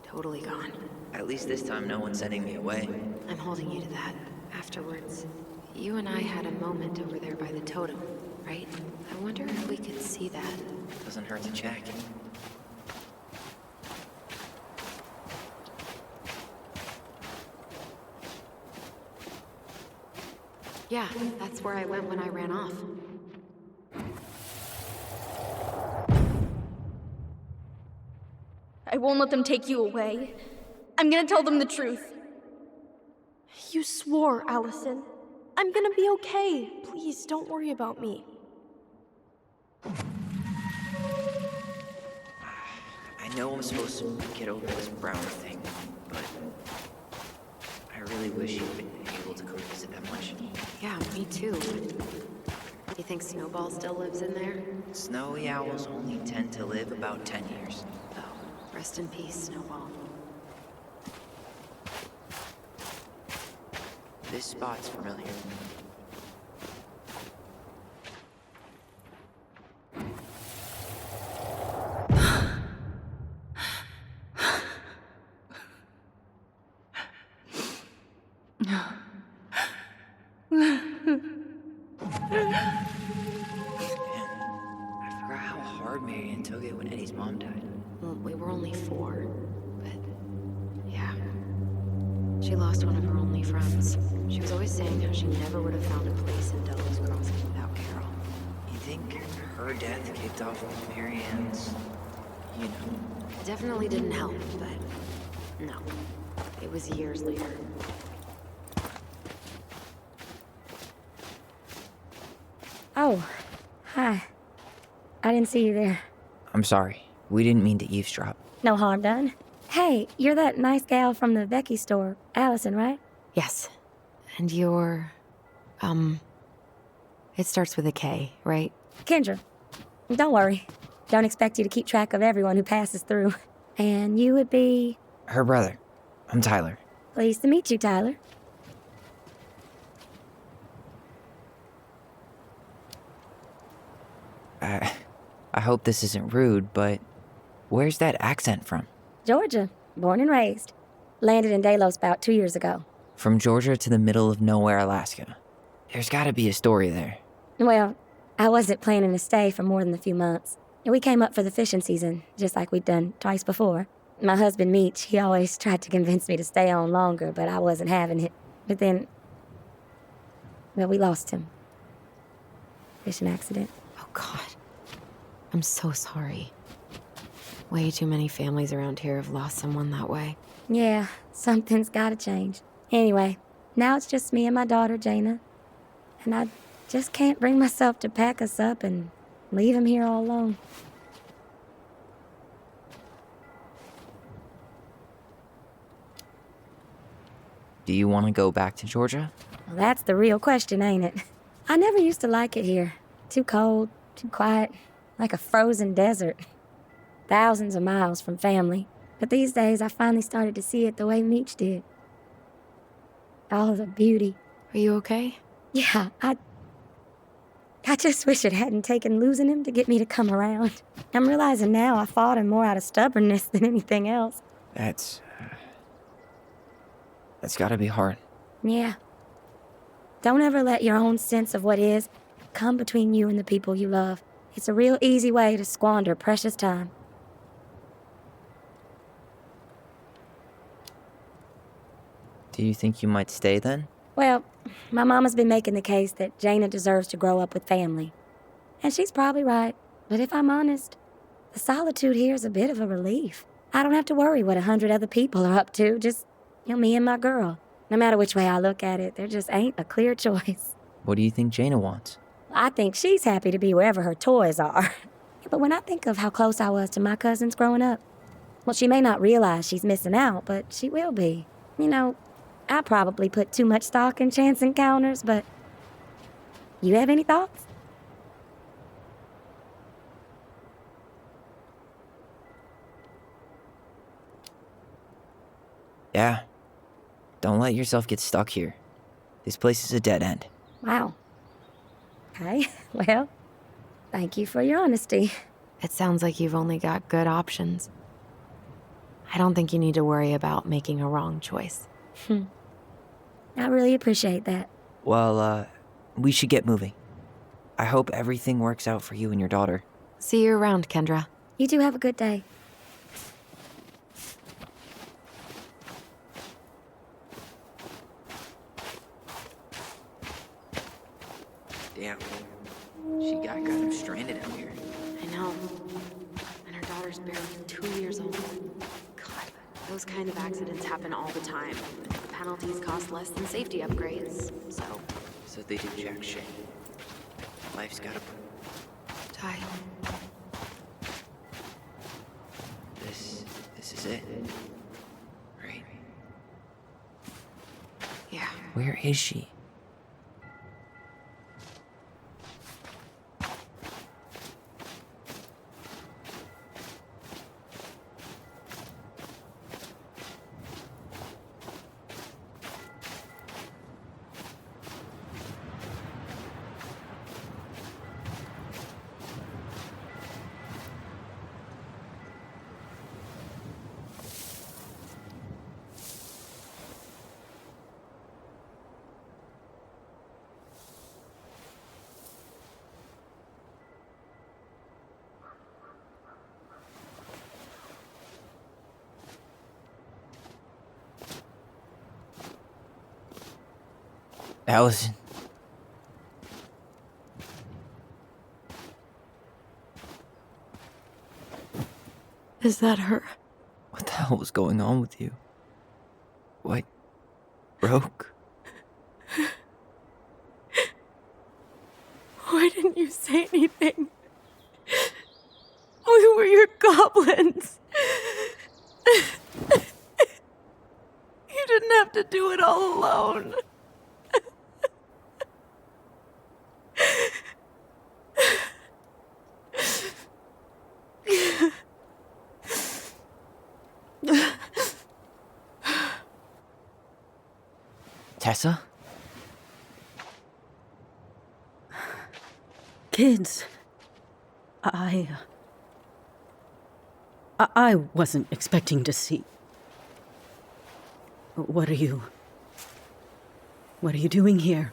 Totally gone. At least this time no one's sending me away. I'm holding you to that. Afterwards, you and I had a moment over there by the totem, right? I wonder if we could see that. Doesn't hurt to check. Yeah, that's where I went when I ran off. I won't let them take you away. I'm gonna tell them the truth. You swore, Alyson. I'm gonna be okay. Please, don't worry about me. I know I'm supposed to get over this Brown thing, but I really wish you'd been able to come visit that much. Yeah, me too. Do you think Snowball still lives in there? Snowy owls only tend to live about 10 years. Oh, rest in peace, Snowball. This spot's familiar. I forgot how hard Marianne took it when Eddie's mom died. Well, we were only 4, but yeah. She lost one of her only friends. She was always saying how she never would have found a place in Delos Crossing without Carol. You think her death kicked off Marianne's, you know? It definitely didn't help, but no. It was years later. Oh, hi. I didn't see you there. I'm sorry. We didn't mean to eavesdrop. No harm done. Hey, you're that nice gal from the Becky store, Alyson, right? Yes. And you're, it starts with a K, right? Kendra. Don't worry. Don't expect you to keep track of everyone who passes through. And you would be... Her brother. I'm Tyler. Pleased to meet you, Tyler. I hope this isn't rude, but where's that accent from? Georgia. Born and raised. Landed in Delos about 2 years ago. From Georgia to the middle of nowhere, Alaska. There's gotta be a story there. Well, I wasn't planning to stay for more than a few months. We came up for the fishing season, just like we'd done twice before. My husband, Meech, he always tried to convince me to stay on longer, but I wasn't having it. But then... well, we lost him. Fishing accident. Oh, God. I'm so sorry. Way too many families around here have lost someone that way. Yeah, something's gotta change. Anyway, now it's just me and my daughter, Jaina. And I just can't bring myself to pack us up and leave him here all alone. Do you want to go back to Georgia? Well, that's the real question, ain't it? I never used to like it here. Too cold, too quiet, like a frozen desert. Thousands of miles from family. But these days, I finally started to see it the way Meech did. All the beauty. Are you okay? Yeah, I just wish it hadn't taken losing him to get me to come around. I'm realizing now I fought him more out of stubbornness than anything else. That's gotta be hard. Yeah. Don't ever let your own sense of what is come between you and the people you love. It's a real easy way to squander precious time. Do you think you might stay then? Well, my mama's been making the case that Jaina deserves to grow up with family. And she's probably right. But if I'm honest, the solitude here is a bit of a relief. I don't have to worry what 100 other people are up to, just, me and my girl. No matter which way I look at it, there just ain't a clear choice. What do you think Jaina wants? I think she's happy to be wherever her toys are. But when I think of how close I was to my cousins growing up, well, she may not realize she's missing out, but she will be. I probably put too much stock in chance encounters, but you have any thoughts? Yeah. Don't let yourself get stuck here. This place is a dead end. Wow. Okay, well, thank you for your honesty. It sounds like you've only got good options. I don't think you need to worry about making a wrong choice. I really appreciate that. Well, we should get moving. I hope everything works out for you and your daughter. See you around, Kendra. You two have a good day. Damn. She got kind of stranded out here. I know. And her daughter's barely 2 years old. God, those kind of accidents happen all the time. Penalties cost less than safety upgrades, So they do jack shit. Life's gotta... Ty. This is it. Right? Yeah. Where is she? Alyson. Is that her? What the hell was going on with you? What broke? Why didn't you say anything? We were your goblins. You didn't have to do it all alone. Tessa? Kids, I wasn't expecting to see. What are you doing here?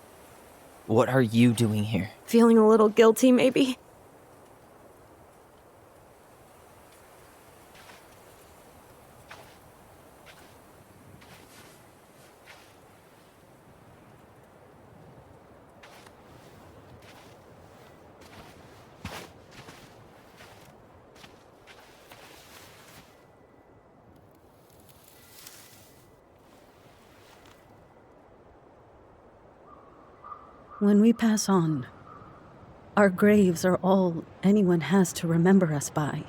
What are you doing here? Feeling a little guilty, maybe? When we pass on, our graves are all anyone has to remember us by.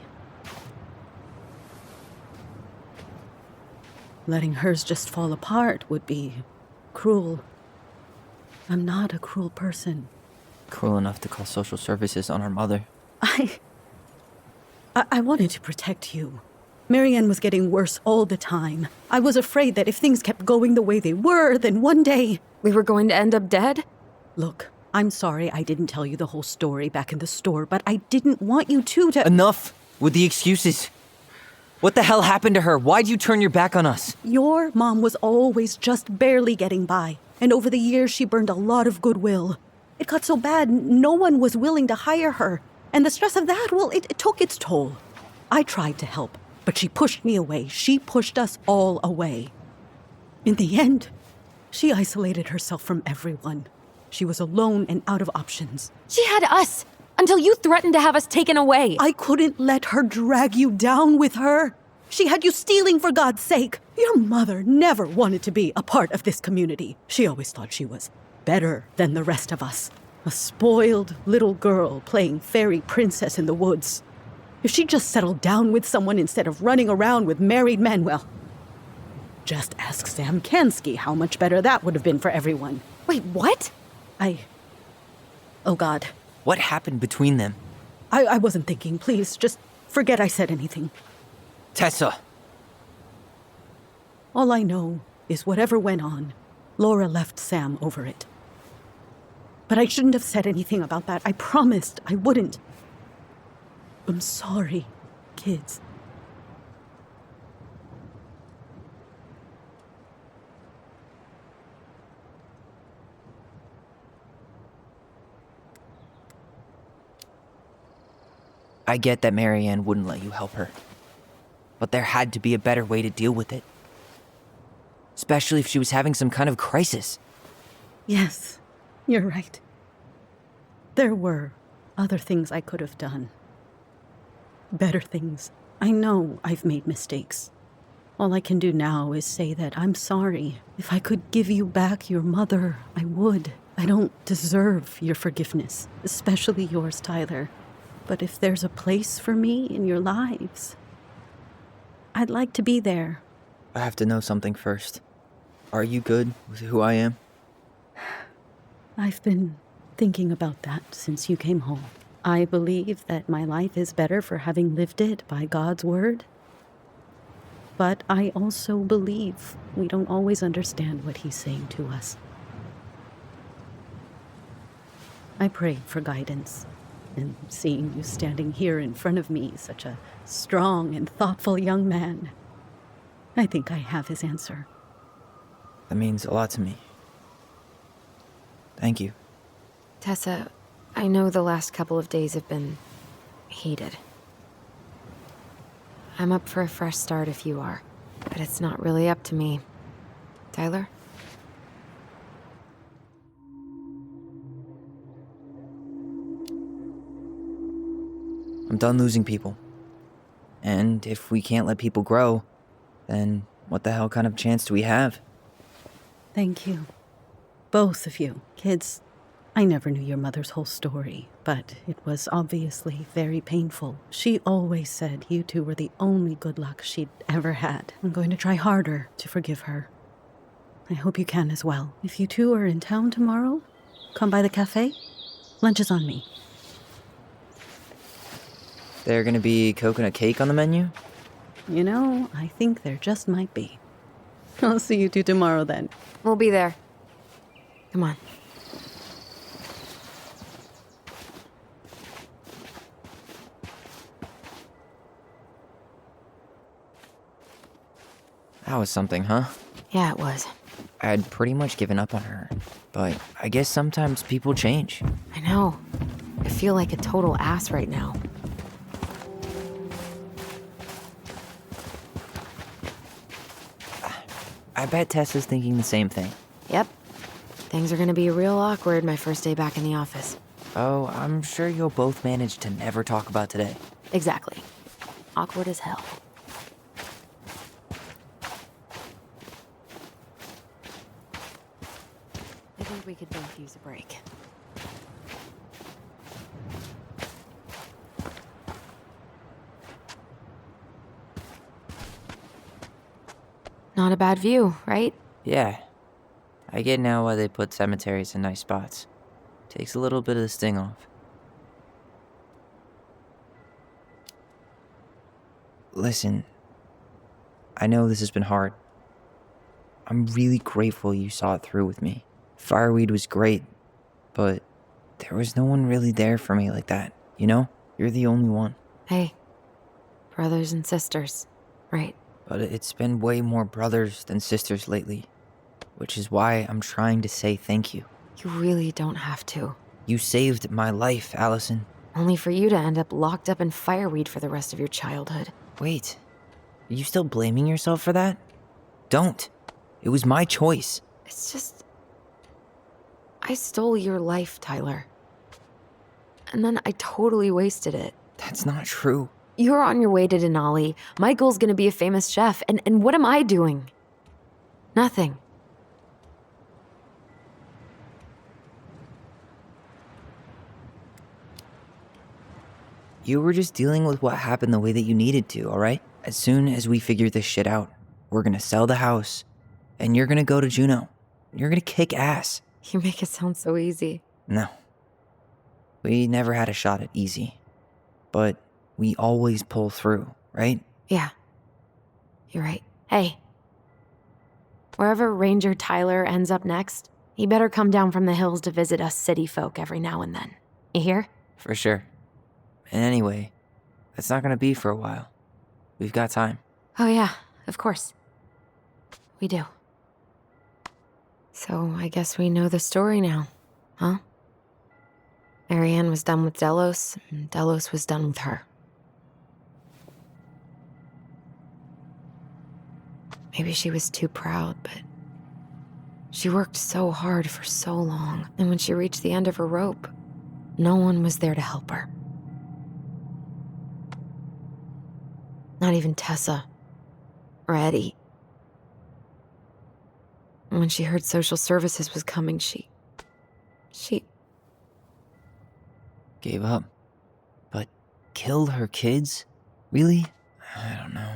Letting hers just fall apart would be cruel. I'm not a cruel person. Cruel enough to call social services on our mother. I wanted to protect you. Marianne was getting worse all the time. I was afraid that if things kept going the way they were, then one day... We were going to end up dead? Look, I'm sorry I didn't tell you the whole story back in the store, but I didn't want you to... Enough with the excuses. What the hell happened to her? Why'd you turn your back on us? Your mom was always just barely getting by, and over the years she burned a lot of goodwill. It got so bad, no one was willing to hire her. And the stress of that, well, it took its toll. I tried to help, but she pushed me away. She pushed us all away. In the end, she isolated herself from everyone. She was alone and out of options. She had us, until you threatened to have us taken away. I couldn't let her drag you down with her. She had you stealing for God's sake. Your mother never wanted to be a part of this community. She always thought she was better than the rest of us. A spoiled little girl playing fairy princess in the woods. If she just settled down with someone instead of running around with married men, well, just ask Sam Kansky how much better that would have been for everyone. Wait, what? Oh God. What happened between them? I wasn't thinking. Please, just forget I said anything. Tessa! All I know is whatever went on, Laura left Sam over it. But I shouldn't have said anything about that. I promised I wouldn't. I'm sorry, kids. I get that Marianne wouldn't let you help her. But there had to be a better way to deal with it. Especially if she was having some kind of crisis. Yes, you're right. There were other things I could have done. Better things. I know I've made mistakes. All I can do now is say that I'm sorry. If I could give you back your mother, I would. I don't deserve your forgiveness, especially yours, Tyler. But if there's a place for me in your lives, I'd like to be there. I have to know something first. Are you good with who I am? I've been thinking about that since you came home. I believe that my life is better for having lived it by God's word. But I also believe we don't always understand what He's saying to us. I pray for guidance. And seeing you standing here in front of me, such a strong and thoughtful young man, I think I have his answer. That means a lot to me. Thank you. Tessa, I know the last couple of days have been heated. I'm up for a fresh start if you are, but it's not really up to me. Tyler? I'm done losing people. And if we can't let people grow, then what the hell kind of chance do we have? Thank you. Both of you. Kids, I never knew your mother's whole story, but it was obviously very painful. She always said you two were the only good luck she'd ever had. I'm going to try harder to forgive her. I hope you can as well. If you two are in town tomorrow, come by the cafe. Lunch is on me. There gonna be coconut cake on the menu? You know, I think there just might be. I'll see you two tomorrow then. We'll be there. Come on. That was something, huh? Yeah, it was. I had pretty much given up on her, but I guess sometimes people change. I know. I feel like a total ass right now. I bet Tessa's thinking the same thing. Yep. Things are gonna be real awkward my first day back in the office. Oh, I'm sure you'll both manage to never talk about today. Exactly. Awkward as hell. I think we could both use a break. Not a bad view, right? Yeah. I get now why they put cemeteries in nice spots. Takes a little bit of the sting off. Listen, I know this has been hard. I'm really grateful you saw it through with me. Fireweed was great, but there was no one really there for me like that, you know? You're the only one. Hey, brothers and sisters, right? But it's been way more brothers than sisters lately, which is why I'm trying to say thank you. You really don't have to. You saved my life, Alyson. Only for you to end up locked up in fireweed for the rest of your childhood. Wait, are you still blaming yourself for that? Don't. It was my choice. It's just... I stole your life, Tyler. And then I totally wasted it. That's not true. You're on your way to Denali. Michael's gonna be a famous chef, and what am I doing? Nothing. You were just dealing with what happened the way that you needed to, alright? As soon as we figure this shit out, we're gonna sell the house, and you're gonna go to Juneau. You're gonna kick ass. You make it sound so easy. No. We never had a shot at easy. But we always pull through, right? Yeah. You're right. Hey. Wherever Ranger Tyler ends up next, he better come down from the hills to visit us city folk every now and then. You hear? For sure. And anyway, that's not gonna be for a while. We've got time. Oh yeah, of course. We do. So I guess we know the story now, huh? Marianne was done with Delos, and Delos was done with her. Maybe she was too proud, but she worked so hard for so long, and when she reached the end of her rope, no one was there to help her. Not even Tessa or Eddie. When she heard social services was coming, she gave up. But killed her kids? Really? I don't know.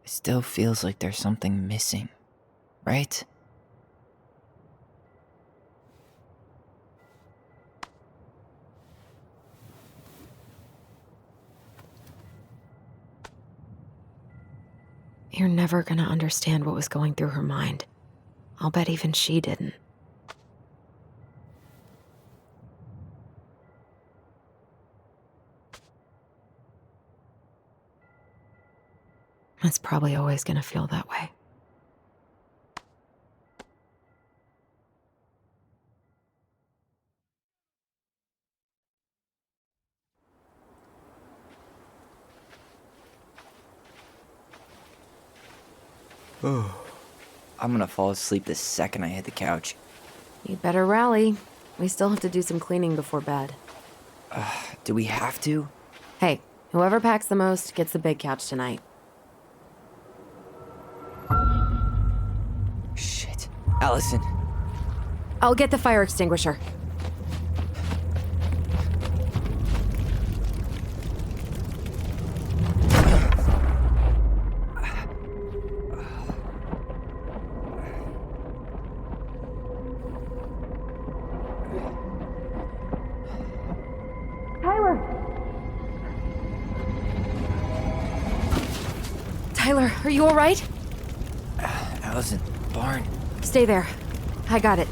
It still feels like there's something missing, right? You're never gonna understand what was going through her mind. I'll bet even she didn't. It's probably always gonna feel that way. I'm gonna fall asleep the second I hit the couch. You better rally. We still have to do some cleaning before bed. Do we have to? Hey, whoever packs the most gets the big couch tonight. Shit. Alyson. I'll get the fire extinguisher. Tyler, are you all right? Alyson, barn. Stay there. I got it.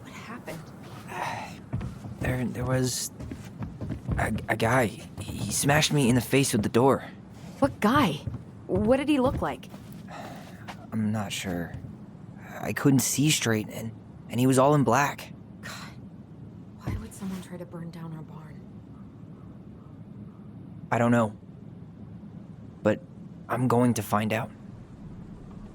What happened? There was a guy. He smashed me in the face with the door. What guy? What did he look like? I'm not sure. I couldn't see straight, and he was all in black. God, why would someone try to burn down our barn? I don't know. But I'm going to find out.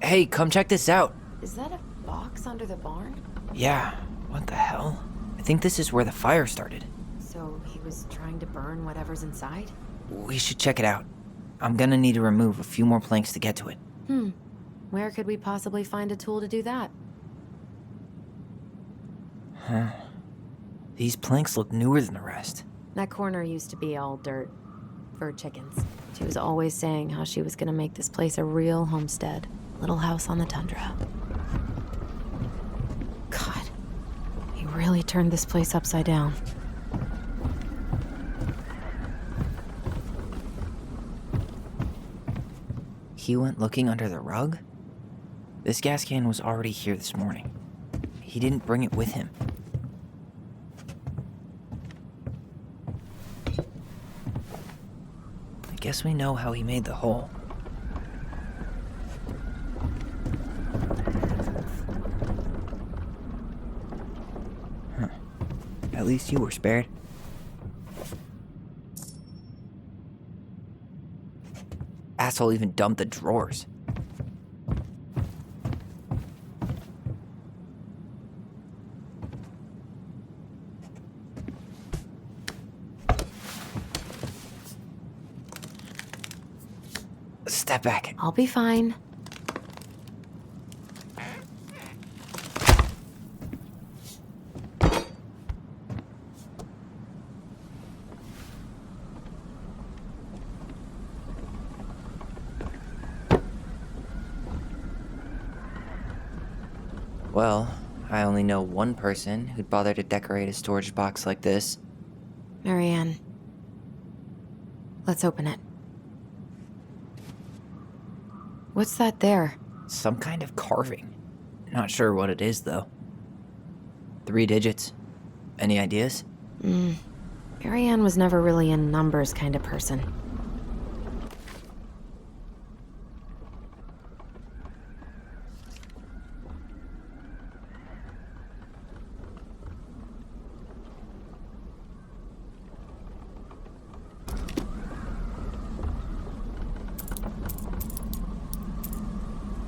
Hey, come check this out. Is that a box under the barn? Yeah, what the hell? think this is where the fire started. So he was trying to burn whatever's inside? We should check it out. I'm gonna need to remove a few more planks to get to it. Where could we possibly find a tool to do that? Huh. These planks look newer than the rest. That corner used to be all dirt for chickens. She was always saying how she was gonna make this place a real homestead. Little house on the tundra. God, he really turned this place upside down. He went looking under the rug? This gas can was already here this morning. He didn't bring it with him. I guess we know how he made the hole. Huh. At least you were spared. Asshole even dumped the drawers. Step back. I'll be fine. Well, I only know one person who'd bother to decorate a storage box like this. Marianne. Let's open it. What's that there? Some kind of carving. Not sure what it is, though. 3 digits. Any ideas? Marianne was never really a numbers kind of person.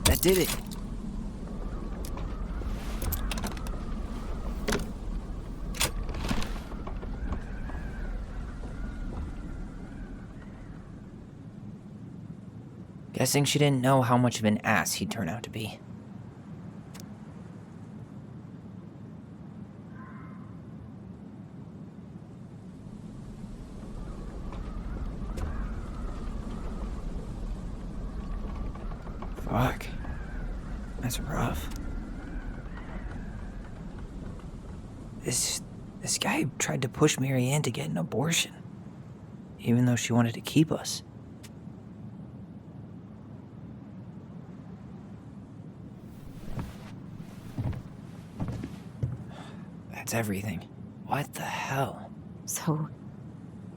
That did it. Guessing she didn't know how much of an ass he'd turn out to be. Fuck. That's rough. This guy tried to push Marianne to get an abortion, even though she wanted to keep us. That's everything. What the hell? So,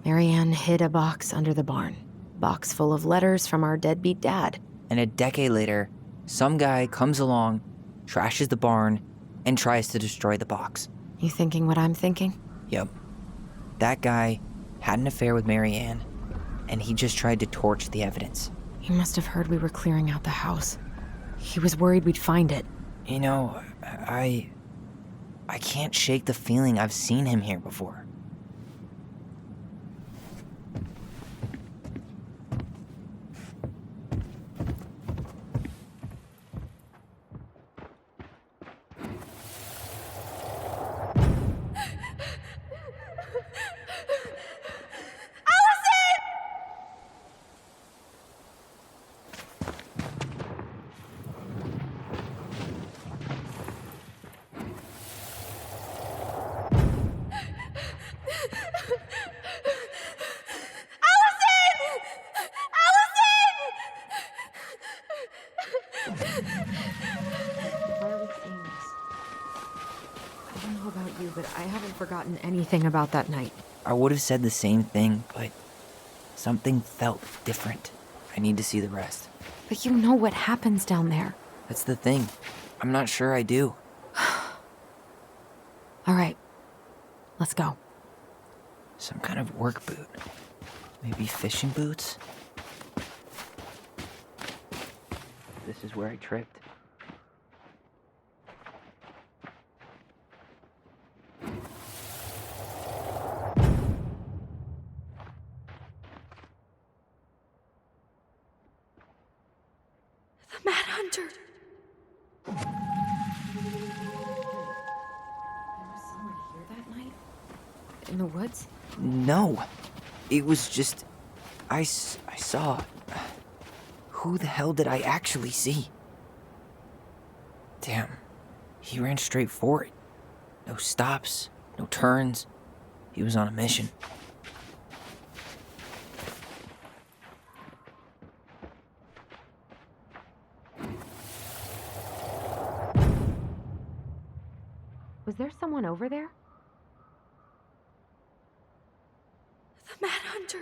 Marianne hid a box under the barn. Box full of letters from our deadbeat dad. And a decade later, some guy comes along, trashes the barn, and tries to destroy the box. You thinking what I'm thinking? Yep. That guy had an affair with Marianne, and he just tried to torch the evidence. He must have heard we were clearing out the house. He was worried we'd find it. You know, I can't shake the feeling I've seen him here before. But I haven't forgotten anything about that night. I would have said the same thing, but something felt different. I need to see the rest. But you know what happens down there. That's the thing. I'm not sure I do. All right. Let's go. Some kind of work boot. Maybe fishing boots? This is where I tripped. in the woods? No. It was just... I saw... Who the hell did I actually see? Damn. He ran straight for it. No stops, no turns. He was on a mission. Was there someone over there? The Mad Hunter.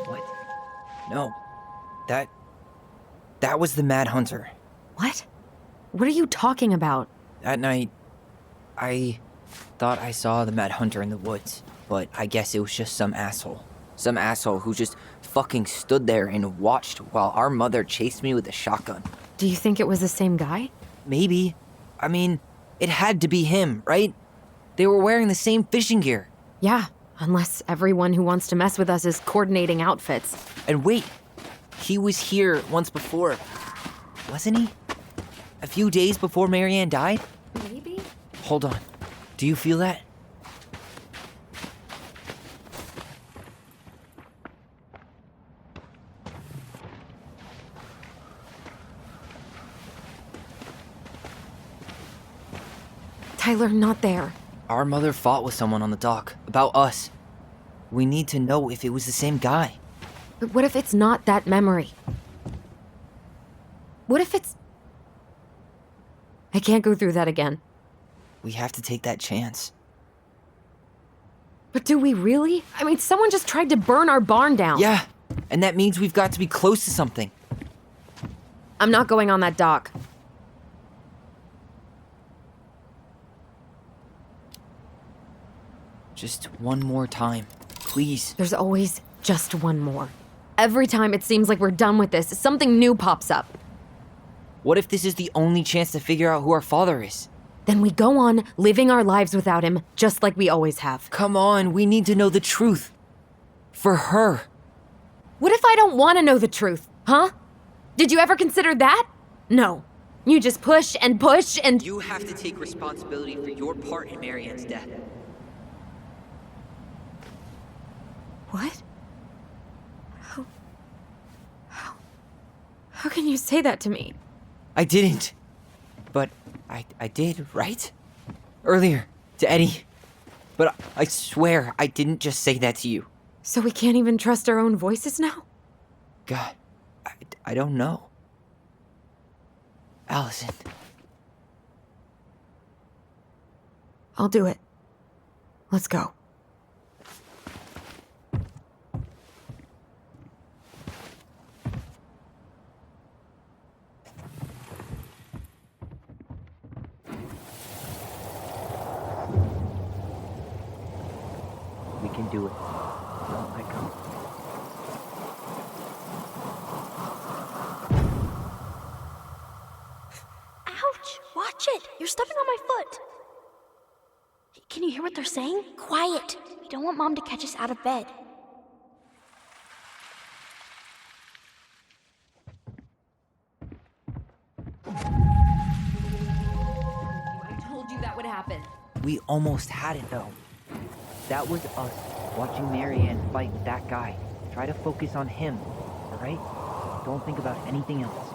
What? No. That was the Mad Hunter. What? What are you talking about? That night, I thought I saw the Mad Hunter in the woods, but I guess it was just some asshole. Some asshole who just fucking stood there and watched while our mother chased me with a shotgun. Do you think it was the same guy? Maybe. I mean, it had to be him, right? They were wearing the same fishing gear. Yeah, unless everyone who wants to mess with us is coordinating outfits. And wait, he was here once before, wasn't he? A few days before Marianne died? Maybe? Hold on. Do you feel that? Tyler, not there. Our mother fought with someone on the dock about us. We need to know if it was the same guy. But what if it's not that memory? What if it's... I can't go through that again. We have to take that chance. But do we really? I mean, someone just tried to burn our barn down. Yeah, and that means we've got to be close to something. I'm not going on that dock. Just one more time, please. There's always just one more. Every time it seems like we're done with this, something new pops up. What if this is the only chance to figure out who our father is? Then we go on living our lives without him, just like we always have. Come on, we need to know the truth. For her. What if I don't want to know the truth, huh? Did you ever consider that? No. You just push and push and... You have to take responsibility for your part in Marianne's death. What? How can you say that to me? I didn't. But I did, right? Earlier, to Eddie. But I swear I didn't just say that to you. So we can't even trust our own voices now? God, I don't know. Alyson. I'll do it. Let's go. We can do it. Don't let go. Ouch! Watch it! You're stepping on my foot! Can you hear what they're saying? Quiet! We don't want Mom to catch us out of bed. I told you that would happen. We almost had it, though. That was us watching Marianne fight with that guy. Try to focus on him, all right? Don't think about anything else.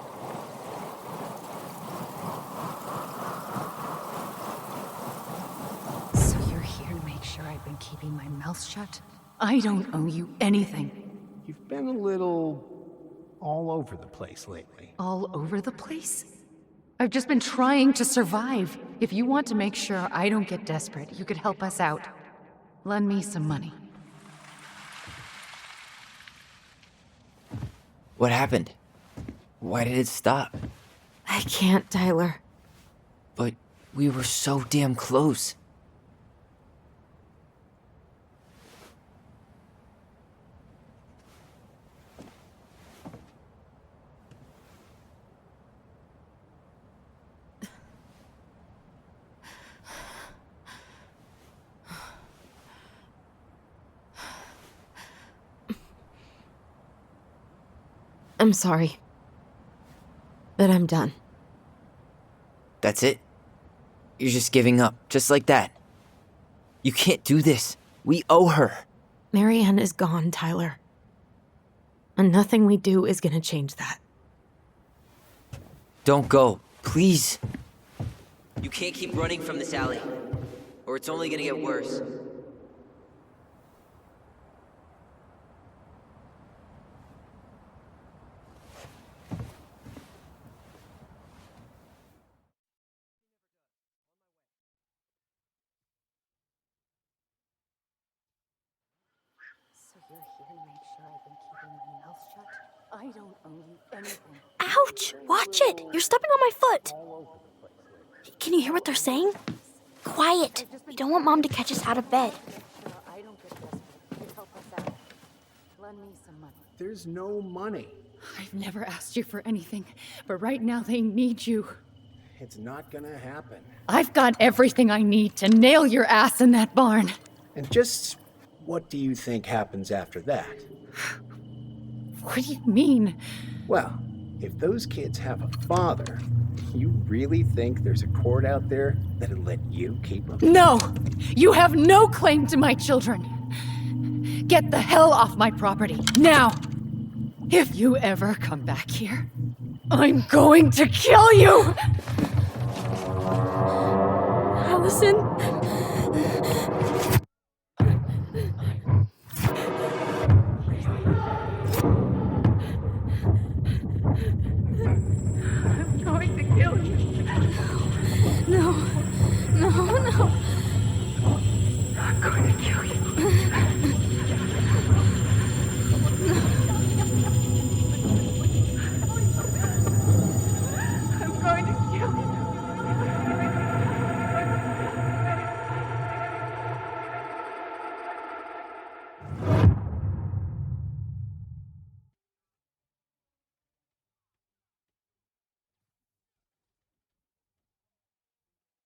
So you're here to make sure I've been keeping my mouth shut? I don't owe you anything. You've been a little all over the place lately. All over the place? I've just been trying to survive. If you want to make sure I don't get desperate, you could help us out. Lend me some money. What happened? Why did it stop? I can't, Tyler. But we were so damn close. I'm sorry. But I'm done. That's it? You're just giving up, just like that? You can't do this. We owe her. Marianne is gone, Tyler. And nothing we do is gonna change that. Don't go, please. You can't keep running from this alley, or it's only gonna get worse. So you're here to make sure I've been keeping my mouth shut? I don't owe you anything. Ouch! Watch it! You're stepping on my foot! Can you hear what they're saying? Quiet! We don't want Mom to catch us out of bed. I don't get desperate. Help us out. Lend me some money. There's no money. I've never asked you for anything, but right now they need you. It's not gonna happen. I've got everything I need to nail your ass in that barn. And just what do you think happens after that? What do you mean? Well, if those kids have a father, you really think there's a court out there that'll let you keep them? No! You have no claim to my children! Get the hell off my property, now! If you ever come back here, I'm going to kill you! Alyson? I'm going to kill you. No. No. I'm going to kill you. I'm going to kill you.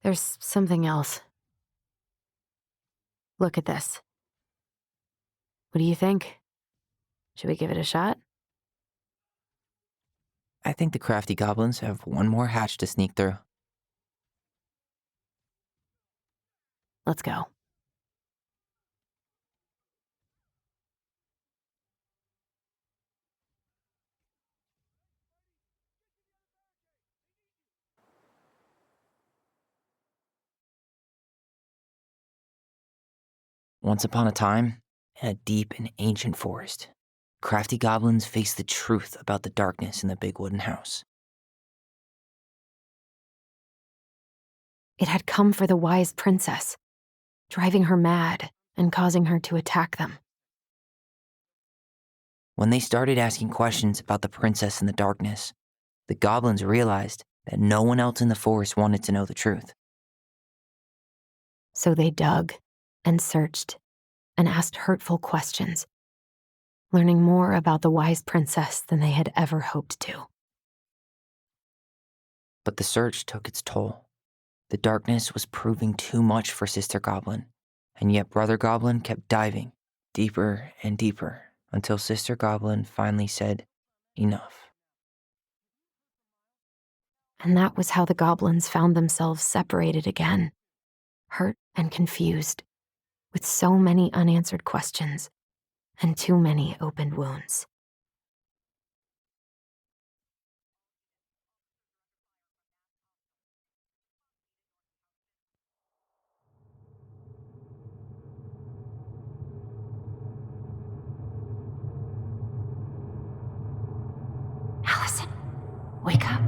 There's something else. Look at this. What do you think? Should we give it a shot? I think the crafty goblins have one more hatch to sneak through. Let's go. Once upon a time, in a deep and ancient forest, crafty goblins faced the truth about the darkness in the big wooden house. It had come for the wise princess, driving her mad and causing her to attack them. When they started asking questions about the princess in the darkness, the goblins realized that no one else in the forest wanted to know the truth. So they dug and searched and asked hurtful questions, learning more about the wise princess than they had ever hoped to. But the search took its toll. The darkness was proving too much for Sister Goblin, and yet Brother Goblin kept diving deeper and deeper until Sister Goblin finally said, enough. And that was how the goblins found themselves separated again, hurt and confused, with so many unanswered questions and too many opened wounds. Alyson, wake up.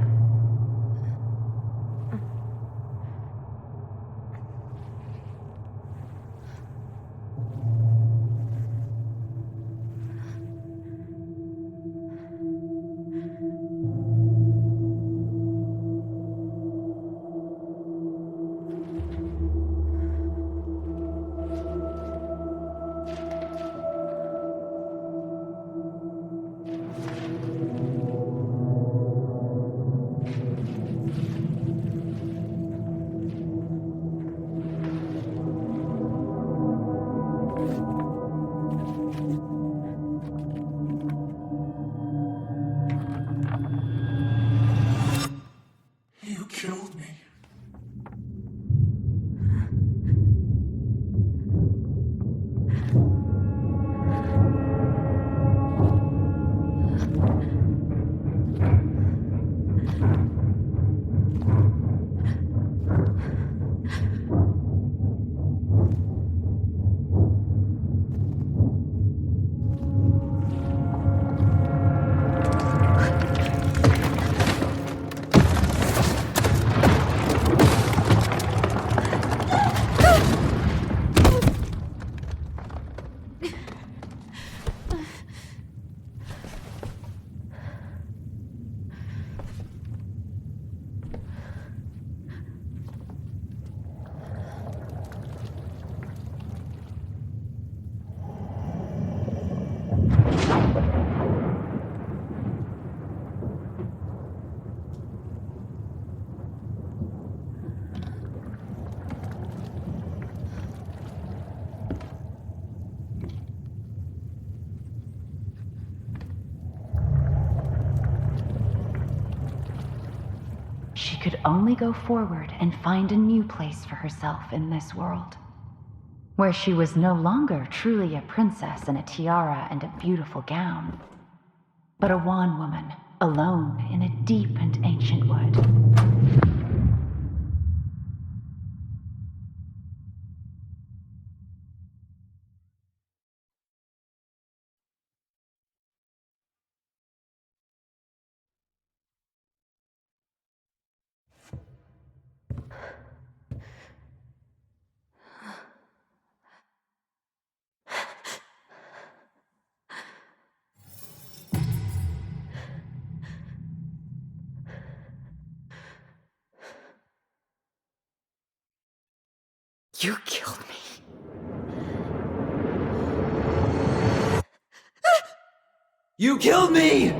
she could only go forward and find a new place for herself in this world, where she was no longer truly a princess in a tiara and a beautiful gown, but a wan woman, alone in a deep and ancient wood. You killed me. You killed me!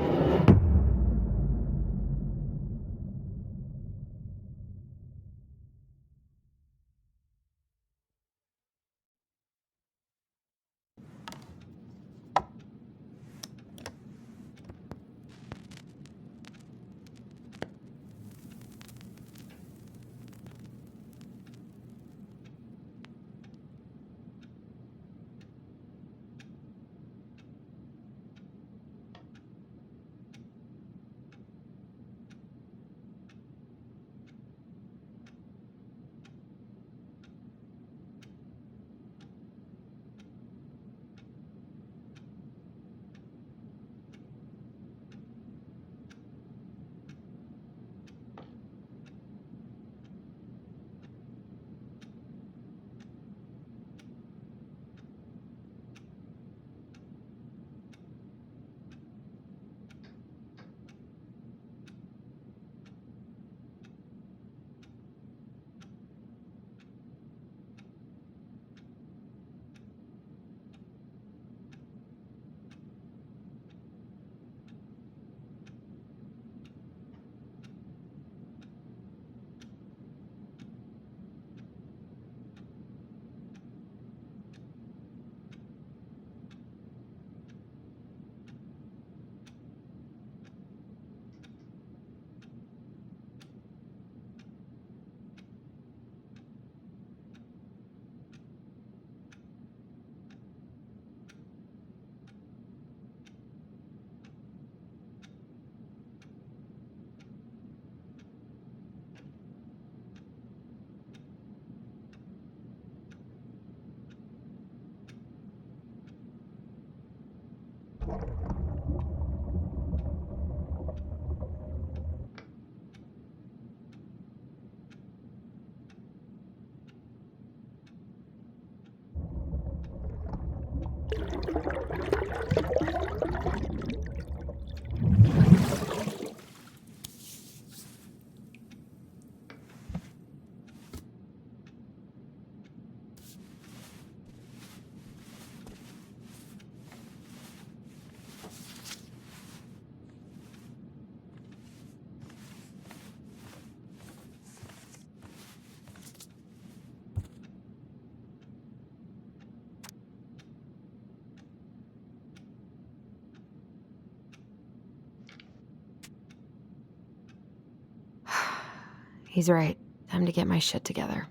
He's right. Time to get my shit together.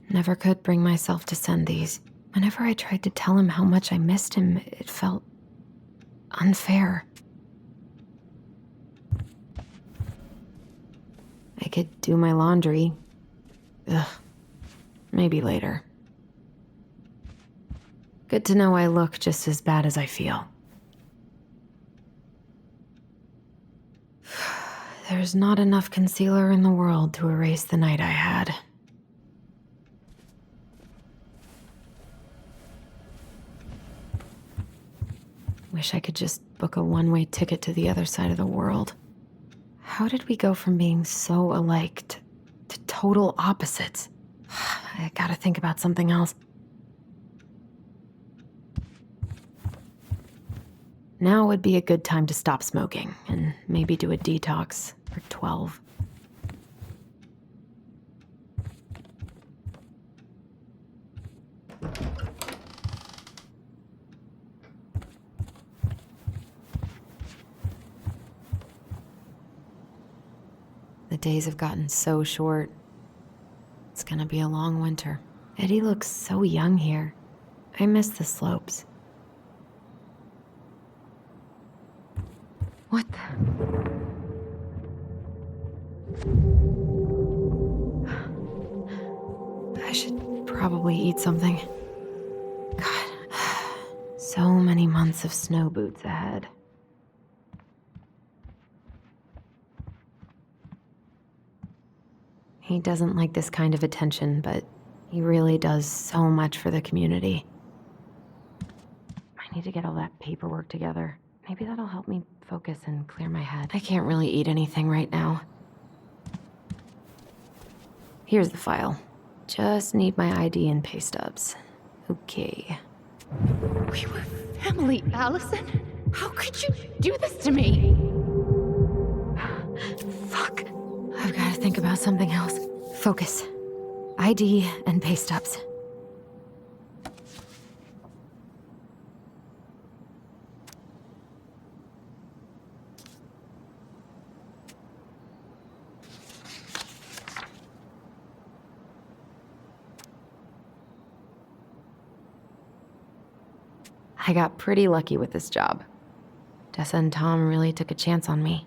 Never could bring myself to send these. Whenever I tried to tell him how much I missed him, it felt unfair. I could do my laundry. Ugh. Maybe later. Good to know I look just as bad as I feel. There's not enough concealer in the world to erase the night I had. Wish I could just book a one-way ticket to the other side of the world. How did we go from being so alike to total opposites? I gotta think about something else. Now would be a good time to stop smoking and maybe do a detox for 12. The days have gotten so short. It's gonna be a long winter. Eddie looks so young here. I miss the slopes. What the? I should probably eat something. God, so many months of snow boots ahead. He doesn't like this kind of attention, but he really does so much for the community. I need to get all that paperwork together. Maybe that'll help me focus and clear my head. I can't really eat anything right now. Here's the file. Just need my ID and pay stubs. Okay. We were family, Alyson. How could you do this to me? Fuck. I've got to think about something else. Focus. ID and pay stubs. I got pretty lucky with this job. Tessa and Tom really took a chance on me.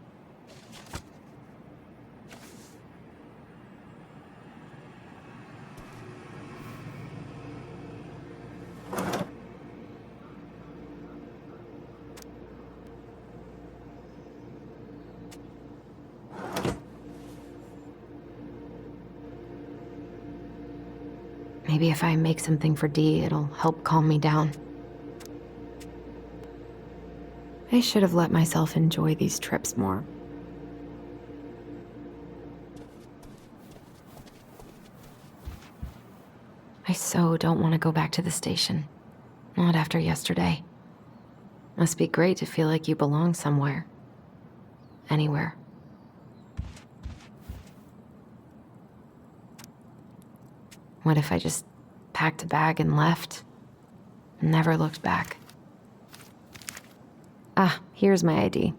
Maybe if I make something for Dee, it'll help calm me down. I should have let myself enjoy these trips more. I so don't want to go back to the station. Not after yesterday. Must be great to feel like you belong somewhere. Anywhere. What if I just packed a bag and left? And never looked back? Ah, here's my ID.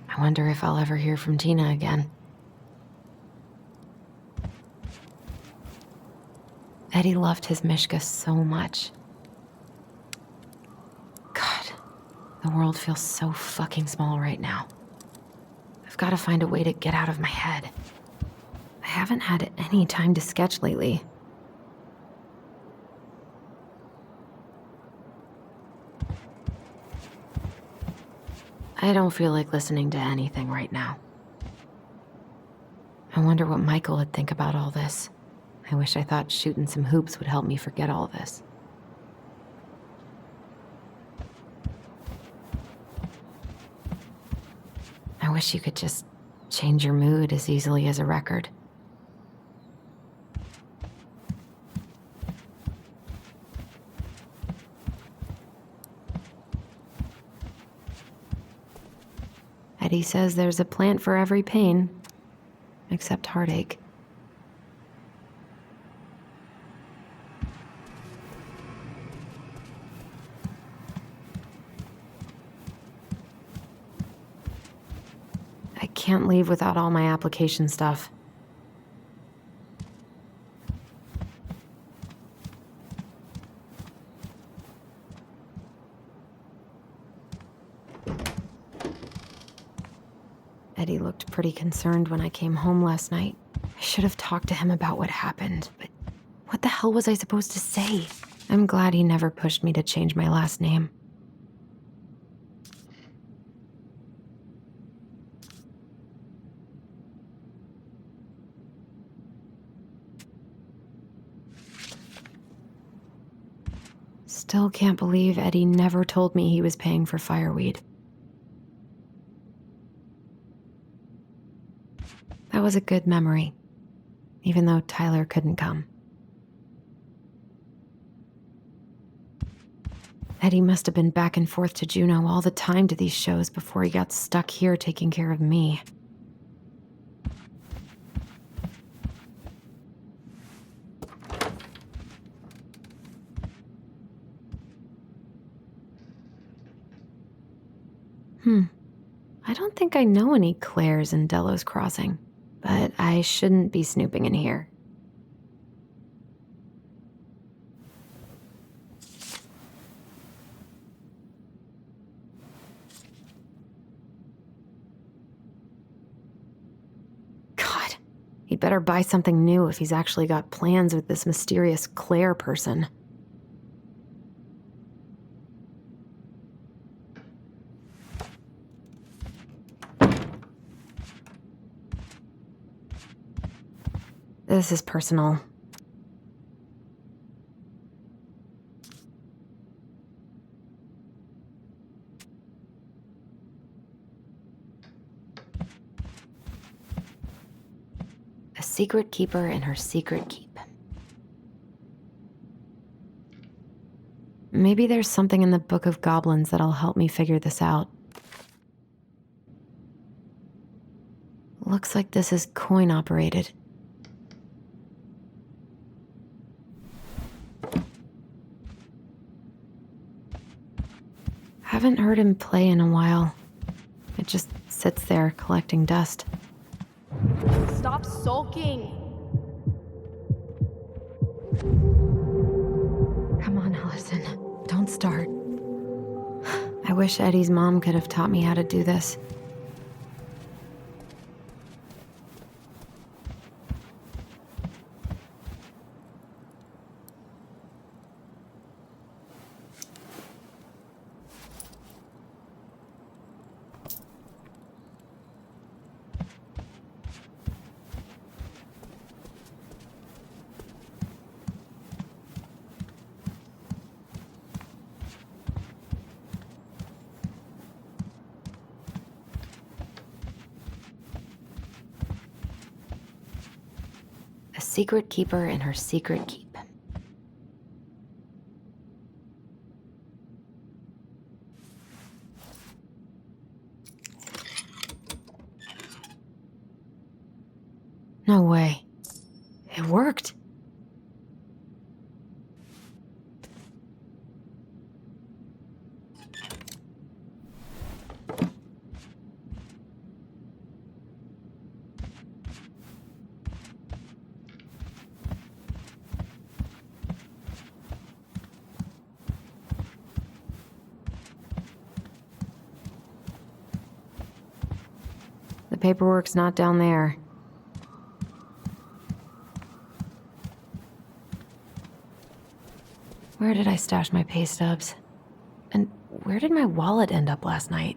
I wonder if I'll ever hear from Tina again. Eddie loved his Mishka so much. God, the world feels so fucking small right now. I've got to find a way to get out of my head. I haven't had any time to sketch lately. I don't feel like listening to anything right now. I wonder what Michael would think about all this. I wish I thought shooting some hoops would help me forget all this. I wish you could just change your mood as easily as a record. Eddie says there's a plant for every pain, except heartache. I can't leave without all my application stuff. Eddie looked pretty concerned when I came home last night. I should have talked to him about what happened, but what the hell was I supposed to say? I'm glad he never pushed me to change my last name. Still can't believe Eddie never told me he was paying for fireweed. That was a good memory, even though Tyler couldn't come. Eddie must have been back and forth to Juneau all the time to these shows before he got stuck here taking care of me. I don't think I know any Claires in Delos Crossing, but I shouldn't be snooping in here. God, he'd better buy something new if he's actually got plans with this mysterious Claire person. This is personal. A secret keeper and her secret keep. Maybe there's something in the Book of Goblins that'll help me figure this out. Looks like this is coin operated. Haven't heard him play in a while. It just sits there collecting dust. Stop sulking. Come on, Alyson. Don't start. I wish Eddie's mom could have taught me how to do this. A secret keeper and her secret keep. No way. It worked. The paperwork's not down there. Where did I stash my pay stubs? And where did my wallet end up last night?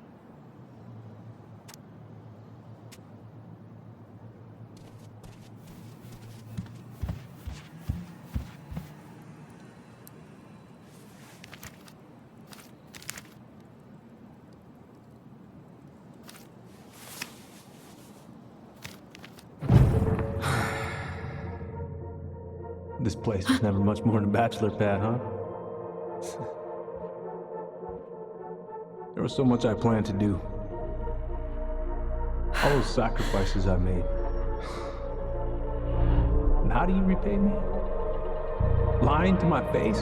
This place was never much more than a bachelor pad, huh? There was so much I planned to do. All those sacrifices I made. And how do you repay me? Lying to my face?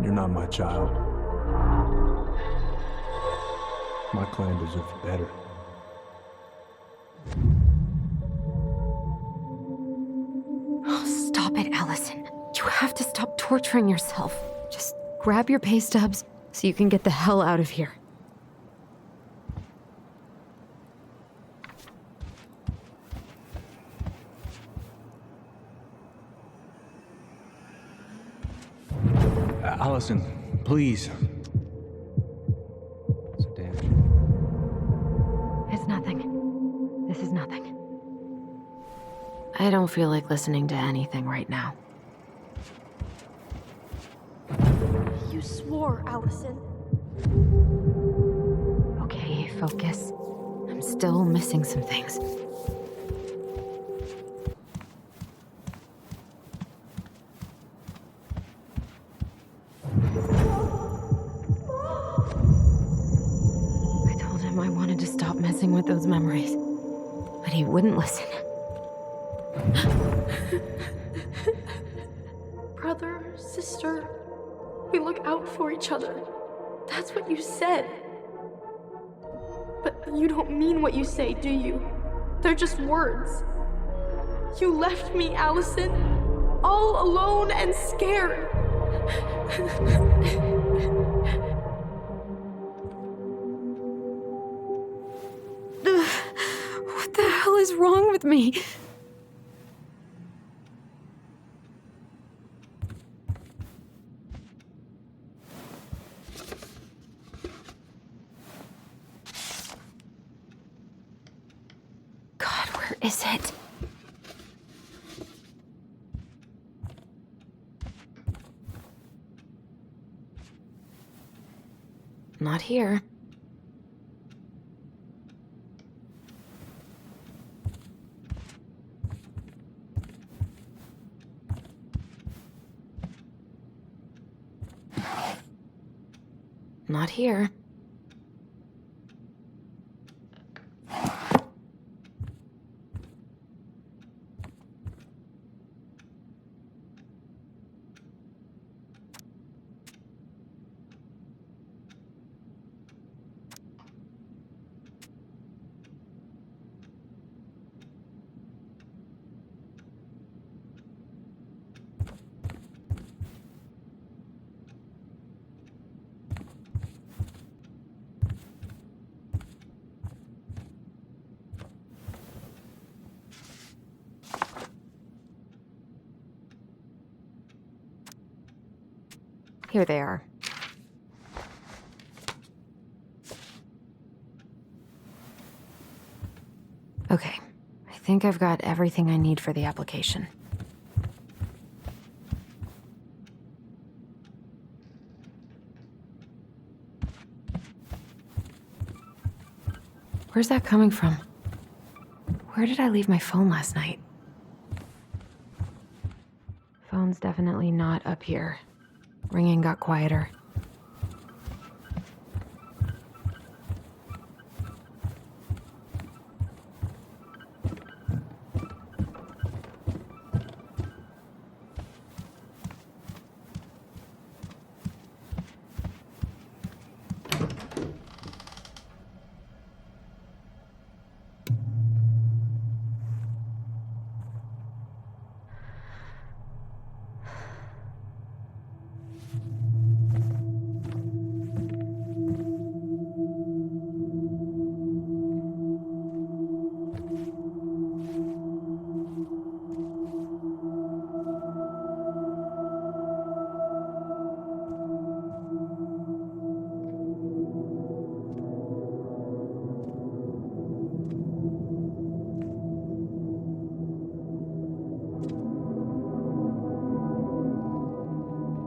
You're not my child. My clan deserves better. Stop it, Alyson. You have to stop torturing yourself. Just grab your pay stubs so you can get the hell out of here. Alyson, please. It's nothing. This is nothing. I don't feel like listening to anything right now. You swore, Alyson. Okay, focus. I'm still missing some things. I told him I wanted to stop messing with those memories, but he wouldn't listen. Brother, sister, we look out for each other. That's what you said. But you don't mean what you say, do you? They're just words. You left me, Alyson, all alone and scared. What the hell is wrong with me? God, where is it? Not here. Not here. Here they are. Okay, I think I've got everything I need for the application. Where's that coming from? Where did I leave my phone last night? Phone's definitely not up here. Ringing got quieter.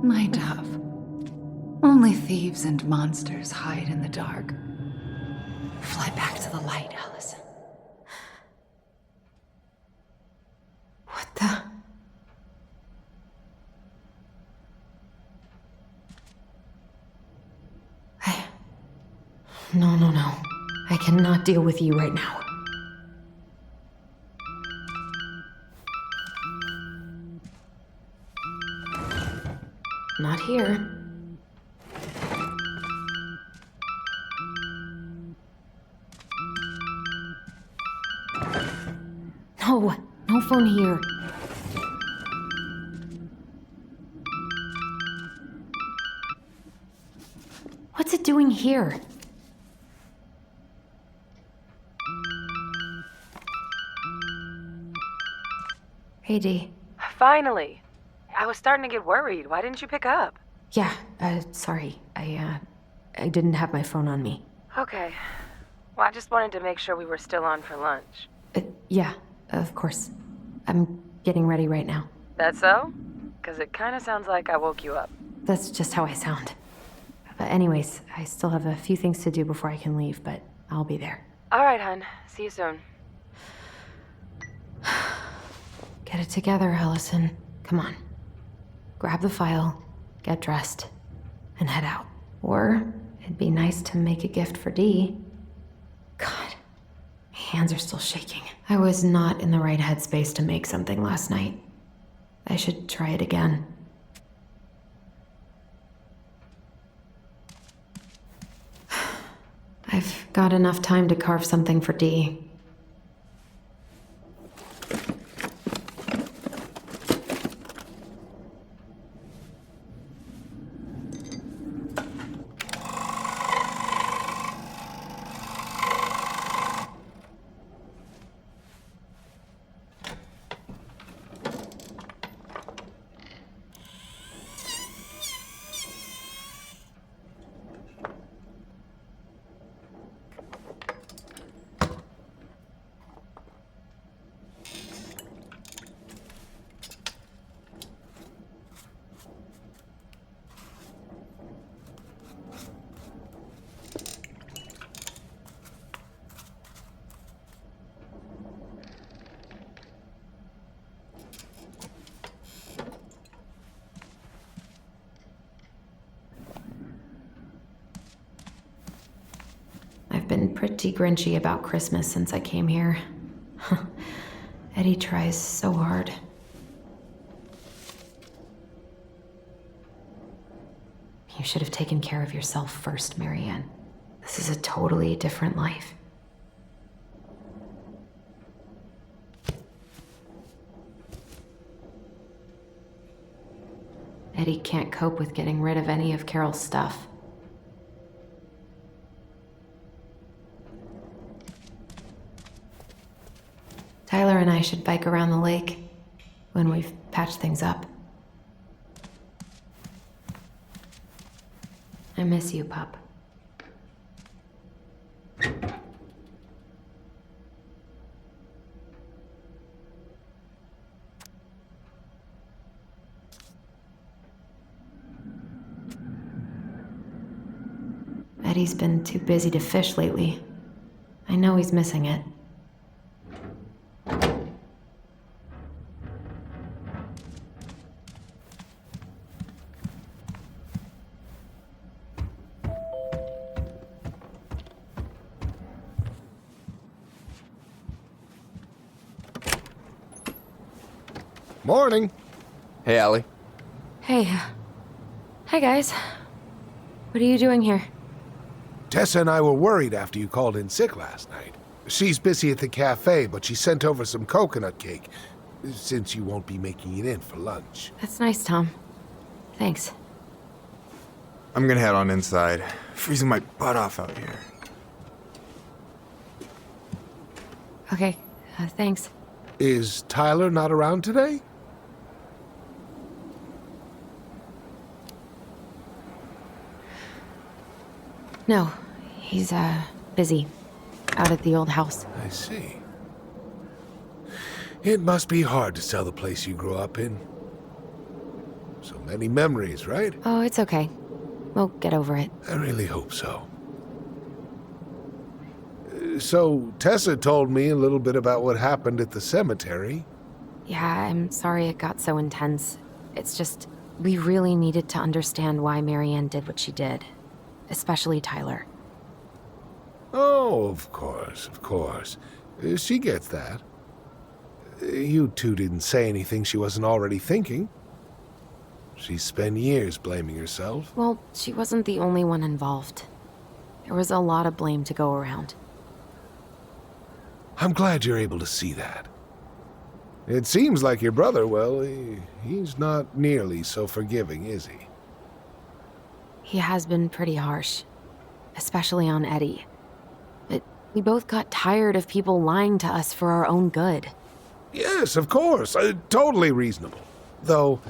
My dove. Only thieves and monsters hide in the dark. Fly back to the light, Alyson. What the? No. I cannot deal with you right now. Not here. No phone here. What's it doing here? Hey, Dee. Finally. I was starting to get worried. Why didn't you pick up? Yeah, sorry. I didn't have my phone on me. Okay. Well, I just wanted to make sure we were still on for lunch. Yeah, of course. I'm getting ready right now. That so? Because it kind of sounds like I woke you up. That's just how I sound. But anyways, I still have a few things to do before I can leave, but I'll be there. All right, hun. See you soon. Get it together, Alyson. Come on. Grab the file, get dressed, and head out. Or it'd be nice to make a gift for Dee. God, my hands are still shaking. I was not in the right headspace to make something last night. I should try it again. I've got enough time to carve something for Dee. I've been pretty grinchy about Christmas since I came here. Eddie tries so hard. You should have taken care of yourself first, Marianne. This is a totally different life. Eddie can't cope with getting rid of any of Carol's stuff. Tyler and I should bike around the lake when we've patched things up. I miss you, pup. Eddie's been too busy to fish lately. I know he's missing it. Morning. Hey, Allie. Hey. Hi, guys. What are you doing here? Tessa and I were worried after you called in sick last night. She's busy at the cafe, but she sent over some coconut cake, since you won't be making it in for lunch. That's nice, Tom. Thanks. I'm gonna head on inside. Freezing my butt off out here. Okay, thanks. Is Tyler not around today? No, he's, busy. Out at the old house. I see. It must be hard to sell the place you grew up in. So many memories, right? Oh, it's okay. We'll get over it. I really hope so. So, Tessa told me a little bit about what happened at the cemetery. Yeah, I'm sorry it got so intense. It's just, we really needed to understand why Marianne did what she did. Especially Tyler. Oh, of course, of course. She gets that. You two didn't say anything she wasn't already thinking. She spent years blaming herself. Well, she wasn't the only one involved. There was a lot of blame to go around. I'm glad you're able to see that. It seems like your brother, well, he's not nearly so forgiving, is he? He has been pretty harsh. Especially on Eddie. But we both got tired of people lying to us for our own good. Yes, of course. Totally reasonable. Though,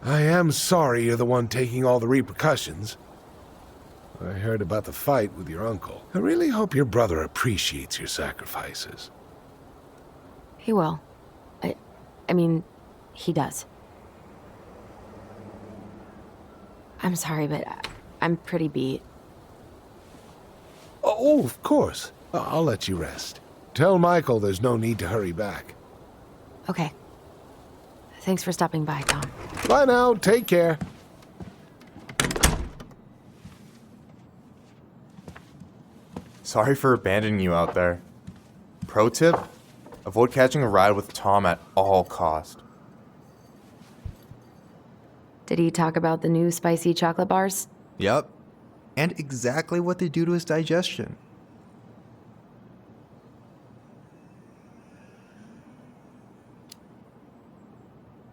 I am sorry you're the one taking all the repercussions. I heard about the fight with your uncle. I really hope your brother appreciates your sacrifices. He will. I mean, he does. I'm sorry, but I'm pretty beat. Oh, of course. I'll let you rest. Tell Michael there's no need to hurry back. Okay. Thanks for stopping by, Tom. Bye now. Take care. Sorry for abandoning you out there. Pro tip? Avoid catching a ride with Tom at all cost. Did he talk about the new spicy chocolate bars? Yep. and exactly what they do to his digestion.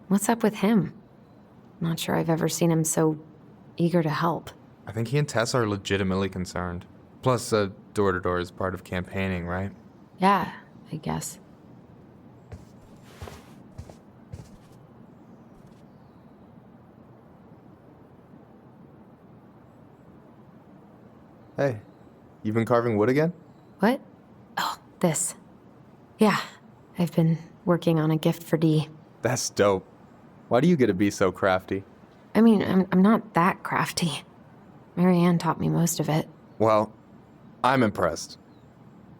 What's up with him? Not sure I've ever seen him so eager to help. I think he and Tess are legitimately concerned. Plus, door-to-door is part of campaigning, right? Yeah, I guess. Hey, you been carving wood again? What? Oh, this. Yeah, I've been working on a gift for Dee. That's dope. Why do you get to be so crafty? I mean, I'm not that crafty. Marianne taught me most of it. Well, I'm impressed.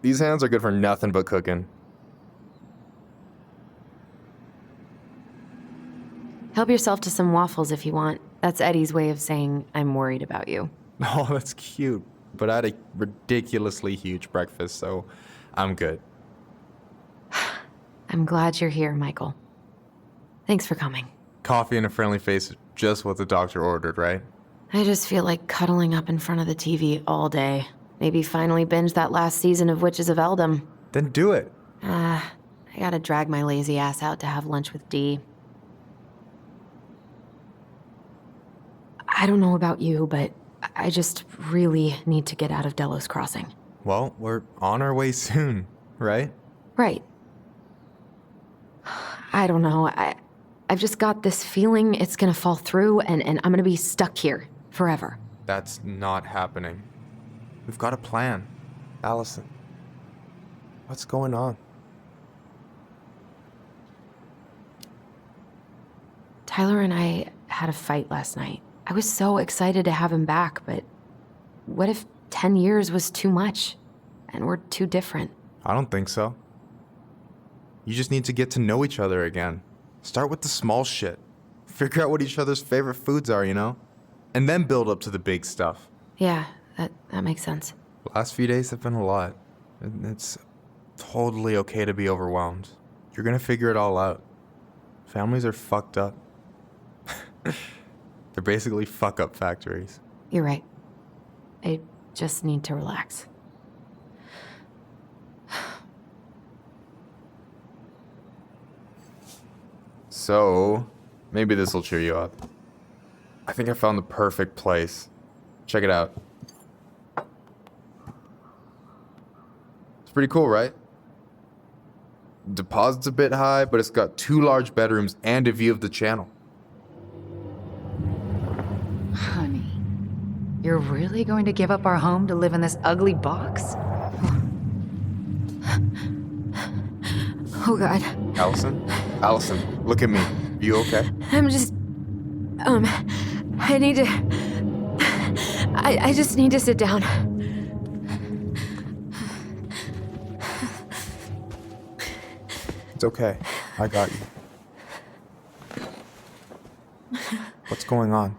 These hands are good for nothing but cooking. Help yourself to some waffles if you want. That's Eddie's way of saying I'm worried about you. Oh, that's cute. But I had a ridiculously huge breakfast, so I'm good. I'm glad you're here, Michael. Thanks for coming. Coffee and a friendly face is just what the doctor ordered, right? I just feel like cuddling up in front of the TV all day. Maybe finally binge that last season of Witches of Eldom. Then do it. I gotta drag my lazy ass out to have lunch with Dee. I don't know about you, but I just really need to get out of Delos Crossing. Well, we're on our way soon, right? Right. I don't know. I've just got this feeling it's gonna fall through and I'm gonna be stuck here forever. That's not happening. We've got a plan. Alyson, what's going on? Tyler and I had a fight last night. I was so excited to have him back, but what if 10 years was too much and we're too different? I don't think so. You just need to get to know each other again. Start with the small shit. Figure out what each other's favorite foods are, you know? And then build up to the big stuff. Yeah, that makes sense. The last few days have been a lot. It's totally okay to be overwhelmed. You're gonna figure it all out. Families are fucked up. They're basically fuck-up factories. You're right. I just need to relax. So, maybe this will cheer you up. I think I found the perfect place. Check it out. It's pretty cool, right? Deposit's a bit high, but it's got 2 large bedrooms and a view of the channel. Honey, you're really going to give up our home to live in this ugly box? Oh, God. Alyson, look at me. You okay? I'm just... I need to... I just need to sit down. It's okay. I got you. What's going on?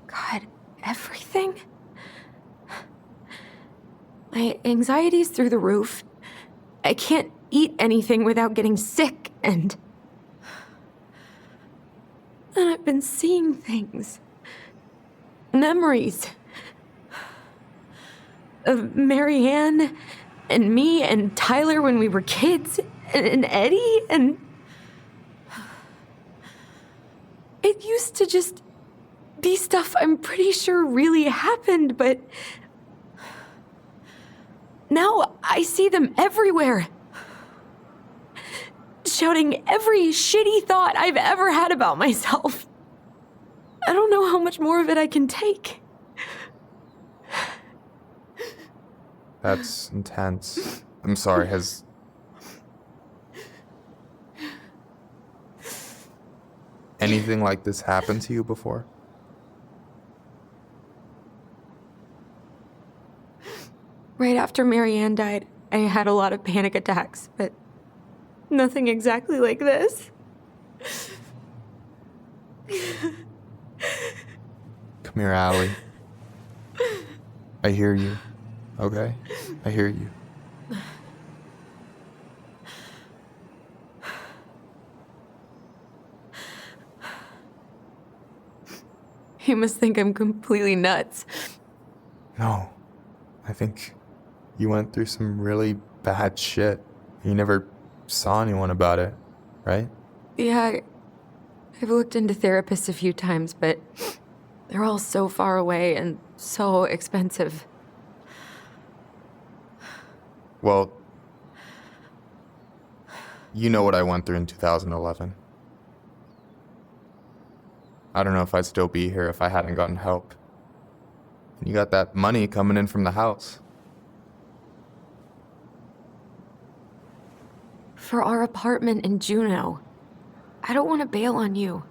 God, everything? My anxiety's through the roof. I can't eat anything without getting sick, and I've been seeing things. Memories. Of Marianne, and me, and Tyler when we were kids, and Eddie, and... It used to just be stuff I'm pretty sure really happened, but... Now I see them everywhere. Shouting every shitty thought I've ever had about myself. I don't know how much more of it I can take. That's intense. I'm sorry, has... anything like this happened to you before? Right after Marianne died, I had a lot of panic attacks, but nothing exactly like this. Come here, Allie. I hear you. Okay? I hear you. You must think I'm completely nuts. No. I think you went through some really bad shit. You never saw anyone about it, right? Yeah, I've looked into therapists a few times, but they're all so far away and so expensive. Well, you know what I went through in 2011. I don't know if I'd still be here if I hadn't gotten help. And you got that money coming in from the house. For our apartment in Juneau. I don't want to bail on you.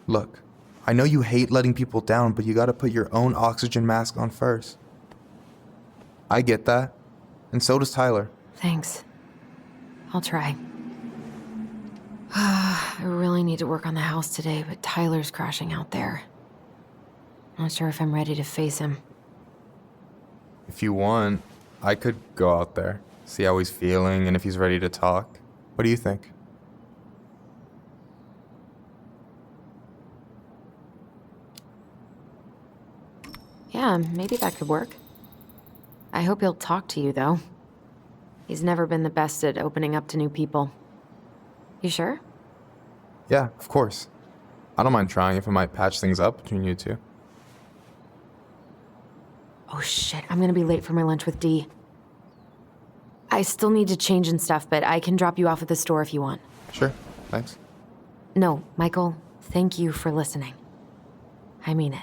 Look, I know you hate letting people down, but you gotta put your own oxygen mask on first. I get that, and so does Tyler. Thanks. I'll try. I really need to work on the house today, but Tyler's crashing out there. Not sure if I'm ready to face him. If you want, I could go out there, see how he's feeling, and if he's ready to talk. What do you think? Yeah, maybe that could work. I hope he'll talk to you, though. He's never been the best at opening up to new people. You sure? Yeah, of course. I don't mind trying if it might patch things up between you two. Oh shit, I'm gonna be late for my lunch with Dee. I still need to change and stuff, but I can drop you off at the store if you want. Sure, thanks. No, Michael, thank you for listening. I mean it.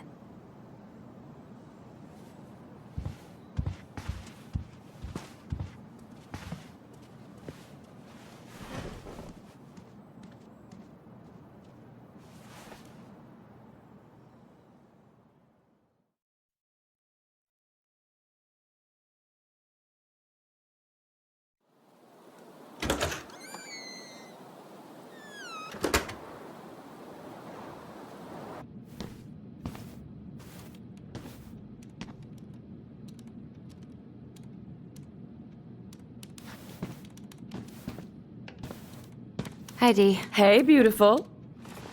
Hi, Dee. Hey, beautiful.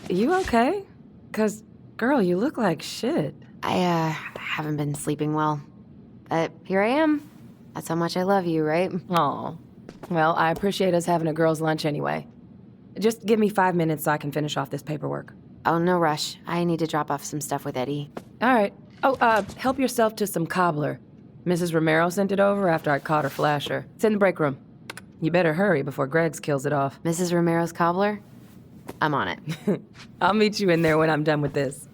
You okay? 'Cause, girl, you look like shit. I haven't been sleeping well. But here I am. That's how much I love you, right? Aw. Well, I appreciate us having a girls' lunch anyway. Just give me 5 minutes so I can finish off this paperwork. Oh, no rush. I need to drop off some stuff with Eddie. All right. Oh, help yourself to some cobbler. Mrs. Romero sent it over after I caught her flasher. It's in the break room. You better hurry before Greggs kills it off. Mrs. Romero's cobbler? I'm on it. I'll meet you in there when I'm done with this.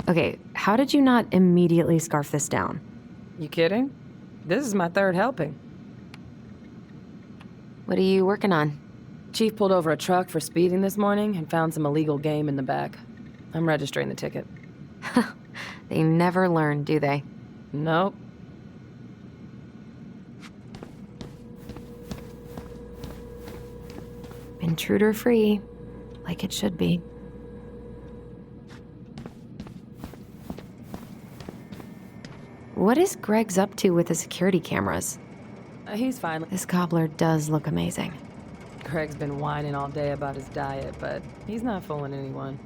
Okay, how did you not immediately scarf this down? You kidding? This is my third helping. What are you working on? Chief pulled over a truck for speeding this morning and found some illegal game in the back. I'm registering the ticket. They never learn, do they? Nope. Intruder-free, like it should be. What is Greggs up to with the security cameras? He's fine. This cobbler does look amazing. Greg's been whining all day about his diet, but he's not fooling anyone.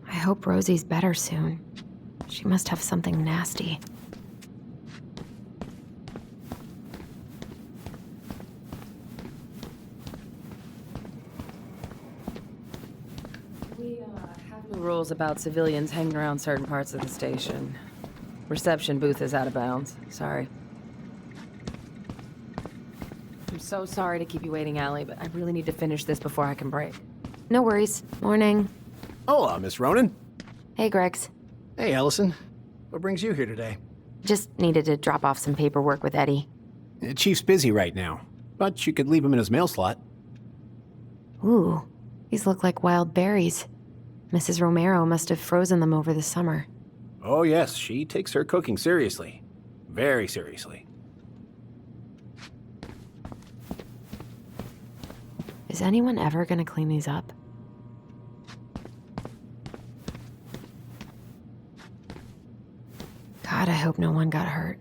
I hope Rosie's better soon. She must have something nasty. We have new rules about civilians hanging around certain parts of the station. Reception booth is out of bounds. Sorry. I'm so sorry to keep you waiting, Allie, but I really need to finish this before I can break. No worries. Morning. Hola, Miss Ronan. Hey, Greggs. Hey, Alyson. What brings you here today? Just needed to drop off some paperwork with Eddie. Chief's busy right now, but you could leave him in his mail slot. Ooh, these look like wild berries. Mrs. Romero must have frozen them over the summer. Oh yes, she takes her cooking seriously. Very seriously. Is anyone ever gonna clean these up? God, I hope no one got hurt.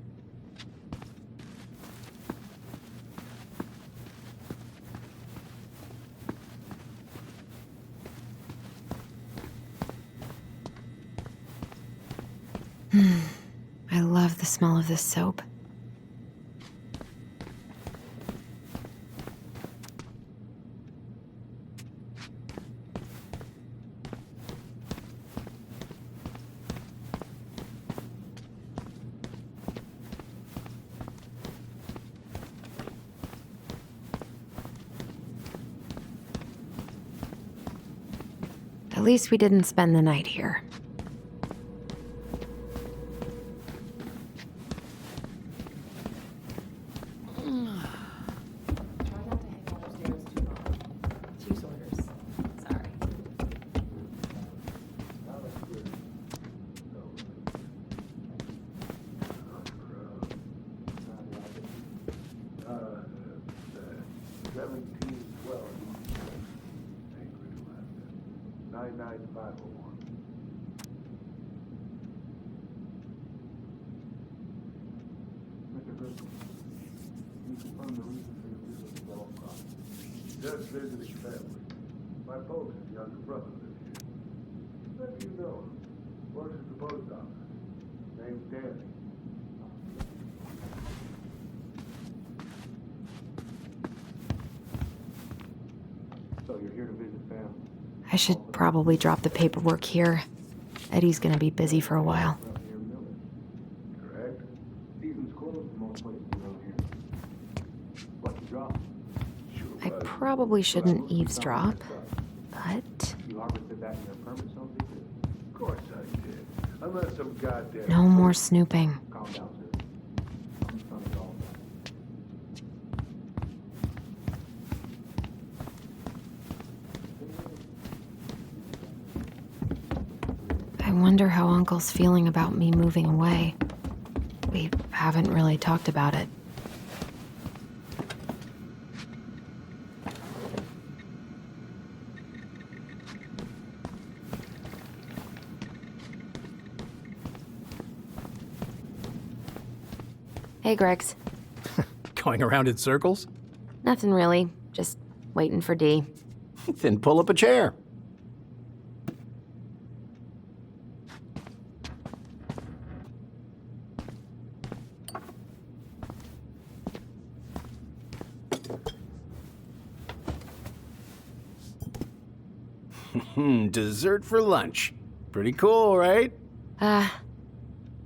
I love the smell of this soap. At least we didn't spend the night here. Just visiting family. My folks' younger brother lives here. Maybe you know him. Works at the post office. Name's Danny. So you're here to visit family? I should probably drop the paperwork here. Eddie's gonna be busy for a while. Correct? Season's closed in most places around here. Lucky drop. I probably shouldn't eavesdrop, but You harvested that in your permit, something? Of course I did. Unless some goddamn... no more snooping. Calm down, sis. I'm just trying to get all that. I wonder how Uncle's feeling about me moving away. We haven't really talked about it. Hey, Gregs. Going around in circles? Nothing really. Just waiting for D. Then pull up a chair. Dessert for lunch. Pretty cool, right?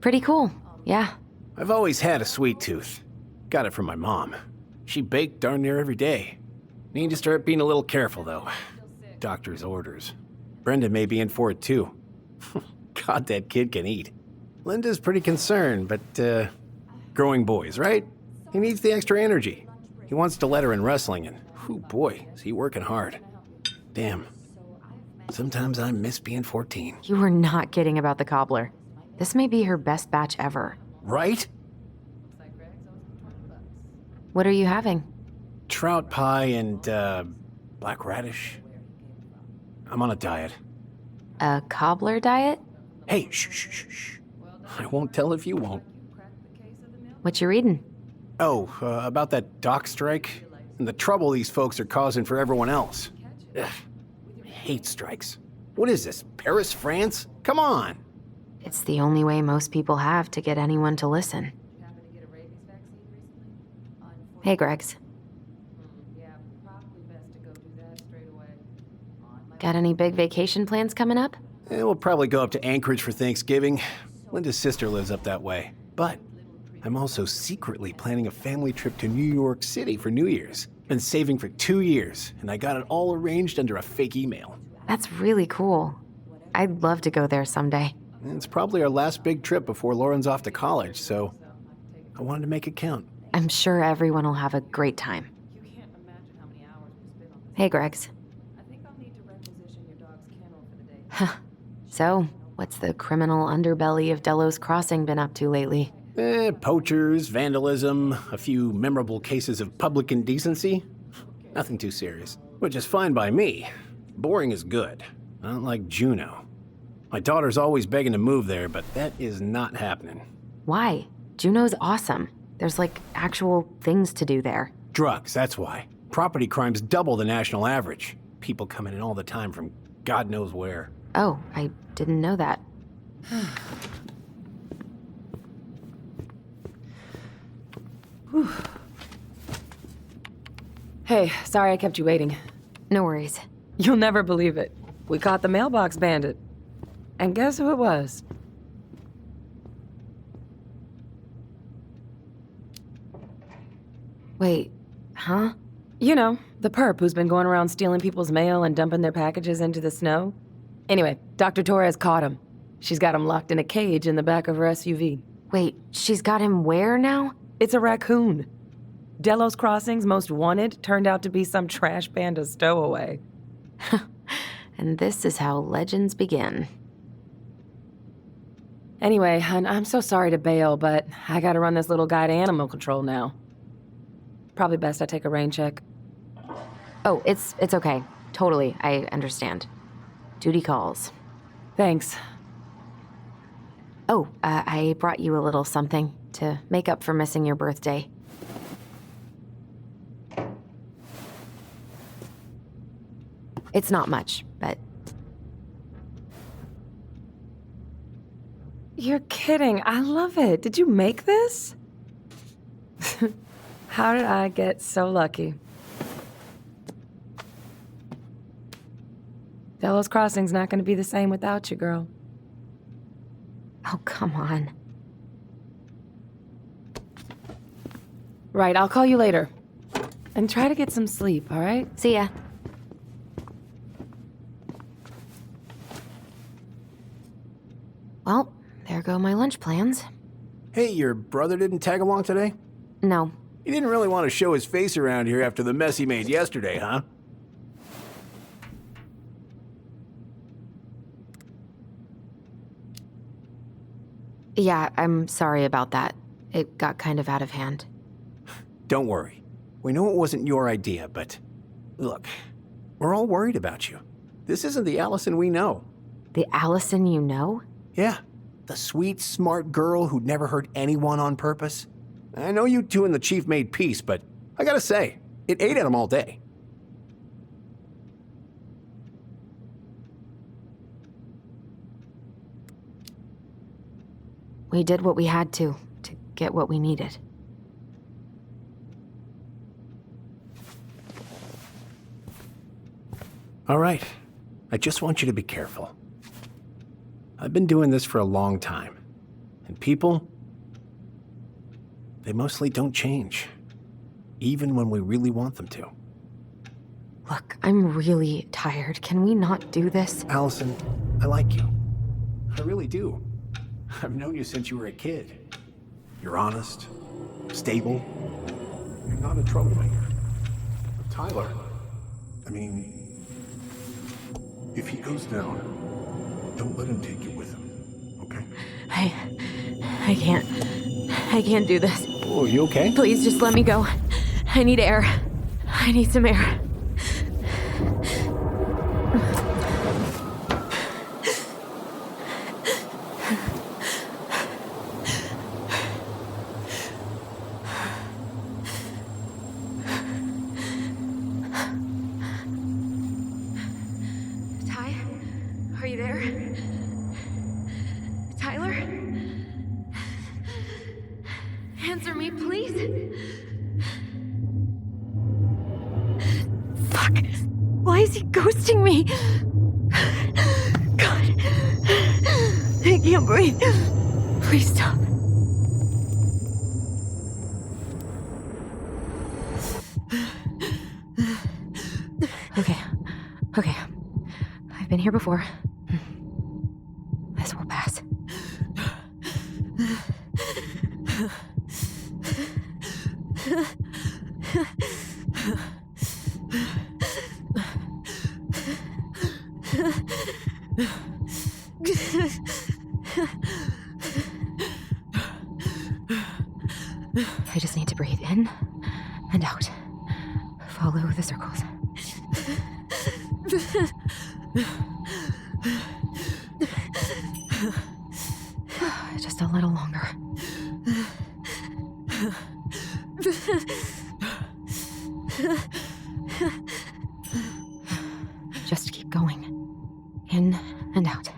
Pretty cool, yeah. I've always had a sweet tooth. Got it from my mom. She baked darn near every day. Need to start being a little careful, though. Doctor's orders. Brenda may be in for it, too. God, that kid can eat. Linda's pretty concerned, but, growing boys, right? He needs the extra energy. He wants to let her in wrestling, and, whew, boy, is he working hard. Damn. Sometimes I miss being 14. You were not kidding about the cobbler. This may be her best batch ever. Right? What are you having? Trout pie and, black radish. I'm on a diet. A cobbler diet? Hey, shh. I won't tell if you won't. What you reading? Oh, about that dock strike and the trouble these folks are causing for everyone else. Ugh, I hate strikes. What is this, Paris, France? Come on. It's the only way most people have to get anyone to listen. Hey, Gregs. Got any big vacation plans coming up? We'll probably go up to Anchorage for Thanksgiving. Linda's sister lives up that way. But I'm also secretly planning a family trip to New York City for New Year's. Been saving for 2 years, and I got it all arranged under a fake email. That's really cool. I'd love to go there someday. It's probably our last big trip before Lauren's off to college, so I wanted to make it count. I'm sure everyone will have a great time. Hey, Gregs. Huh. So, what's the criminal underbelly of Delos Crossing been up to lately? Poachers, vandalism, a few memorable cases of public indecency. Nothing too serious. Which is fine by me. Boring is good. Not like Juneau. My daughter's always begging to move there, but that is not happening. Why? Juneau's awesome. There's like actual things to do there. Drugs, that's why. Property crime's double the national average. People coming in all the time from God knows where. Oh, I didn't know that. Hey, sorry I kept you waiting. No worries. You'll never believe it. We caught the mailbox bandit. And guess who it was? Wait, huh? You know, the perp who's been going around stealing people's mail and dumping their packages into the snow. Anyway, Dr. Torres caught him. She's got him locked in a cage in the back of her SUV. Wait, she's got him where now? It's a raccoon. Delos Crossing's most wanted turned out to be some trash panda stowaway. And this is how legends begin. Anyway, I'm so sorry to bail, but I gotta run this little guy to animal control now. Probably best I take a rain check. Oh, it's okay. Totally, I understand. Duty calls. Thanks. Oh, I brought you a little something to make up for missing your birthday. It's not much, but... You're kidding. I love it. Did you make this? How did I get so lucky? Delos Crossing's not going to be the same without you, girl. Oh, come on. Right, I'll call you later. And try to get some sleep, all right? See ya. Well, there go my lunch plans. Hey, your brother didn't tag along today? No. He didn't really want to show his face around here after the mess he made yesterday, huh? Yeah, I'm sorry about that. It got kind of out of hand. Don't worry. We know it wasn't your idea, but look, we're all worried about you. This isn't the Alyson we know. The Alyson you know? Yeah, the sweet, smart girl who'd never hurt anyone on purpose. I know you two and the chief made peace, but I gotta say, it ate at him all day. We did what we had to get what we needed. All right, I just want you to be careful. I've been doing this for a long time, and people, they mostly don't change, even when we really want them to. Look, I'm really tired. Can we not do this? Alyson, I like you. I really do. I've known you since you were a kid. You're honest, stable. You're not a troublemaker. But Tyler, I mean, if he goes down, don't let him take you with him, okay? I can't do this. Oh, you okay? Please just let me go. I need air. I need some air. Are you there? Tyler? Answer me, please. Fuck. Why is he ghosting me? God. I can't breathe. Please stop. Okay. I've been here before. This will pass. I just need to breathe in and out. Follow the circles. Just a little longer. Just keep going. In and out.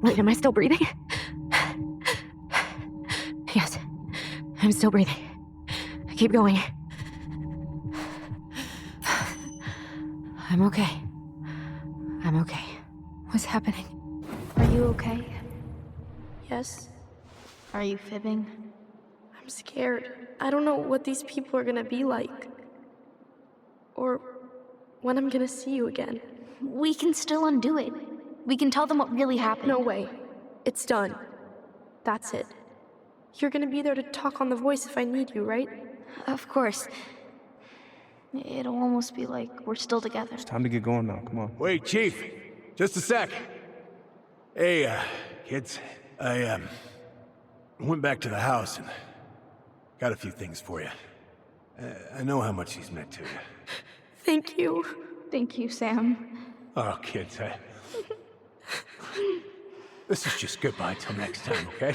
Wait, am I still breathing? Yes, I'm still breathing. Keep going. I'm okay. I'm okay. What's happening? Are you okay? Yes? Are you fibbing? I'm scared. I don't know what these people are gonna be like. Or when I'm gonna see you again. We can still undo it. We can tell them what really happened. No way. It's done. That's it. You're gonna be there to talk on the voice if I need you, right? Of course. It'll almost be like we're still together. It's time to get going now. Come on. Wait, Chief. Just a sec. Hey, kids. I went back to the house and got a few things for you. I know how much these meant to you. Thank you. Thank you, Sam. Oh, kids, this is just goodbye till next time, okay?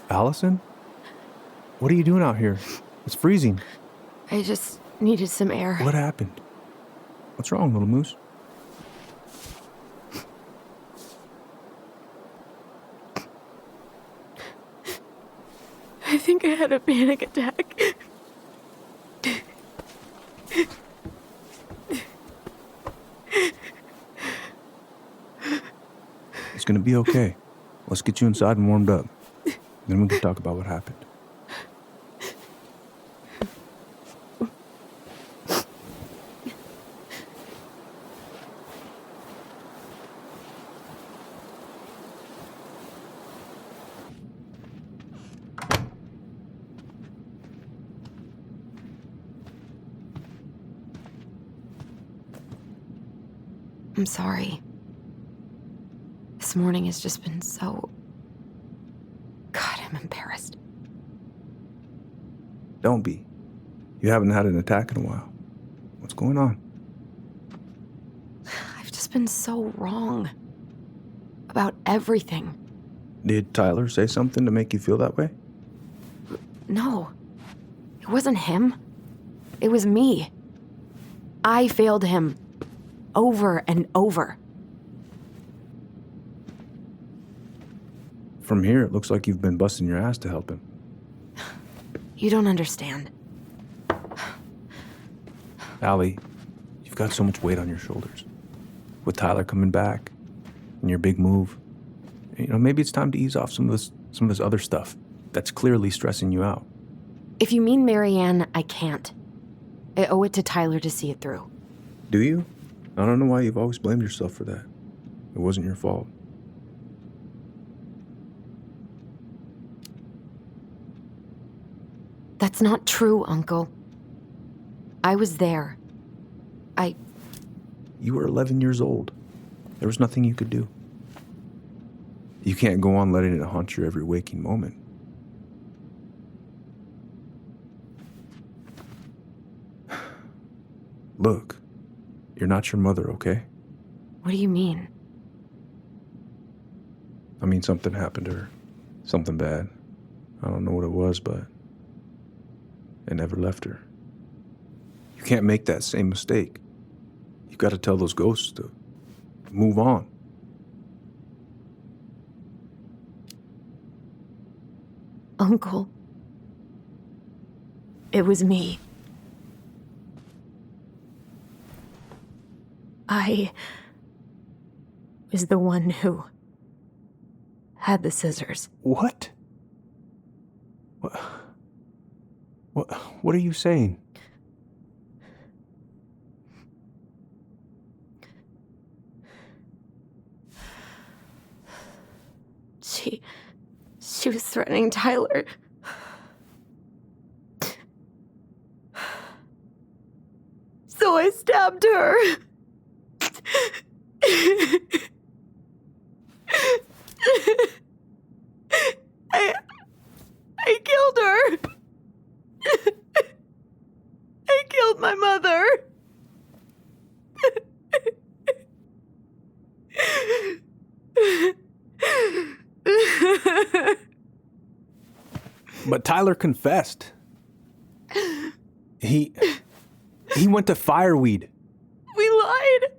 Alyson? What are you doing out here? It's freezing. I just needed some air. What happened? What's wrong, little moose? I think I had a panic attack. It's gonna be okay. Let's get you inside and warmed up. Then we can talk about what happened. I'm sorry. This morning has just been so... God, I'm embarrassed. Don't be. You haven't had an attack in a while. What's going on? I've just been so wrong. About everything. Did Tyler say something to make you feel that way? No. It wasn't him. It was me. I failed him. Over and over. From here, it looks like you've been busting your ass to help him. You don't understand. Allie, you've got so much weight on your shoulders. With Tyler coming back, and your big move, maybe it's time to ease off some of this other stuff that's clearly stressing you out. If you mean Marianne, I can't. I owe it to Tyler to see it through. Do you? I don't know why you've always blamed yourself for that. It wasn't your fault. That's not true, Uncle. I was there. You were 11 years old. There was nothing you could do. You can't go on letting it haunt your every waking moment. Look, you're not your mother, okay? What do you mean? I mean, something happened to her. Something bad. I don't know what it was, but it never left her. You can't make that same mistake. You've got to tell those ghosts to move on. Uncle. It was me. I was the one who had the scissors. What? What are you saying? She was threatening Tyler. So I stabbed her. I killed her. I killed my mother. But Tyler confessed. He went to Fireweed. We lied.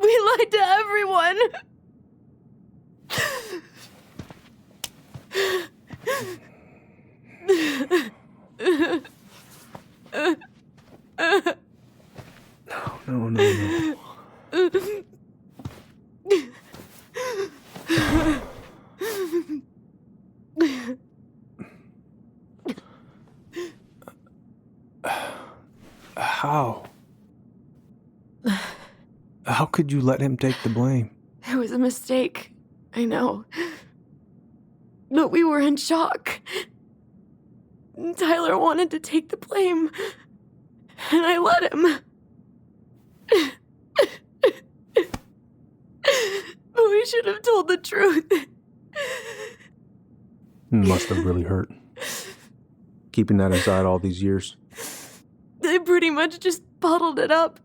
We lied to everyone. No. How could you let him take the blame? It was a mistake. I know. But we were in shock. Tyler wanted to take the blame, and I let him. We should have told the truth. Must have really hurt. Keeping that inside all these years. I pretty much just bottled it up.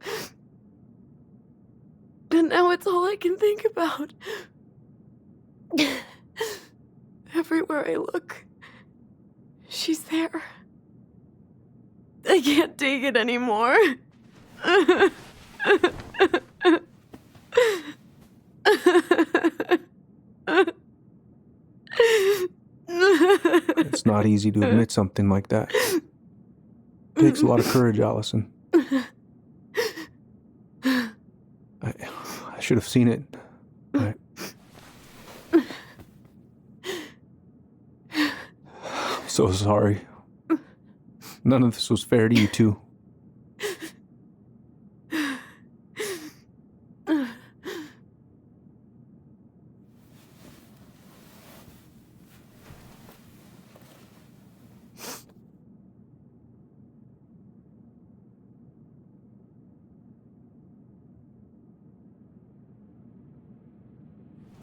And now it's all I can think about. Everywhere I look, she's there. I can't take it anymore. It's not easy to admit something like that. It takes a lot of courage, Alyson. I should have seen it. I'm so sorry. None of this was fair to you two.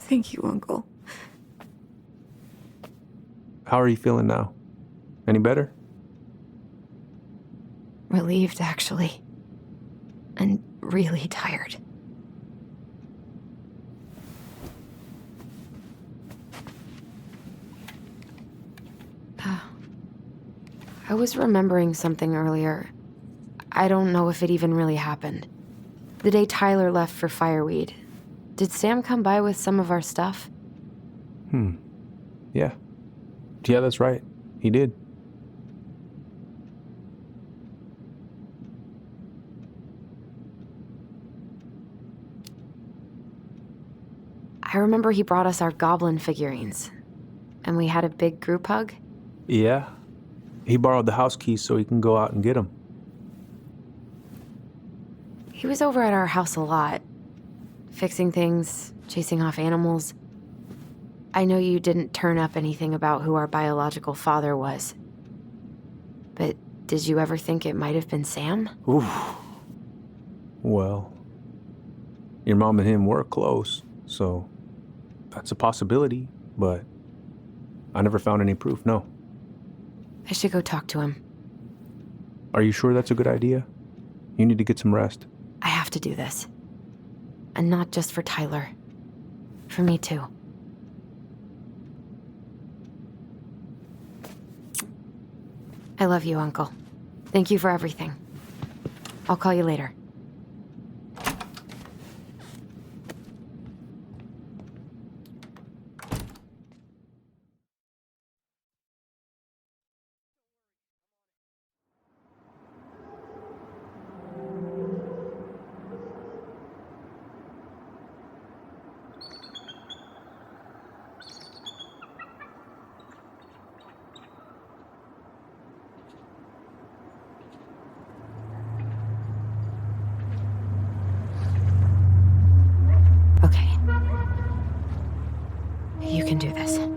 Thank you, Uncle. How are you feeling now? Any better? Relieved, actually. And really tired. I was remembering something earlier. I don't know if it even really happened. The day Tyler left for Fireweed, did Sam come by with some of our stuff? Yeah. Yeah, that's right. He did. I remember he brought us our goblin figurines. And we had a big group hug. Yeah. He borrowed the house keys so he can go out and get them. He was over at our house a lot. Fixing things, chasing off animals. I know you didn't turn up anything about who our biological father was. But did you ever think it might have been Sam? Oof. Well, your mom and him were close, so that's a possibility, but I never found any proof, no. I should go talk to him. Are you sure that's a good idea? You need to get some rest. I have to do this. And not just for Tyler. For me, too. I love you, Uncle. Thank you for everything. I'll call you later. this.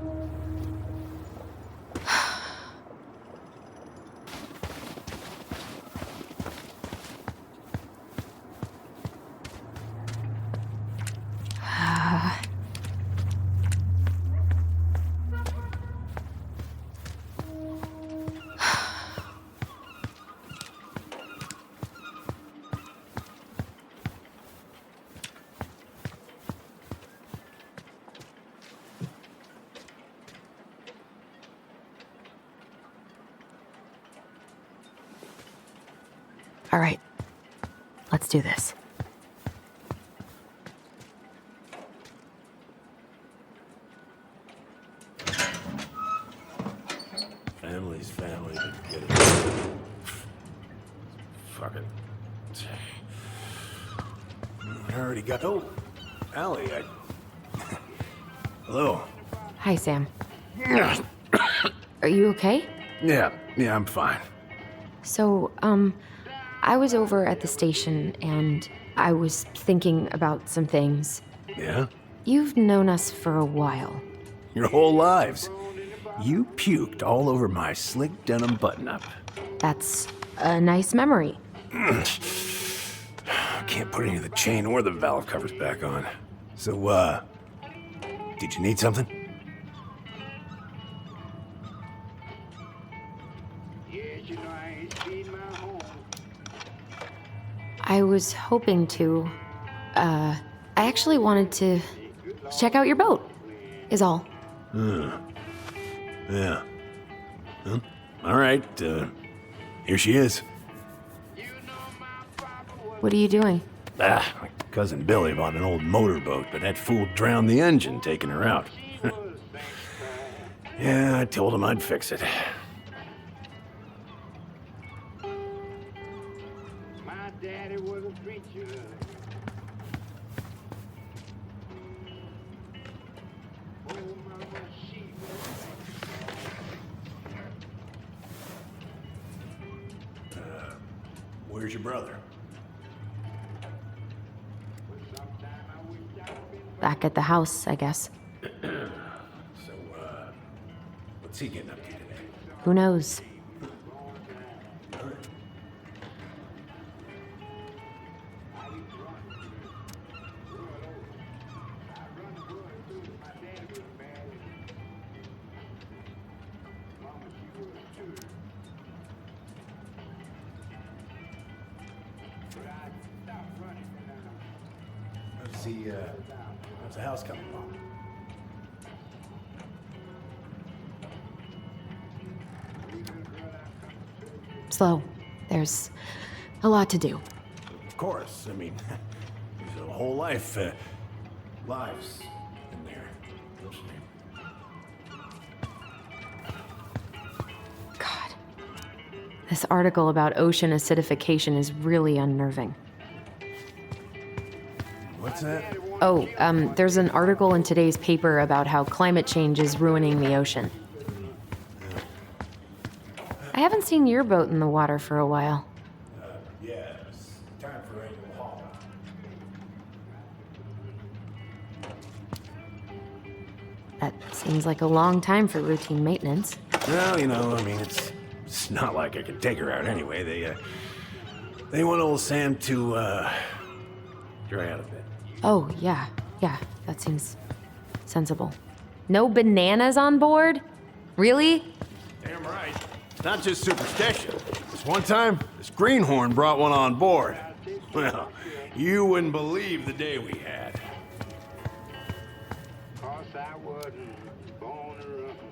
All right, let's do this. Family's family. Get it. Fuck it. I already got. Oh, Allie, Hello. Hi, Sam. Are you okay? Yeah, I'm fine. So, I was over at the station and I was thinking about some things. Yeah? You've known us for a while. Your whole lives. You puked all over my slick denim button-up. That's a nice memory. Can't put any of the chain or the valve covers back on. So, did you need something? I was hoping to, I actually wanted to check out your boat, is all. Yeah. Well, all right, here she is. What are you doing? My cousin Billy bought an old motorboat, but that fool drowned the engine taking her out. Yeah, I told him I'd fix it. Where's your brother? Back at the house, I guess. So, what's he getting up to today? Who knows? How's the house coming along? Slow. There's a lot to do. Of course. I mean, there's a whole lives in there. God. This article about ocean acidification is really unnerving. What's that? Oh, there's an article in today's paper about how climate change is ruining the ocean. I haven't seen your boat in the water for a while. Yeah, it's time for annual haul. That seems like a long time for routine maintenance. Well, I mean, it's not like I can take her out anyway. They want old Sam to, dry out a bit. Oh, yeah, that seems sensible. No bananas on board? Really? Damn right. It's not just superstition. This one time, this greenhorn brought one on board. Well, you wouldn't believe the day we had.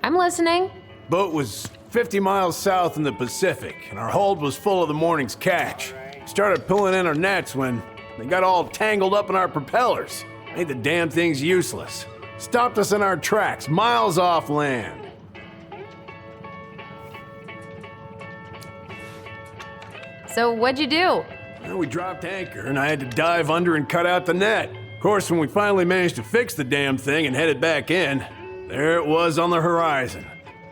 I'm listening. Boat was 50 miles south in the Pacific, and our hold was full of the morning's catch. Started pulling in our nets when they got all tangled up in our propellers. Made the damn things useless. Stopped us in our tracks, miles off land. So what'd you do? Well, we dropped anchor, and I had to dive under and cut out the net. Of course, when we finally managed to fix the damn thing and headed back in, there it was on the horizon.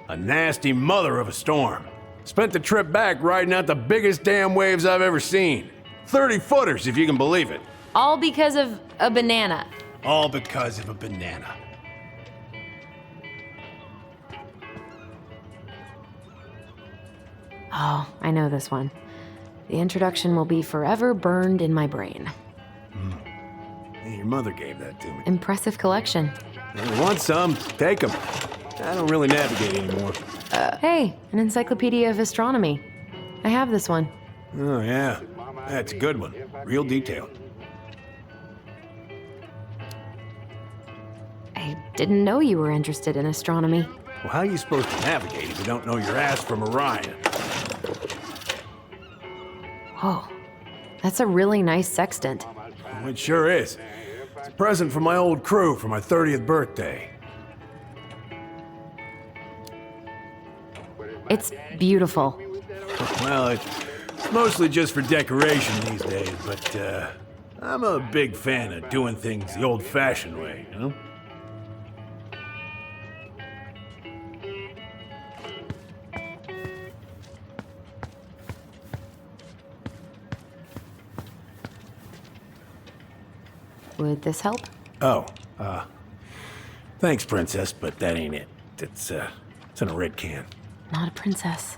A nasty mother of a storm. Spent the trip back riding out the biggest damn waves I've ever seen. 30-footers, if you can believe it. All because of a banana. All because of a banana. Oh, I know this one. The introduction will be forever burned in my brain. Hey, your mother gave that to me. Impressive collection. You want some? Take them. I don't really navigate anymore. Hey, an encyclopedia of astronomy. I have this one. Oh, yeah. That's a good one. Real detailed. I didn't know you were interested in astronomy. Well, how are you supposed to navigate if you don't know your ass from Orion? Whoa, that's a really nice sextant. It sure is. It's a present from my old crew for my 30th birthday. It's beautiful. Well, it's mostly just for decoration these days, but I'm a big fan of doing things the old-fashioned way, you know? Would this help? Oh, thanks, Princess, but that ain't it. It's in a red can. Not a princess.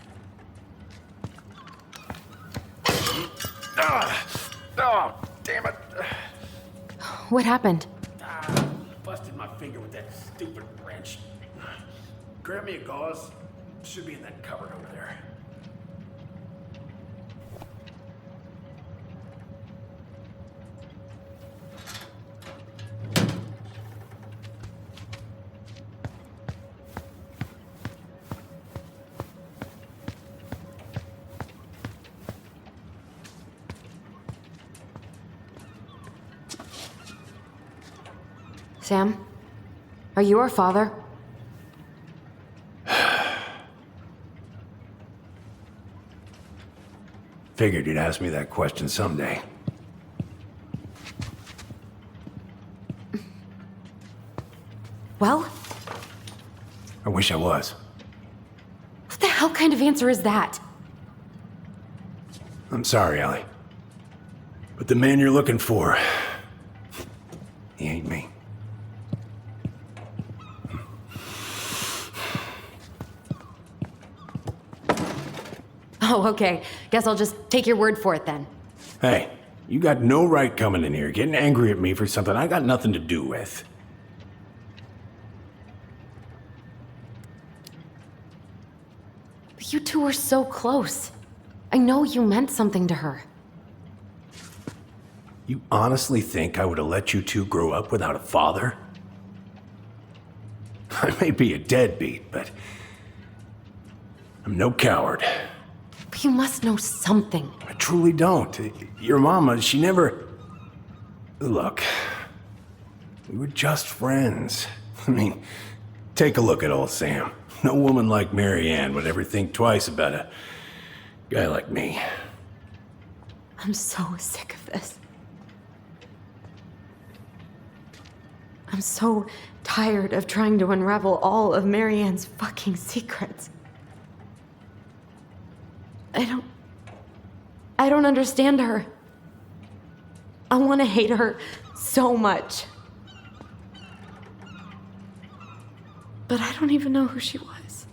Oh, damn it. What happened? Busted my finger with that stupid wrench. Grab me a gauze. Should be in that cupboard over there. Sam? Are you our father? Figured you'd ask me that question someday. Well? I wish I was. What the hell kind of answer is that? I'm sorry, Ellie. But the man you're looking for, he ain't me. Oh, okay. Guess I'll just take your word for it then. Hey, you got no right coming in here getting angry at me for something I got nothing to do with. You two were so close. I know you meant something to her. You honestly think I would have let you two grow up without a father? I may be a deadbeat, but I'm no coward. But you must know something. I truly don't. Your mama, she never... Look, we were just friends. I mean, take a look at old Sam. No woman like Mary Ann would ever think twice about a guy like me. I'm so sick of this. I'm so tired of trying to unravel all of Mary Ann's fucking secrets. I don't understand her. I want to hate her so much. But I don't even know who she was.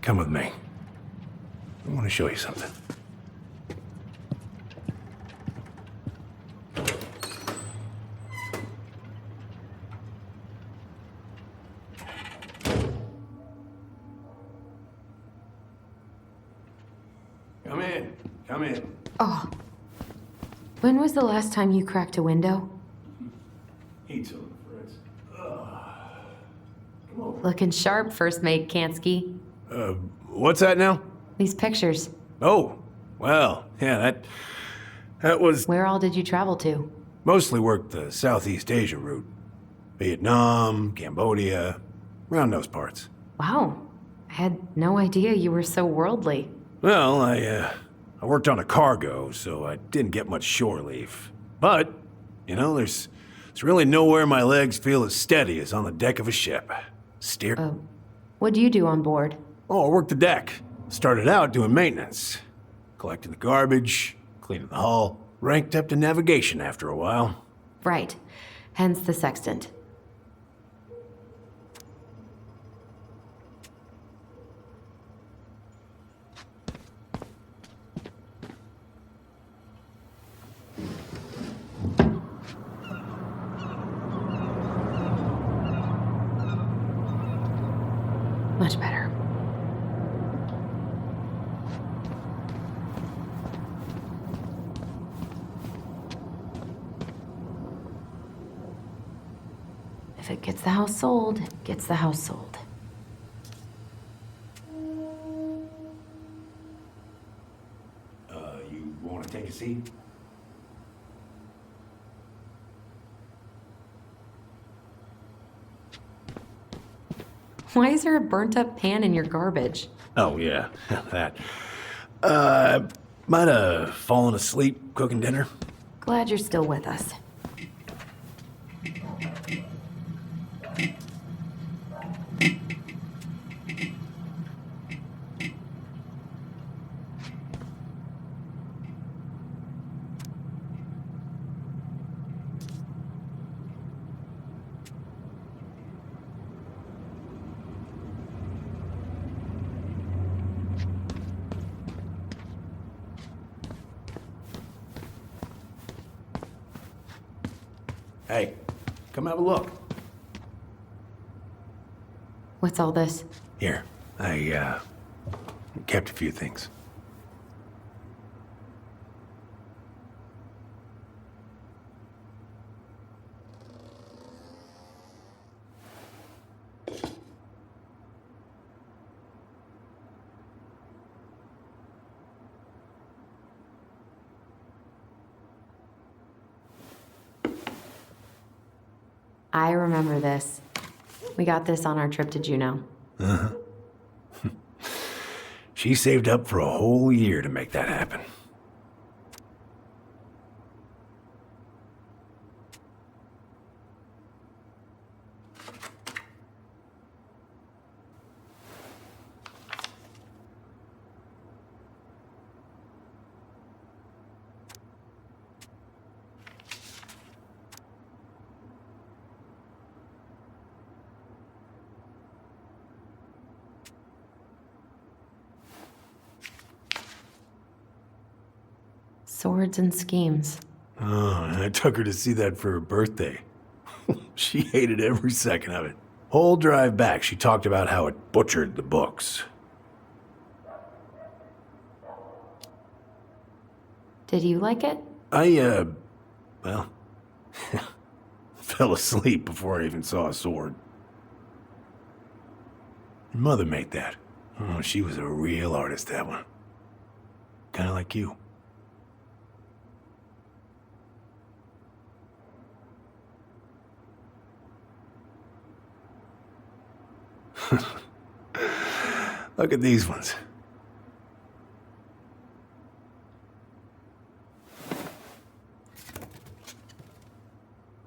Come with me. I want to show you something. Come in. Come in. Oh. When was the last time you cracked a window? Heat's on the fritz. Come over. Looking sharp, first mate Kansky. What's that now? These pictures. Oh, well, yeah, that was... Where all did you travel to? Mostly worked the Southeast Asia route. Vietnam, Cambodia, around those parts. Wow. I had no idea you were so worldly. Well, I worked on a cargo, so I didn't get much shore leave. But, you know, there's really nowhere my legs feel as steady as on the deck of a ship. Steer... What do you do on board? Oh, I worked the deck. Started out doing maintenance. Collecting the garbage, cleaning the hull. Ranked up to navigation after a while. Right. Hence the sextant. If it gets the house sold, it gets the house sold. You want to take a seat? Why is there a burnt up pan in your garbage? Oh, yeah, that. Might have fallen asleep cooking dinner. Glad you're still with us. Hey, come have a look. What's all this? Here, I kept a few things. I remember this. We got this on our trip to Juneau. Uh-huh. She saved up for a whole year to make that happen. Swords and schemes. Oh, and I took her to see that for her birthday. She hated every second of it. Whole drive back, she talked about how it butchered the books. Did you like it? Well, fell asleep before I even saw a sword. Your mother made that. Oh, she was a real artist, that one. Kinda like you. Look at these ones.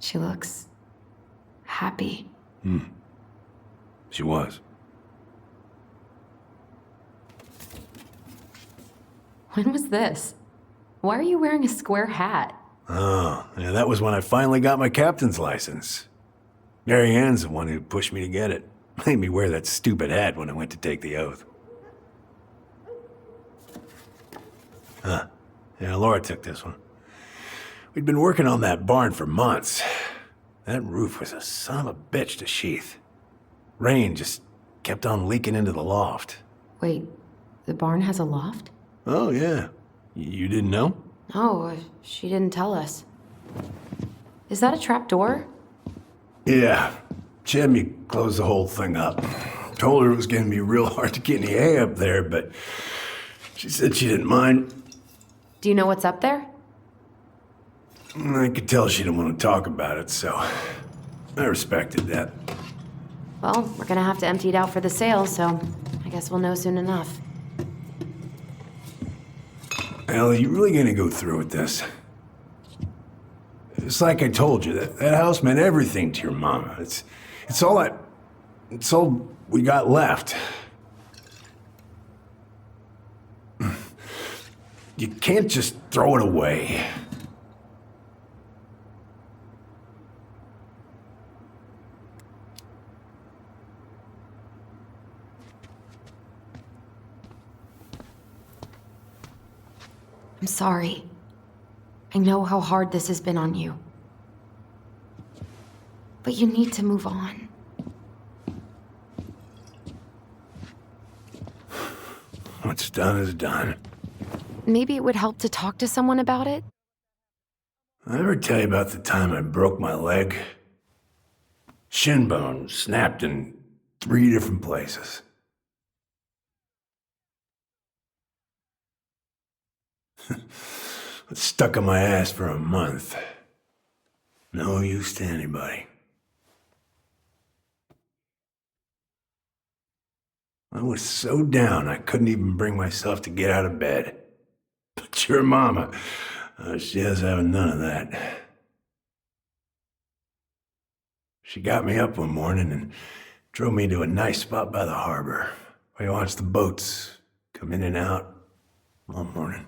She looks happy. She was. When was this? Why are you wearing a square hat? Oh, yeah, that was when I finally got my captain's license. Mary Ann's the one who pushed me to get it. Made me wear that stupid hat when I went to take the oath. Huh. Yeah, Laura took this one. We'd been working on that barn for months. That roof was a son of a bitch to sheath. Rain just kept on leaking into the loft. Wait, the barn has a loft? Oh, yeah. You didn't know? No, she didn't tell us. Is that a trap door? Yeah. She had me close the whole thing up. Told her it was gonna be real hard to get any hay up there, but she said she didn't mind. Do you know what's up there? I could tell she didn't want to talk about it, so I respected that. Well, we're gonna have to empty it out for the sale, so I guess we'll know soon enough. Ellie, you really gonna go through with this? It's like I told you, that house meant everything to your mama. It's all we got left. You can't just throw it away. I'm sorry. I know how hard this has been on you. But you need to move on. What's done is done. Maybe it would help to talk to someone about it? I ever tell you about the time I broke my leg? Shin bone snapped in 3 different places. It's stuck in my ass for a month. No use to anybody. I was so down I couldn't even bring myself to get out of bed. But your mama, she has having none of that. She got me up one morning and drove me to a nice spot by the harbor, where you watch the boats come in and out all morning.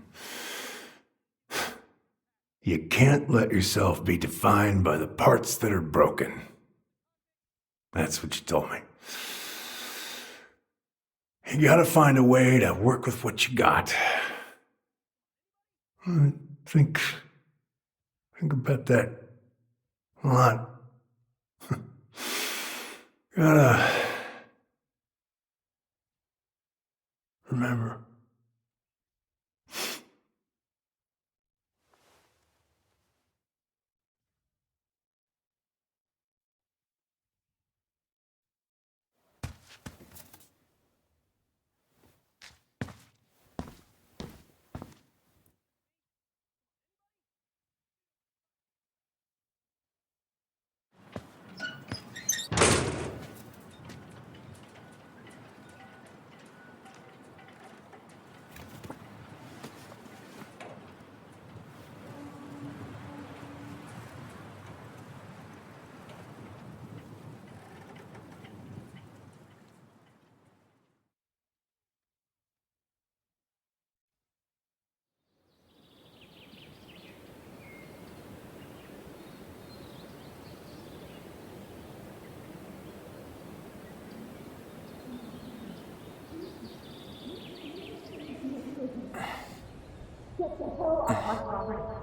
You can't let yourself be defined by the parts that are broken. That's what you told me. You gotta find a way to work with what you got. I think about that a lot. Gotta remember.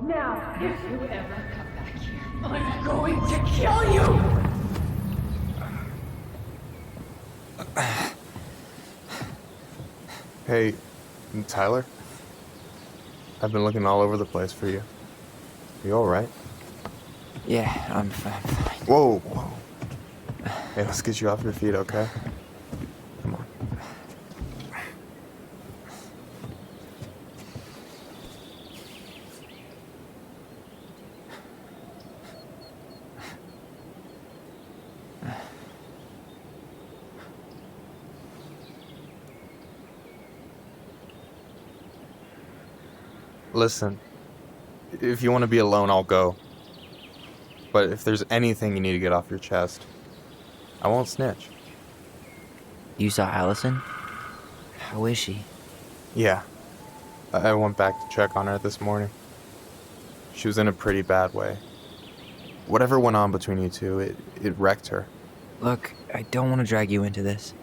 Now, if you ever come back here, I'm going to kill you! Hey, Tyler? I've been looking all over the place for you. You alright? Yeah, I'm fine. Whoa, whoa. Hey, let's get you off your feet, okay? Come on. Listen, if you want to be alone, I'll go. But if there's anything you need to get off your chest, I won't snitch. You saw Alyson? How is she? Yeah. I went back to check on her this morning. She was in a pretty bad way. Whatever went on between you two, it wrecked her. Look, I don't want to drag you into this.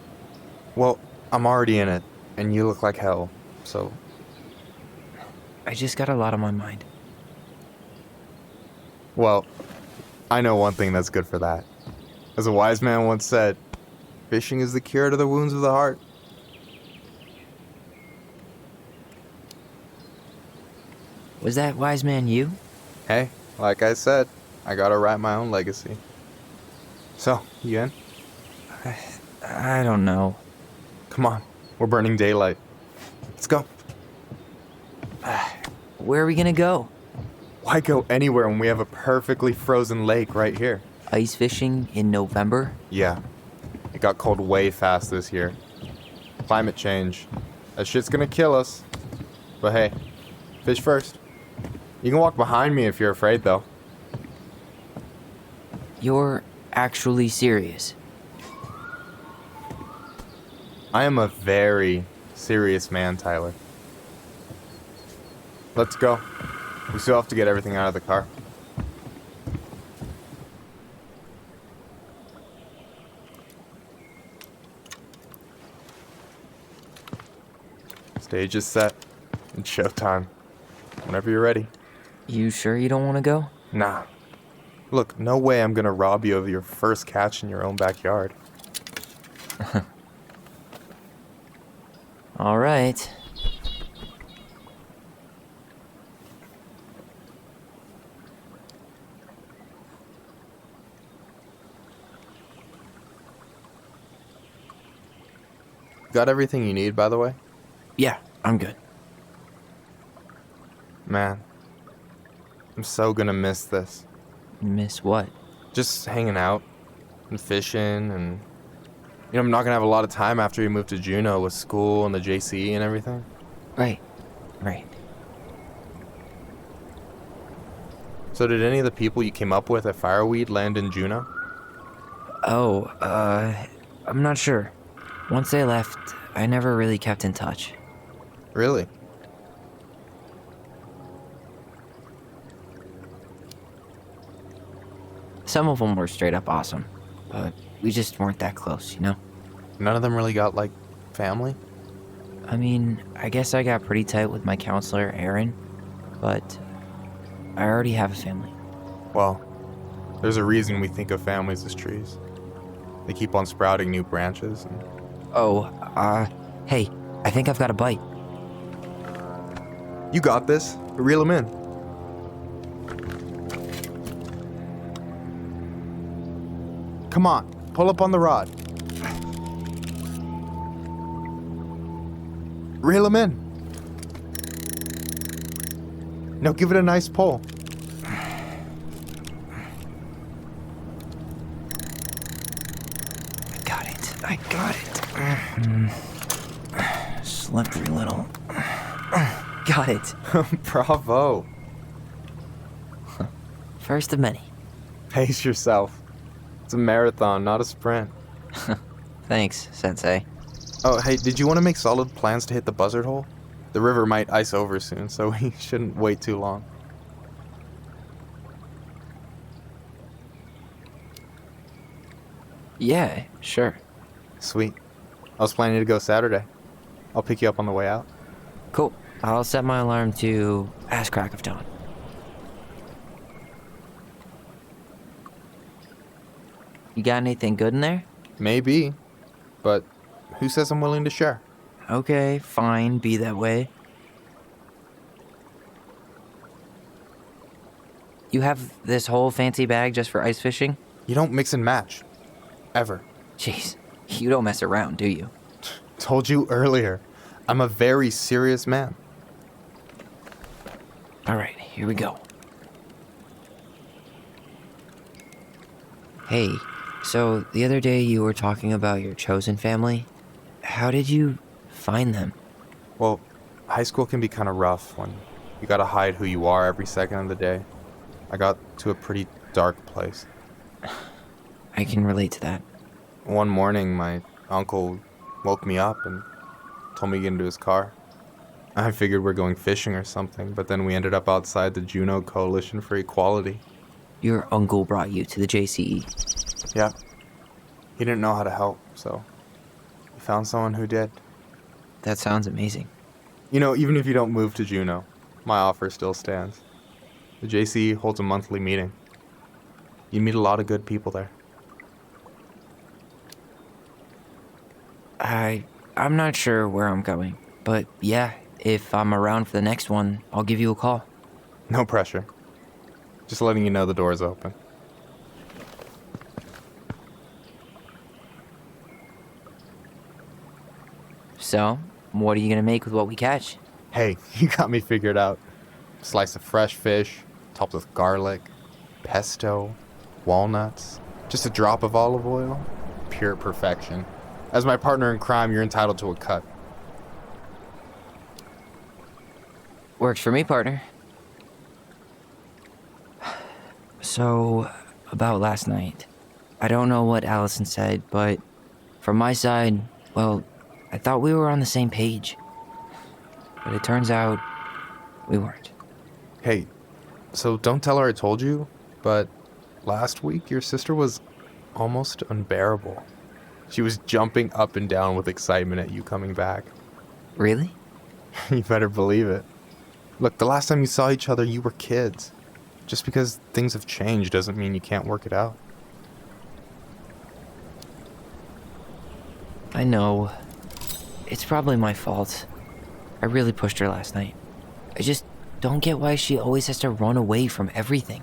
Well, I'm already in it, and you look like hell, so... I just got a lot on my mind. Well, I know one thing that's good for that. As a wise man once said, fishing is the cure to the wounds of the heart. Was that wise man you? Hey, like I said, I gotta write my own legacy. So, you in? I don't know. Come on, we're burning daylight. Let's go. Where are we gonna go? Why go anywhere when we have a perfectly frozen lake right here? Ice fishing in November? Yeah. It got cold way fast this year. Climate change. That shit's gonna kill us. But hey, fish first. You can walk behind me if you're afraid, though. You're actually serious? I am a very serious man, Tyler. Let's go. We still have to get everything out of the car. Stage is set. It's showtime. Whenever you're ready. You sure you don't want to go? Nah. Look, no way I'm gonna rob you of your first catch in your own backyard. All right. Got everything you need, by the way? Yeah, I'm good. Man, I'm so gonna miss this. Miss what? Just hanging out and fishing and... You know, I'm not gonna have a lot of time after you move to Juneau with school and the JCE and everything. Right. So did any of the people you came up with at Fireweed land in Juneau? Oh, I'm not sure. Once they left, I never really kept in touch. Really? Some of them were straight up awesome, but we just weren't that close, you know? None of them really got, like, family? I mean, I guess I got pretty tight with my counselor, Aaron, but I already have a family. Well, there's a reason we think of families as trees. They keep on sprouting new branches and... Hey, I think I've got a bite. You got this. Reel them in. Come on, pull up on the rod. Reel them in. Now give it a nice pull. I got it. Slippery little. Got it. Bravo. First of many. Pace yourself. It's a marathon, not a sprint. Thanks, Sensei. Oh, hey, did you want to make solid plans to hit the buzzard hole? The river might ice over soon, so we shouldn't wait too long. Yeah, sure. Sweet. I was planning to go Saturday. I'll pick you up on the way out. Cool. I'll set my alarm to ass crack of dawn. You got anything good in there? Maybe, but who says I'm willing to share? Okay, fine, be that way. You have this whole fancy bag just for ice fishing? You don't mix and match. Ever. Jeez, you don't mess around, do you? Told you earlier. I'm a very serious man. Alright, here we go. Hey, so the other day you were talking about your chosen family. How did you find them? Well, high school can be kind of rough when you gotta hide who you are every second of the day. I got to a pretty dark place. I can relate to that. One morning, my uncle woke me up and told me to get into his car. I figured we're going fishing or something, but then we ended up outside the Juneau Coalition for Equality. Your uncle brought you to the JCE? Yeah. He didn't know how to help, so he found someone who did. That sounds amazing. You know, even if you don't move to Juneau, my offer still stands. The JCE holds a monthly meeting. You meet a lot of good people there. I'm not sure where I'm going, but yeah, if I'm around for the next one, I'll give you a call. No pressure. Just letting you know the door's open. So, what are you gonna make with what we catch? Hey, you got me figured out. Slice of fresh fish, topped with garlic, pesto, walnuts, just a drop of olive oil. Pure perfection. As my partner in crime, you're entitled to a cut. Works for me, partner. So, about last night. I don't know what Alyson said, but from my side, well, I thought we were on the same page. But it turns out we weren't. Hey, so don't tell her I told you, but last week your sister was almost unbearable. She was jumping up and down with excitement at you coming back. Really? You better believe it. Look, the last time you saw each other, you were kids. Just because things have changed doesn't mean you can't work it out. I know. It's probably my fault. I really pushed her last night. I just don't get why she always has to run away from everything.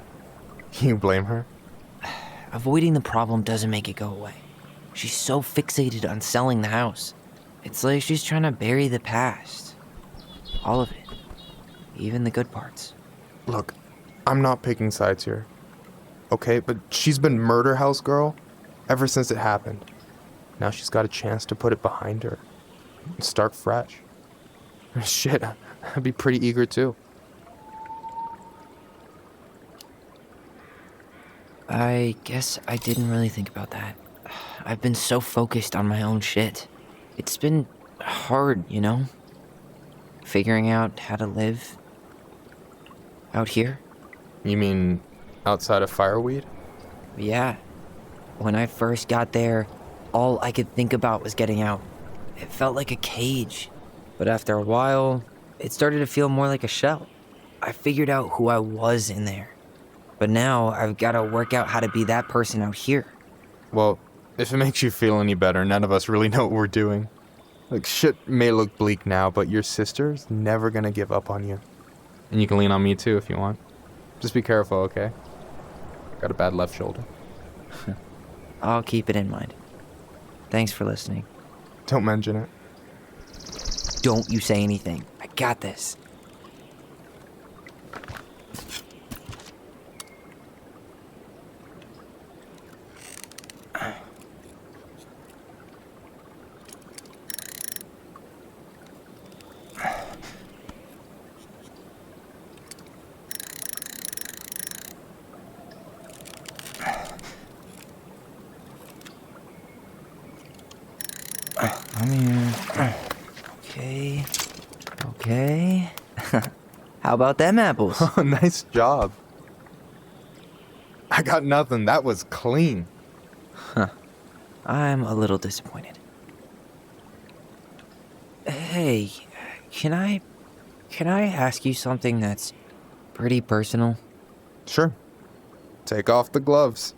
You blame her? Avoiding the problem doesn't make it go away. She's so fixated on selling the house. It's like she's trying to bury the past. All of it. Even the good parts. Look, I'm not picking sides here. Okay, but she's been murder house girl ever since it happened. Now she's got a chance to put it behind her and start fresh. Shit, I'd be pretty eager too. I guess I didn't really think about that. I've been so focused on my own shit. It's been hard, you know? Figuring out how to live out here. You mean outside of Fireweed? Yeah. When I first got there, all I could think about was getting out. It felt like a cage. But after a while, it started to feel more like a shell. I figured out who I was in there. But now I've got to work out how to be that person out here. Well, if it makes you feel any better, none of us really know what we're doing. Like, shit may look bleak now, but your sister's never gonna give up on you. And you can lean on me too if you want. Just be careful, okay? Got a bad left shoulder. I'll keep it in mind. Thanks for listening. Don't mention it. Don't you say anything. I got this. I'm here. Okay. How about them apples? Oh, nice job. I got nothing. That was clean. Huh. I'm a little disappointed. Hey, can I ask you something that's pretty personal? Sure. Take off the gloves.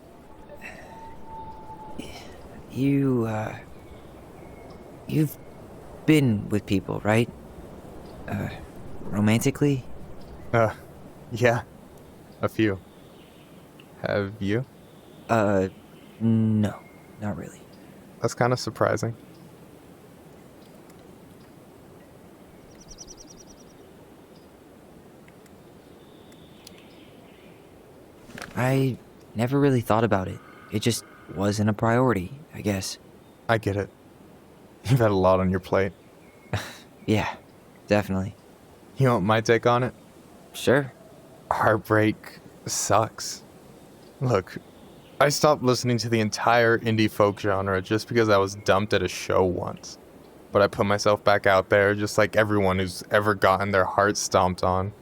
You've been with people, right? Romantically? Yeah. A few. Have you? No. Not really. That's kind of surprising. I never really thought about it. It just wasn't a priority, I guess. I get it. You've had a lot on your plate. Yeah, definitely. You want my take on it? Sure. Heartbreak sucks. Look, I stopped listening to the entire indie folk genre just because I was dumped at a show once. But I put myself back out there just like everyone who's ever gotten their heart stomped on.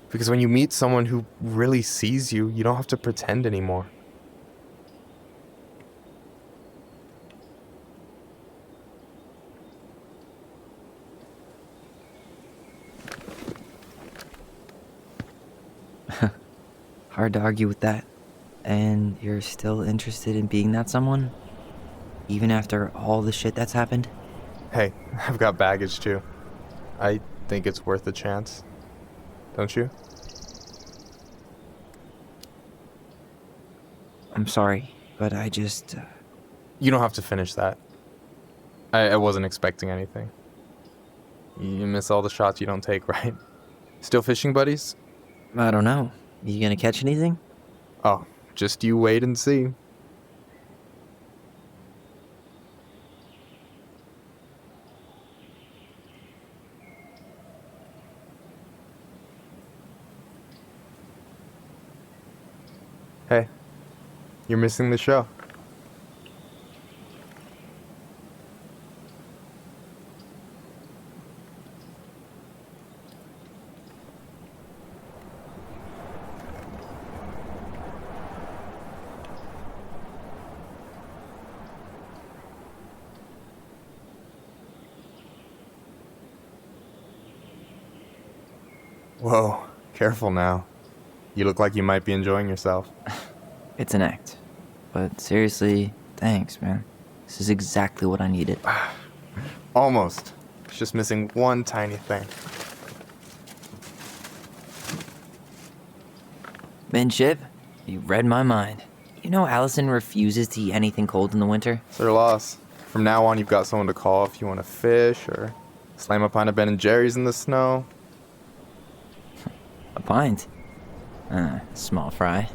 Because when you meet someone who really sees you, you don't have to pretend anymore. Hard to argue with that. And you're still interested in being that someone? Even after all the shit that's happened? Hey, I've got baggage too. I think it's worth a chance. Don't you? I'm sorry, but I just... You don't have to finish that. I wasn't expecting anything. You miss all the shots you don't take, right? Still fishing buddies? I don't know. You gonna catch anything? Oh, just you wait and see. Hey, you're missing the show. Whoa, careful now. You look like you might be enjoying yourself. It's an act. But seriously, thanks, man. This is exactly what I needed. Almost. It's just missing one tiny thing. Minship, you read my mind. You know Alyson refuses to eat anything cold in the winter? It's her loss. From now on, you've got someone to call if you want to fish or slam a pint of Ben and Jerry's in the snow. A pint? Small fry.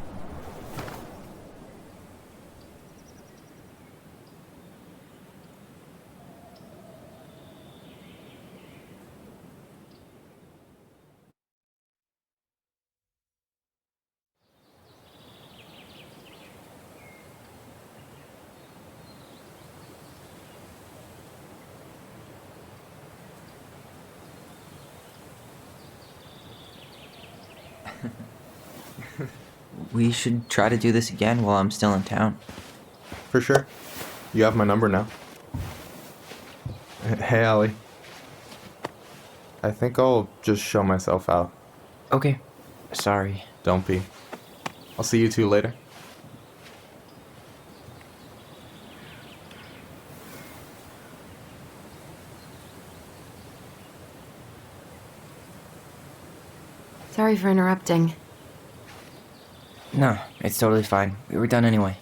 We should try to do this again while I'm still in town. For sure. You have my number now. Hey, Allie. I think I'll just show myself out. Okay. Sorry. Don't be. I'll see you two later. Sorry for interrupting. No, it's totally fine. We were done anyway.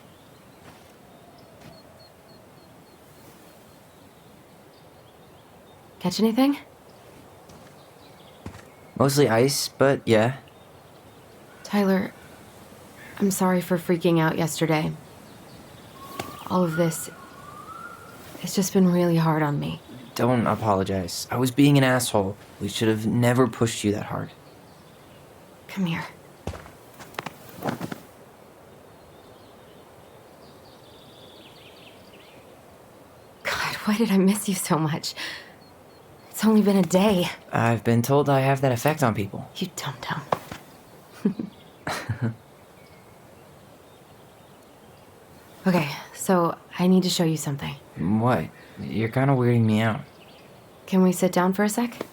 Catch anything? Mostly ice, but yeah. Tyler, I'm sorry for freaking out yesterday. All of this, it's just been really hard on me. Don't apologize. I was being an asshole. We should have never pushed you that hard. Come here. God, why did I miss you so much? It's only been a day. I've been told I have that effect on people. You dum-dum. Okay, so I need to show you something. What? You're kind of weirding me out. Can we sit down for a sec?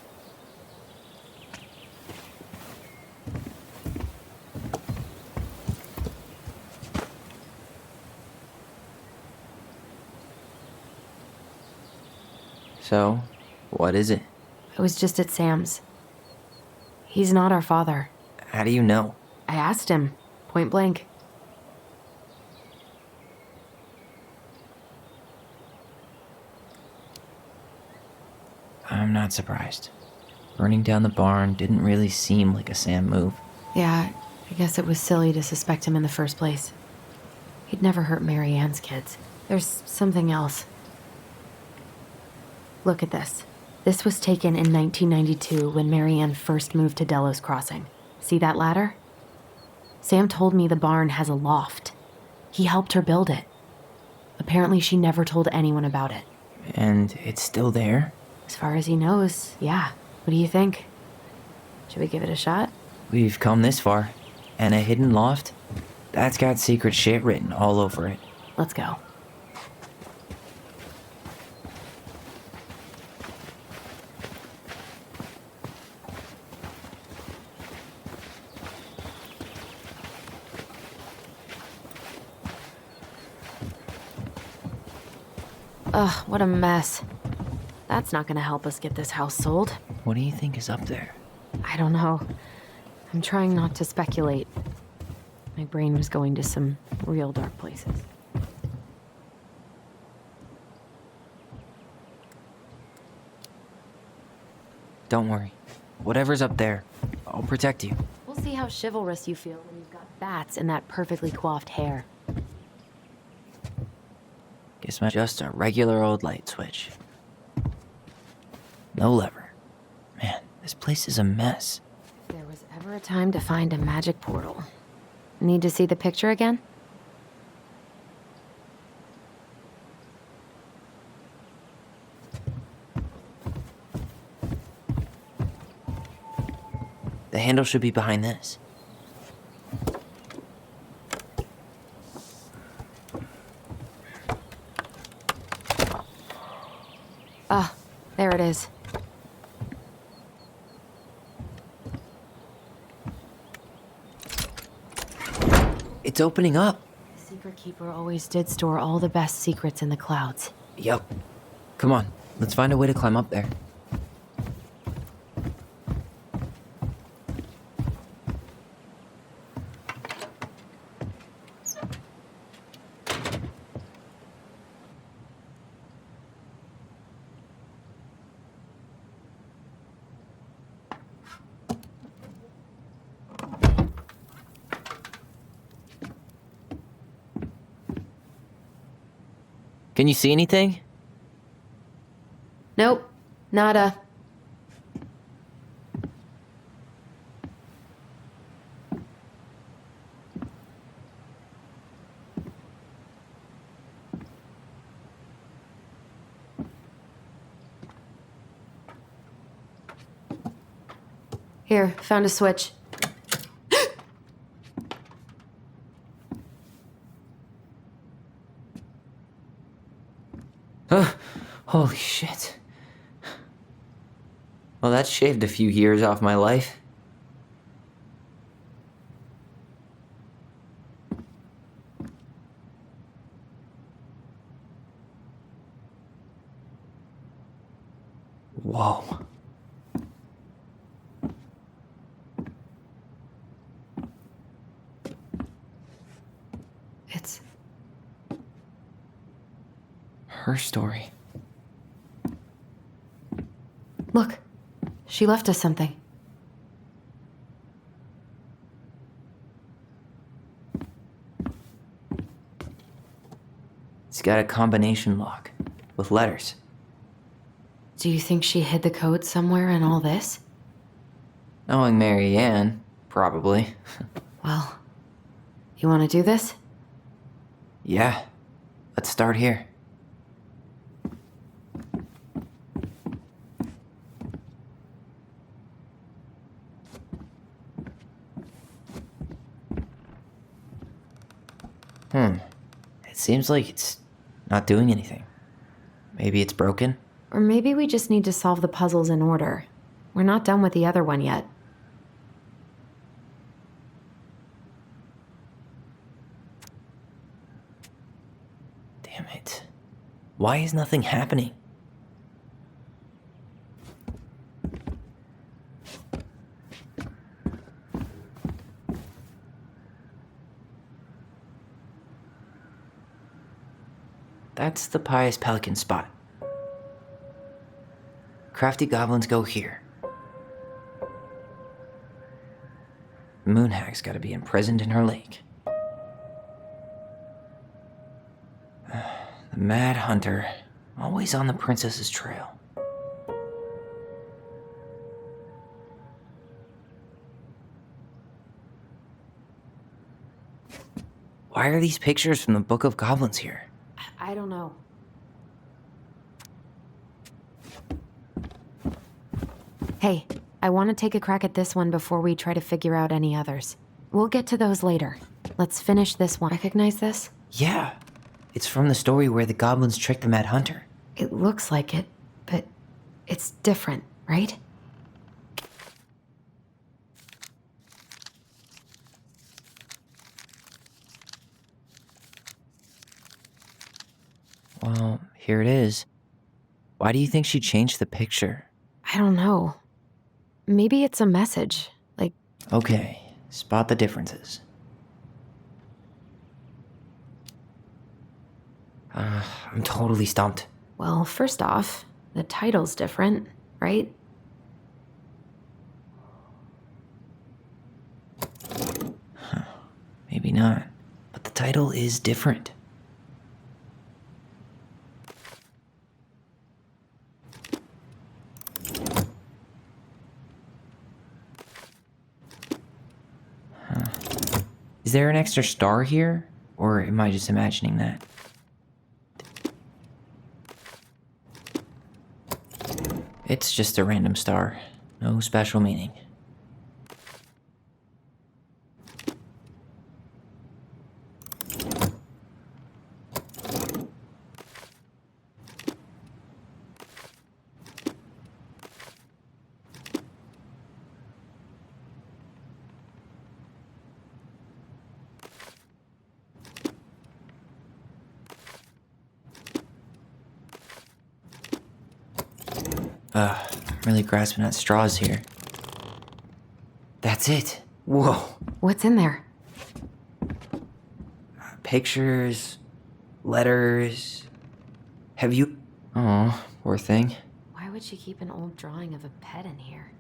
So, what is it? I was just at Sam's. He's not our father. How do you know? I asked him, point blank. I'm not surprised. Burning down the barn didn't really seem like a Sam move. Yeah, I guess it was silly to suspect him in the first place. He'd never hurt Mary Ann's kids. There's something else. Look at this. This was taken in 1992 when Mary Ann first moved to Delos Crossing. See that ladder? Sam told me the barn has a loft. He helped her build it. Apparently she never told anyone about it. And it's still there? As far as he knows, yeah. What do you think? Should we give it a shot? We've come this far. And a hidden loft? That's got secret shit written all over it. Let's go. Ugh, what a mess. That's not gonna help us get this house sold. What do you think is up there? I don't know. I'm trying not to speculate. My brain was going to some real dark places. Don't worry. Whatever's up there, I'll protect you. We'll see how chivalrous you feel when you've got bats and that perfectly coiffed hair. Guess my just a regular old light switch. No lever. Man, this place is a mess. If there was ever a time to find a magic portal. Need to see the picture again? The handle should be behind this. Ah, there it is. It's opening up. The Secret Keeper always did store all the best secrets in the clouds. Yep. Come on, let's find a way to climb up there. Can you see anything? Nope. Nada. Here, found a switch. Holy shit. Well, that shaved a few years off my life. Whoa. It's her story. Look, she left us something. It's got a combination lock with letters. Do you think she hid the code somewhere in all this? Knowing Mary Ann, probably. Well, you want to do this? Yeah, let's start here. It seems like it's not doing anything. Maybe it's broken? Or maybe we just need to solve the puzzles in order. We're not done with the other one yet. Damn it. Why is nothing happening? That's the Pious Pelican spot. Crafty goblins go here. Moonhag's gotta be imprisoned in her lake. The Mad Hunter, always on the princess's trail. Why are these pictures from the Book of Goblins here? I don't know. Hey, I want to take a crack at this one before we try to figure out any others. We'll get to those later. Let's finish this one. Recognize this? Yeah, it's from the story where the goblins tricked the Mad Hunter. It looks like it, but it's different, right? Well, here it is. Why do you think she changed the picture? I don't know. Maybe it's a message, like... Okay, spot the differences. I'm totally stumped. Well, first off, the title's different, right? Maybe not, but the title is different. Is there an extra star here? Or am I just imagining that? It's just a random star. No special meaning. I'm really grasping at straws here. That's it. Whoa. What's in there? Pictures, letters. Have you... Oh, poor thing. Why would she keep an old drawing of a pet in here?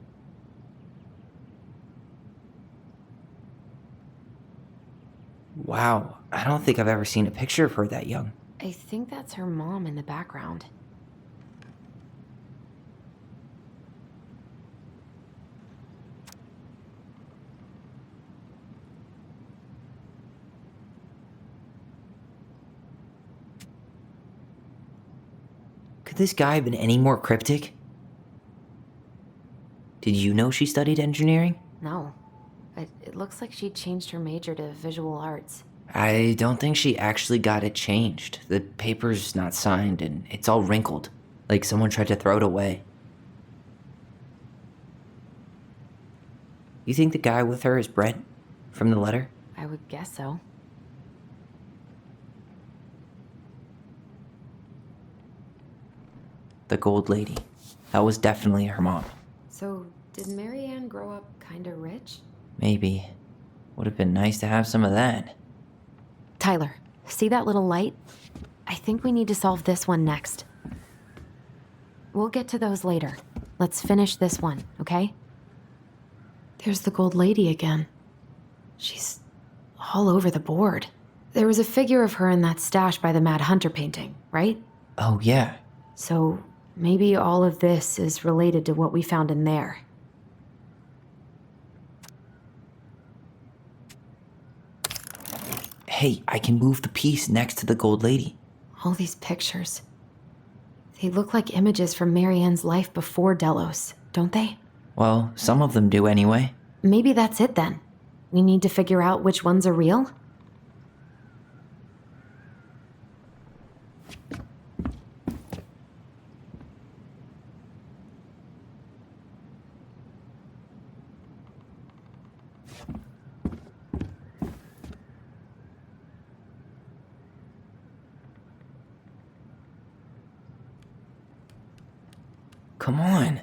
Wow, I don't think I've ever seen a picture of her that young. I think that's her mom in the background. Could this guy have been any more cryptic? Did you know she studied engineering? No, but it looks like she changed her major to visual arts. I don't think she actually got it changed. The paper's not signed and it's all wrinkled, like someone tried to throw it away. You think the guy with her is Brent from the letter? I would guess so. The gold lady. That was definitely her mom. So, did Marianne grow up kinda rich? Maybe. Would have been nice to have some of that. Tyler, see that little light? I think we need to solve this one next. We'll get to those later. Let's finish this one, okay? There's the gold lady again. She's all over the board. There was a figure of her in that stash by the Mad Hunter painting, right? Oh, yeah. So maybe all of this is related to what we found in there. Hey, I can move the piece next to the gold lady. All these pictures. They look like images from Marianne's life before Delos, don't they? Well, some of them do anyway. Maybe that's it then. We need to figure out which ones are real? Come on.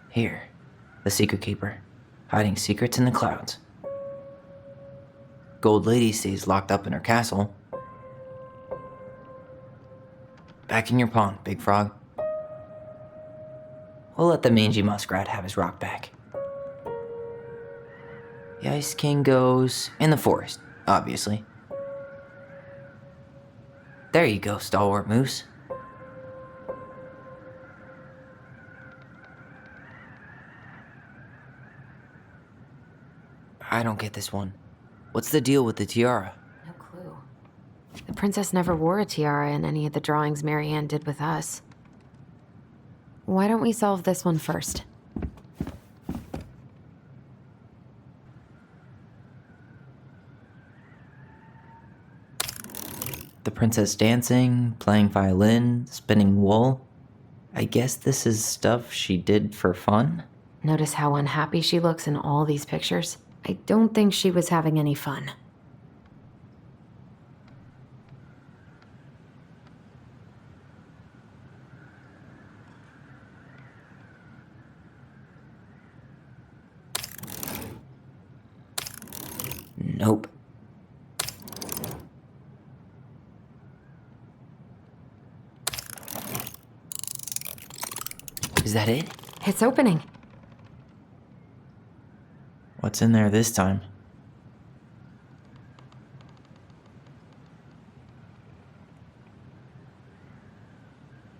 Here, the Secret Keeper, hiding secrets in the clouds. Gold Lady stays locked up in her castle. Back in your pond, Big Frog. We'll let the mangy muskrat have his rock back. The Ice King goes in the forest, obviously. There you go, stalwart moose. I don't get this one. What's the deal with the tiara? No clue. The princess never wore a tiara in any of the drawings Marianne did with us. Why don't we solve this one first? The princess dancing, playing violin, spinning wool. I guess this is stuff she did for fun? Notice how unhappy she looks in all these pictures? I don't think she was having any fun. Nope. Is that it? It's opening. What's in there this time?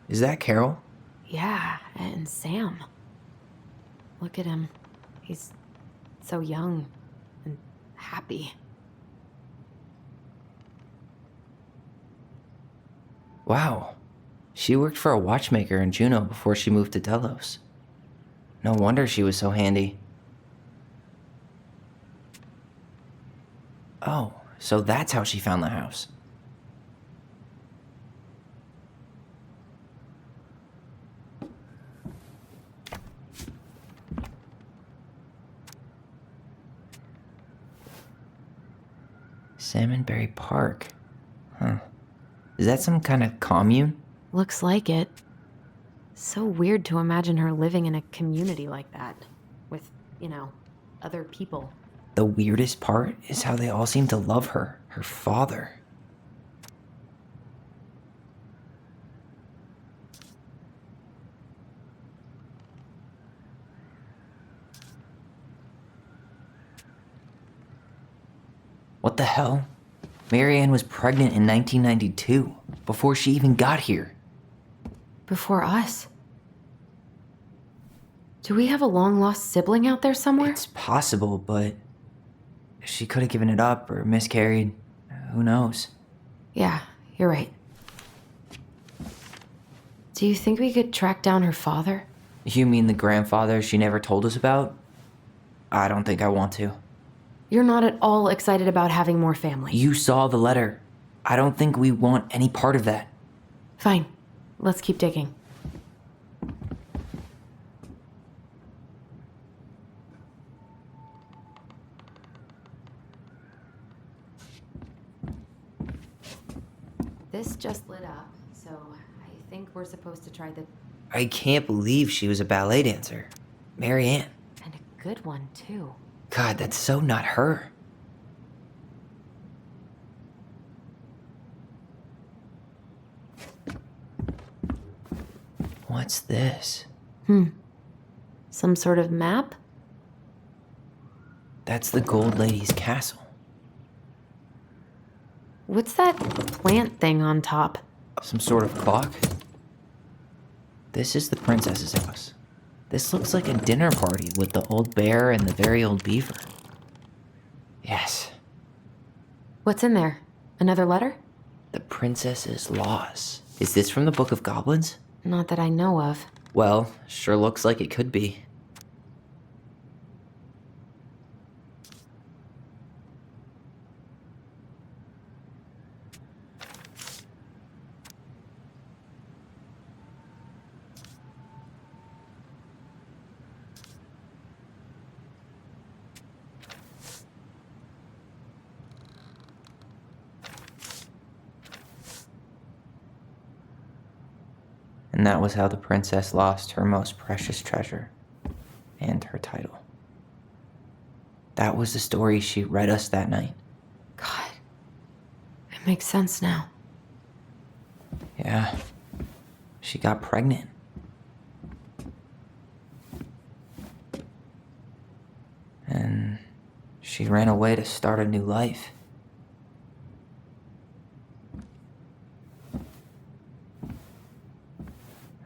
Is that Carol? Yeah, and Sam. Look at him. He's so young and happy. Wow. She worked for a watchmaker in Juneau before she moved to Delos. No wonder she was so handy. Oh, so that's how she found the house. Salmonberry Park. Huh. Is that some kind of commune? Looks like it. So weird to imagine her living in a community like that. With, other people. The weirdest part is how they all seem to love her father. What the hell? Marianne was pregnant in 1992, before she even got here. Before us? Do we have a long-lost sibling out there somewhere? It's possible, but she could have given it up or miscarried. Who knows? Yeah, you're right. Do you think we could track down her father? You mean the grandfather she never told us about? I don't think I want to. You're not at all excited about having more family. You saw the letter. I don't think we want any part of that. Fine. Let's keep digging. This just lit up, so I think we're supposed to try the... I can't believe she was a ballet dancer. Marianne. And a good one, too. God, that's so not her. What's this? Some sort of map? That's the Gold Lady's castle. What's that plant thing on top? Some sort of clock? This is the princess's house. This looks like a dinner party with the old bear and the very old beaver. Yes. What's in there? Another letter? The princess's laws. Is this from the Book of Goblins? Not that I know of. Well, sure looks like it could be. And that was how the princess lost her most precious treasure and her title. That was the story she read us that night. God, it makes sense now. Yeah, she got pregnant. And she ran away to start a new life.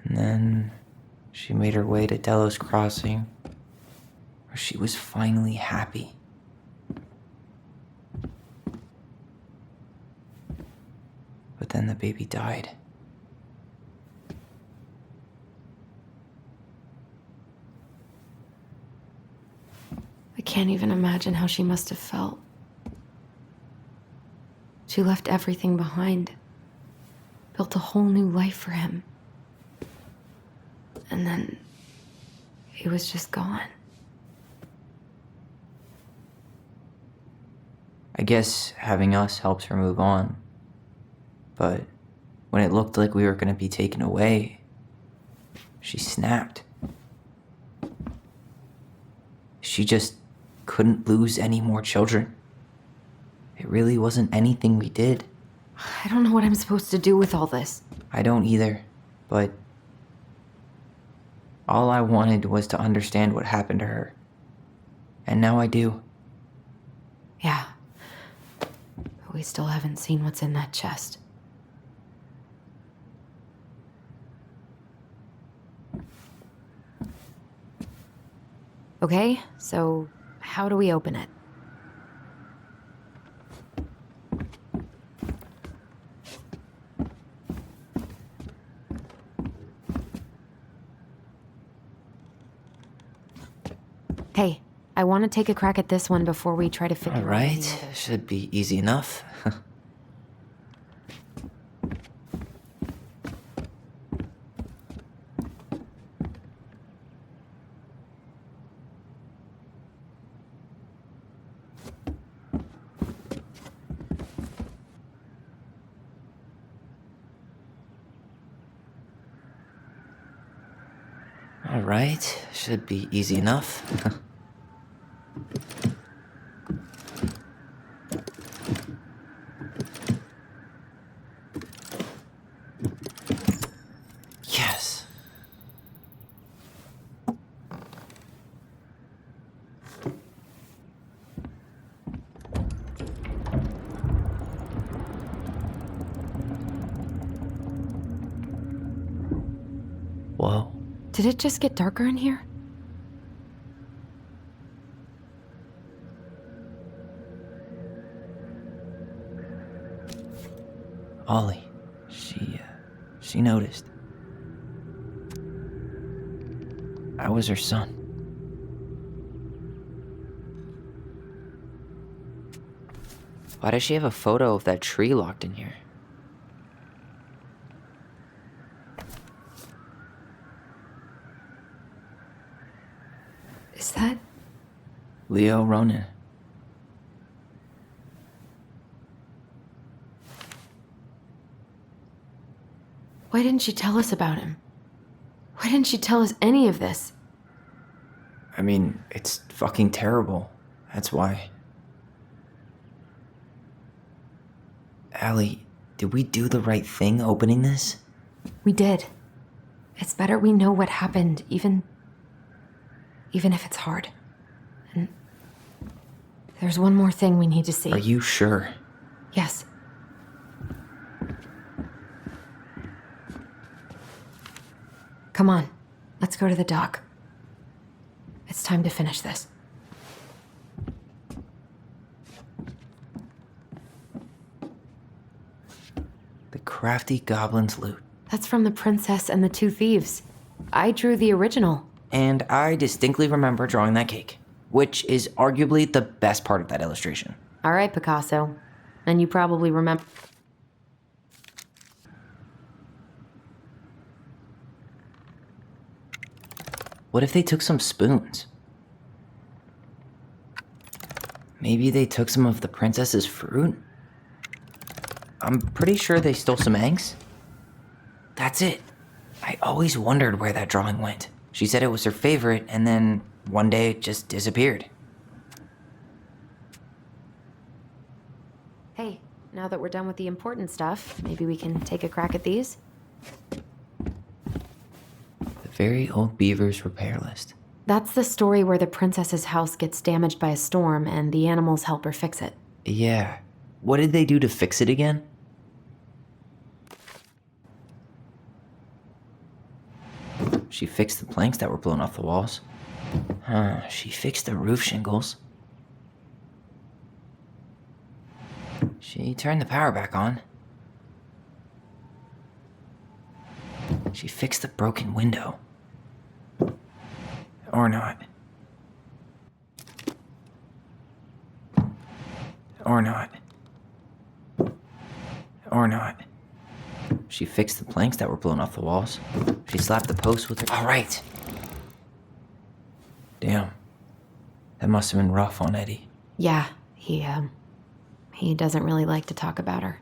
And then she made her way to Delos Crossing, where she was finally happy. But then the baby died. I can't even imagine how she must have felt. She left everything behind, built a whole new life for him. And then he was just gone. I guess having us helped her move on. But when it looked like we were going to be taken away, she snapped. She just couldn't lose any more children. It really wasn't anything we did. I don't know what I'm supposed to do with all this. I don't either, but all I wanted was to understand what happened to her. And now I do. Yeah. But we still haven't seen what's in that chest. Okay, so how do we open it? Hey, I want to take a crack at this one before we try to figure out All right, the others. should be easy enough. All right, should be easy enough. Yes. Whoa. Did it just get darker in here? Ollie. She noticed. I was her son. Why does she have a photo of that tree locked in here? Is that... Leo Ronan. Why didn't she tell us about him? Why didn't she tell us any of this? I mean, it's fucking terrible. That's why. Allie, did we do the right thing opening this? We did. It's better we know what happened, even if it's hard. And there's one more thing we need to see. Are you sure? Yes. Come on, let's go to the dock. It's time to finish this. The crafty goblin's loot. That's from The Princess and the Two Thieves. I drew the original. And I distinctly remember drawing that cake, which is arguably the best part of that illustration. All right, Picasso. And you probably remember... What if they took some spoons? Maybe they took some of the princess's fruit? I'm pretty sure they stole some eggs. That's it. I always wondered where that drawing went. She said it was her favorite, and then one day it just disappeared. Hey, now that we're done with the important stuff, maybe we can take a crack at these? The Very Old Beaver's repair list. That's the story where the princess's house gets damaged by a storm and the animals help her fix it. Yeah. What did they do to fix it again? She fixed the planks that were blown off the walls. She fixed the roof shingles. She turned the power back on. She fixed the broken window. Or not. Or not. Or not. She fixed the planks that were blown off the walls. She slapped the posts with her... All right. Damn. That must have been rough on Eddie. Yeah, he doesn't really like to talk about her.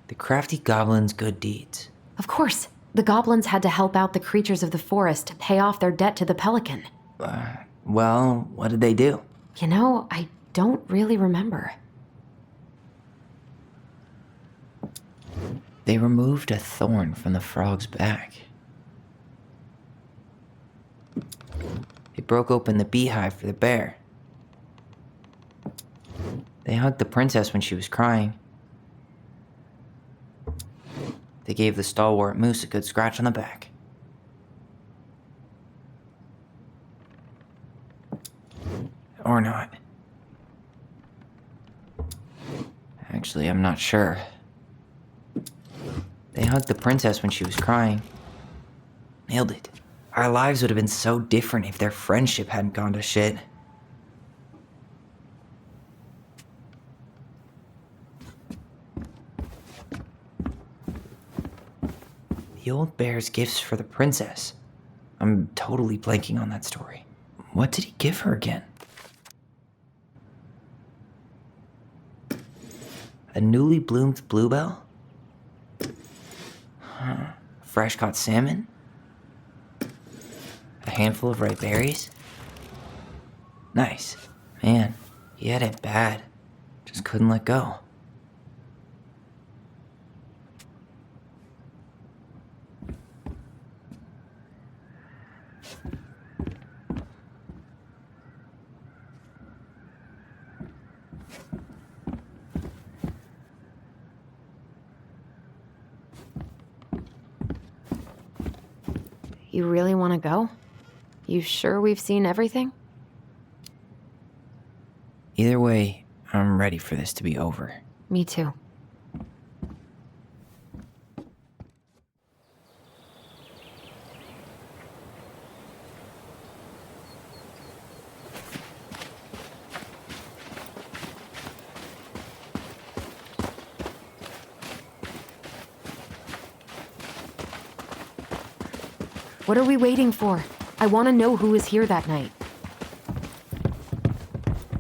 The crafty goblin's good deeds. Of course. The goblins had to help out the creatures of the forest to pay off their debt to the pelican. Well, what did they do? You know, I don't really remember. They removed a thorn from the frog's back. They broke open the beehive for the bear. They hugged the princess when she was crying. They gave the stalwart moose a good scratch on the back. Or not. Actually, I'm not sure. They hugged the princess when she was crying. Nailed it. Our lives would have been so different if their friendship hadn't gone to shit. The old bear's gifts for the princess. I'm totally blanking on that story. What did he give her again? A newly bloomed bluebell? Fresh caught salmon? A handful of ripe berries? Nice. Man, he had it bad. Just couldn't let go. You really want to go? You sure we've seen everything? Either way, I'm ready for this to be over. Me too. What are we waiting for? I want to know who was here that night.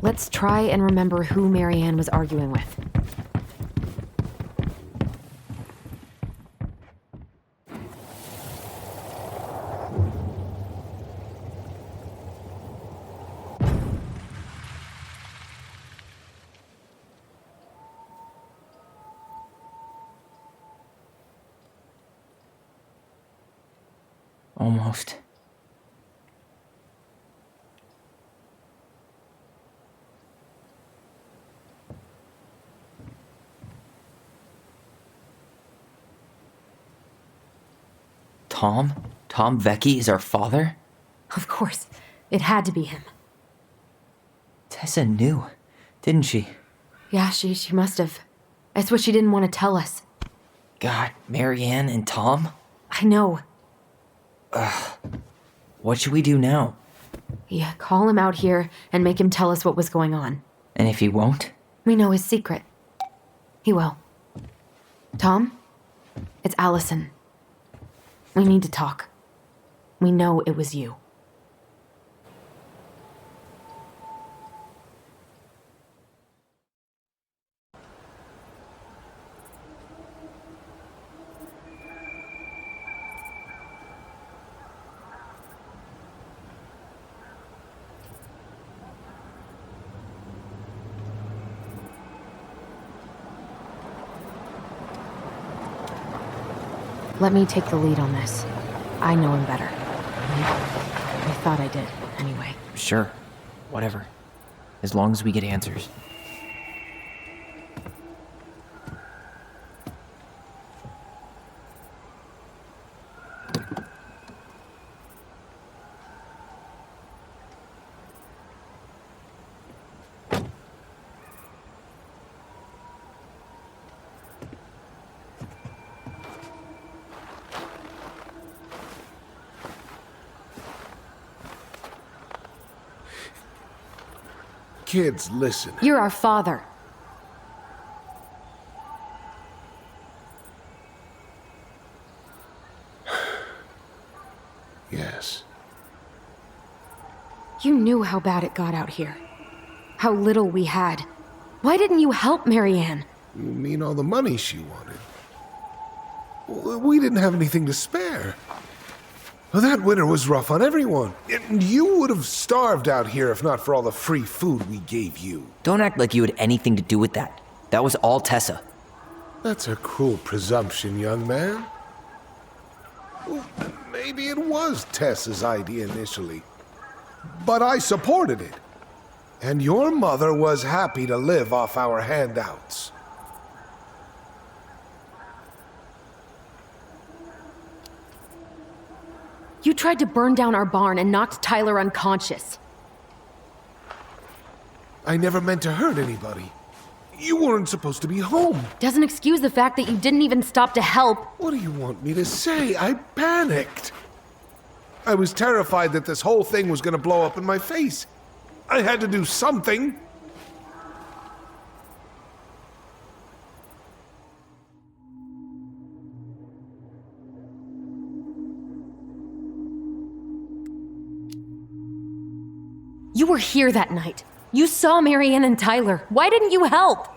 Let's try and remember who Marianne was arguing with. Almost. Tom? Tom Vecchi is our father? Of course. It had to be him. Tessa knew, didn't she? Yeah, she must have. That's what she didn't want to tell us. God, Marianne and Tom? I know. What should we do now? Yeah, call him out here and make him tell us what was going on. And if he won't? We know his secret. He will. Tom? It's Alyson. We need to talk. We know it was you. Let me take the lead on this. I know him better. I thought I did, anyway. Sure. Whatever. As long as we get answers. Kids, listen. You're our father. Yes. You knew how bad it got out here. How little we had. Why didn't you help Marianne? You mean all the money she wanted? We didn't have anything to spare. Well, that winter was rough on everyone. And you would have starved out here if not for all the free food we gave you. Don't act like you had anything to do with that. That was all Tessa. That's a cruel presumption, young man. Well, maybe it was Tessa's idea initially. But I supported it. And your mother was happy to live off our handouts. You tried to burn down our barn and knocked Tyler unconscious. I never meant to hurt anybody. You weren't supposed to be home. Doesn't excuse the fact that you didn't even stop to help. What do you want me to say? I panicked. I was terrified that this whole thing was going to blow up in my face. I had to do something. You were here that night. You saw Marianne and Tyler. Why didn't you help?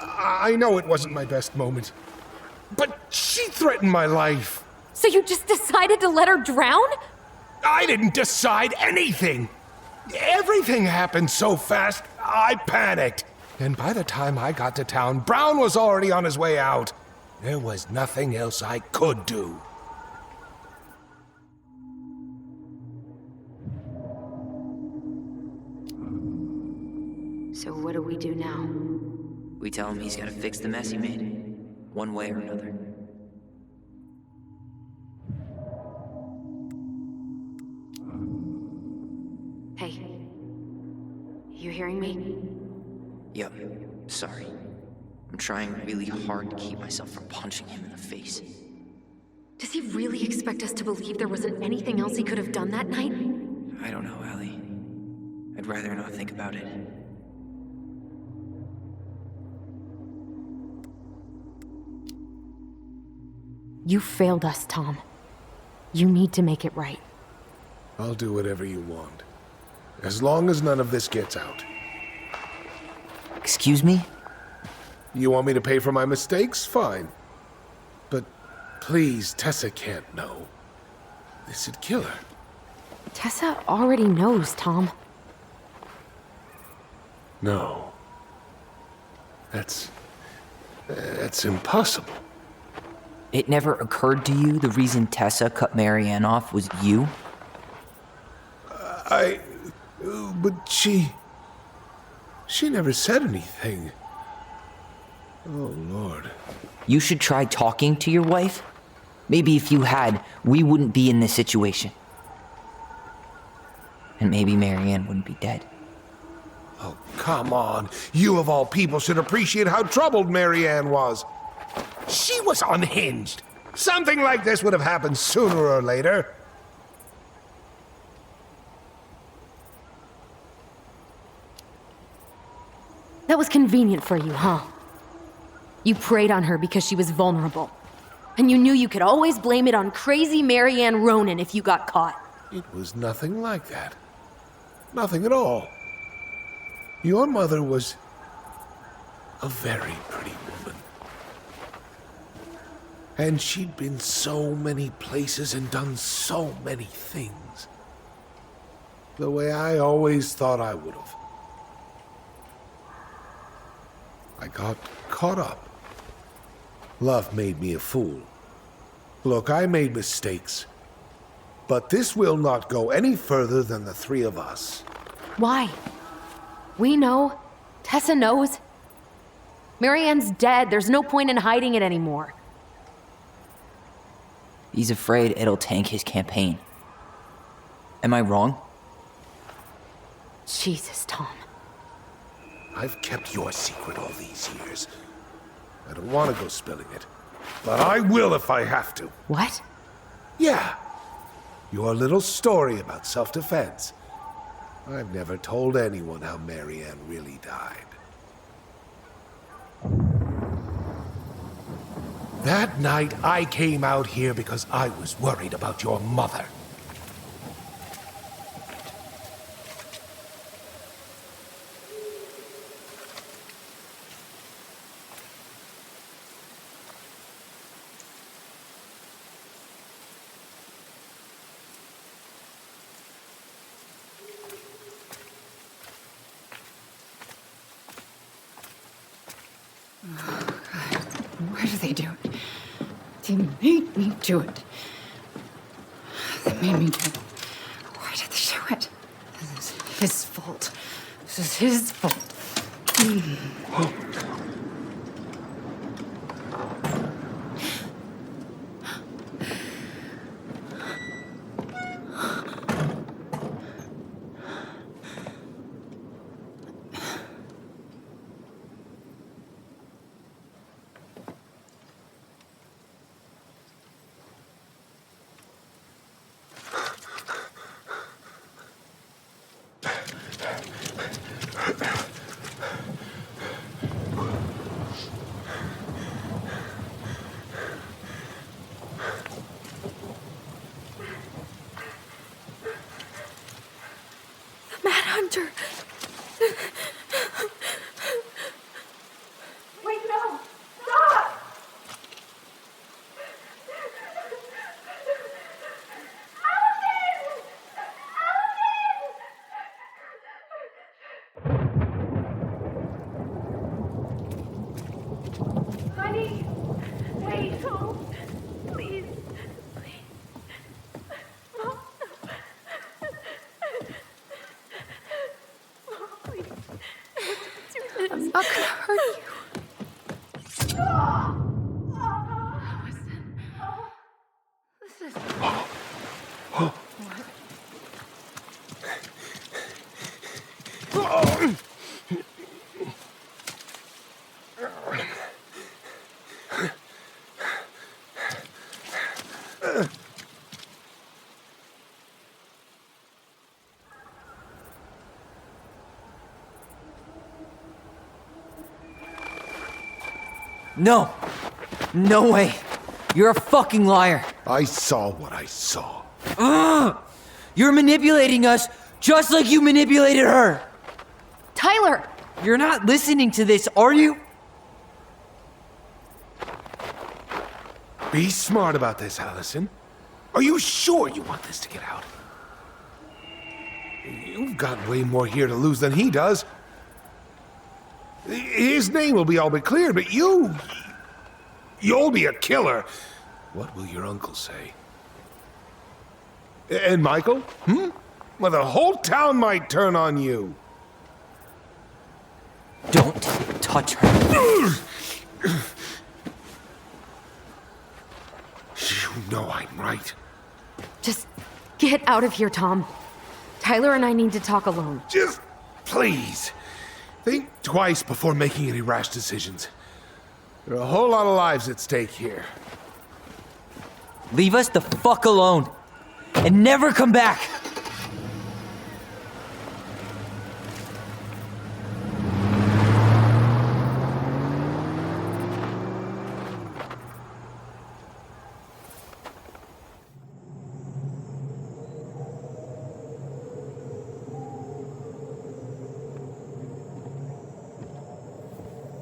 I know it wasn't my best moment. But she threatened my life. So you just decided to let her drown? I didn't decide anything. Everything happened so fast, I panicked. And by the time I got to town, Brown was already on his way out. There was nothing else I could do. So what do we do now? We tell him he's gotta fix the mess he made. One way or another. You hearing me? Yep, sorry. I'm trying really hard to keep myself from punching him in the face. Does he really expect us to believe there wasn't anything else he could have done that night? I don't know, Allie. I'd rather not think about it. You failed us, Tom. You need to make it right. I'll do whatever you want. As long as none of this gets out. Excuse me? You want me to pay for my mistakes? Fine. But please, Tessa can't know. This'd kill her. Tessa already knows, Tom. No. That's impossible. It never occurred to you the reason Tessa cut Marianne off was you? But she never said anything. Oh, Lord. You should try talking to your wife. Maybe if you had, we wouldn't be in this situation. And maybe Marianne wouldn't be dead. Oh, come on. You of all people should appreciate how troubled Marianne was. She was unhinged. Something like this would have happened sooner or later. That was convenient for you, huh? You preyed on her because she was vulnerable. And you knew you could always blame it on crazy Marianne Ronan if you got caught. It was nothing like that. Nothing at all. Your mother was a very pretty woman. And she'd been so many places and done so many things. The way I always thought I would have. I got caught up. Love made me a fool. Look, I made mistakes. But this will not go any further than the three of us. Why? We know. Tessa knows. Marianne's dead. There's no point in hiding it anymore. He's afraid it'll tank his campaign. Am I wrong? Jesus, Tom. I've kept your secret all these years. I don't want to go spilling it. But I will if I have to. What? Yeah. Your little story about self-defense. I've never told anyone how Marianne really died. That night, I came out here because I was worried about your mother. Why do they do it? They made me do it. They made me do it. Why did they do it? This is his fault. This is his fault. Hunter! Wait, no! Stop! Alyson! Honey! Wait, no! Please. I'm not gonna hurt you. This is... What? No. No way. You're a fucking liar. I saw what I saw. Ugh! You're manipulating us just like you manipulated her. Tyler! You're not listening to this, are you? Be smart about this, Alyson. Are you sure you want this to get out? You've got way more here to lose than he does. His name will be all but clear, but you'll be a killer. What will your uncle say? And Michael? Well, the whole town might turn on you. Don't touch her. You know I'm right. Just get out of here, Tom. Tyler and I need to talk alone. Just please. Think twice before making any rash decisions. There are a whole lot of lives at stake here. Leave us the fuck alone. And never come back.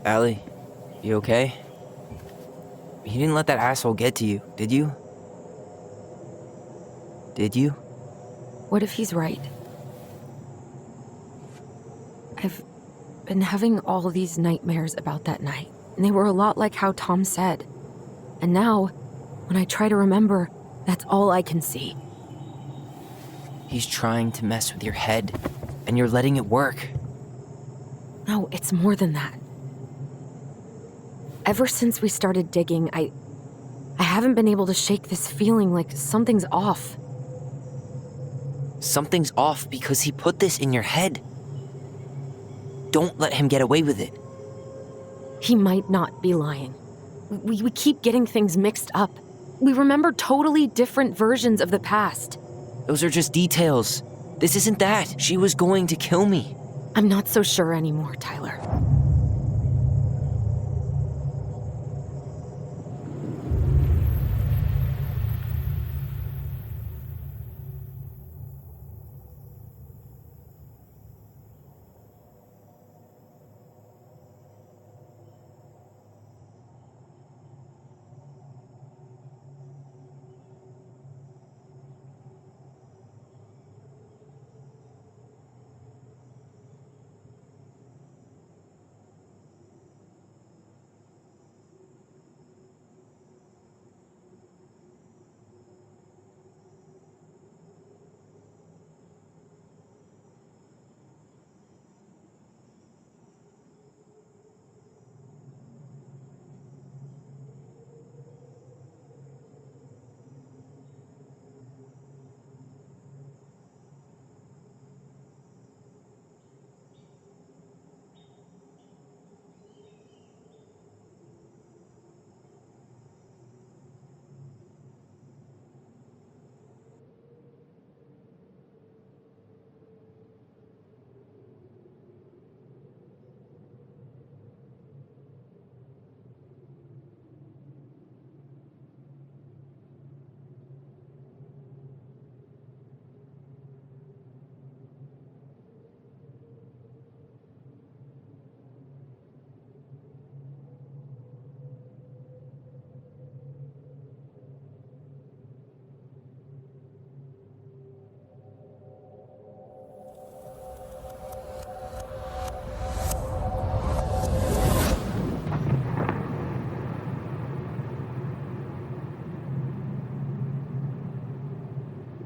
Allie, you okay? You didn't let that asshole get to you, did you? Did you? What if he's right? I've been having all these nightmares about that night, and they were a lot like how Tom said. And now, when I try to remember, that's all I can see. He's trying to mess with your head, and you're letting it work. No, it's more than that. Ever since we started digging, I haven't been able to shake this feeling like something's off. Something's off because he put this in your head. Don't let him get away with it. He might not be lying. We keep getting things mixed up. We remember totally different versions of the past. Those are just details. This isn't that. She was going to kill me. I'm not so sure anymore, Tyler.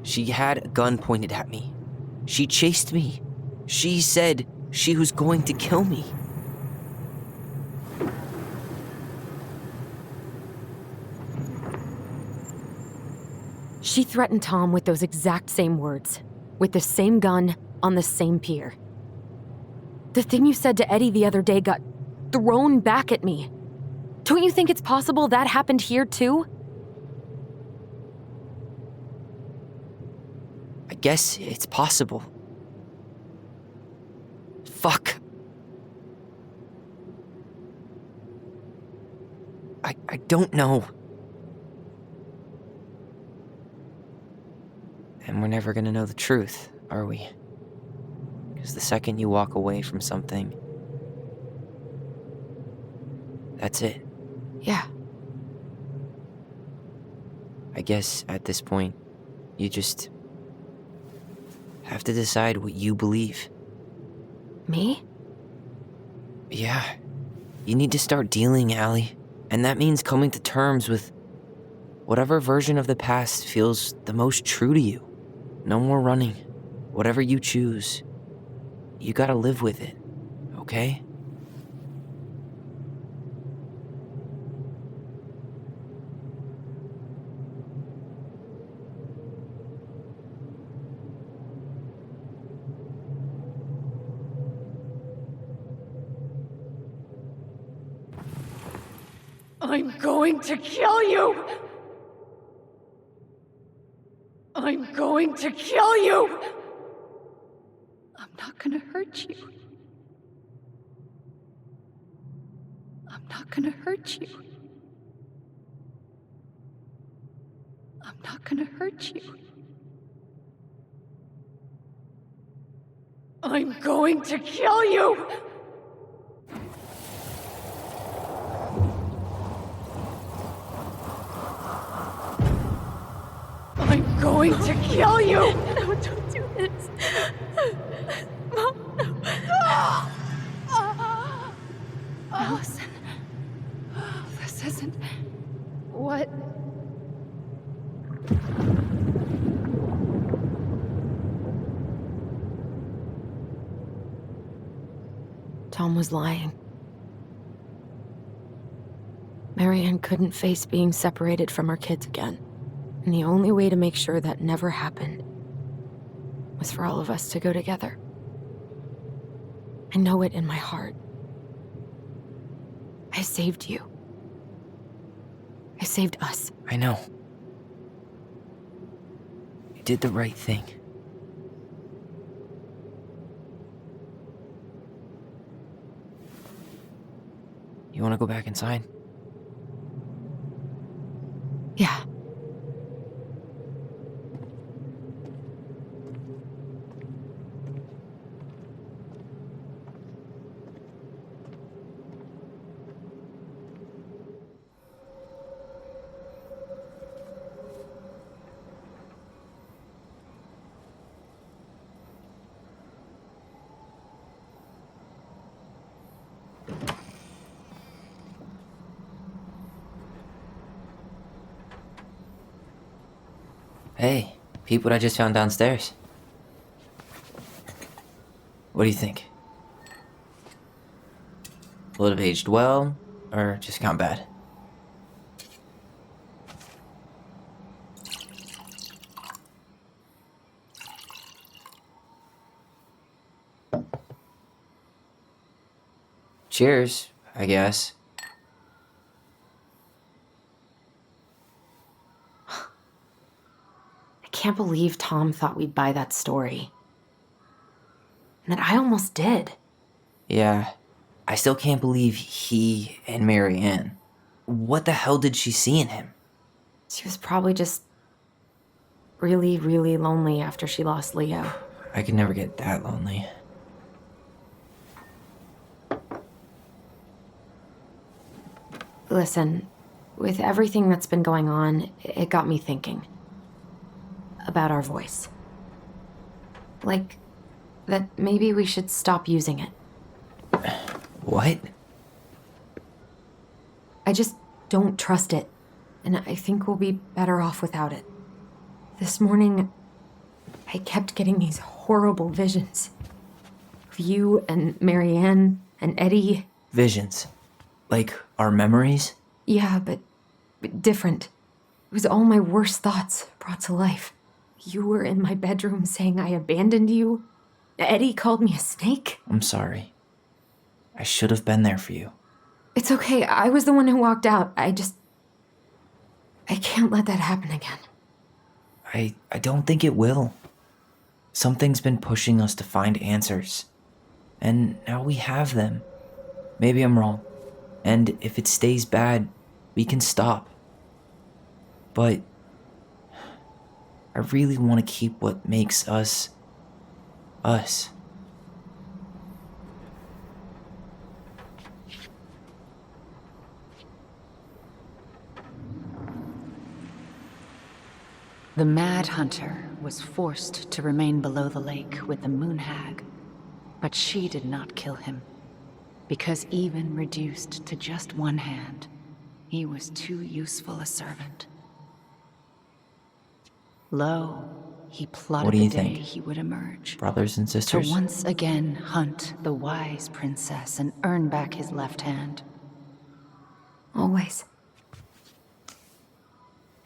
She had a gun pointed at me. She chased me. She said she was going to kill me. She threatened Tom with those exact same words, with the same gun on the same pier. The thing you said to Eddie the other day got thrown back at me. Don't you think it's possible that happened here too? I guess it's possible. Fuck. don't know. And we're never gonna know the truth, are we? Because the second you walk away from something, that's it. Yeah. I guess at this point, you just have to decide what you believe. Me? Yeah. You need to start dealing, Allie. And that means coming to terms with whatever version of the past feels the most true to you. No more running. Whatever you choose, you gotta live with it, okay? I'm going to kill you! I'm going to kill you! I'm not gonna hurt you. I'm not gonna hurt you. I'm not gonna hurt you. I'm going to kill you! I'm going to kill you! No, don't do this. Mom, no. Alyson. This isn't what... Tom was lying. Marianne couldn't face being separated from her kids again. And the only way to make sure that never happened was for all of us to go together. I know it in my heart. I saved you. I saved us. I know. You did the right thing. You want to go back inside? Yeah. Hey, peep what I just found downstairs. What do you think? Will it have aged well, or just gone bad? Cheers, I guess. I can't believe Tom thought we'd buy that story. And that I almost did. Yeah, I still can't believe he and Marianne. What the hell did she see in him? She was probably just really, really lonely after she lost Leo. I could never get that lonely. Listen, with everything that's been going on, it got me thinking. About our voice. Like, that maybe we should stop using it. What? I just don't trust it, and I think we'll be better off without it. This morning, I kept getting these horrible visions. Of you and Marianne and Eddie. Visions. Like our memories? Yeah, but different. It was all my worst thoughts brought to life. You were in my bedroom saying I abandoned you. Eddie called me a snake. I'm sorry. I should have been there for you. It's okay. I was the one who walked out. I can't let that happen again. I don't think it will. Something's been pushing us to find answers. And now we have them. Maybe I'm wrong. And if it stays bad, We can stop. But I really want to keep what makes us us. The Mad Hunter was forced to remain below the lake with the Moon Hag, but she did not kill him, because even reduced to just one hand, he was too useful a servant. Lo, he plotted What do you the day think? he would emerge. Brothers and sisters? To once again hunt the wise princess and earn back his left hand. Always.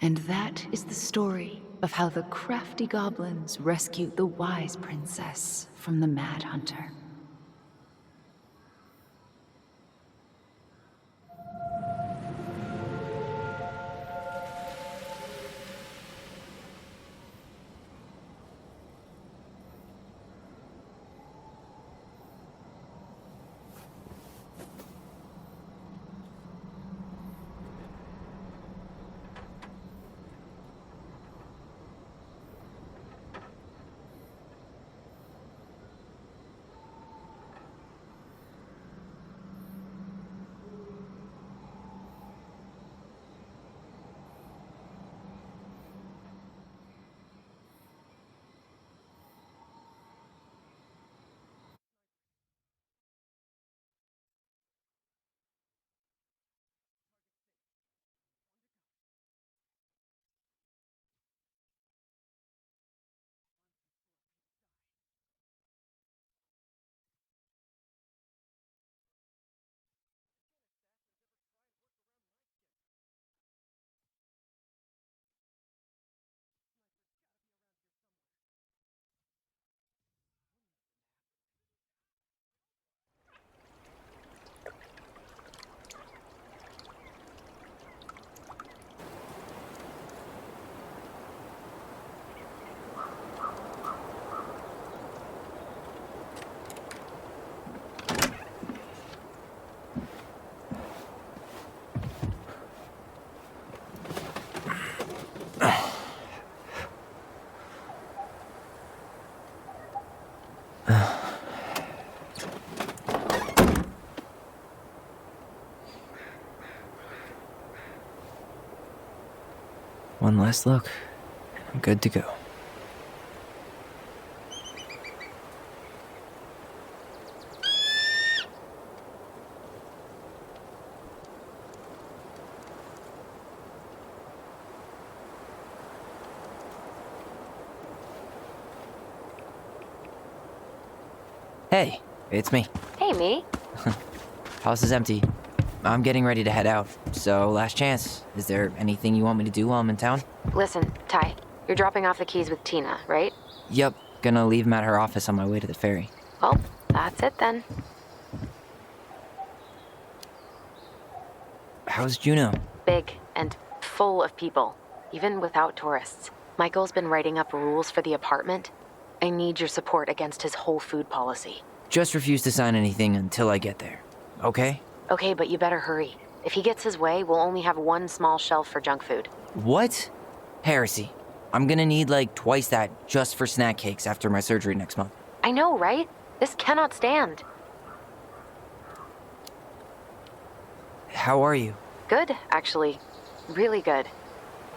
And that is the story of how the crafty goblins rescued the wise princess from the Mad Hunter. One last look. I'm good to go. Hey, it's me. Hey, me. House is empty. I'm getting ready to head out, so last chance. Is there anything you want me to do while I'm in town? Listen, Ty, you're dropping off the keys with Tina, right? Yep, gonna leave them at her office on my way to the ferry. Well, that's it then. How's Juno? Big and full of people, even without tourists. Michael's been writing up rules for the apartment. I need your support against his whole food policy. Just refuse to sign anything until I get there, okay? Okay, but you better hurry. If he gets his way, we'll only have one small shelf for junk food. What? Heresy. I'm gonna need like twice that just for snack cakes after my surgery next month. I know, right? This cannot stand. How are you? Good, actually. Really good.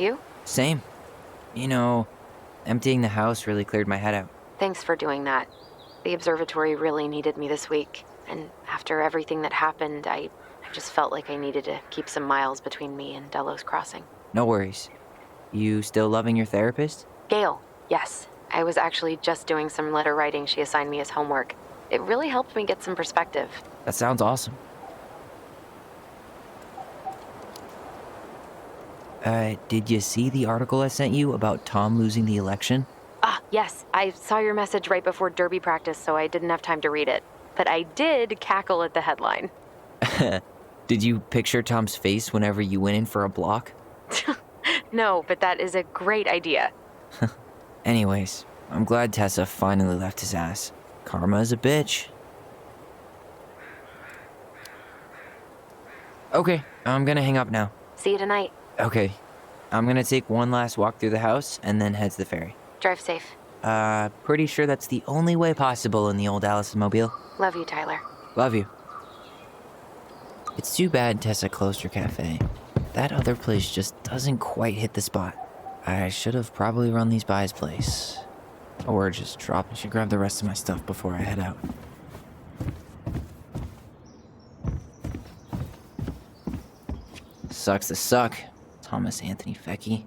You? Same. You know, emptying the house really cleared my head out. Thanks for doing that. The observatory really needed me this week. And after everything that happened, I just felt like I needed to keep some miles between me and Delos Crossing. No worries. You still loving your therapist? Gail, yes. I was actually just doing some letter writing she assigned me as homework. It really helped me get some perspective. That sounds awesome. Did you see the article I sent you about Tom losing the election? Ah, yes. I saw your message right before derby practice, so I didn't have time to read it. But I did cackle at the headline. Did you picture Tom's face whenever you went in for a block? No, but that is a great idea. Anyways, I'm glad Tessa finally left his ass. Karma is a bitch. Okay, I'm gonna hang up now. See you tonight. Okay. I'm gonna take one last walk through the house and then head to the ferry. Drive safe. Pretty sure that's the only way possible in the old Alyson mobile. Love you, Tyler. Love you. It's too bad Tessa closed her cafe. That other place just doesn't quite hit the spot. I should have probably run these by his place. Or just I should grab the rest of my stuff before I head out. Sucks to suck, Thomas Anthony Fecky.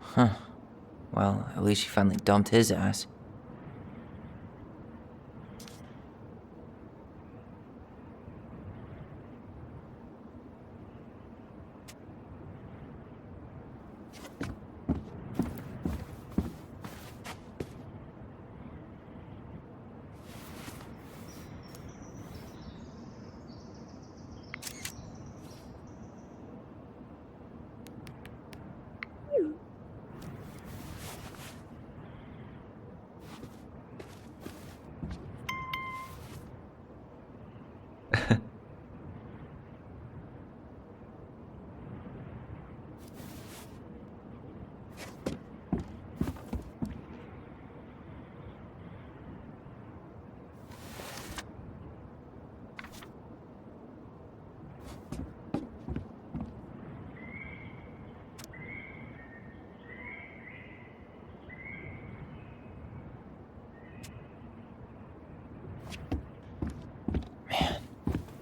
Huh. Well, at least she finally dumped his ass.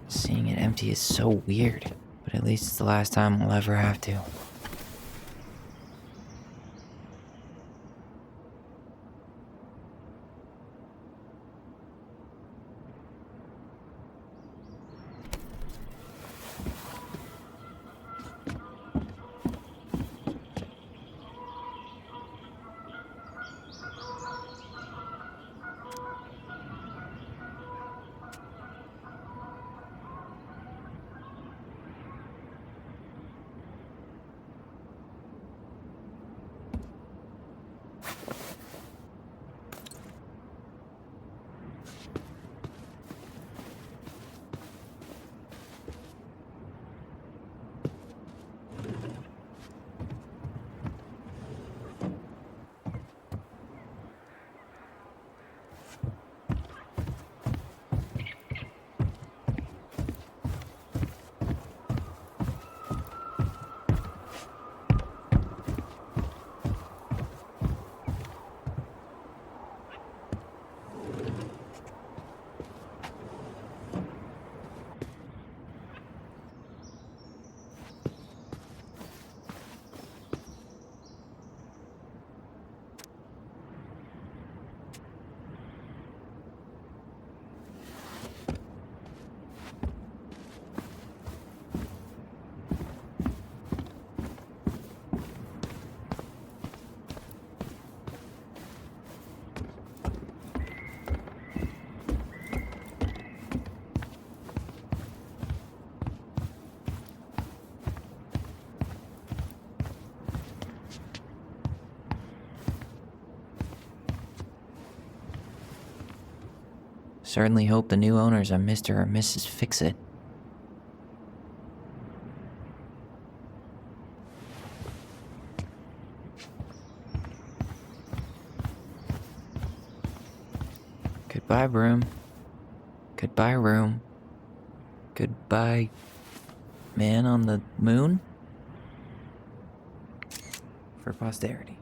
Seeing it empty is so weird, but at least it's the last time I'll ever have to. Certainly hope the new owners are Mr. or Mrs. Fix-It. Goodbye, broom. Goodbye, room. Goodbye, man on the moon? For posterity.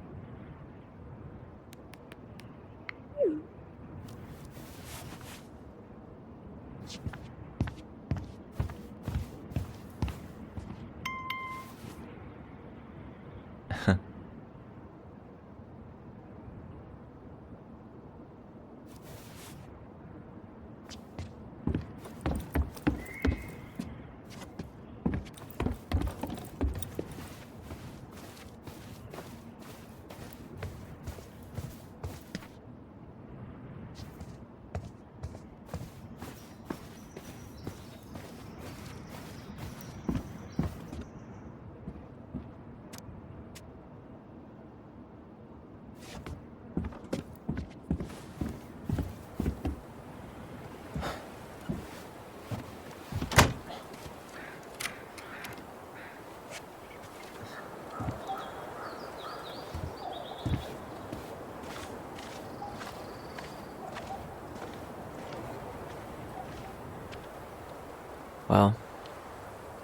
Well,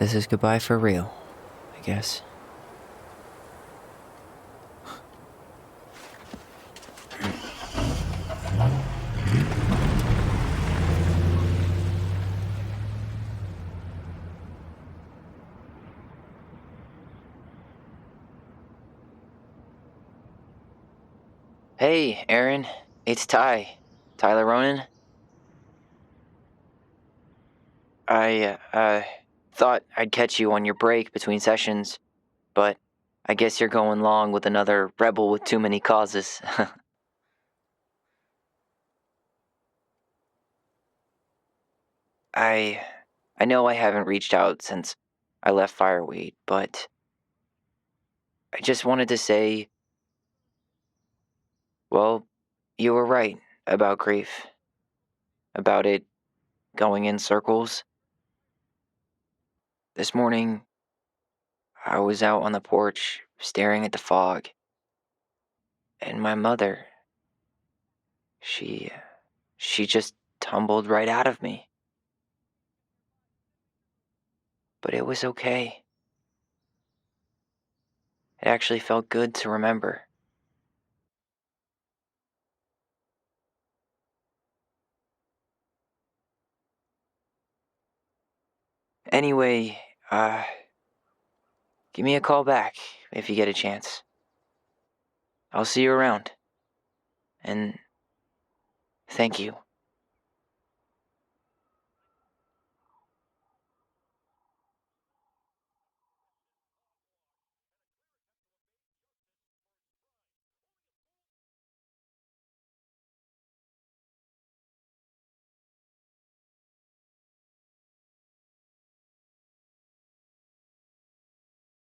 this is goodbye for real, I guess. Hey, Aaron. It's Tyler Ronan. I thought I'd catch you on your break between sessions, but I guess you're going along with another rebel with too many causes. I know I haven't reached out since I left Fireweed, but I just wanted to say, well, you were right about grief. About it going in circles. This morning, I was out on the porch staring at the fog, and my mother, she just tumbled right out of me. But it was okay. It actually felt good to remember. Anyway, give me a call back if you get a chance. I'll see you around. And thank you.